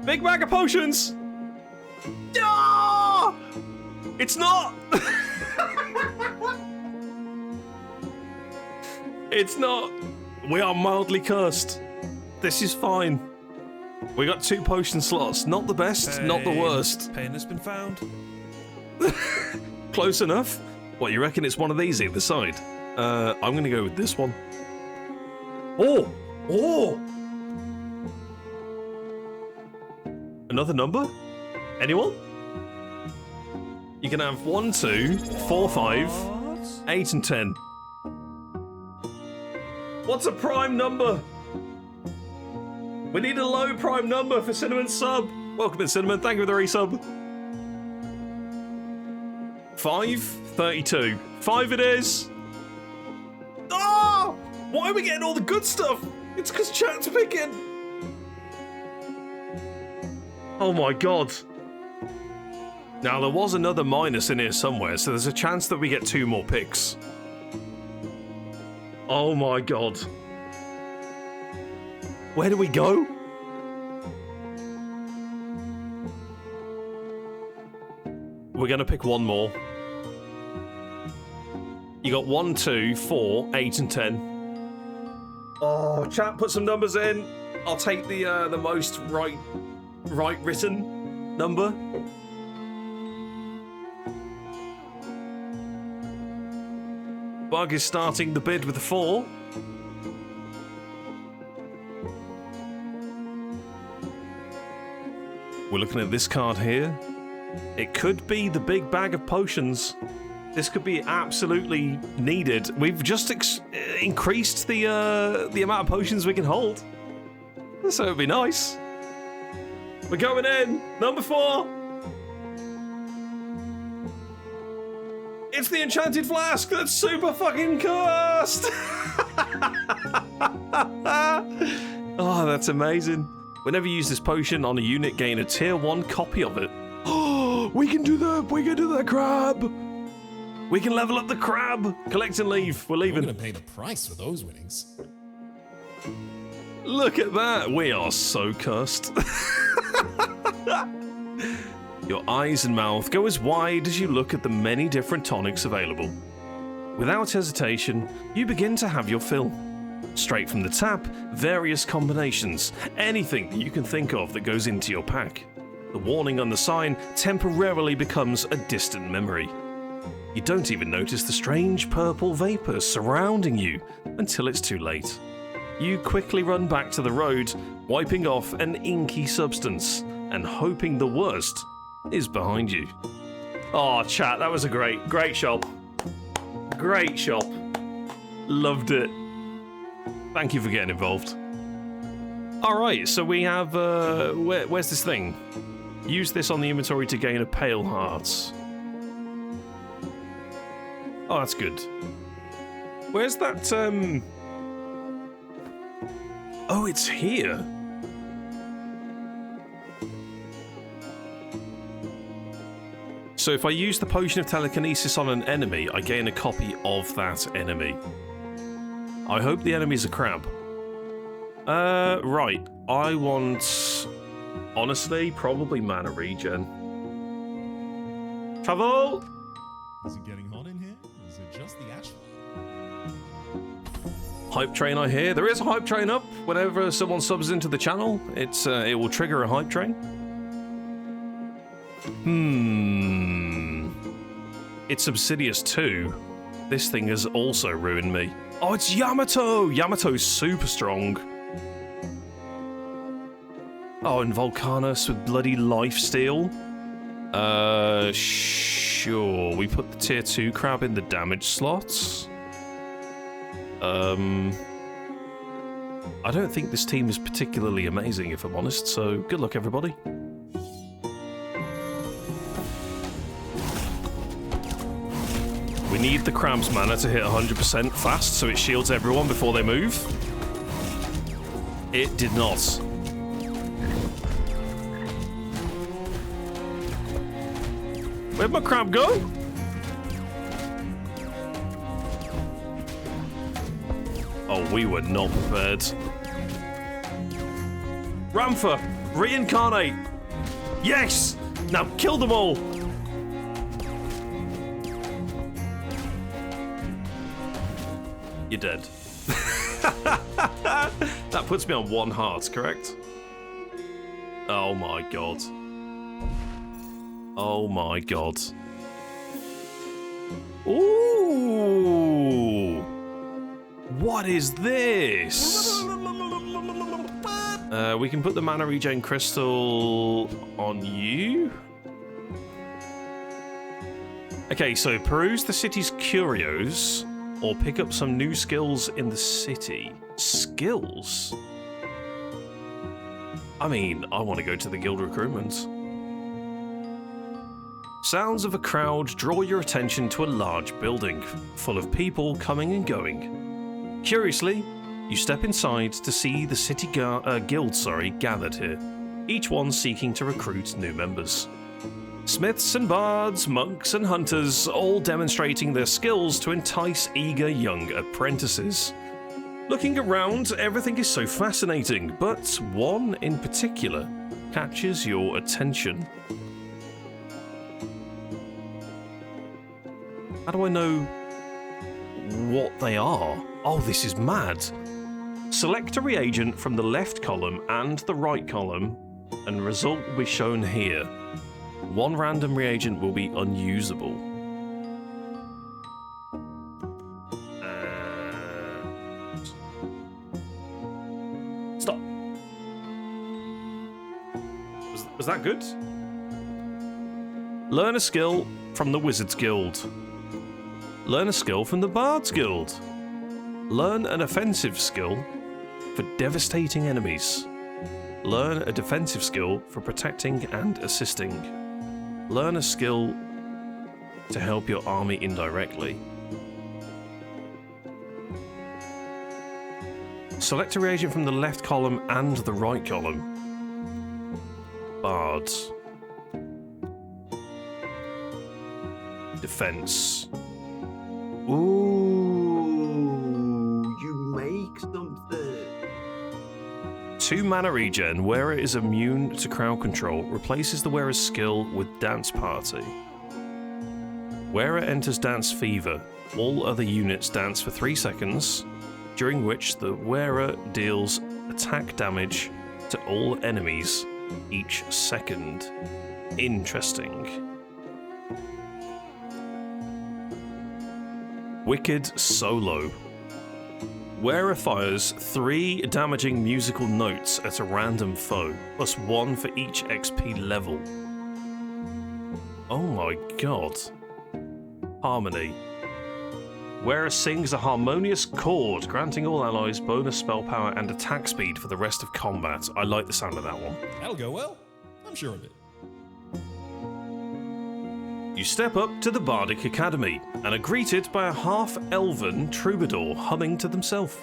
Big bag of potions! Ah! It's not! It's not. We are mildly cursed. This is fine. We got 2 potion slots. Not the best, not the worst.
Pain has been found.
Close enough. What, you reckon it's one of these either side? I'm gonna go with this one. Oh! Oh! Another number? Anyone? You can have 1, 2, 4, 5, 8 and 10. What's a prime number? We need a low prime number for Cinnamon's sub. Welcome in, Cinnamon. Thank you for the resub. 5, 32. 5 it is. Ah! Why are we getting all the good stuff? It's because chat's picking. Oh my god. Now, there was another minus in here somewhere, so there's a chance that we get 2 more picks. Oh my god. Where do we go? We're gonna pick 1 more. You got 1, 2, 4, 8 and 10. Oh, chat, put some numbers in. I'll take the most right written number. Bug is starting the bid with a 4. We're looking at this card here. It could be the big bag of potions. This could be absolutely needed. We've just increased the amount of potions we can hold. So it'd be nice. We're going in. Number 4. It's the enchanted flask. That's super fucking cursed. Oh, that's amazing. Whenever you use this potion on a unit, gain a tier 1 copy of it. Oh, we can do that. We can do that, crab. We can level up the crab. Collect and leave. We're leaving.
I'm gonna pay the price for those winnings.
Look at that. We are so cursed. Your eyes and mouth go as wide as you look at the many different tonics available. Without hesitation, you begin to have your fill. Straight from the tap, various combinations, anything that you can think of that goes into your pack. The warning on the sign temporarily becomes a distant memory. You don't even notice the strange purple vapors surrounding you until it's too late. you quickly run back to the road, wiping off an inky substance and hoping the worst is behind you. Oh, chat, that was a great shop. Great shop. Loved it. Thank you for getting involved. Alright, so we have, where's this thing? Use this on the inventory to gain a pale heart. Oh, that's good. Where's that, Oh, it's here. So if I use the potion of telekinesis on an enemy, I gain a copy of that enemy. I hope the enemy's a crab. Right. I want, honestly, probably mana regen. Travel!
Is it getting hot in here? Is it just the ash?
Hype train, I hear. There is a hype train up. Whenever someone subs into the channel, it will trigger a hype train. It's Obsidious too. This thing has also ruined me. Oh, it's Yamato! Yamato's super strong. Oh, and Volcanus with bloody lifesteal. Sure. We put the tier 2 crab in the damage slots. I don't think this team is particularly amazing, if I'm honest, so good luck, everybody. We need the crab's mana to hit 100% fast, so it shields everyone before they move. It did not. Where'd my crab go? Oh, we were not prepared. Ramtha, reincarnate! Yes! Now kill them all! You're dead. That puts me on 1 heart, correct? Oh my god. Oh my god. Ooh! What is this? We can put the mana regen crystal on you. Okay, so peruse the city's curios or pick up some new skills in the city. Skills? I mean, I want to go to the guild recruitment. Sounds of a crowd draw your attention to a large building, full of people coming and going. Curiously, you step inside to see the city guild gathered here, each one seeking to recruit new members. Smiths and bards, monks and hunters, all demonstrating their skills to entice eager young apprentices. Looking around, everything is so fascinating, but one in particular catches your attention. How do I know what they are? Oh, this is mad. Select a reagent from the left column and the right column, and the result will be shown here. One random reagent will be unusable. Stop. Was that good? Learn a skill from the Wizard's Guild. Learn a skill from the Bard's Guild. Learn an offensive skill for devastating enemies. Learn a defensive skill for protecting and assisting. Learn a skill to help your army indirectly. Select a reagent from the left column and the right column. Bards. Defense.
Ooh, you make something.
2 mana regen. Wearer is immune to crowd control. Replaces the wearer's skill with Dance Party. Wearer enters Dance Fever. All other units dance for 3 seconds, during which the wearer deals attack damage to all enemies each second. Interesting. Wicked Solo. Wearer fires 3 damaging musical notes at a random foe, plus 1 for each XP level. Oh my god. Harmony. Wearer sings a harmonious chord, granting all allies bonus spell power and attack speed for the rest of combat. I like the sound of that one.
That'll go well. I'm sure of it.
You step up to the Bardic Academy and are greeted by a half-elven troubadour humming to themselves.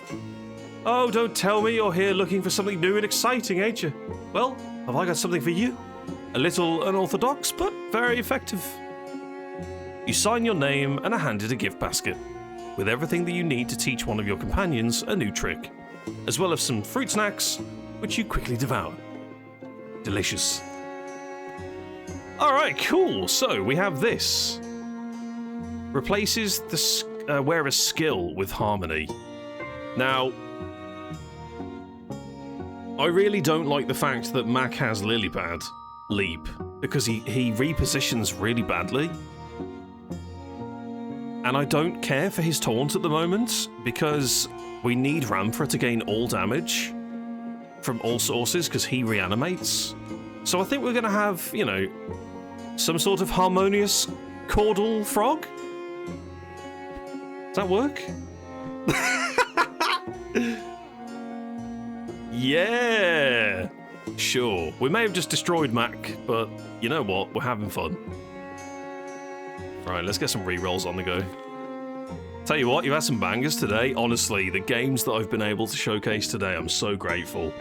Oh, don't tell me you're here looking for something new and exciting, ain't you? Well, have I got something for you? A little unorthodox, but very effective. You sign your name and are handed a gift basket, with everything that you need to teach one of your companions a new trick, as well as some fruit snacks, which you quickly devour. Delicious. Alright, cool. So, we have this. Replaces the wearer's skill with harmony. Now, I really don't like the fact that Mac has Lilipad Leap, because he repositions really badly. And I don't care for his taunt at the moment, because we need Ramfra to gain all damage from all sources, because he reanimates. So I think we're going to have, you know, some sort of harmonious caudal frog? Does that work? Yeah! Sure. We may have just destroyed Mac, but you know what? We're having fun. Right, let's get some rerolls on the go. Tell you what, you've had some bangers today. Honestly, the games that I've been able to showcase today, I'm so grateful.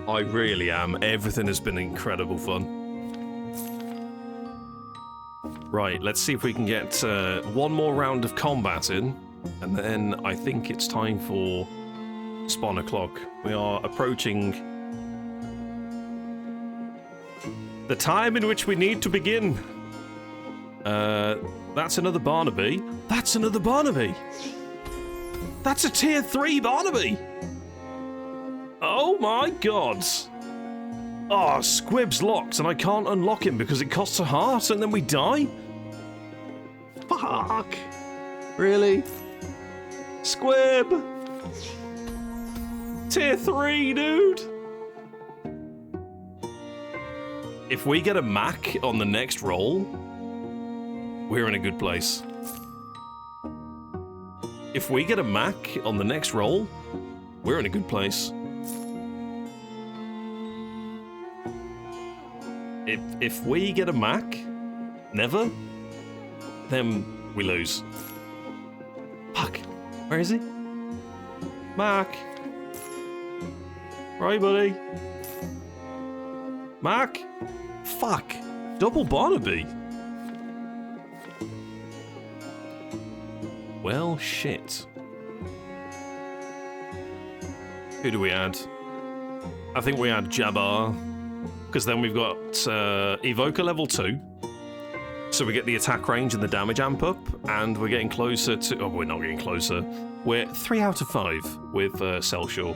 I really am. Everything has been incredible fun. Right, let's see if we can get one more round of combat in, and then I think it's time for spawn o'clock. We are approaching the time in which we need to begin. That's another Barnaby. That's another Barnaby. That's a tier 3 Barnaby. Oh my god. Oh, Squib's locked and I can't unlock him because it costs a heart and then we die? Fuck. Really? Squib. Tier 3, dude. If we get a Mac on the next roll, we're in a good place. If we get a Mac on the next roll, we're in a good place. If we get a Mac, never, then we lose. Fuck. Where is he? Mac. Right, buddy. Mac. Fuck. Double Barnaby. Well, shit. Who do we add? I think we add Jabbar, because then we've got Evoker level 2, so we get the attack range and the damage amp up, and we're getting closer to... Oh, we're not getting closer. We're 3 out of 5 with Cellshaw.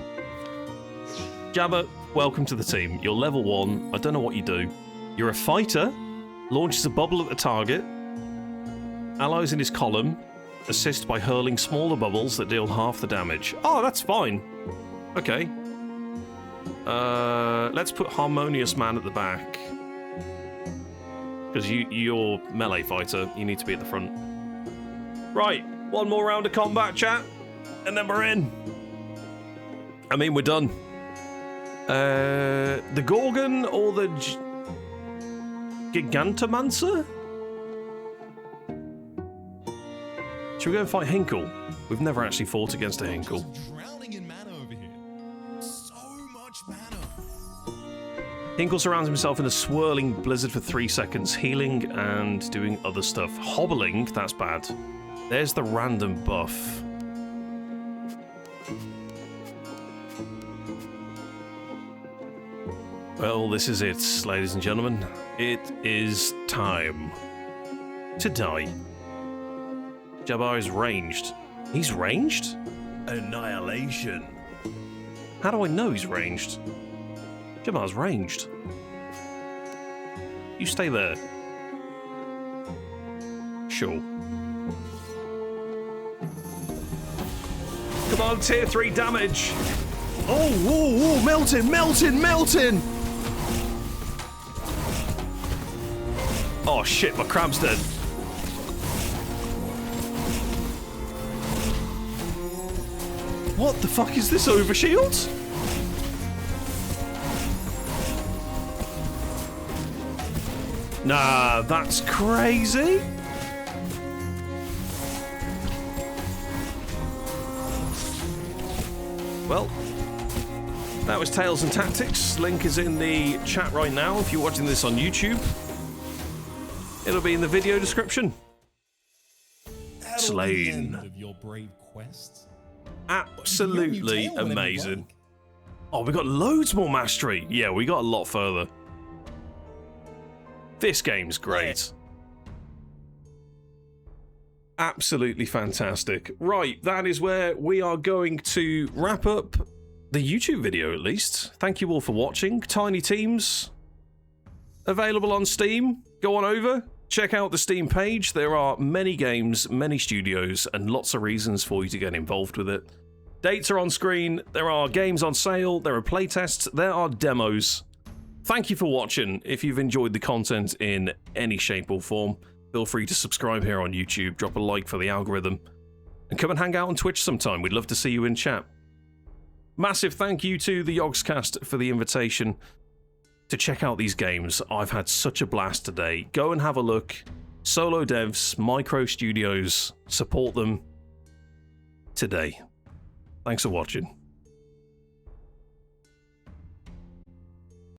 Jabba, welcome to the team. You're level 1. I don't know what you do. You're a fighter, launches a bubble at the target, allies in his column, assist by hurling smaller bubbles that deal half the damage. Oh, that's fine. Okay. Let's put Harmonious Man at the back. Because you're melee fighter, you need to be at the front. Right, one more round of combat, chat, and then we're in. I mean, we're done. The Gorgon or the Gigantomancer? Should we go and fight Hinkle? We've never actually fought against a Hinkle.
Drowning in mana over here. So much mana.
Hinkle surrounds himself in a swirling blizzard for 3 seconds, healing and doing other stuff. Hobbling, that's bad. There's the random buff. Well, this is it, ladies and gentlemen. It is time to die. Jabbar is ranged. He's ranged?
Annihilation.
How do I know he's ranged? Jabbar's ranged. You stay there. Sure. Come on, tier 3 damage. Oh, whoa, whoa, melting, melting, melting. Oh shit, my crab's dead. What the fuck is this, overshield? Nah, that's crazy. Well, that was Tales and Tactics. Link is in the chat right now if you're watching this on YouTube. It'll be in the video description. Slain.
Of your brave quest.
Absolutely amazing. Oh, we got loads more mastery. Yeah, we got a lot further. This game's great. Absolutely fantastic. Right, that is where we are going to wrap up the YouTube video, at least. Thank you all for watching. Tiny Teams, available on Steam. Go on over, check out the Steam page. There are many games, many studios, and lots of reasons for you to get involved with it. Dates are on screen. There are games on sale. There are playtests. There are demos. Thank you for watching. If you've enjoyed the content in any shape or form, feel free to subscribe here on YouTube, drop a like for the algorithm, and come and hang out on Twitch sometime. We'd love to see you in chat. Massive thank you to the Yogscast for the invitation to check out these games. I've had such a blast today. Go and have a look. Solo devs, micro studios, support them today. Thanks for watching.